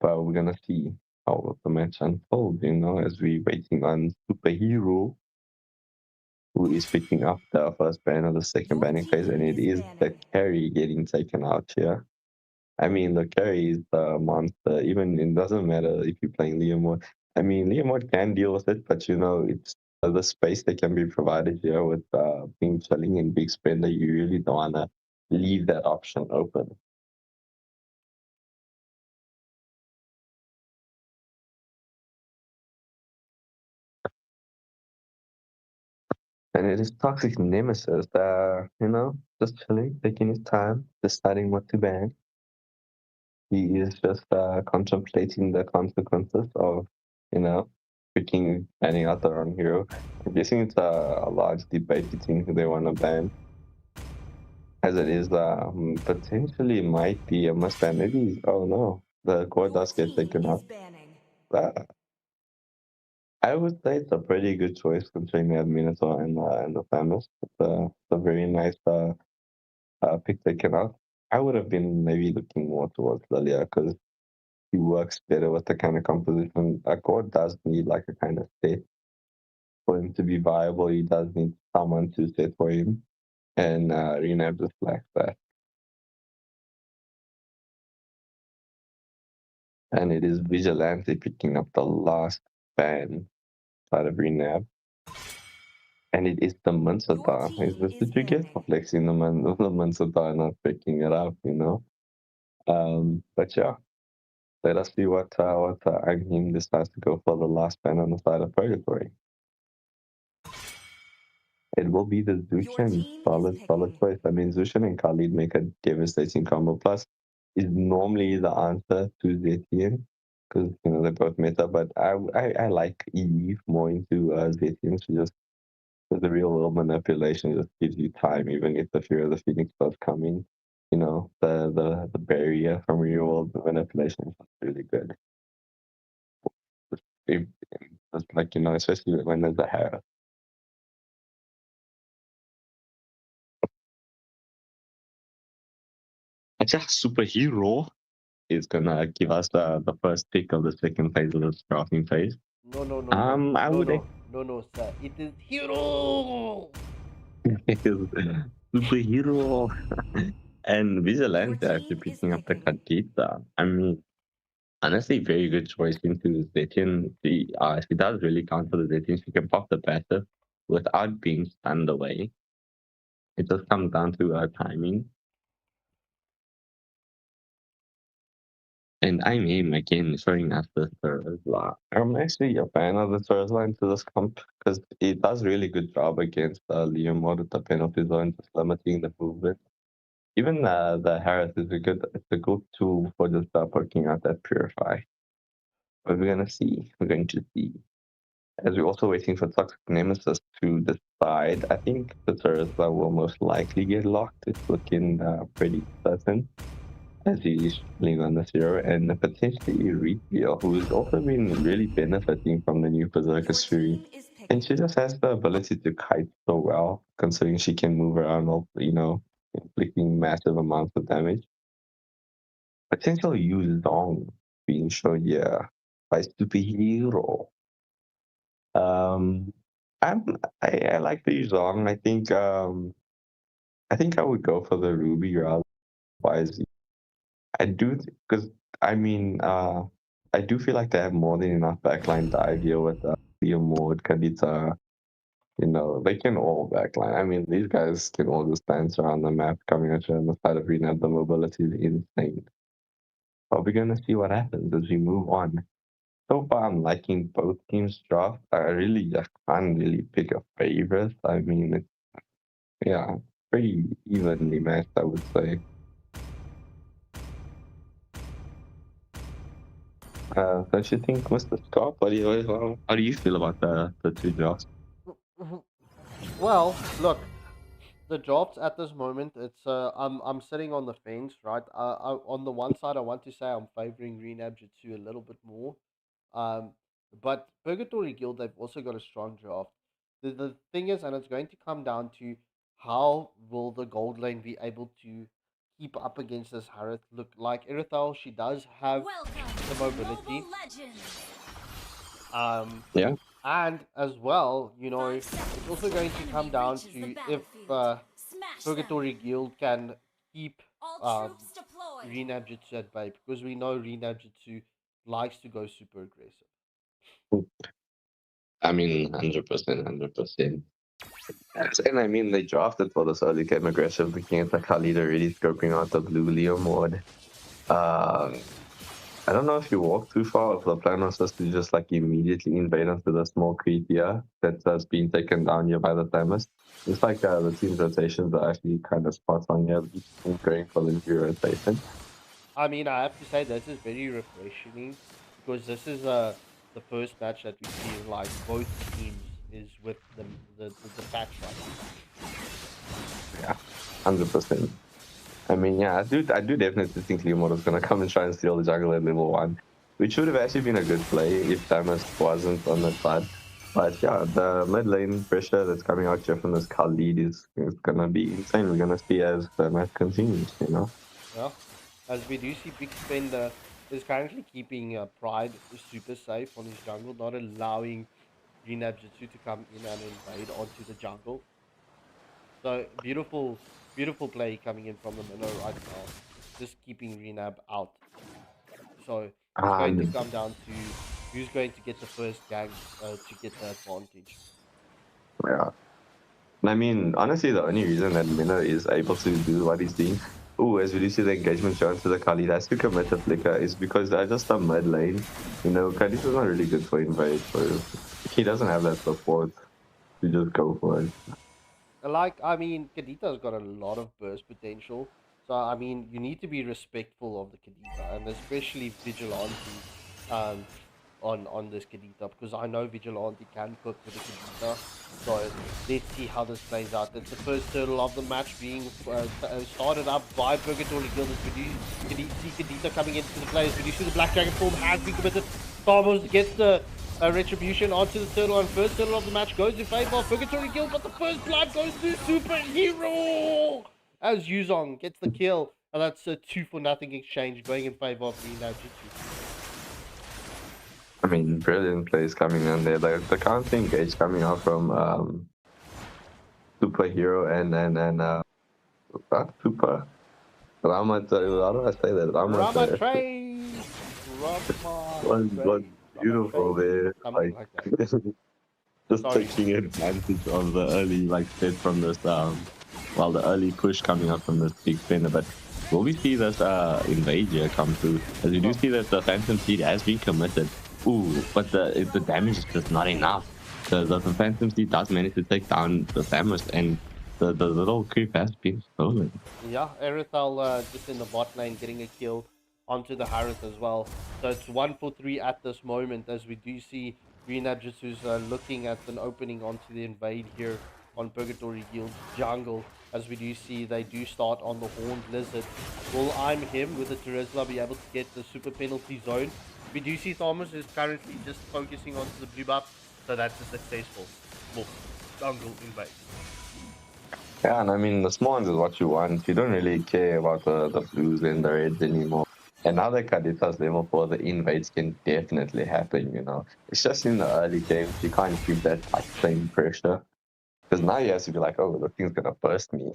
S5: But we're gonna see how the match unfolds, you know, as we're waiting on Superhero, who is picking up the first ban of the second banning phase, and it is the carry getting taken out here. I mean, the carry is the monster. Even it doesn't matter if you're playing Leo mode. I mean, Leo mode can deal with it, but you know, it's the space that can be provided here with being chilling and big spender. You really don't wanna leave that option open. And it is Toxic Nemesis, you know, just chilling, taking his time, deciding what to ban. He is just contemplating the consequences of, you know, picking any other on hero. I'm guessing it's a large debate between who they want to ban. As it is, potentially might be a must ban. Maybe, oh no, the core does get taken up. I would say it's a pretty good choice considering they have Minotaur and the Thamus. It's a very nice pick taken out. I would have been maybe looking more towards Lilia because he works better with the kind of composition. A core does need like a kind of set for him to be viable. He does need someone to set for him, and Renab just lacks that. And it is Vigilante picking up the last ban side of Renab. And it is the Mansata. Is this what you get for flexing the Mansata and not picking it up, you know? But yeah, Let us see what Agnim decides to go for the last ban on the side of Purgatory. It will be the Zushin. Solid choice. I mean, Zushin and Khalid make a devastating combo. Plus, is normally the answer to Zetian because they're both meta. But I like Eve more into Zetian. She just the real world manipulation just gives you time, even if the Fear of the Phoenix does come in. The barrier from real world manipulation is really good. It's like especially when there's a hair. It's a superhero is gonna give us the first pick of the second phase of the drafting phase.
S8: No,
S5: I would
S8: no, sir. It is hero.
S5: superhero and Vigilante after picking up the Khadija. I mean, honestly, very good choice into Zetian. She does really count for the Zetian. She can pop the passive without being stunned away. It just comes down to timing. And I mean, again, showing us the Thursday. I'm actually a fan of the Thursday into this comp because it does really good job against Liam Mod at the penalty zone, just limiting the movement. Even the Harris is a good tool for just poking out that Purify. But we're going to see. As we're also waiting for Toxic Nemesis to decide, I think the Thursday will most likely get locked. It's looking pretty certain. As he's playing on the zero, and potentially Retail, who's also been really benefiting from the new Berserker Fury. And she just has the ability to kite so well, considering she can move around, inflicting massive amounts of damage. Potential Yu Zong being shown here by Superhero. I like the Yu Zong. I think I would go for the Ruby rather wise. I do, because I do feel like they have more than enough backline dive here with Liam Ward, Kadita. They can all backline. I mean, these guys can all just dance around the map coming at you on the side of arena. The mobility is insane. But we're going to see what happens as we move on. So far, I'm liking both teams' draft. I can't really pick a favorite. I mean, it's pretty evenly matched, I would say. Don't you think, Mr. Scott? How do you feel about the two drafts?
S8: Well, look, the drafts at this moment, it's I'm sitting on the fence, right? On the one side, I want to say I'm favoring Nabjutsu a little bit more, but Purgatory Guild, they've also got a strong draft. The thing is, and it's going to come down to how will the gold lane be able to keep up against this Harith. Look, like Irithel, she does have the mobility.
S5: Yeah.
S8: And as well, it's also going to come down to if Purgatory Guild can keep Nabjutsu at bay, because we know Nabjutsu likes to go super aggressive.
S5: I mean, 100%, 100%. And I mean, they drafted for this early game aggressive, looking at the Khalid already scoping out the blue Leo mod. I don't know if you walk too far, if the plan was just to just immediately invade into the small creep here that's being taken down here by the Thamus. It's like the team's rotations are actually kind of spot on here, going for the new rotation.
S8: I mean, I have to say this is very refreshing, because this is the first match that we see both teams is with the patch right now.
S5: Yeah, 100%. I mean, yeah, I do definitely think Leomord is going to come and try and steal the jungle at level 1, which would have actually been a good play if Thamus wasn't on that side. But yeah, the mid lane pressure that's coming out here from this Khalid is going to be insane. We're going to see as the match continues,
S8: Yeah, as we do see Big Spender is currently keeping Pride super safe on his jungle, not allowing Nabjutsu to come in and invade onto the jungle. So beautiful play coming in from the minnow right now, just keeping Renab out. So it's going to come down to who's going to get the first gang to get the advantage.
S5: Yeah. I mean, honestly, the only reason that Minnow is able to do what he's doing Ooh, as we do see the engagement shown to the Khalid has to commit a flicker is because they're just a mid lane. You know, Khalid is not really good for invade, so he doesn't have that support to just go for it.
S8: Like, I mean, Kadita's got a lot of burst potential. So, I mean, you need to be respectful of the Kadita, and especially Vigilante on this Kadita, because I know Vigilante can cook with the Kadita. So, let's see how this plays out. It's the first turtle of the match being started up by PurgatoryGuild. As we do see Kadita coming into the play. As we do see the Black Dragon form has been committed. Farmers gets the retribution onto the turtle, and first turtle of the match goes in favor of PurgatoryGuild, but the first blood goes to Superhero as Yuzong gets the kill, and that's a 2-0 exchange going in favor of the Nabjutsu.
S5: I mean, brilliant plays coming in there. Like the counter engage coming out from Superhero and Super Rama. How do I say that?
S8: Rama Train.
S5: Was beautiful there. Like just taking advantage of the early set from this well, the early push coming up from this big spinner. But will we see this invade here come through? As we do see that the Phantom Seed has been committed. Ooh, but the damage is just not enough. The Phantom Seed does manage to take down the Samus, and the little creep has been stolen.
S8: Yeah, Erithal just in the bot lane getting a kill onto the Harith as well. So it's 1 for 3 at this moment, as we do see Green Nabjutsu's looking at an opening onto the invade here on PurgatoryGuild jungle. As we do see, they do start on the Horned Lizard. Will I'm him with the Terizla be able to get the super penalty zone? We do see Thomas is currently just focusing onto the blue buff, so that's a successful jungle invade.
S5: Yeah, and I mean, the small ones is what you want. You don't really care about the blues and the reds anymore. And now that Kadita's level 4, the invades can definitely happen, you know. It's just in the early games, you can't keep that same pressure. Because now you have to be like, oh, the thing's going to burst me.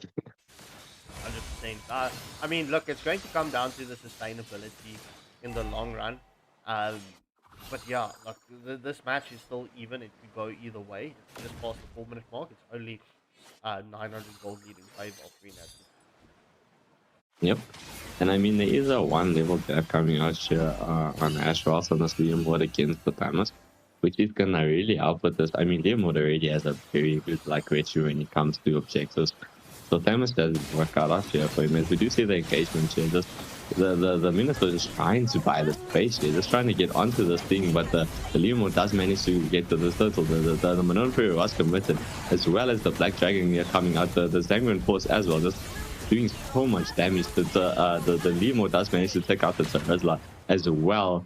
S3: 100%. I mean, look, it's going to come down to the sustainability in the long run. But yeah, look, this match is still even. It could go either way. It's just past the 4-minute mark. It's only 900 gold lead in favor of Green Nabjutsu.
S5: Yep. And I mean, there is a 1 level gap coming out here on Ash Ross on this Leomord against the Thanos, which is gonna really help with this. I mean, Leomord already has a very good ratio when it comes to objectives. So Thanos doesn't work out here for him. As we do see the engagement here, just the Minister is trying to buy the space here, just trying to get onto this thing, but the Leomord does manage to get to the turtle. The Manon Fury was committed, as well as the Black Dragon here coming out, the Sanguine Force as well, just doing so much damage. The Leomord does manage to take out the Terizla, as well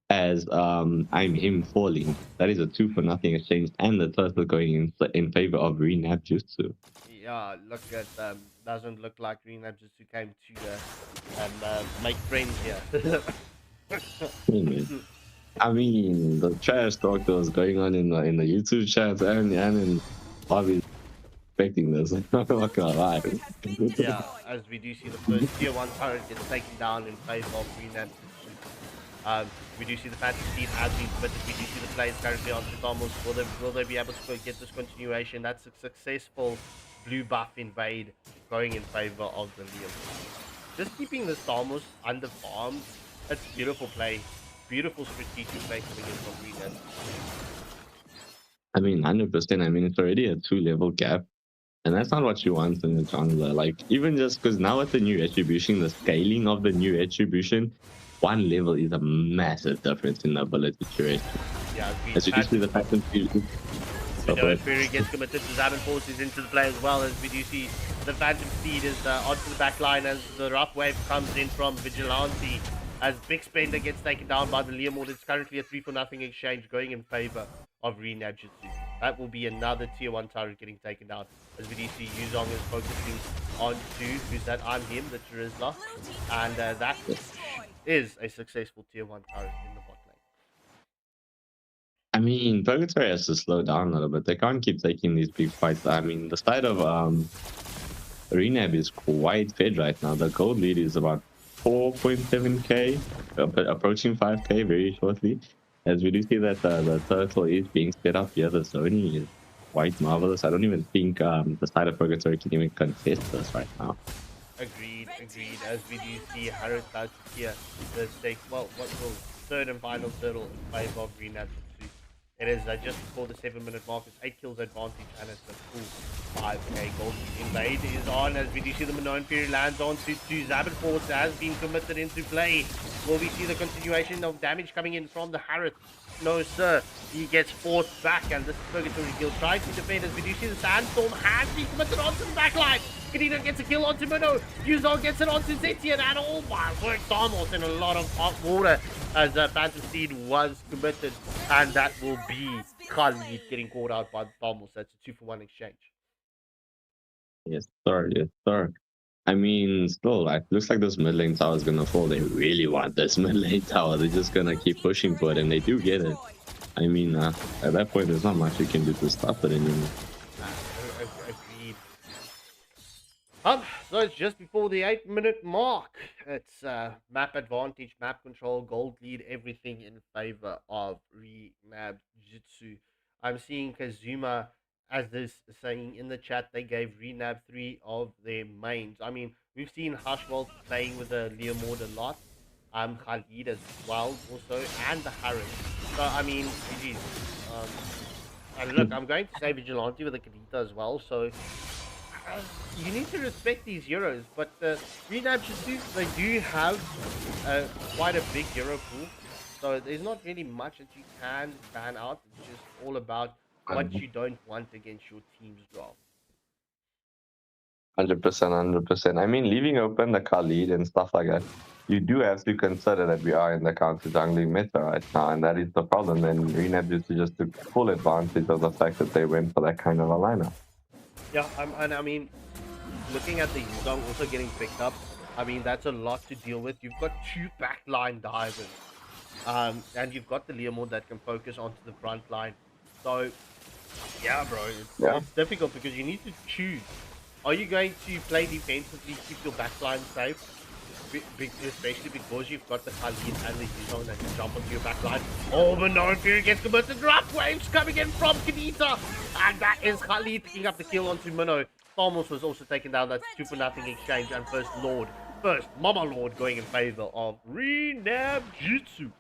S5: as I'm him falling. That is a 2-0 exchange, and the turtle going in favor of Green Nabjutsu.
S3: Yeah, look at doesn't look like Green Nabjutsu came to make friends here.
S5: I mean, the trash talk that was going on in the YouTube chat and in Bobby's expecting this. I'm not gonna lie.
S3: Yeah, as we do see the first tier 1 turret gets taken down in favor of Green Nabjutsu. We do see the Phantom Seed has been committed. We do see the players currently on Thomas. Will they be able to get this continuation? That's a successful blue buff invade going in favor of the Liam. Just keeping the Thomas under farms. That's beautiful play. Beautiful strategic play coming in from Green Nabjutsu.
S5: I mean, 100%. I mean, it's already a 2-level gap. And that's not what you want in the jungler. Like, even just because now with the new retribution, the scaling of the new retribution, 1 level is a massive difference in the ability to rest.
S3: Yeah,
S5: as you see the Phantom Seed.
S3: Fury gets committed to Zaman forces into the play as well, as we do see the Phantom Seed is onto the back line as the rough wave comes in from Vigilante. As Big Spender gets taken down by the Leomord, it's currently a 3-0 exchange going in favor of Green Nabjutsu. That will be another tier 1 turret getting taken down. As we do see Yuzong is focusing on who's that? I'm him, the Terizla. And that is a successful tier 1 turret in the bot lane.
S5: I mean, Purgatory has to slow down a little bit. They can't keep taking these big fights. I mean, the side of Renab is quite fed right now. The gold lead is about 4.7k, approaching 5k very shortly. As we do see that the turtle is being sped up here, the zoning is quite marvelous. I don't even think the side of Purgatory can even contest this right now.
S3: Agreed. As we do see Harris out here, the stake, well, what will third and final turtle in favor of Green Nabjutsu. It is just before the 7-minute mark. It's 8 kills advantage and it's a full 5k gold. Invade is on as we do see the Minoan Fury lands on to Zabin Force has been committed into play. Will we see the continuation of damage coming in from the Harris? No, sir. He gets forced back, and this is Purgatory Guild trying to defend as we do see the Sandstorm has been committed onto the backline. Kadina gets a kill onto Minnow. Yuzon gets it onto Zetian, and oh my word, Tharmos in a lot of hot water as Phantom Seed was committed, and that will be Khalid getting caught out by the Tharmos. That's a 2-for-1 exchange.
S5: Yes, sir. Yes, sir. I mean, still, it looks like this mid lane tower is gonna fall. They really want this mid lane tower. They're just gonna keep pushing for it, and they do get it. I mean, at that point, there's not much you can do to stop it anymore.
S3: Agreed. So it's just before the 8-minute mark. It's map advantage, map control, gold lead, everything in favor of Nabjutsu. I'm seeing Kazuma, as this saying in the chat, they gave Renab 3 of their mains. I mean, we've seen Hushwell playing with the Leomord a lot. Khalid as well also, and the Harris. So I mean, GG's. And look, I'm going to say Vigilante with the Kadita as well, so you need to respect these heroes, but Nabjutsu, they do have quite a big hero pool, so there's not really much that you can ban out. It's just all about what you don't want against your team's draft.
S5: 100%. I mean, leaving open the Khalid and stuff like that, you do have to consider that we are in the counter jungling meta right now, and that is the problem. And Nabjutsu just took full advantage of the fact that they went for that kind of a lineup.
S3: Yeah, and I mean, looking at the Yuzong also getting picked up, I mean, that's a lot to deal with. You've got 2 backline divers, and you've got the Leomord that can focus onto the front line. So, yeah, bro, it's difficult because you need to choose. Are you going to play defensively, keep your backline safe, especially because you've got the Khalid and the Yuzong that can jump onto your backline? Oh, but no, Fury gets committed. Rough waves coming in from Kadita, and that is Khalid picking up the kill onto Minnow. Tharmos was also taken down. That's 2-for-0 exchange, and first Mama Lord going in favor of Nabjutsu.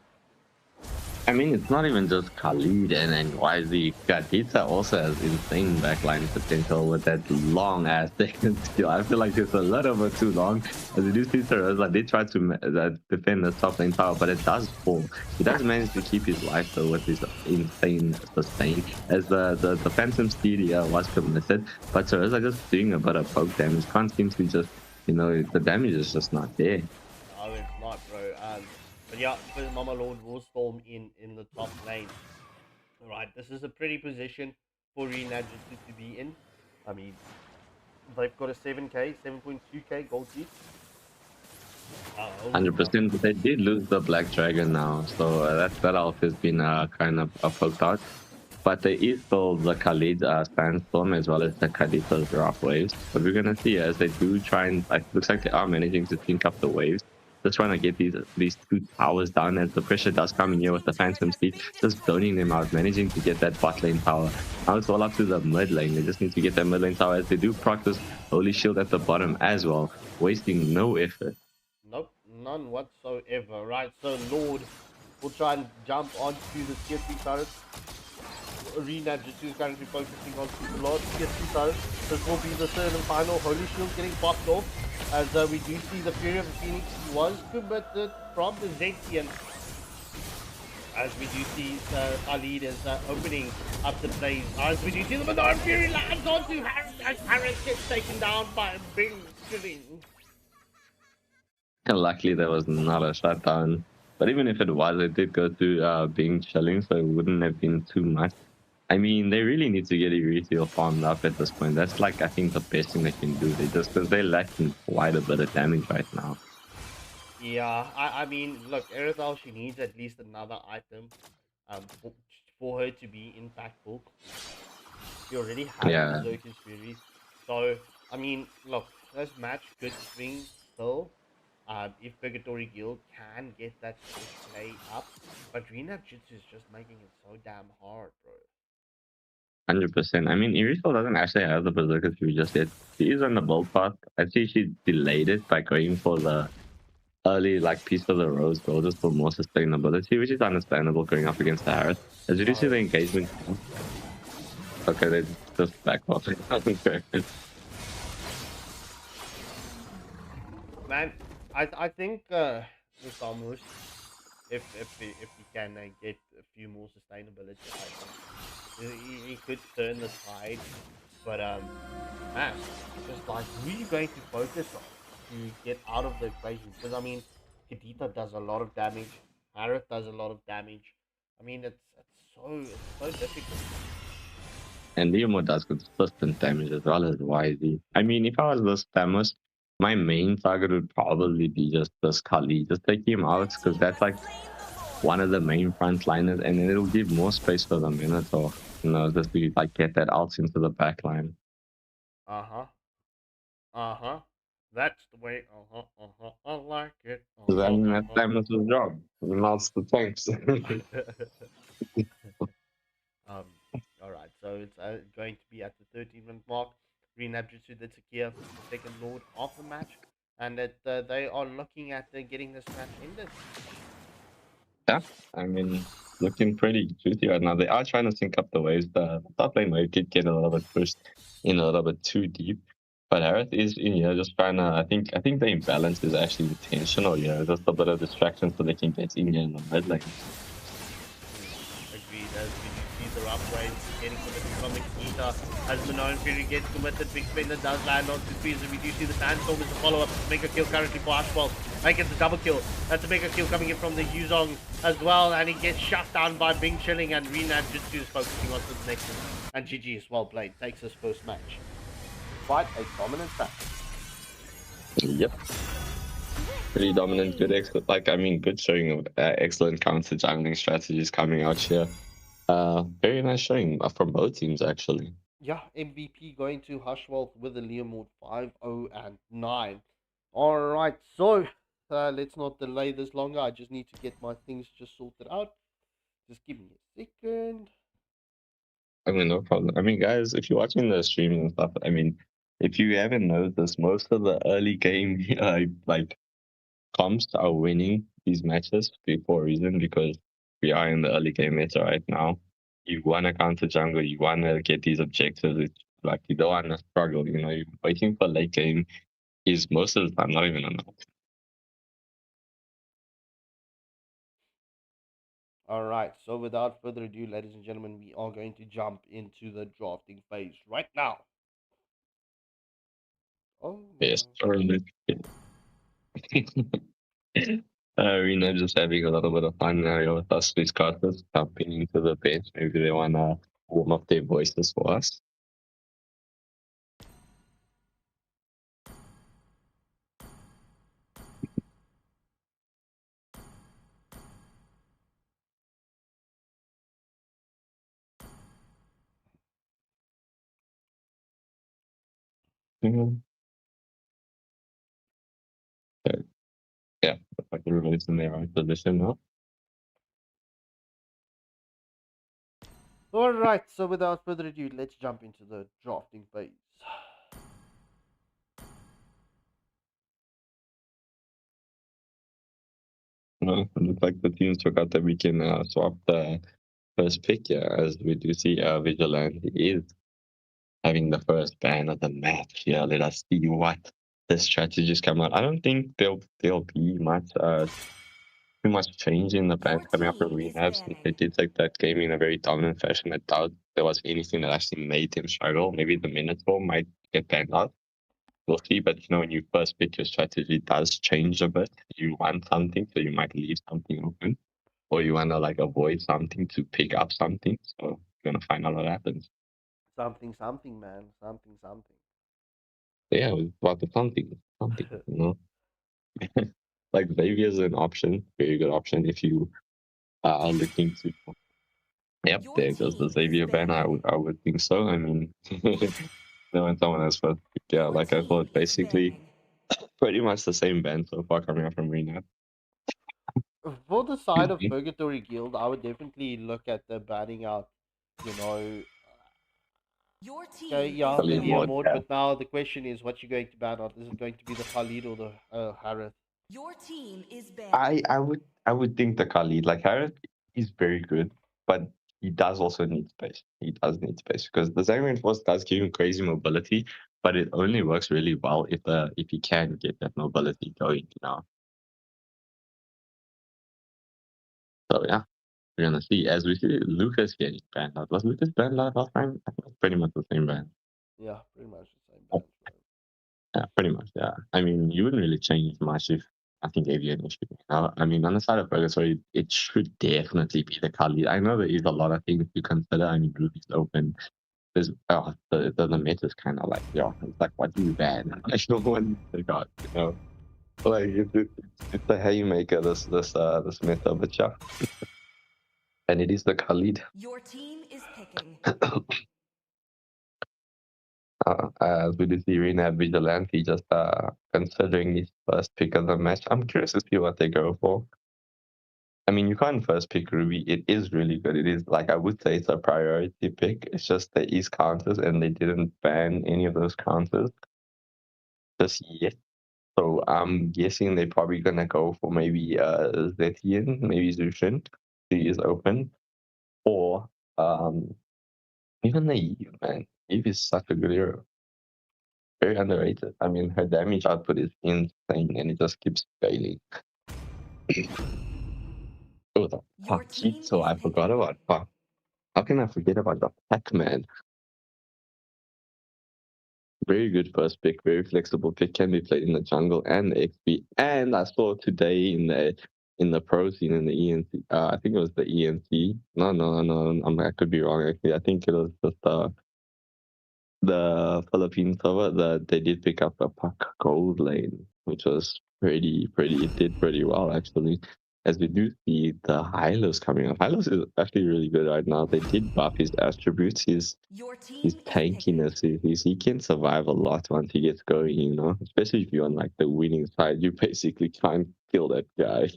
S5: I mean, it's not even just Khalid and YZ. Kadita also has insane backline potential with that long ass second skill. I feel like it's a little bit too long. As you do see Teresa, they try to defend the top lane tower, but it does fall. He does manage to keep his life though with his insane sustain. As the Phantom Steed was committed, but Teresa just doing a bit of poke damage. Can't seem to just, the damage is just not there.
S3: No, it's not, bro. But yeah, Mama Lord will storm in the top lane. Alright, this is a pretty position for Nabjutsu to be in. I mean, they've got a 7k, 7.2k gold lead.
S5: 100%, but they did lose the Black Dragon now, so that elf has been kind of poked out. But there is still the Khalid Sandstorm as well as the Kadita's drop waves. But we're gonna see as they do try and looks like they are managing to sync up the waves. Just trying to get these 2 towers down as the pressure does come in here with the Phantom Speed, just zoning them out, managing to get that bot lane tower. Now it's all up to the mid lane. They just need to get that mid lane tower as they do practice Holy Shield at the bottom as well, wasting no effort.
S3: Nope, none whatsoever. Right, so Lord will try and jump onto the tier 3 turrets. Nabjutsu is currently focusing on the Lord tier 2 turrets. This will be the third and final Holy Shield getting popped off. As we do see the Fury of the Phoenix was committed from the Zetian. As we do see Khalid is opening up the plays. As we do see the Madonna Fury lands onto Harris as Harris gets taken down by a big killing.
S5: Luckily there was not a shutdown. But even if it was, it did go to being chilling, so it wouldn't have been too much. I mean, they really need to get Ethereal farmed up at this point. That's I think, the best thing they can do. Because they're lacking quite a bit of damage right now.
S3: Yeah, I mean, look, Erythal, she needs at least another item for her to be impactful. She already has Berserker's Fury. So, I mean, look, this match could swing still. If Purgatory Guild can get that first play up. But Nabjutsu is just making it so damn hard, bro.
S5: 100%. I mean, Irishal doesn't actually have the Berserker Fury just yet. She is on the build path. I see she delayed it by going for the early piece of the rose gold just for more sustainability, which is understandable going up against the Harris. As you do see the engagement. Okay, they just back off.
S3: Man, I think with almost if he can get a few more sustainability items, he could turn the tide. But man, just who are you going to focus on to get out of the equation? Because I mean, Kadita does a lot of damage. Harith does a lot of damage. I mean, it's so difficult.
S5: And Leomord does consistent damage as well as YZ. I mean, if I was this Thamus, my main target would probably be just this Kali. Just take him out because that's one of the main frontliners, and then it'll give more space for the Minotaur. Just to get that out into the back line.
S3: That's the way. I like it.
S5: I mean, that's Thamus' job. Mounts the tanks.
S3: All right. So it's going to be at the 13-minute mark. Nabjutsu, the Takia, the second lord of the match, and that they are looking at getting this match ended.
S5: Yeah, I mean, looking pretty juicy right now. They are trying to sync up the waves. The top lane wave did get a little bit pushed in a little bit too deep. But Harith is in here just trying to. I think the imbalance is actually intentional. Just a bit of distraction so they can get in here in the mid lane.
S3: Agreed. As we see the rough waves getting committed from Nikita, as Manon Fury gets committed, Big Spender does land on two speeds, and we do see the Sandstorm as a follow-up. Make a kill currently for Ashwell. Make it the double kill. That's a mega kill coming in from the Yuzong as well, and he gets shut down by Bing Chilling, and Nabjutsu is focusing on the Nexus. And GG is well played. Takes his first match. Quite a dominant match.
S5: Yep. Pretty dominant, good good showing of excellent counter jungling strategies coming out here. Very nice showing from both teams actually.
S8: Yeah, MVP going to Hushwell with the Leomord 5-0 and 9. Alright, so let's not delay this longer. I just need to get my things just sorted out. Just give me a second.
S5: I mean, no problem. I mean, guys, if you're watching the streams and stuff, I mean, if you haven't noticed, most of the early game comps are winning these matches for a reason, because we are in the early game meta right now. You want to counter jungle, you want to get these objectives. It's you don't want to struggle. You're waiting for late game is most of the time not even enough.
S8: Alright, so without further ado, ladies and gentlemen, we are going to jump into the drafting phase right now. Oh,
S5: yes, Arena just having a little bit of fun now with us, these casters jumping into the bench. Maybe they want to warm up their voices for us. Yeah, like everybody's in their own position now.
S8: Alright, so without further ado, let's jump into the drafting phase.
S5: It looks like the teams took out that we can swap the first pick here, as we do see Vigilante is having the first ban of the match here. Let us see what the strategies come out. I don't think there'll be too much change in the ban coming up from Rehab, since they did take that game in a very dominant fashion. I doubt there was anything that actually made him struggle. Maybe the Minotaur might get banned out. We'll see, but when you first pick, your strategy does change a bit. You want something, so you might leave something open, or you want to avoid something to pick up something. So you're gonna find out what happens.
S8: Something, man. Something.
S5: Yeah, it's about the something. Xavier's an option, very good option if you are looking to. Yep, there goes the Xavier ban. I would think so. I mean, then when someone else first, yeah, I thought basically pretty much the same ban so far coming out from Renat.
S8: For the side of Purgatory Guild, I would definitely look at the banning out,
S7: Your team
S8: Okay, yeah,
S7: is
S8: the
S5: Khalid
S7: banned.
S8: Neo
S5: mod,
S8: mod,
S5: yeah.
S8: but now the question is what you're going to ban on. Is it going to be the Khalid or the Harith?
S7: Your team is banned.
S5: I would think the Khalid, like Harris, is very good, but he does also need space. He does need space because the Zang Reinforce does give him crazy mobility, but it only works really well if he can get that mobility going, you know. So yeah, we're gonna see. As we see Lucas getting banned out. Was Lucas banned out last time? I think it's pretty much the same ban.
S8: Yeah, pretty much the same ban.
S5: Yeah, pretty much. Yeah. I mean, you wouldn't really change much if I think Avian issue. I mean, on the side of Purgatory, it should definitely be the Khalid. I know there is a lot of things to consider. I mean, Ruby's open. There's the meta is kind of like, yeah, it's like, what do you ban? Like, no one got, you know, like it's the haymaker, this meta, but yeah, and it is the Khalid.
S7: Your team is picking.
S5: As we did see Rena Vigilante just considering his first pick of the match. I'm curious to see what they go for. I mean, you can't first pick Ruby. It is really good. It is like I would say it's a priority pick. It's just there is counters, and they didn't ban any of those counters just yet. So I'm guessing they're probably gonna go for maybe Zetian, maybe Zushin. He is open, or even the Eve, man. Eve is such a good hero. Very underrated. I mean, her damage output is insane, and it just keeps scaling. Oh, the
S7: Your team
S5: Paquito!
S7: is
S5: I forgot about Pac. How can I forget about the Pac-Man? Very good first pick, very flexible pick. Can be played in the jungle and the XP. And I saw today in the pro scene in the ENC. I think it was the ENC. No. I could be wrong. Actually, I think it was just the Philippine server that they did pick up a Puck Gold lane, which was pretty. It did pretty well actually. As we do see the Hylos coming up. Hylos is actually really good right now. They did buff his attributes.
S7: Your team
S5: His
S7: is picking.
S5: tankiness he can survive a lot once he gets going, you know. Especially if you're on like the winning side, you basically can't kill that guy.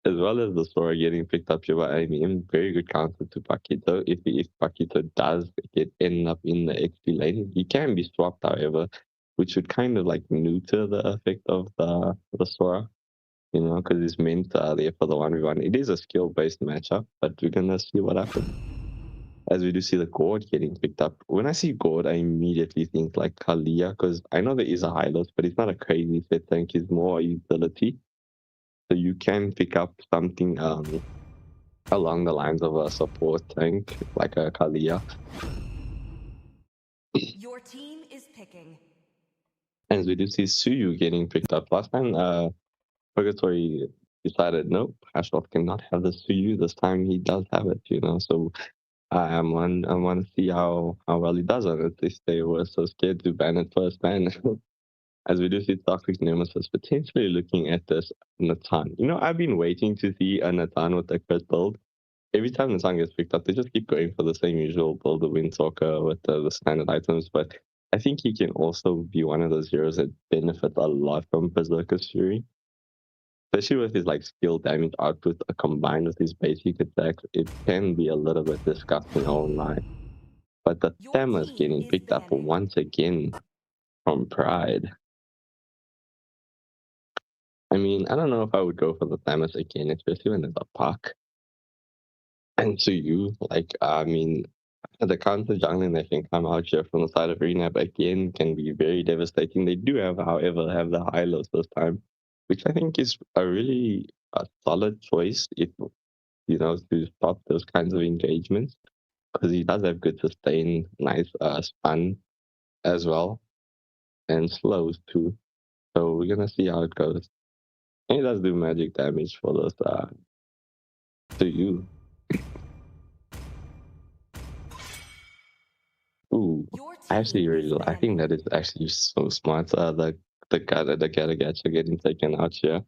S5: As well as the Sora getting picked up here by Amy, very good counter to Paquito. If Paquito does end up in the XP lane, he can be swapped, however, which would kind of like neuter the effect of the Sora, you know, because his mint there for the 1v1. It is a skill based matchup, but we're gonna see what happens. As we do see the Gord getting picked up. When I see Gord, I immediately think like Kalia, because I know there is a high loss, but it's not a crazy set tank, it's more a utility. So you can pick up something along the lines of a support tank, like a Kalia.
S7: Your team is picking.
S5: As we do see Suyu getting picked up. Last time Purgatory decided, nope, Ashraf cannot have the Suyu. This time he does have it, you know, so I want to see how well he does on it. If they were so scared to ban it first ban. As we do see Toxic Nemesis potentially looking at this Natan. You know, I've been waiting to see a Natan with a crit build. Every time Natan gets picked up, they just keep going for the same usual build, the Windtalker with the standard items. But I think he can also be one of those heroes that benefit a lot from Berserker's Fury. Especially with his like skill damage output combined with his basic attacks, it can be a little bit disgusting online. But the
S7: Your
S5: Thamas
S7: team
S5: getting
S7: is
S5: picked up
S7: banned.
S5: once again from Pride. I mean, I don't know if I would go for the Thamas again, especially when there's a Puck. And so you, like, I mean, the counter jungling that can come out here from the side of Renab again can be very devastating. They do have, however, have the high lows this time, which I think is a really solid choice if, you know, to stop those kinds of engagements. Because he does have good sustain, nice stun as well, and slows too. So we're gonna see how it goes. And he does do magic damage for those to you. Ooh,
S7: Your
S5: I actually
S7: team
S5: really,
S7: is
S5: I think
S7: banned.
S5: that is actually so smart. The Gata getting taken out here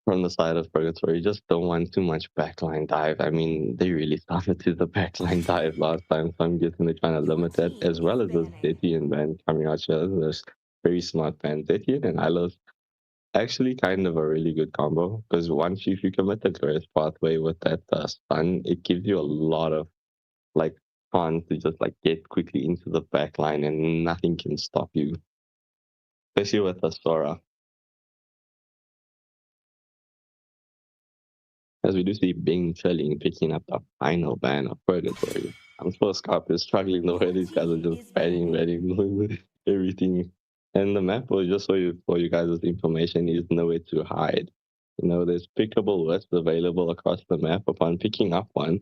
S5: from the side of Purgatory. Just don't want too much backline dive. I mean, they really started to the backline dive last time, so I'm guessing they're trying to
S7: Your
S5: limit that,
S7: team
S5: as well
S7: is
S5: as this
S7: banning.
S5: Zetian band coming out here. There's very smart band. Zetian and Ilos actually kind of a really good combo, because once if you commit the Glorious Pathway with that stun, it gives you a lot of like chance to just like get quickly into the back line and nothing can stop you. Especially with the Sora. As we do see Bing chilling, picking up the final ban of Purgatory. I'm sure Scarp is struggling the way these guys are just batting everything. And the map was just for you guys' information is nowhere to hide. You know, there's pickable wisps available across the map. Upon picking up one,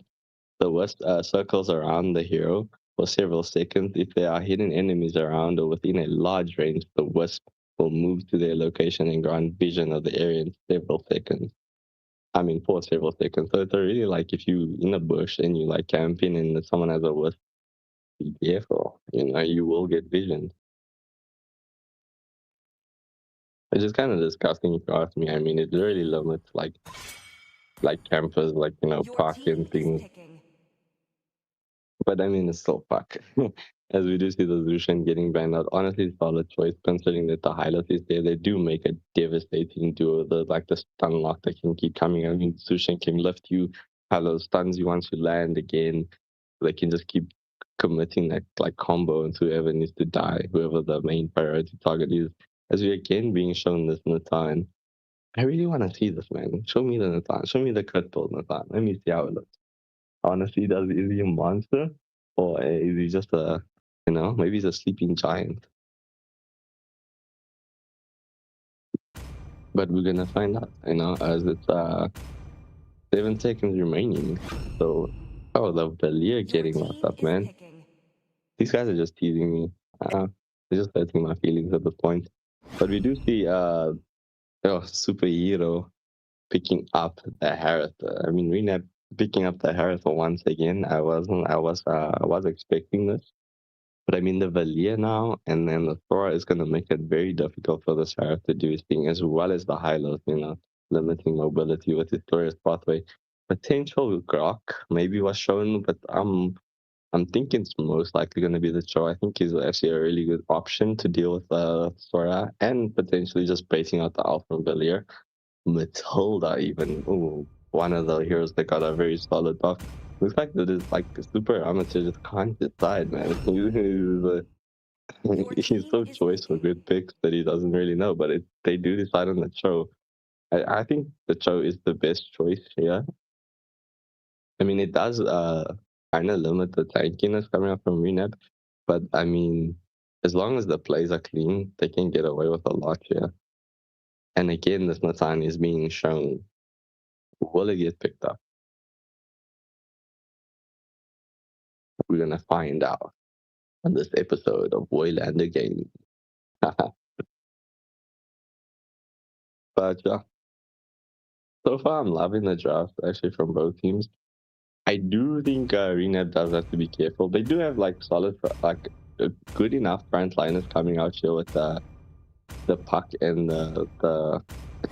S5: the wisp circles around the hero for several seconds. If there are hidden enemies around or within a large range, the wisp will move to their location and grant vision of the area in several seconds. I mean, for several seconds. So it's really like if you in a bush and you like camping and someone has a wisp, be careful. You know, you will get vision. It's just kind of disgusting if you ask me. I mean, it really limits like campers, like you know, parking things. But I mean, it's still fuck. As we do see the Zushan getting banned out, honestly, solid choice considering that the highlight is there. They do make a devastating duo. The stun lock that can keep coming. I mean, Zushan can lift you, have those stuns you once you land again. They can just keep committing that like combo into whoever needs to die, whoever the main priority target is. As we again being shown this Natan. I really want to see this, man. Show me the Natan. Show me the cut build Natan. Let me see how it looks. Honestly, is he a monster? Or is he just a, you know, maybe he's a sleeping giant? But we're gonna find out, you know, as it's 7 seconds remaining. So, oh, the Valir getting locked up, man. These guys are just teasing me. They're just hurting my feelings at this point. But we do see superhero picking up the Harith. I mean, Renab picking up the Harith once again. I was expecting this. But I mean, the Valia now and then the Thora is going to make it very difficult for the Seraph to do his thing, as well as the Hylos, you know, limiting mobility with his glorious pathway. Potential Grok maybe was shown, but I'm thinking it's most likely going to be the Cho. I think he's actually a really good option to deal with Thora and potentially just baiting out the Alpha and Valir. Matilda even, one of the heroes that got a very solid buff. Looks like that is like super amateur just can't decide, man. He's so choice for good picks that he doesn't really know, but they do decide on the show. I think the show is the best choice here. I mean, it does kind of limit the tankiness coming up from Renab, but I mean, as long as the plays are clean, they can get away with a lot here. And again, this Natan is being shown. Will it get picked up? We're going to find out on this episode of Waylander Gaming. But yeah, so far I'm loving the draft actually from both teams. I do think Renab does have to be careful. They do have like solid, like good enough front liners coming out here with the Puck and the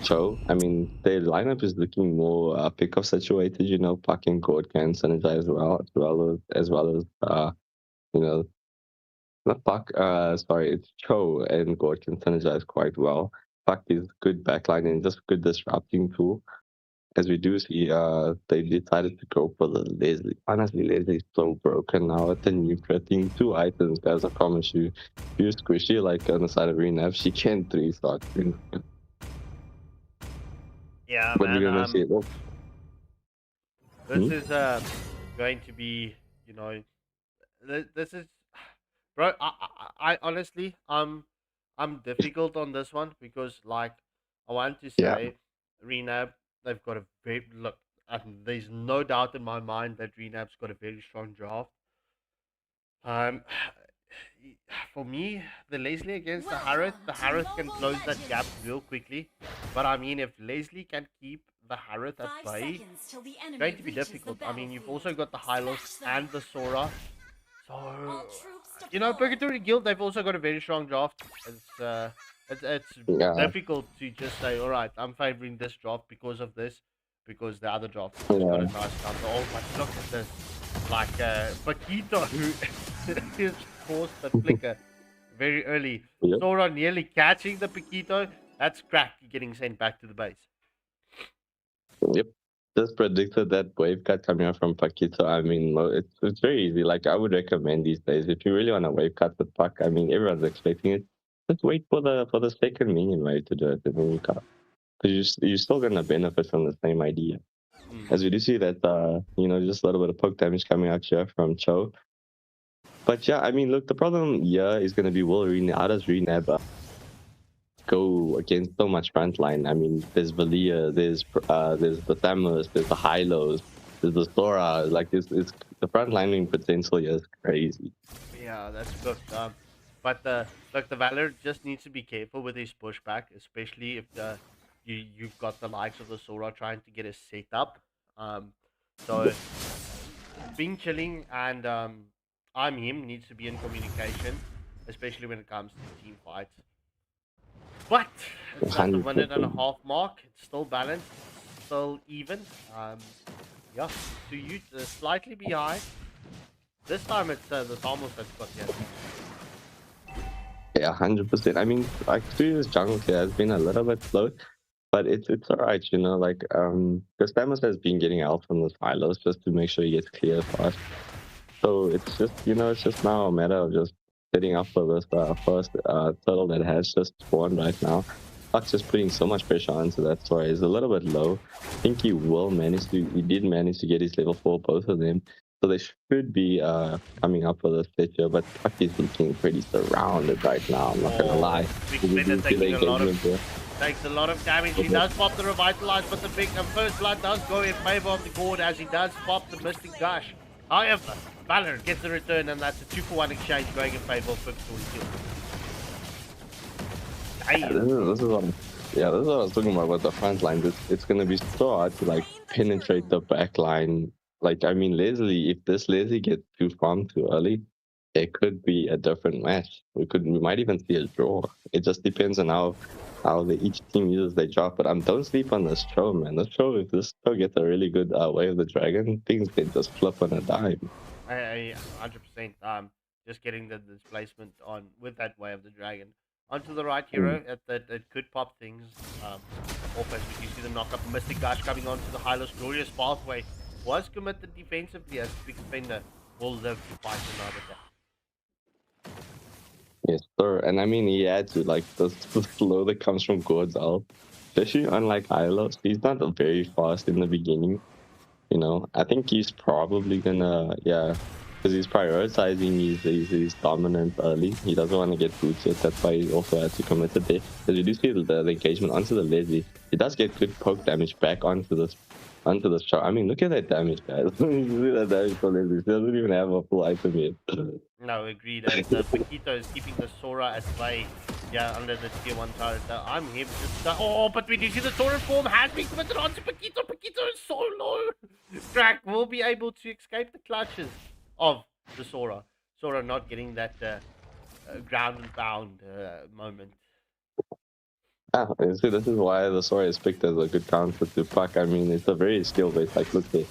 S5: Cho. I mean, their lineup is looking more pickup situated. You know, Puck and Gord can synergize as well as you know. Not Puck, sorry, it's Cho and Gord can synergize quite well. Puck is good backline and just good disrupting tool. As we do see, they decided to go for the Leslie. Honestly, Leslie's so broken now with the new creating 2 items, guys. I promise you. If you squishy like on the side of Renab, she can 3-star.
S3: Yeah,
S5: But
S3: man.
S5: we're gonna see it.
S3: This is going to be, you know, this is, bro. I honestly, I'm difficult on this one because, like, I want to say, Renab, they've got a very look. There's no doubt in my mind that Renab's got a very strong draft. For me, the Leslie against the Harith can close that gap real quickly. But I mean, if Leslie can keep the Harith at bay, it's going to be difficult. I mean, you've also got the Hylos and the Sora. So, you know, Purgatory Guild, they've also got a very strong draft. It's difficult to just say, all right, I'm favoring this draft because of this, because the other draft has got a nice counter. Oh, but look at this. Like, Paquito, who is forced the flicker very early. Sora nearly catching the Paquito. That's crack getting sent back to the base.
S5: Yep. just predicted that wave cut coming out from Paquito. I mean, it's very easy. Like, I would recommend these days, if you really want to wave cut with Puck, I mean, everyone's expecting it. Just wait for the second minion wave to do it, and then you cut. Because you're still gonna benefit from the same idea. As we do see that, just a little bit of poke damage coming out here from Cho. But yeah, I mean, look, the problem here is gonna be how does Renab go against so much frontline? I mean, there's Valia, there's the Thamus, there's the Hylos, there's the Sora. Like, it's the frontlining potential here is crazy.
S8: Yeah, that's good. But the Valor just needs to be careful with his pushback, especially if you've got the likes of the Sora trying to get a setup. So being chilling and I'm him needs to be in communication, especially when it comes to team fights. But it's at the 1.5 mark. It's still balanced, still even. Yeah, to you slightly behind. This time it's the Thermals that's got the advantage.
S5: Yeah, 100%. I mean, like, this jungle here has been a little bit slow, but it's alright, like, because Thamus has been getting out from the silos just to make sure he gets clear fast. So it's just, it's just now a matter of just setting up for this first turtle that has just spawned right now. Puck's just putting so much pressure onto that story. He's a little bit low. I think he did manage to get his level 4, both of them. So they should be coming up for this set here, but Puck is looking pretty surrounded right now, I'm not gonna lie.
S8: Takes a lot of damage. He does pop the Revitalize, but the big first blood does go in favor of the Gourd as he does pop the Mystic Gush. However, Valor gets the return, and that's a 2-for-1 exchange going in favor of PurgatoryGuild.
S5: This is what I was talking about with the front line. It's gonna be so hard to like penetrate the back line. Like, I mean, if this Leslie gets too farmed too early, it could be a different match. We might even see a draw. It just depends on how each team uses their drop. But don't sleep on this show, man. This show, if this show gets a really good way of the dragon, things can just flip on a dime.
S8: 100%. Just getting the displacement on with that way of the dragon onto the right hero. That could pop things. Off as we do see the knock up Mystic Gush coming onto the Hylos Glorious pathway. Was committed defensively as Big Spender will live to fight another day.
S5: Yes, sir. And I mean, he had to, like, the slow that comes from Gourd's ult, especially unlike Hylos, he's not very fast in the beginning. I think he's probably gonna, because he's prioritizing his dominance early. He doesn't want to get booted. That's why he also had to commit it there. Because you do see the engagement onto the Leslie. He does get good poke damage back onto the shot. I mean, look at that damage, guys. Look at that damage for Leslie. He doesn't even have a full item yet.
S8: No, agreed. The Paquito is keeping the Sora at bay. Yeah, under the tier 1 turret. I'm him. But we do see the Sora form has been committed onto Paquito. Paquito is so low. Drac will be able to escape the clutches of the Sora. Sora not getting that ground and pound moment.
S5: See, this is why the Sora is picked as a good counter to Puck. I mean, it's a very skill-based. Like, look there.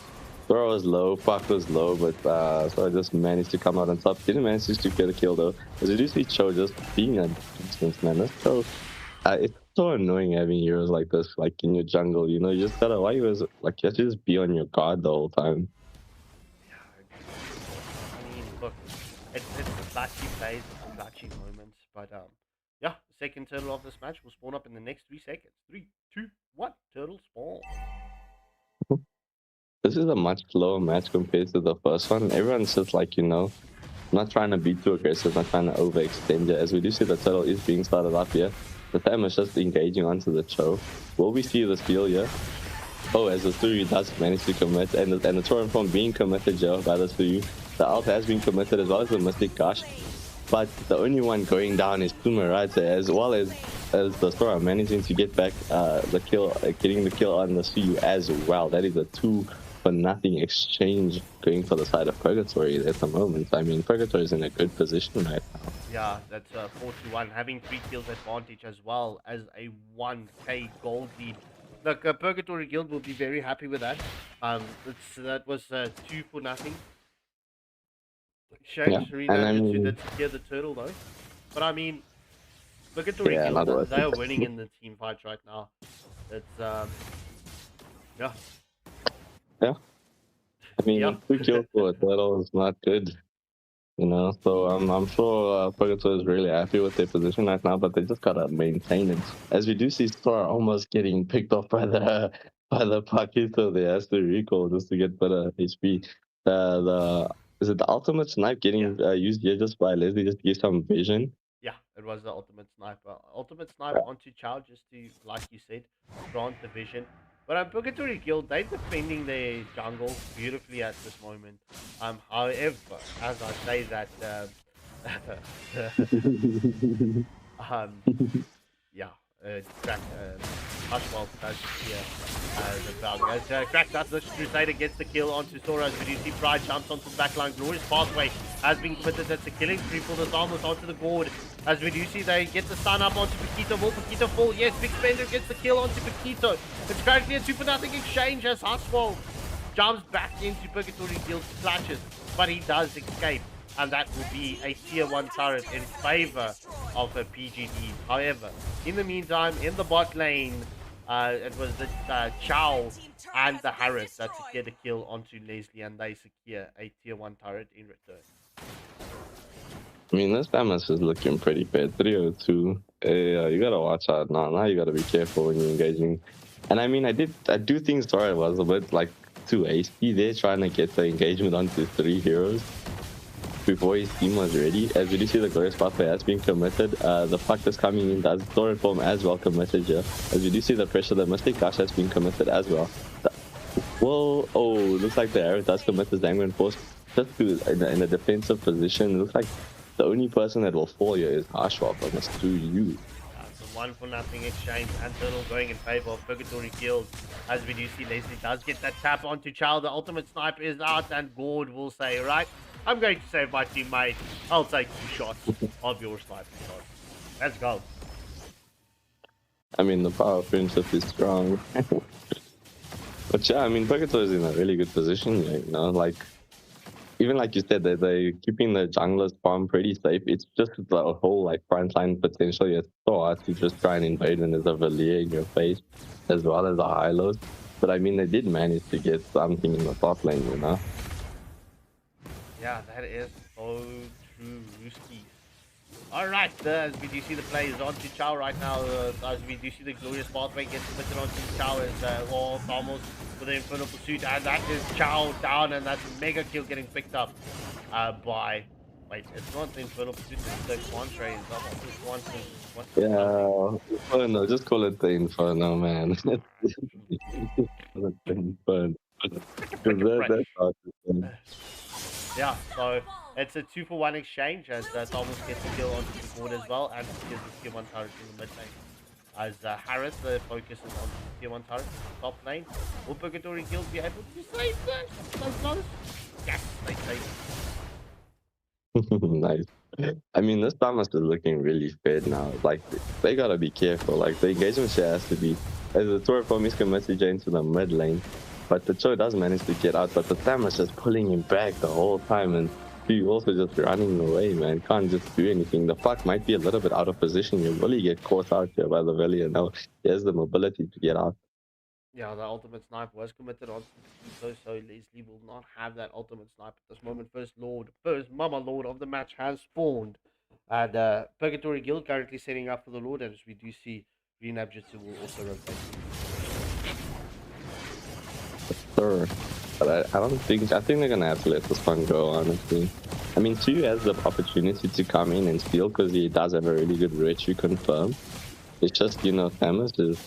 S5: Sora was low, Puck was low, but Sora just managed to come out on top. Didn't manage to get a kill, though. As you do see Cho just being a distance man. So, it's so annoying having heroes like this, like, in your jungle. You just gotta, you have to just be on your guard the whole time.
S8: I mean, look, it's flashy plays, it's flashy moments, but yeah, the second turtle of this match will spawn up in the next 3 seconds. 3, 2, 1, turtle spawn.
S5: This is a much slower match compared to the first one. Everyone's just like, not trying to be too aggressive, not trying to overextend it. As we do see the turtle is being started up here. The time is just engaging onto the Cho. Will we see the steal here? Oh, as the Suyu does manage to commit, and the Torrent form being committed here by the Suyu. The ult has been committed as well as the Mystic Gush. But the only one going down is Puma, right? As well as the Sora managing to get back the kill, getting the kill on the Suyu as well. That is a 2-for-0 exchange going for the side of Purgatory at the moment. I mean, Purgatory is in a good position right now.
S8: Yeah, that's 4-1, having 3 kills advantage as well as a 1k gold lead. Look, Purgatory Guild will be very happy with that. That was 2-for-0. Shame Nabjutsu did secure the turtle though. But I mean, Purgatory Guild, they are winning in the team fights right now. It's yeah.
S5: Yeah. I mean,
S3: Yeah.
S5: 2 kills for a turtle is not good. So I'm sure Purgatory is really happy with their position right now, but they just gotta maintain it. As we do see Sora almost getting picked off by the Paquito, they has to recall just to get better HP. The is it the ultimate snipe getting used here just by Leslie just to give some vision?
S3: Yeah, it was the ultimate sniper. Ultimate snipe onto Chow just to, like you said, grant the vision. But Purgatory Guild, they're defending their jungle beautifully at this moment. However, as I say that, yeah, Crack, Hushwell does here the value. As Crack does this, Crusader gets the kill onto Sora. As we do see Pride jumps onto the backline. Glorious pathway has been committed. That's a killing spree for the Zalmas onto the board. As we do see they get the stun up onto Paquito. Will Paquito fall? Yes, Big Spender gets the kill onto Paquito. It's currently a 2-0 exchange as Hushwell jumps back into Purgatory Guild's clutches, but he does escape. And that will be a tier 1 turret in favor of a PGD. However, in the meantime, in the bot lane, it was the Chow and the Harris that secured a kill onto Leslie, and they secure a tier 1 turret in return.
S5: I mean, this damage is looking pretty bad. 302. You gotta watch out now. Now you gotta be careful when you're engaging. And I mean, I do think Sora was a bit like too hasty there, trying to get the engagement onto 3 heroes before his team was ready. As we do see the glorious pathway has been committed, the puck that's coming in does story form as well committed here. As we do see the pressure, the Mystic Gush has been committed as well. Whoa, oh, looks like the arrow does commit the Zangman Force just to in a defensive position. It looks like the only person that will fall here is Harshwell from us to you.
S3: It's a 1-0 exchange and Turtle going in favor of Purgatory Guild. As we do see Leslie does get that tap onto Chow. The ultimate snipe is out and Gord will say, right, I'm going to save my teammate. I'll take 2 shots of your sniping shot. Let's go.
S5: I mean, the power of friendship is strong. But yeah, I mean, Purgatory is in a really good position here, like, even like you said, they're keeping the jungler's farm pretty safe. It's just the whole, like, frontline potential. It's so hard to just try and invade when there's a Valir in your face, as well as a Hylos. But I mean, they did manage to get something in the top lane,
S3: Yeah, that is so true, Rooskies. Alright, as we do see the play is onto Chow right now. As we do see the glorious pathway gets committed onto Chow as almost with the Infernal Pursuit, and that is Chow down, and that's a mega kill getting picked up by. Wait, it's not the Infernal Pursuit, it's the Quantray.
S5: Yeah, Inferno, just call it the Inferno, man. The Inferno. That's hard to say.
S3: Yeah, so it's a 2-for-1 exchange as Thomas gets a kill onto the board as well, and gets a tier 1 turret in the mid lane. As Harris focuses on the tier 1 turret in the top lane. Will Purgatory Guild be able to save this? So close. Yes, they save it.
S5: Nice. I mean, this Thomas is looking really fed now. Like, they gotta be careful. Like, the engagement share has to be. As the Tor from Miska message into the mid lane. But the Cho does manage to get out, but the Tham is just pulling him back the whole time, and he also just running away, man. Can't just do anything. The puck might be a little bit out of position. You really get caught out here by the Valley, and now he has the mobility to get out.
S3: Yeah, the ultimate snipe was committed on so Leslie will not have that ultimate snipe at this moment. First Mama Lord of the match has spawned. And Purgatory Guild currently setting up for the Lord, and as we do see, Nabjutsu will also rotate.
S5: Sure. But I think they're gonna have to let this one go, honestly. I mean, Tsu has the opportunity to come in and steal because he does have a really good retro confirm. It's just, Thamus is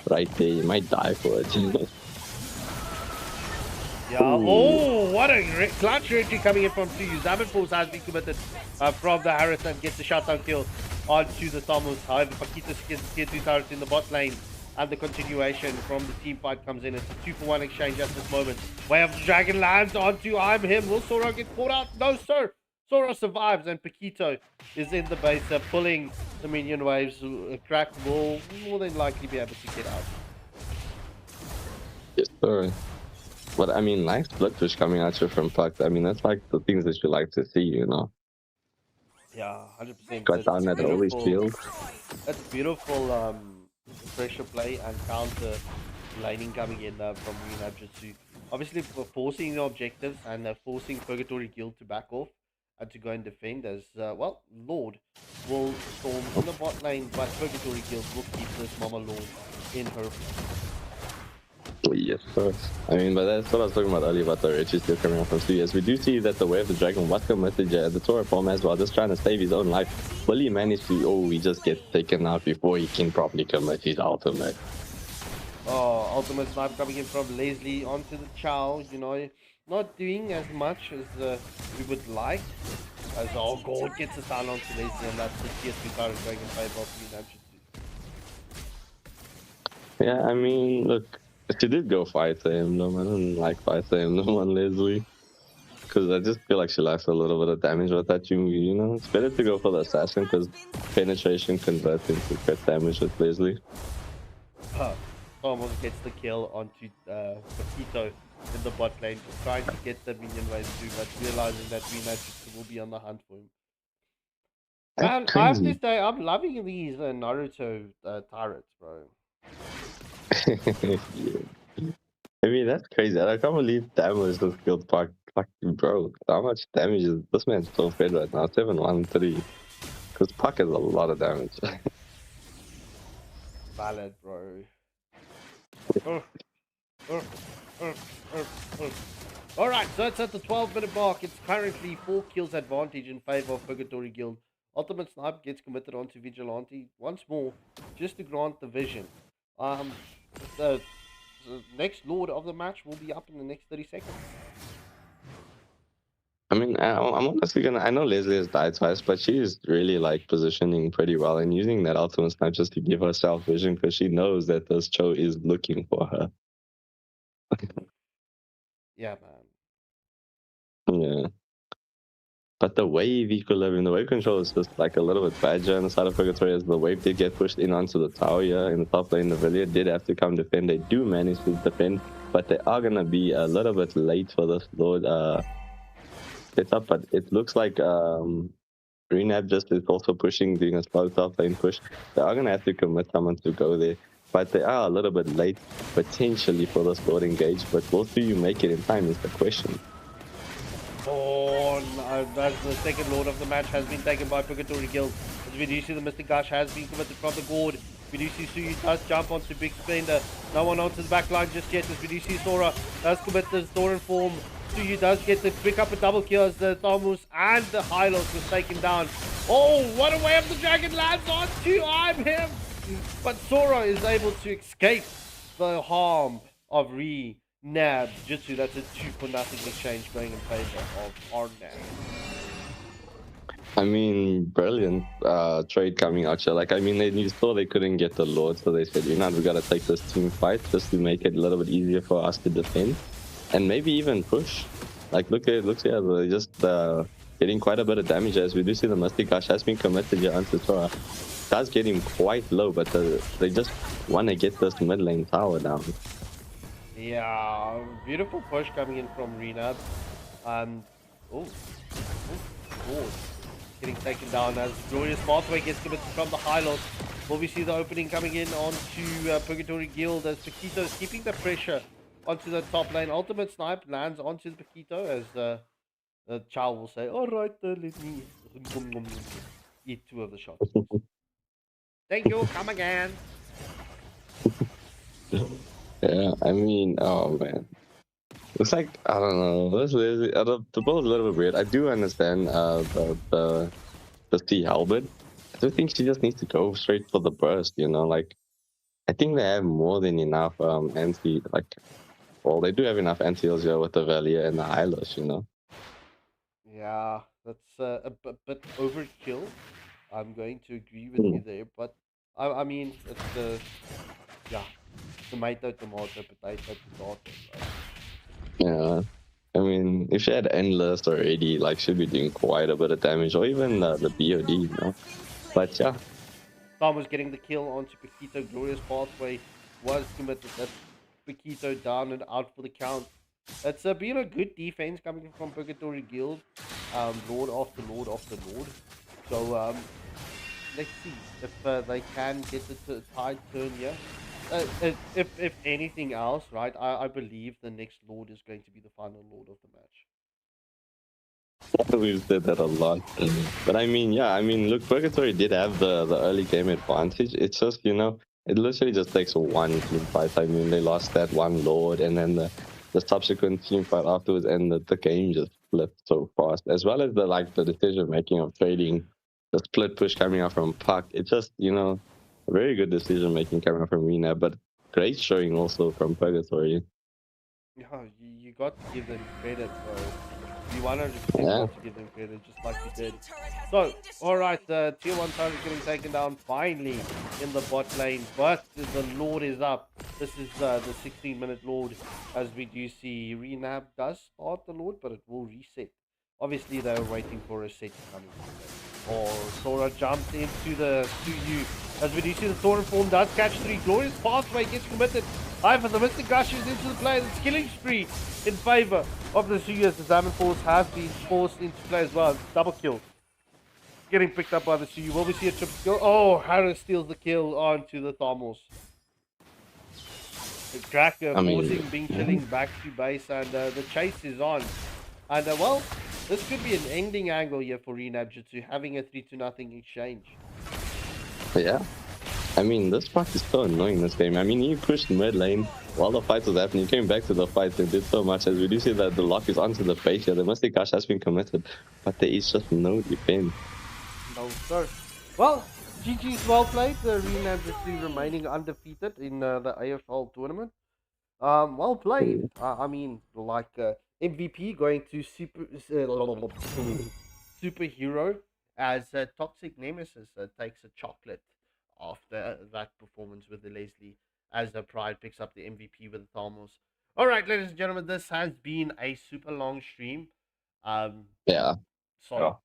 S5: right there. You might die for it.
S3: Yeah. Oh, what a clutch retry coming in from Tsu. Zaman Force has been committed from the Harris and gets the shutdown kill onto the Thomas. However, Paquito gets the tier 2 turret in the bot lane. And the continuation from the team fight comes in. It's a 2-for-1 exchange at this moment. Way of the Dragon lands onto I'm him. Will Sora get caught out? No, sir. Sora survives, and Paquito is in the base pulling the minion waves. Crack will more than likely be able to get out.
S5: Yes, sir. But I mean, nice split push coming at you from Puck. I mean, that's like the things that you like to see,
S3: Yeah, 100%.
S5: Got down that always field.
S3: That's beautiful. Pressure play and counter laning coming in from Nabjutsu.
S8: obviously forcing the objectives and forcing Purgatory Guild to back off and to go and defend as well. Lord will storm in the bot lane, but Purgatory Guild will keep this Mama Lord in her.
S5: Yes, sir. I mean, but that's what I was talking about earlier about the Richie still coming out from studios. We do see that the Way of the Dragon was committed at the Torah form as well, just trying to save his own life. Will he manage to, he just gets taken out before he can properly commit his ultimate?
S8: Oh, ultimate snipe coming in from Leslie onto the Chow, you know, not doing as much as we would like. As God gets us down onto Leslie, and that's the TSP card going in favor of Nabjutsu.
S5: Yeah, I mean, look, she did go fight him. No, I don't like fight him. No one, Leslie. Because I just feel like she lacks a little bit of damage with that. You know, it's better to go for the assassin because penetration converts into crit damage with Leslie.
S8: Almost gets the kill onto Paquito in the bot lane, just trying to get the minion wave through, but realizing that Nabjutsu will be on the hunt for him. Man, I have to say, I'm loving these Naruto turrets, bro.
S5: Yeah. I mean, that's crazy. I can't believe damage just killed Park. Fucking bro, how much damage is this man's so fed right now? 713. Because Puck has a lot of damage.
S8: Valid, bro. Alright, so it's at the 12-minute mark. It's currently 4 kills advantage in favor of Purgatory Guild. Ultimate Snipe gets committed onto Vigilante once more, just to grant the vision. The next Lord of the match will be up in the next 30 seconds.
S5: I mean, I'm honestly gonna. I know Leslie has died twice, but she's really like positioning pretty well and using that ultimate snipe just to give herself vision because she knows that this Cho is looking for her.
S8: Yeah, man.
S5: Yeah. But the wave equilibrium, the wave control is just like a little bit bad on the side of Purgatory as the wave did get pushed in onto the tower here in the top lane. The Villiers did have to come defend. They do manage to defend, but they are gonna be a little bit late for this Lord setup. But it looks like Renab just is also pushing, doing a slow top lane push. They are gonna have to commit someone to go there. But they are a little bit late potentially for this Lord engage. But will you make it in time is the question.
S8: Oh, no, that's the second Lord of the match has been taken by Purgatory Guild. As we do see the Mystic Gush has been committed from the Gourd. We do see Suyu does jump onto Big Splendor. No one onto the back line just yet. As we do see Sora does commit the Thorin form. Suyu does get to pick up a double kill as the Thomus and the Hylos was taken down. Oh, what a way of the dragon lands onto him! But Sora is able to escape the harm of Nabjutsu. That's a 2-for-0 exchange going in favor of Arnab.
S5: I mean, brilliant trade coming out here. Like, I mean, they thought they couldn't get the Lord, so they said, you know, we got to take this team fight just to make it a little bit easier for us to defend and maybe even push. Like, look here, they're just getting quite a bit of damage as we do see the Mystic Gush has been committed here onto Sora. Does get him quite low, but they just want to get this mid lane tower down.
S8: Yeah, beautiful push coming in from Renab. Getting taken down as Glorious Pathway gets committed from the Hylos. Will we see the opening coming in onto Purgatory Guild as Paquito is keeping the pressure onto the top lane. Ultimate Snipe lands onto the Paquito as the Chow will say, alright, let me eat 2 of the shots. Thank you, come again.
S5: Yeah, I mean, oh man. It's like, I don't know, the ball is a little bit weird. I do understand the Sea Halberd. I do think she just needs to go straight for the burst, you know, like, I think they have more than enough they do have enough anti-heals here with the Valia and the Hylos, you know.
S8: Yeah, that's a bit overkill. I'm going to agree with you there, but I mean, it's tomato, potato, right?
S5: Yeah, I mean, if she had Endless or AD, like, she'd be doing quite a bit of damage, or even the BOD, you know. But yeah.
S8: Tom was getting the kill onto Paquito. Glorious Pathway was committed. That's Paquito down and out for the count. It's been a good defense coming from Purgatory Guild. Lord after Lord after Lord. So, let's see if they can get the tide turn here. if anything else, right? I believe the next Lord is going to be the final Lord of the match.
S5: We've said that a lot. But I mean, yeah, I mean, look, Purgatory did have the early game advantage. It's just, you know, it literally just takes one team fight. I mean, they lost that one Lord, and then the subsequent team fight afterwards, and the game just flipped so fast. As well as the decision making of trading, the split push coming out from Puck. It's just, you know, very good decision making coming out from Rena, but great showing also from Purgatory.
S8: Yeah, you got to give them credit, bro. You 100%
S5: Yeah.
S8: got to give them credit, just like you did. So, alright, tier 1 turret getting taken down finally in the bot lane, but the Lord is up. This is the 16-minute Lord, as we do see. Renab does start the Lord, but it will reset. Obviously, they were waiting for a set to come in. Or Sora jumps into the Suyu. As we do see the Thorin form does catch 3. Glorious pathway gets committed. However, the Mystic Gushers into the play. It's killing spree in favor of the Suyu as the Diamond Force have been forced into play as well. Double kill. Getting picked up by the Suyu. Will we see a triple kill? Oh, Harris steals the kill onto the Thamos. The Cracker forcing Bing Chilling back to base, and the chase is on. And well, this could be an ending angle here for Nabjutsu, having a 3-0 exchange.
S5: Yeah. I mean, this part is so annoying this game. I mean, he pushed mid lane while the fight was happening. He came back to the fight and did so much. As we do see that the lock is onto the base here. The Mystic Gush has been committed, but there is just no defense.
S8: No, sir. Well, GG's well played. The Nabjutsu remaining undefeated in the AFL tournament. Well played. I mean, like MVP going to superhero as Toxic Nemesis takes a chocolate after that performance with the Leslie, as the Pride picks up the MVP with the Thamos. All right, ladies and gentlemen, this has been a super long stream.
S5: Yeah.
S8: So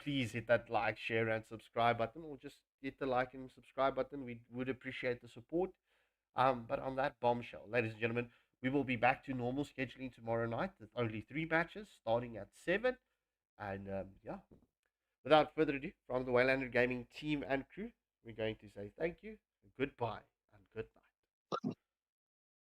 S8: please hit that like, share, and subscribe button, or just hit the like and subscribe button. We would appreciate the support. But on that bombshell, ladies and gentlemen, we will be back to normal scheduling tomorrow night with only 3 matches starting at 7. And yeah, without further ado, from the Waylander Gaming team and crew, we're going to say thank you, goodbye, and good night.